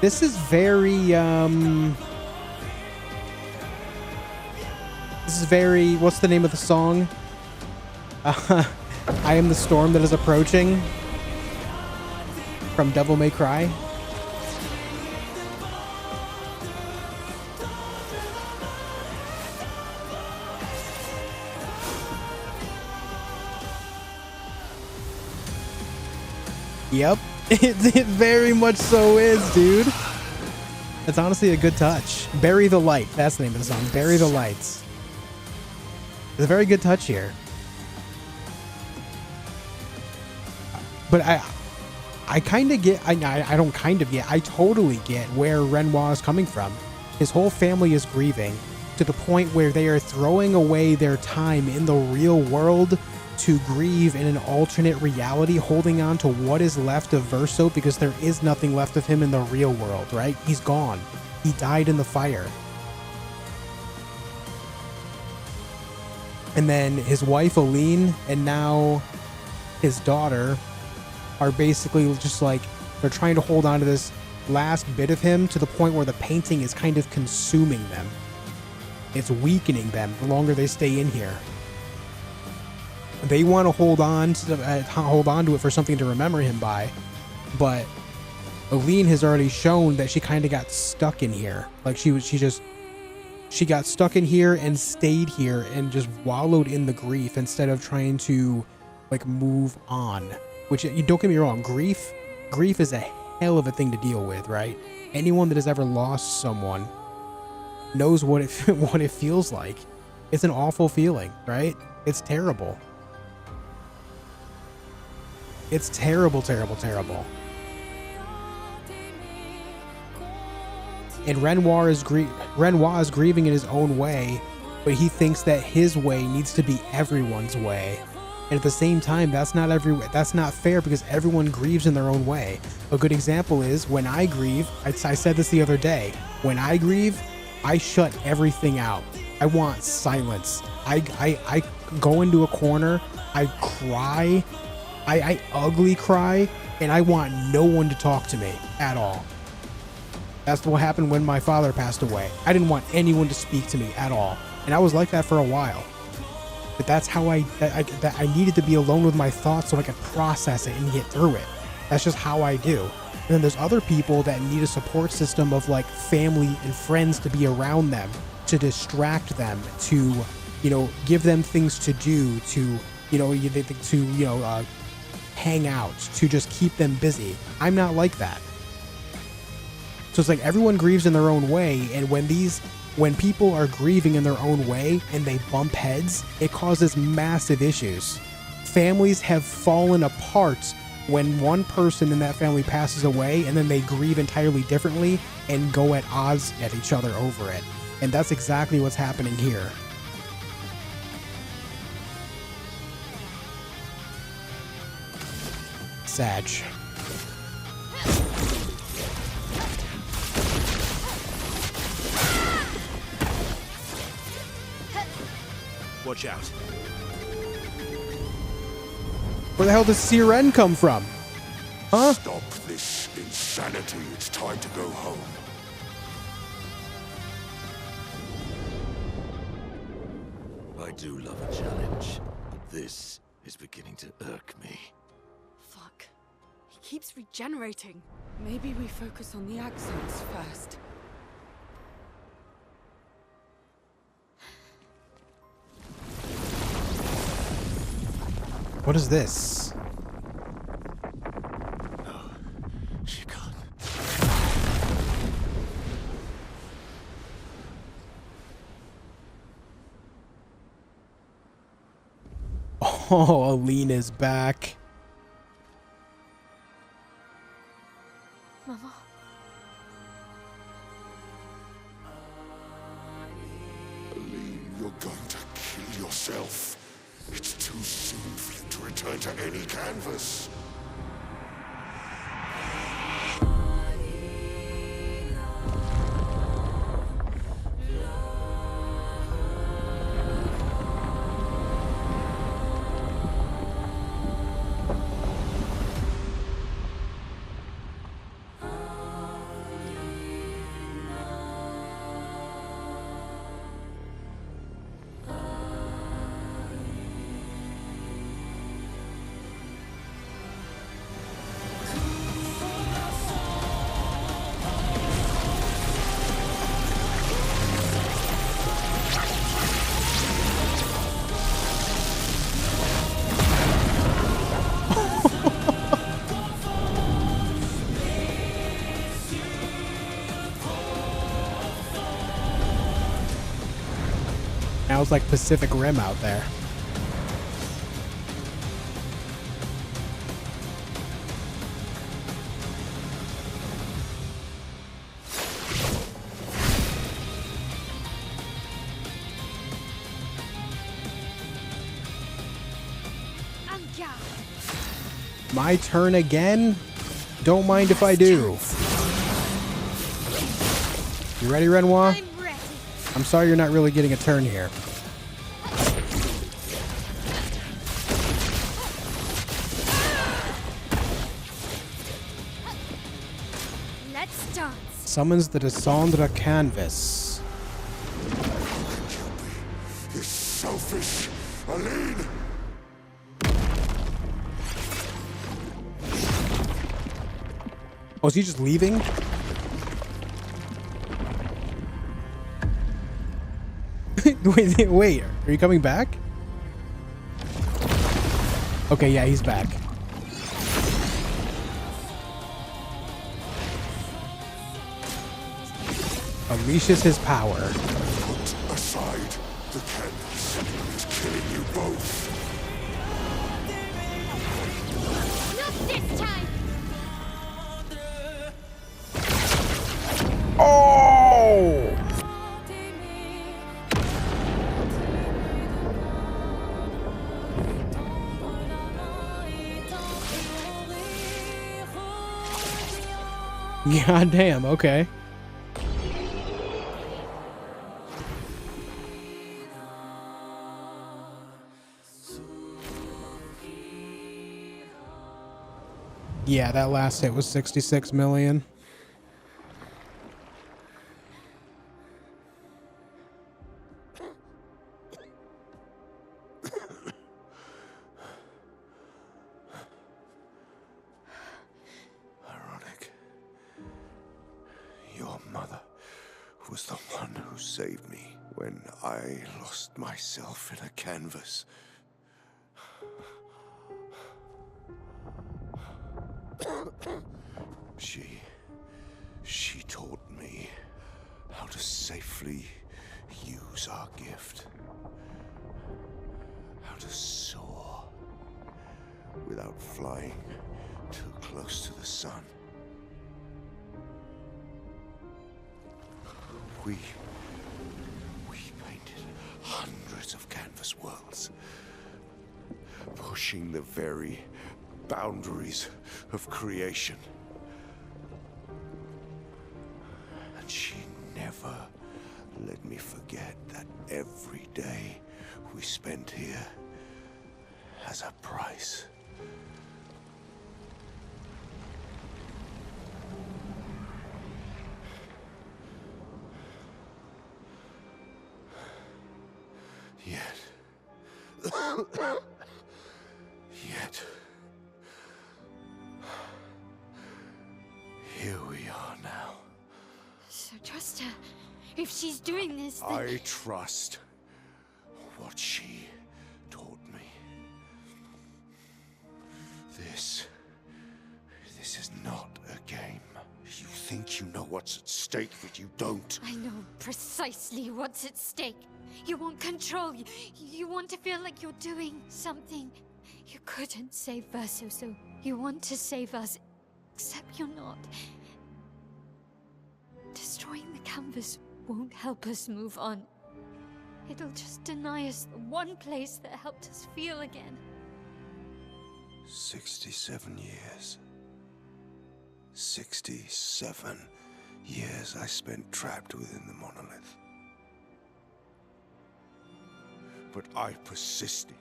This is very, what's the name of the song? I Am the Storm That Is Approaching from Devil May Cry. Yep, it very much so is, dude. That's honestly a good touch. Bury the Light. That's the name of the song. Bury the Lights. It's a very good touch here. But I kind of get, I don't kind of get, I totally get where Renoir is coming from. His whole family is grieving to the point where they are throwing away their time in the real world to grieve in an alternate reality, holding on to what is left of Verso because there is nothing left of him in the real world, right? He's gone. He died in the fire. And then his wife, Aline, and now his daughter are basically just like, they're trying to hold on to this last bit of him to the point where the painting is kind of consuming them. It's weakening them the longer they stay in here. They want to hold on to it for something to remember him by, but Aline has already shown that she kind of got stuck in here. Like she got stuck in here and stayed here and just wallowed in the grief instead of trying to like move on. Which, you don't get me wrong, grief is a hell of a thing to deal with, right? Anyone that has ever lost someone knows what it feels like. It's an awful feeling, right? It's terrible. It's terrible, terrible, terrible. And Renoir is grieving in his own way, but he thinks that his way needs to be everyone's way. And at the same time, that's not fair because everyone grieves in their own way. A good example is when I grieve, I said this the other day, when I grieve, I shut everything out. I want silence. I go into a corner, I cry, I ugly cry, and I want no one to talk to me at all. That's what happened when my father passed away. I didn't want anyone to speak to me at all. And I was like that for a while. But that's how I needed to be alone with my thoughts so I could process it and get through it. That's just how I do. And then there's other people that need a support system of like family and friends to be around them, to distract them, to, you know, give them things to do, to, hang out, to just keep them busy. I'm not like that. So it's like everyone grieves in their own way, and when people are grieving in their own way and they bump heads, it causes massive issues. Families have fallen apart when one person in that family passes away, and then they grieve entirely differently and go at odds at each other over it. And that's exactly what's happening here. Sag. Watch out. Where the hell does Siren come from? Huh? Stop this insanity. It's time to go home. I do love a challenge, but this is beginning to irk me. Fuck. He keeps regenerating. Maybe we focus on the accents first. What is this? No, she can't. Oh, Alina's back. Mama. Aline, you're going to kill yourself. It's too soon for you to return to any canvas. Now it's like Pacific Rim out there. My turn again? Don't mind if I do. You ready, Renoir? I'm ready. I'm sorry you're not really getting a turn here. Let's dance. Summons the Descendre canvas. You're selfish, Aline. Oh, is he just leaving? wait, are you coming back? Okay, yeah, he's back. Unleashes his power. Put aside the canvas. It's killing you both. Not this time. Oh! God damn, okay. Yeah, that last hit was 66 million. Ironic. Your mother was the one who saved me when I lost myself in a canvas. She taught simply use our gift. How to soar without flying too close to the sun. We painted hundreds of canvas worlds, pushing the very boundaries of creation. And she never let me forget that every day we spent here has a price. Yet, here we are now. So trust her. If she's doing this, then... I trust what she taught me. This is not a game. You think you know what's at stake, but you don't. I know precisely what's at stake. You want control. You want to feel like you're doing something. You couldn't save Verso, so you want to save us. Except you're not. Destroying the canvas won't help us move on. It'll just deny us the one place that helped us feel again. 67 years. 67 years I spent trapped within the monolith. But I persisted.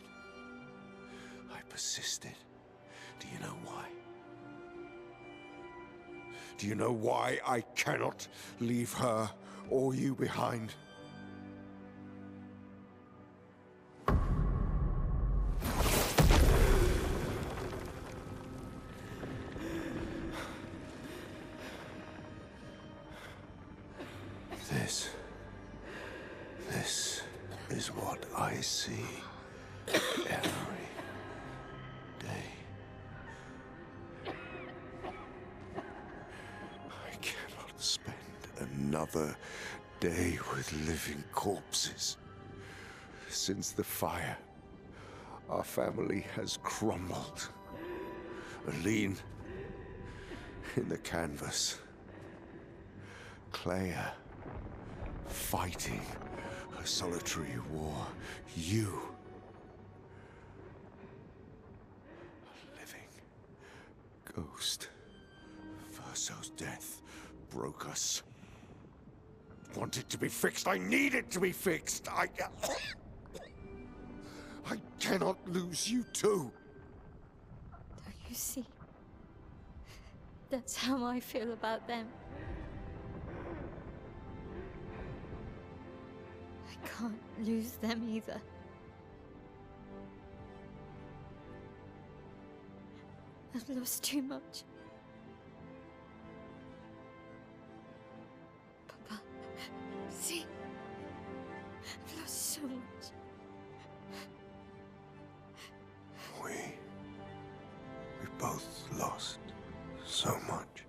I persisted. Do you know why? Do you know why I cannot leave her or you behind? This is what I see every day. I cannot spend another day with living corpses. Since the fire, our family has crumbled. Aline in the canvas. Clair fighting a solitary war. You, a living ghost. Verso's death broke us. Want it to be fixed. I need it to be fixed. I cannot lose you too. Don't you see? That's how I feel about them. I can't lose them either. I've lost too much. Papa, see? I've lost so much. We both lost so much.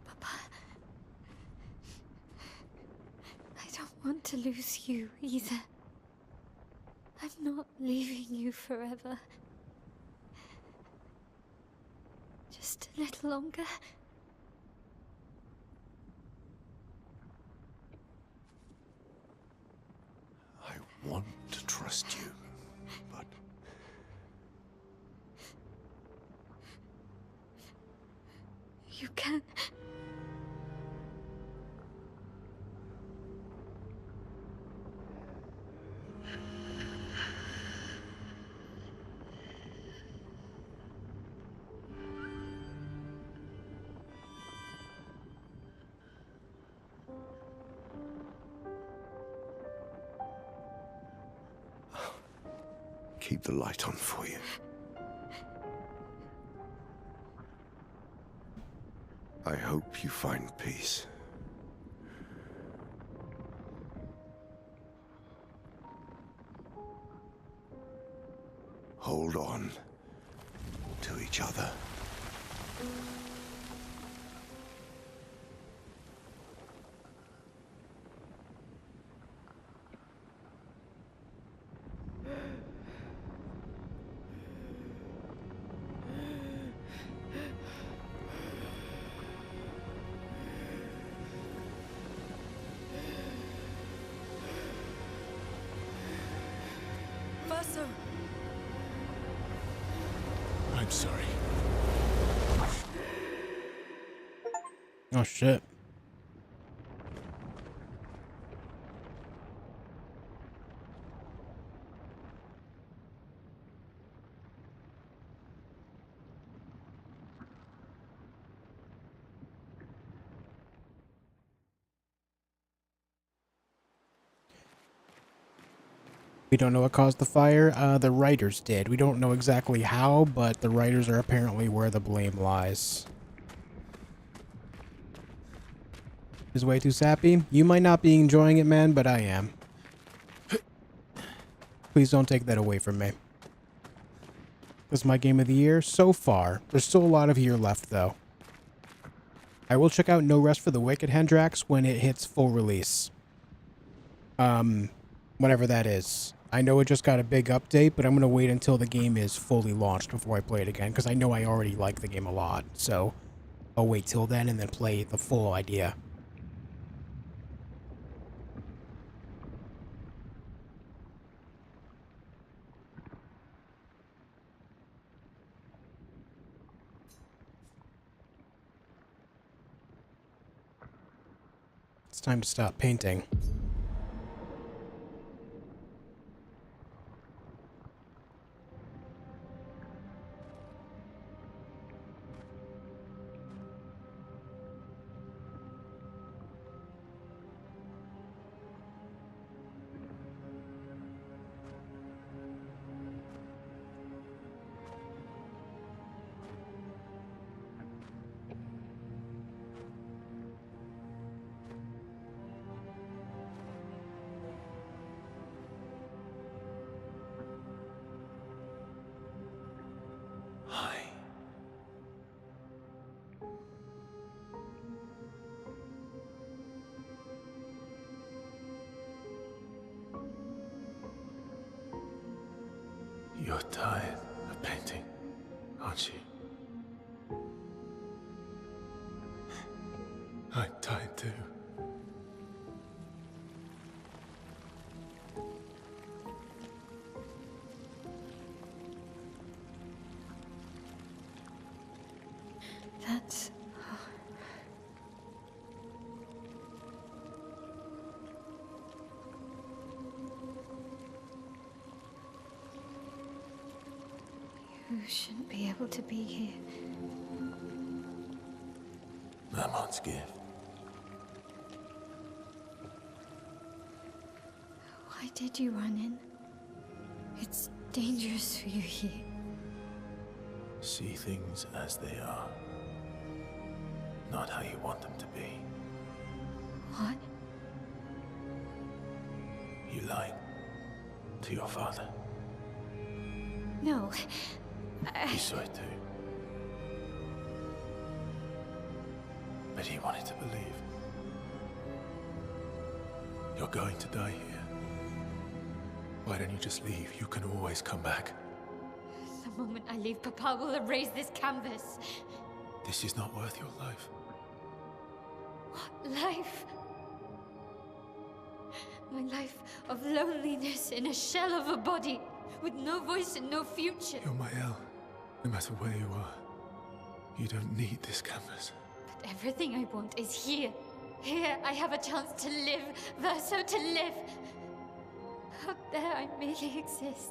Papa, I don't want to lose you either. I'm not leaving you forever. Just a little longer. I want to trust you, but you can. keep the light on for you. I hope you find peace. Hold on to each other. sorry. Oh shit. We don't know what caused the fire. The writers did. We don't know exactly how, but the writers are apparently where the blame lies. Is way too sappy? You might not be enjoying it, man, but I am. Please don't take that away from me. This is my game of the year so far. There's still a lot of year left, though. I will check out No Rest for the Wicked, Hendrax, when it hits full release. Whenever that is. I know it just got a big update, but I'm going to wait until the game is fully launched before I play it again, because I know I already like the game a lot. So I'll wait till then and then play the full idea. It's time to stop painting. You're tired of painting, aren't you? I'm tired too. That's... You shouldn't be able to be here. Mamon's gift. Why did you run in? It's dangerous for you here. See things as they are, not how you want them to be. What? You lied to your father. No. He saw it too. But he wanted to believe. You're going to die here. Why don't you just leave? You can always come back. The moment I leave, Papa will erase this canvas. This is not worth your life. What life? My life of loneliness in a shell of a body, with no voice and no future. You're my El. No matter where you are, you don't need this canvas. But everything I want is here. Here I have a chance to live, Verso, to live. Out there I merely exist.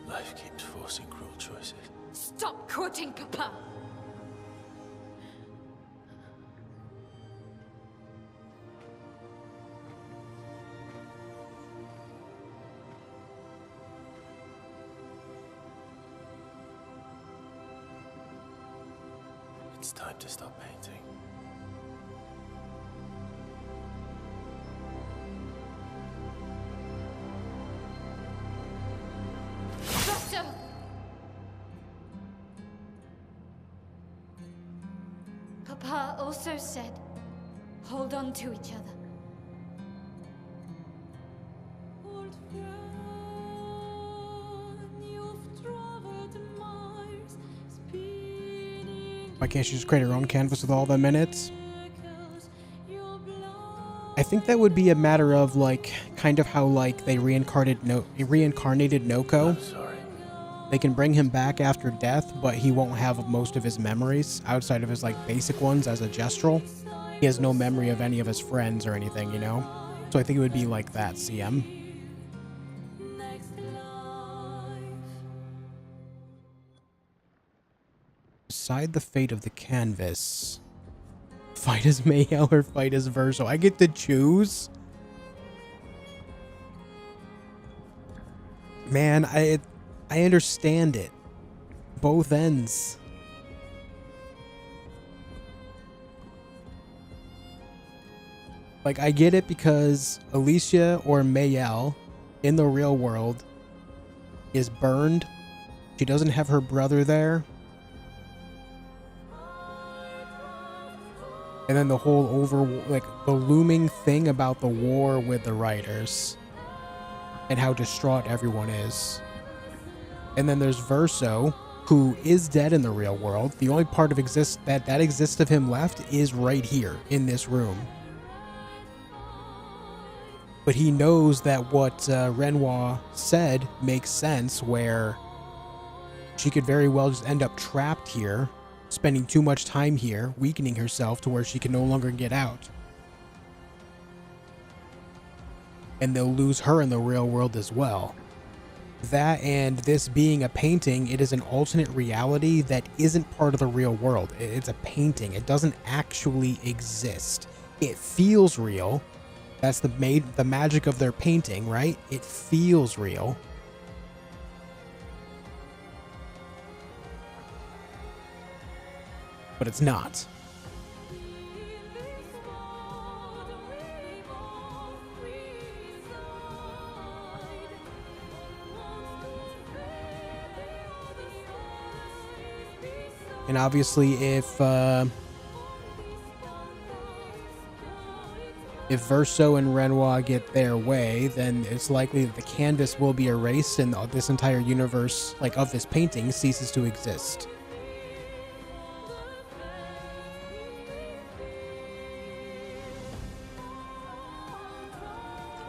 Life keeps forcing cruel choices. Stop quoting Papa! It's time to stop painting. Verso! Papa also said, hold on to each other. Why can't she just create her own canvas with all the minutes? I think that would be a matter of like kind of how like they reincarnated Noko. Sorry. They can bring him back after death, but he won't have most of his memories outside of his like basic ones as a gestural. He has no memory of any of his friends or anything, you know? So I think it would be like that, CM. Decide the fate of the canvas. Fight as Mayhel or fight as Verso. I get to choose? Man, I understand it. Both ends. Like, I get it because Alicia or Mayel in the real world is burned. She doesn't have her brother there. And then the whole the looming thing about the war with the writers and how distraught everyone is. And then there's Verso, who is dead in the real world. The only part of that exists of him left is right here in this room. But he knows that what Renoir said makes sense, where she could very well just end up trapped here, spending too much time here, weakening herself to where she can no longer get out. And they'll lose her in the real world as well. That, and this being a painting, it is an alternate reality that isn't part of the real world. It's a painting. It doesn't actually exist. It feels real. That's the magic of their painting, right? It feels real. But it's not. And obviously, if Verso and Renoir get their way, then it's likely that the canvas will be erased and this entire universe, like, of this painting ceases to exist.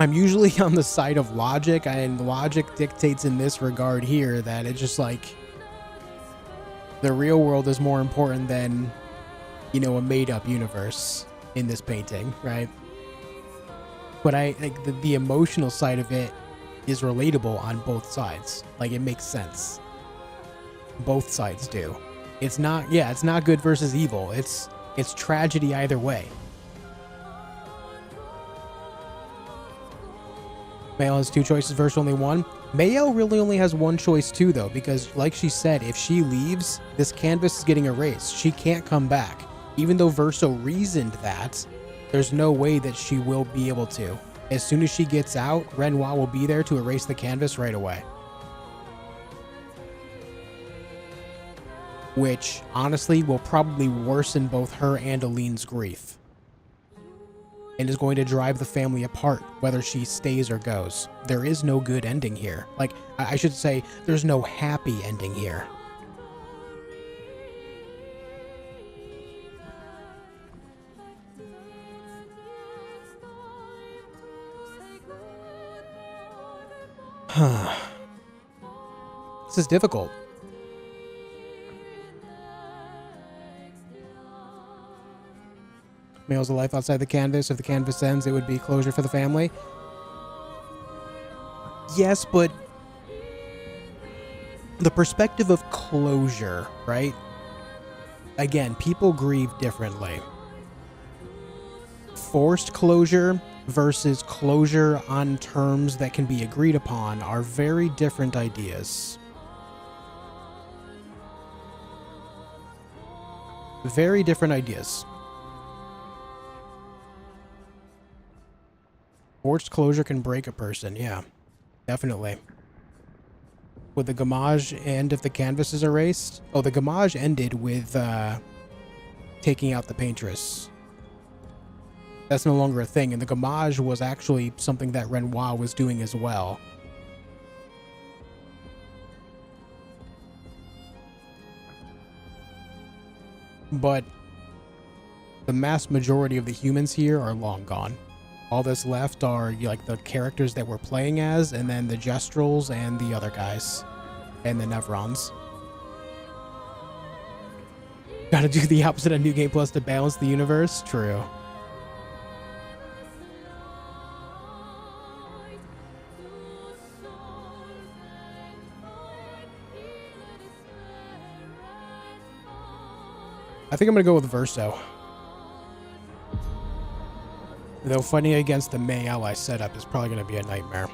I'm usually on the side of logic, and logic dictates in this regard here that it's just like the real world is more important than, you know, a made-up universe in this painting, right? But I like the emotional side of it is relatable on both sides. Like, it makes sense. Both sides do. It's not good versus evil. It's tragedy either way. Mayel has two choices versus only one. Mayel really only has one choice too, though, because like she said, if she leaves, this canvas is getting erased. She can't come back. Even though Verso reasoned that, there's no way that she will be able to. As soon as she gets out, Renoir will be there to erase the canvas right away. Which, honestly, will probably worsen both her and Aline's grief. And is going to drive the family apart, whether she stays or goes. There is no good ending here. Like, I should say, there's no happy ending here. This is difficult. Mayel's a life outside the canvas. If the canvas ends, it would be closure for the family. Yes, but the perspective of closure, right? Again, people grieve differently. Forced closure versus closure on terms that can be agreed upon are very different ideas. Very different ideas. Forced closure can break a person, yeah. Definitely. Would the gamage end if the canvas is erased? Oh, the gamage ended with taking out the Paintress. That's no longer a thing, and the gamage was actually something that Renoir was doing as well. But the mass majority of the humans here are long gone. All that's left are like the characters that we're playing as, and then the Gestrals and the other guys, and the Nevrons. Gotta do the opposite of New Game Plus to balance the universe. True. I think I'm gonna go with Verso. Though fighting against the May ally setup is probably gonna be a nightmare.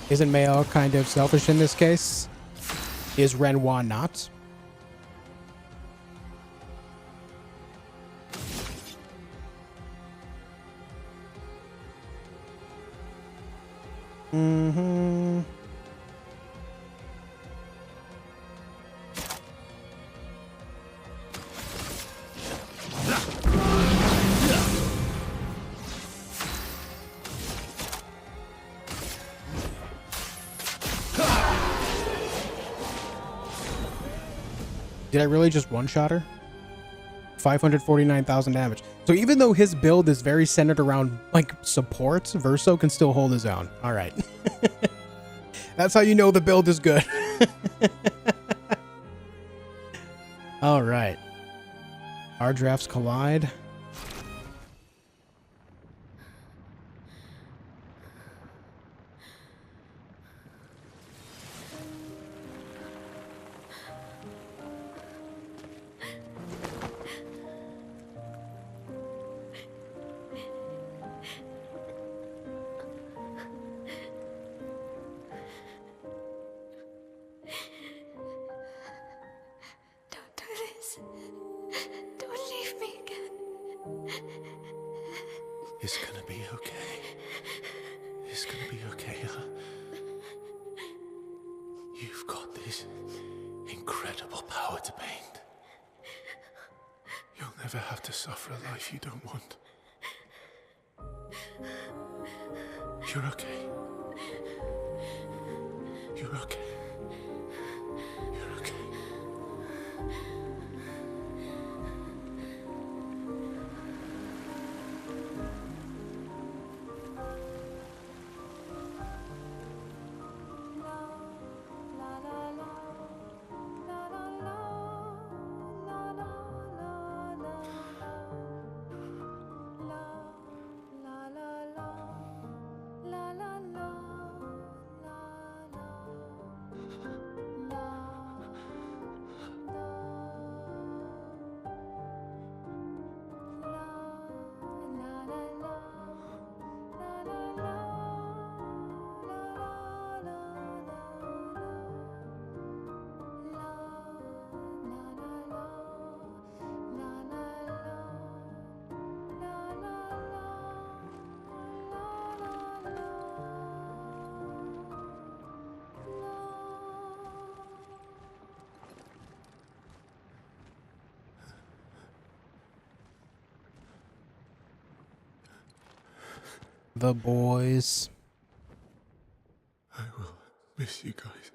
Isn't Mael kind of selfish in this case? Is Renoir not? Mm-hmm. Did I really just one-shot her? 549,000 damage. So even though his build is very centered around, like, support, Verso can still hold his own. All right. That's how you know the build is good. All right. Our drafts collide. It's gonna be okay. It's gonna be okay, huh? You've got this incredible power to paint. You'll never have to suffer a life you don't want. You're okay. You're okay. You're okay. The boys. I will miss you guys.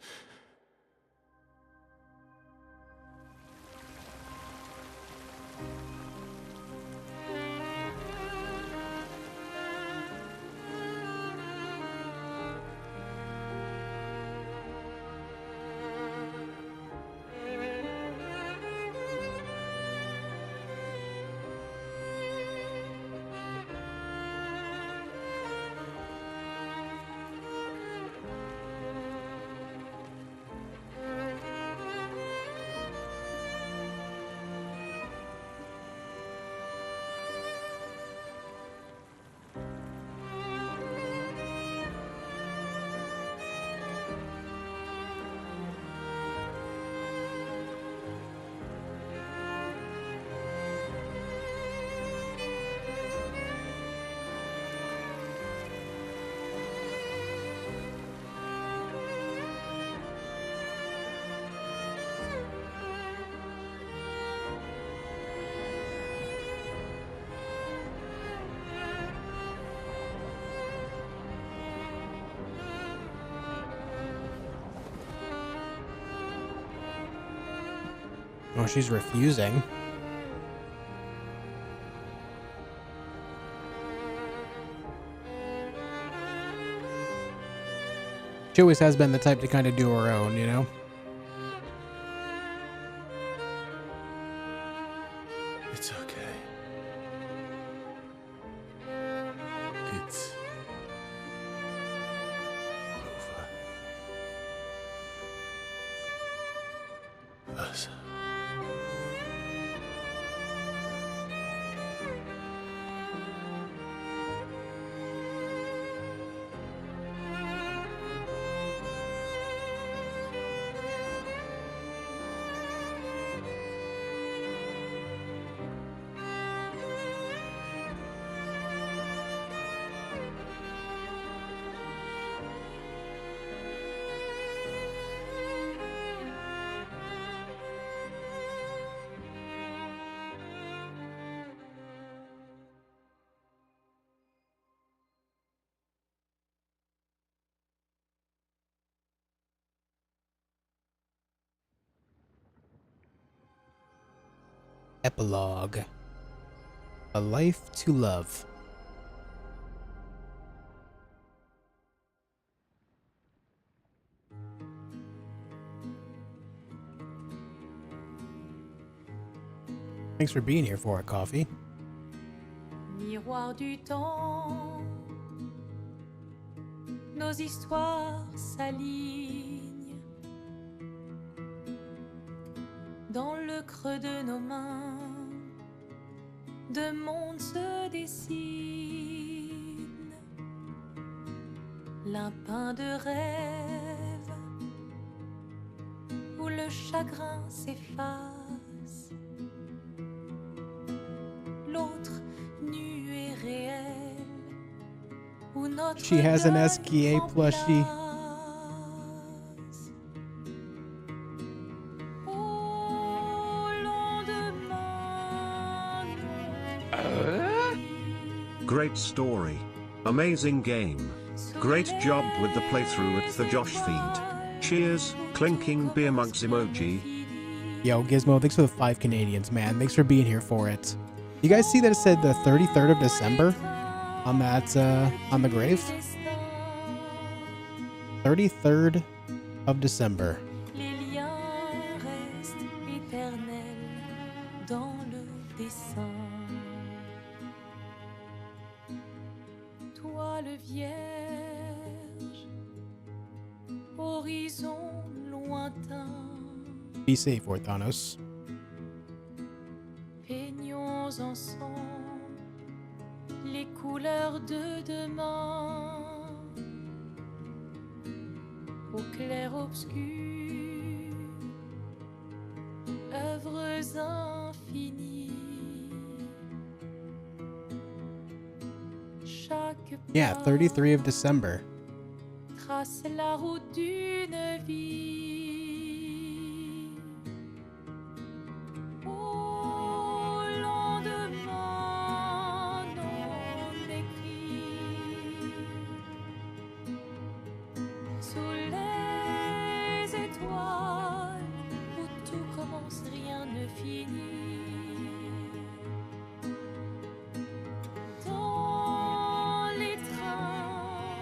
Oh, she's refusing. She always has been the type to kind of do her own, you know? It's okay. It's over. Us. Epilogue. A life to love. Thanks for being here for it, Coffee. Miroir du temps, nos histoires s'alignent dans le creux de nos mains. Deux mondes se dessinent, l'un peint de rêve où le chagrin s'efface, l'autre nu et réel où notre She has an deuil SKA prend plushie. place. Au lendemain, Great story. Amazing game. Great job with the playthrough at theJOSHfeed. Cheers, clinking beer mugs emoji. Yo, Gizmo, thanks for the 5 Canadians, man. Thanks for being here for it. You guys see that it said the 33rd of December on that, on the grave? 33rd of December. les liens restent éternels dans le dessin. Toi le vierge, horizon lointain, Be safe, Orthanos. peignons ensemble les couleurs de demain. Au clair obscur, œuvres infinies. Chaque Yeah, pas 33 of December. trace la route d'une vie. Au lendemain, non écrit. Sous les étoiles, où tout commence, rien ne finit. Dans les trains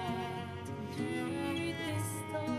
du destin,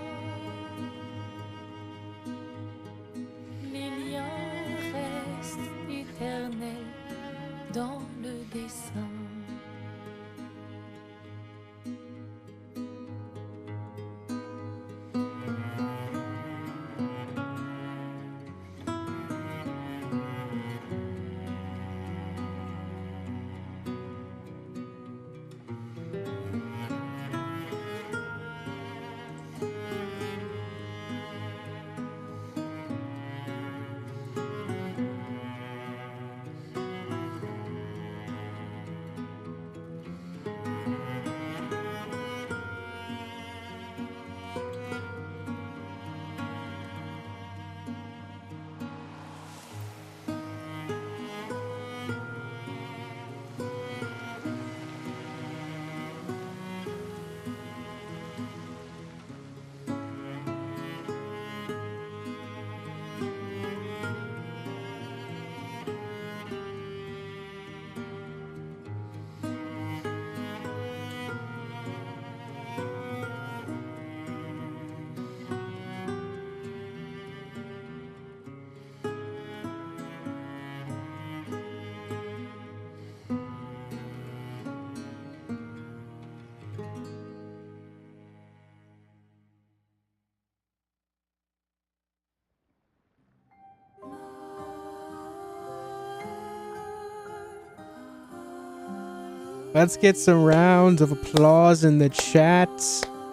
Let's get some rounds of applause in the chat.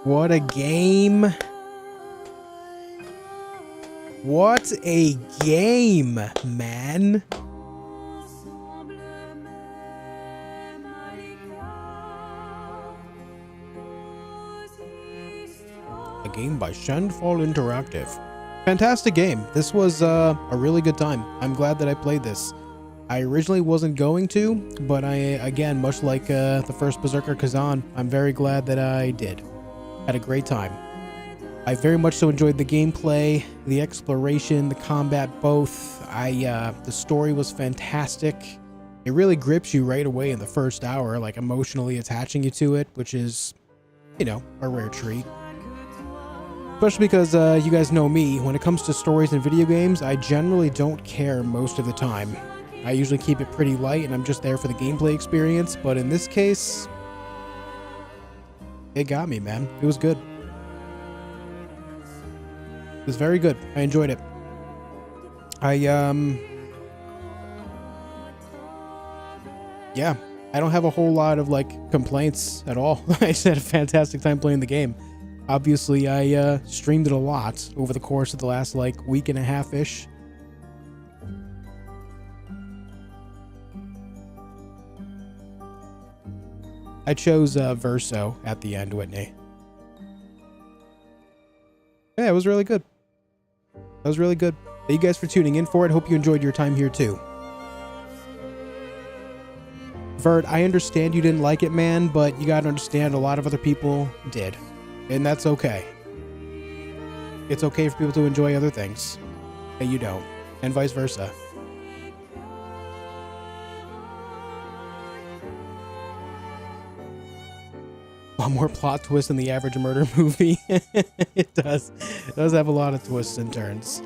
What a game. What a game, man. A game by Shandfall Interactive. Fantastic game. This was a really good time. I'm glad that I played this. I originally wasn't going to, but again, much like the first Berserker Kazan, I'm very glad that I did. Had a great time. I very much so enjoyed the gameplay, the exploration, the combat, both. The story was fantastic. It really grips you right away in the first hour, like emotionally attaching you to it, which is, you know, a rare treat. Especially because you guys know me, when it comes to stories in video games, I generally don't care most of the time. I usually keep it pretty light and I'm just there for the gameplay experience, but in this case, it got me, man. It was good. It was very good. I enjoyed it. Yeah, I don't have a whole lot of like complaints at all. I just had a fantastic time playing the game. Obviously, I streamed it a lot over the course of the last like week and a half-ish. I chose Verso at the end, Whitney. Yeah, it was really good. That was really good. Thank you guys for tuning in for it. Hope you enjoyed your time here too. Vert, I understand you didn't like it, man, but you gotta understand a lot of other people did. And that's okay. It's okay for people to enjoy other things that you don't, and vice versa. A more plot twist than the average murder movie. It does. It does have a lot of twists and turns.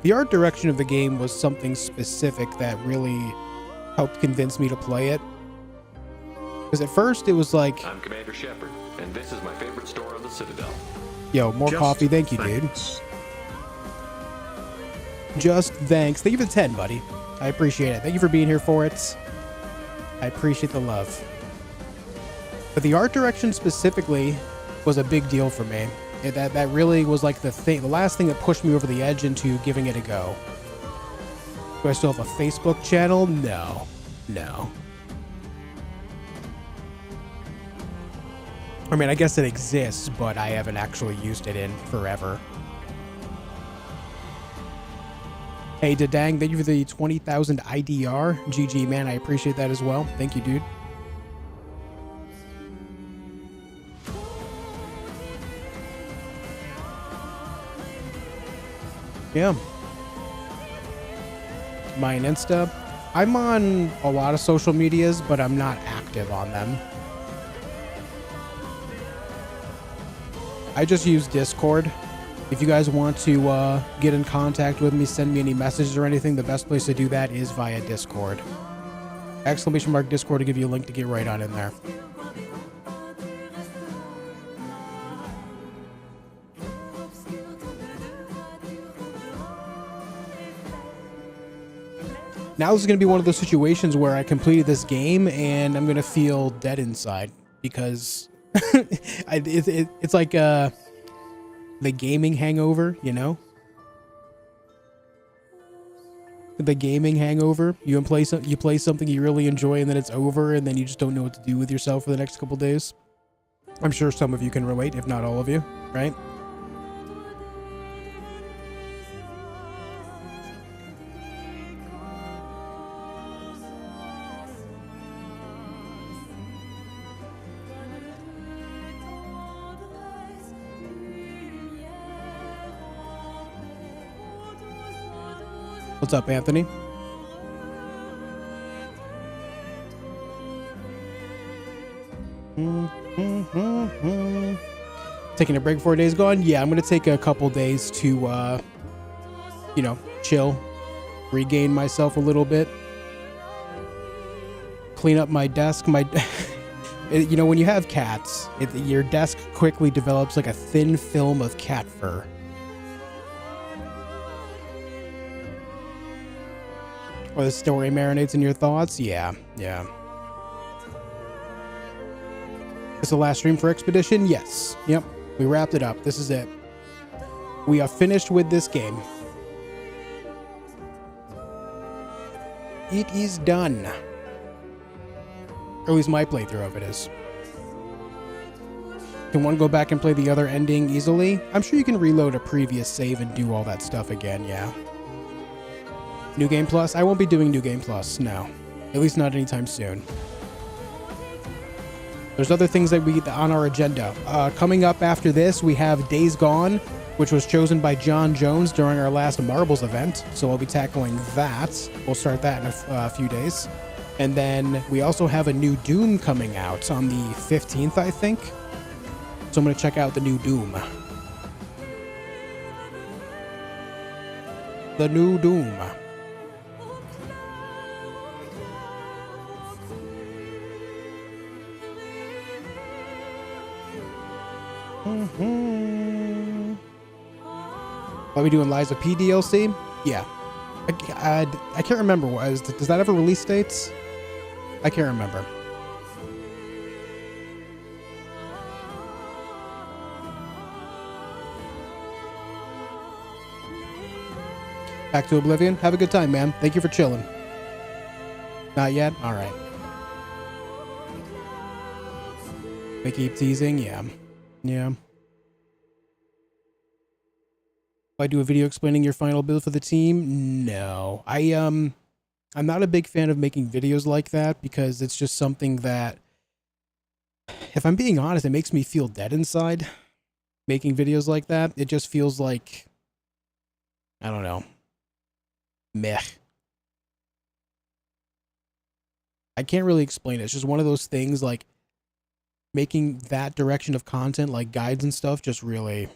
The art direction of the game was something specific that really helped convince me to play it. Because at first it was like, I'm Commander Shepard, and this is my favorite store on the Citadel. Yo, more Just coffee. Thank you, thanks. dude. Just thanks. Thank you for the 10, buddy. I appreciate it. Thank you for being here for it. I appreciate the love. But the art direction specifically was a big deal for me. That really was like the last thing that pushed me over the edge into giving it a go. Do I still have a Facebook channel? No. No. I mean, I guess it exists, but I haven't actually used it in forever. Hey, Dadang, thank you for the 20,000 IDR. GG, man, I appreciate that as well. Thank you, dude. Yeah. Mine Insta. I'm on a lot of social medias, but I'm not active on them. I just use Discord. If you guys want to get in contact with me, send me any messages or anything, the best place to do that is via Discord. !Discord to give you a link to get right on in there. Now this is going to be one of those situations where I completed this game and I'm going to feel dead inside because it's like the gaming hangover, you know? The gaming hangover. You play something you really enjoy and then it's over and then you just don't know what to do with yourself for the next couple days. I'm sure some of you can relate, if not all of you, right? What's up, Anthony? Taking a break 4 days gone? Yeah, I'm going to take a couple days to, you know, chill, regain myself a little bit, clean up my desk. You know, when you have cats, your desk quickly develops like a thin film of cat fur. Or the story marinates in your thoughts? Yeah, yeah. Is the last stream for Expedition? Yes. Yep. We wrapped it up. This is it. We are finished with this game. It is done. Or at least my playthrough of it is. Can one go back and play the other ending easily? I'm sure you can reload a previous save and do all that stuff again, yeah. New Game Plus? I won't be doing New Game Plus, no. At least not anytime soon. There's other things that we on our agenda. Coming up after this, we have Days Gone, which was chosen by John Jones during our last Marbles event. So I'll be tackling that. We'll start that in a few days. And then we also have a new Doom coming out on the 15th, I think. So I'm going to check out the new Doom. The new Doom. Are we doing Liza P DLC? Yeah. I can't remember. Does that have a release dates? I can't remember. Back to Oblivion. Have a good time, man. Thank you for chilling. Not yet? Alright. They keep teasing? Yeah. Yeah. I do a video explaining your final build for the team? No. I'm not a big fan of making videos like that because it's just something that, if I'm being honest, it makes me feel dead inside. Making videos like that, it just feels like, I don't know, meh. I can't really explain it. It's just one of those things, like, making that direction of content, like guides and stuff, just really...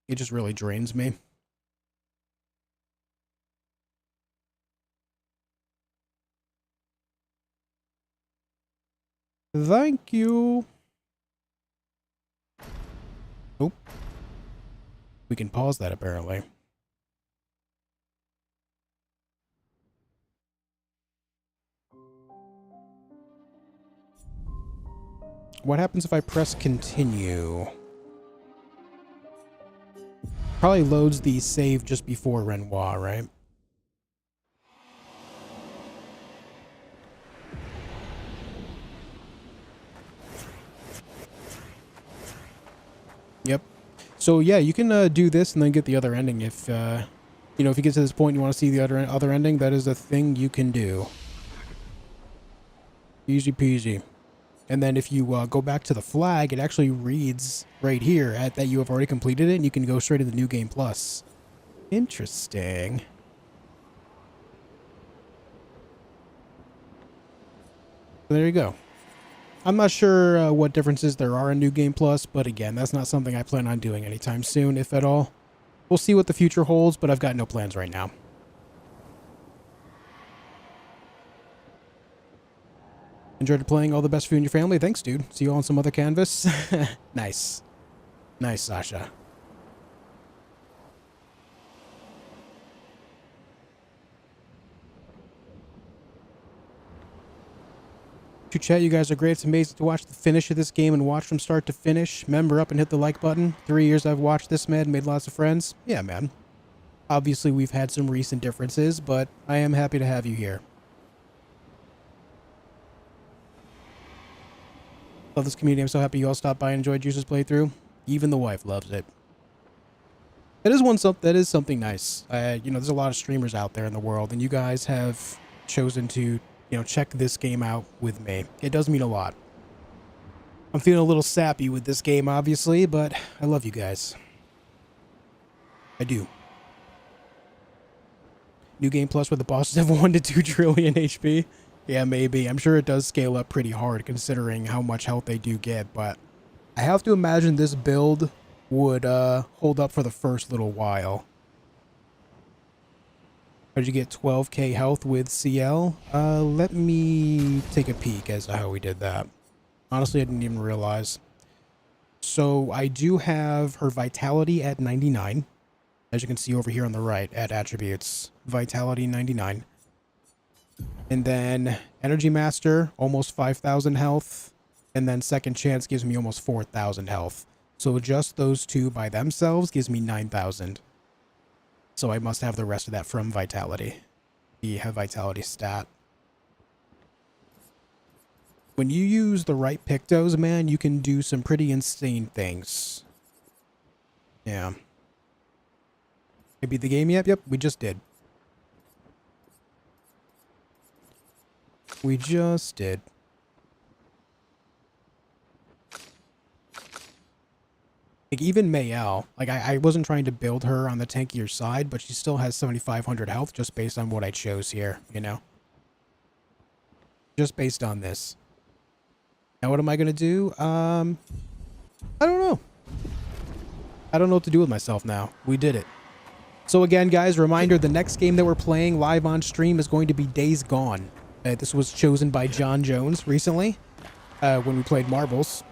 It just really drains me. Thank you. Nope. We can pause that apparently. What happens if I press continue? Probably loads the save just before Renoir, right? Yep. So yeah, you can do this and then get the other ending if, you know, if you get to this point and you want to see the other ending, that is a thing you can do. Easy peasy. And then if you go back to the flag, it actually reads right here that you have already completed it, and you can go straight to the New Game Plus. Interesting. So there you go. I'm not sure what differences there are in New Game Plus, but again, that's not something I plan on doing anytime soon, if at all. We'll see what the future holds, but I've got no plans right now. Enjoyed playing. All the best for you and your family. Thanks, dude. See you on some other canvas. Nice. Nice, Sasha. To chat, you guys are great. It's amazing to watch the finish of this game and watch from start to finish. Member up and hit the like button. 3 years I've watched this, man. Made lots of friends. Yeah, man. Obviously, we've had some recent differences, but I am happy to have you here. Love this community. I'm so happy you all stopped by and enjoyed Juice's playthrough. Even the wife loves it. That is something nice. You know, there's a lot of streamers out there in the world, and you guys have chosen to, you know, check this game out with me. It does mean a lot. I'm feeling a little sappy with this game, obviously, but I love you guys. I do. New Game Plus where the bosses have 1 to 2 trillion HP. Yeah, maybe. I'm sure it does scale up pretty hard considering how much health they do get, but I have to imagine this build would hold up for the first little while. How did you get 12k health with CL? Let me take a peek as to how we did that. Honestly, I didn't even realize. So I do have her vitality at 99. As you can see over here on the right at attributes. Vitality 99. And then Energy Master, almost 5,000 health. And then Second Chance gives me almost 4,000 health. So just those two by themselves gives me 9,000. So I must have the rest of that from Vitality. The Vitality stat. When you use the right Pictos, man, you can do some pretty insane things. Yeah. I beat the game yet? Yep, we just did. We just did. Like, even Mayel, like, I wasn't trying to build her on the tankier side, but she still has 7,500 health just based on what I chose here, you know? Just based on this. Now, what am I going to do? I don't know. I don't know what to do with myself now. We did it. So again, guys, reminder, the next game that we're playing live on stream is going to be Days Gone. This was chosen by John Jones recently when we played Marbles.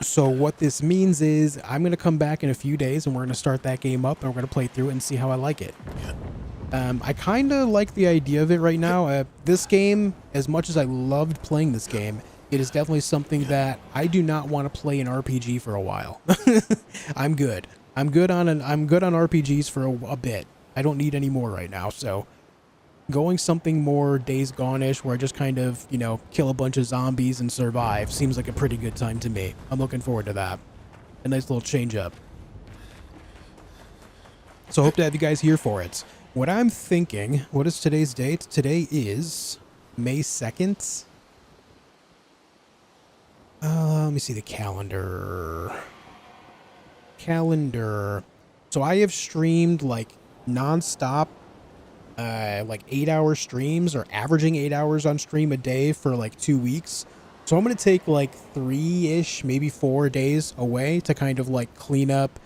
So what this means is I'm going to come back in a few days and we're going to start that game up and we're going to play through it and see how I like it. I kind of like the idea of it right now. This game, as much as I loved playing this game, it is definitely something that I do not want to play an RPG for a while. I'm good. I'm good on RPGs for a bit. I don't need any more right now, so going something more Days Gone-ish where I just kind of, you know, kill a bunch of zombies and survive seems like a pretty good time to me. I'm looking forward to that. A nice little change up. So hope to have you guys here for it. What I'm thinking, what is today's date? Today is May 2nd. Let me see the calendar. So I have streamed like non-stop like 8-hour streams, or averaging 8 hours on stream a day for like 2 weeks. So I'm going to take like 3-ish, maybe 4 days away to kind of like clean up,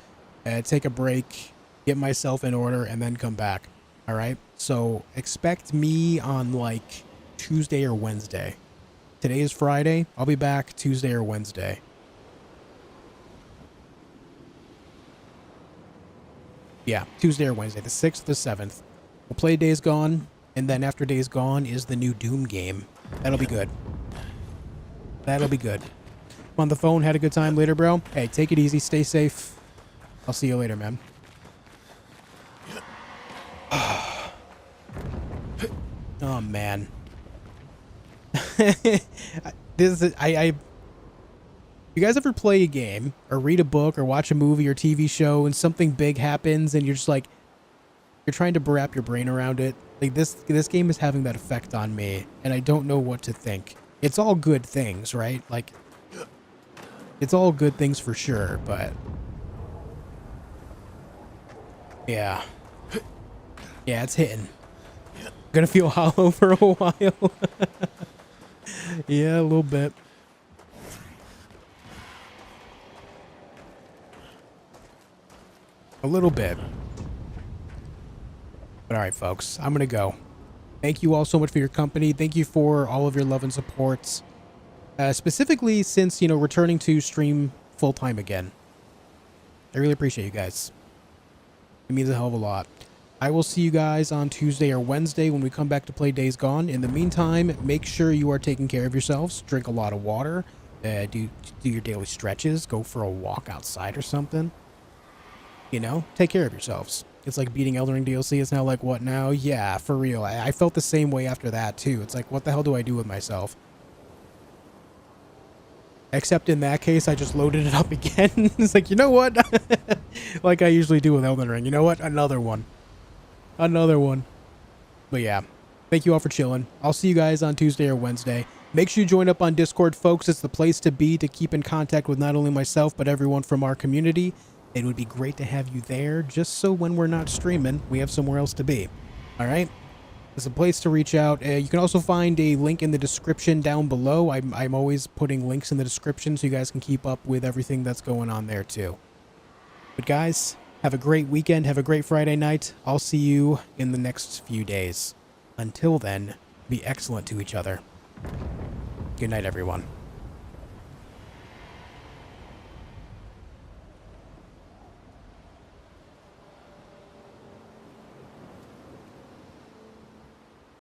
take a break, get myself in order, and then come back. All right. So expect me on like Tuesday or Wednesday. Today is Friday. I'll be back Tuesday or Wednesday. Yeah, Tuesday or Wednesday, the 6th, the 7th. We'll play Days Gone, and then after Days Gone is the new Doom game. That'll be good. That'll be good. I'm on the phone, had a good time later, bro. Hey, take it easy, stay safe. I'll see you later, man. Oh, man. You guys ever play a game or read a book or watch a movie or TV show and something big happens and you're just like, you're trying to wrap your brain around it? Like this game is having that effect on me and I don't know what to think. It's all good things, right? Like, it's all good things for sure, but yeah. Yeah, it's hitting. Gonna feel hollow for a while. Yeah, a little bit. A little bit. But all right, folks, I'm going to go. Thank you all so much for your company. Thank you for all of your love and support. Specifically since, you know, returning to stream full-time again. I really appreciate you guys. It means a hell of a lot. I will see you guys on Tuesday or Wednesday when we come back to play Days Gone. In the meantime, make sure you are taking care of yourselves. Drink a lot of water. Do your daily stretches. Go for a walk outside or something. You know, take care of yourselves. It's like beating Elden Ring DLC. It's now like, what now? Yeah, for real. I felt the same way after that, too. It's like, what the hell do I do with myself? Except in that case, I just loaded it up again. It's like, you know what? Like I usually do with Elden Ring. You know what? Another one. Another one. But yeah, thank you all for chilling. I'll see you guys on Tuesday or Wednesday. Make sure you join up on Discord, folks. It's the place to be to keep in contact with not only myself, but everyone from our community. It would be great to have you there, just so when we're not streaming, we have somewhere else to be. All right? It's a place to reach out. You can also find a link in the description down below. I'm always putting links in the description so you guys can keep up with everything that's going on there, too. But guys, have a great weekend. Have a great Friday night. I'll see you in the next few days. Until then, be excellent to each other. Good night, everyone.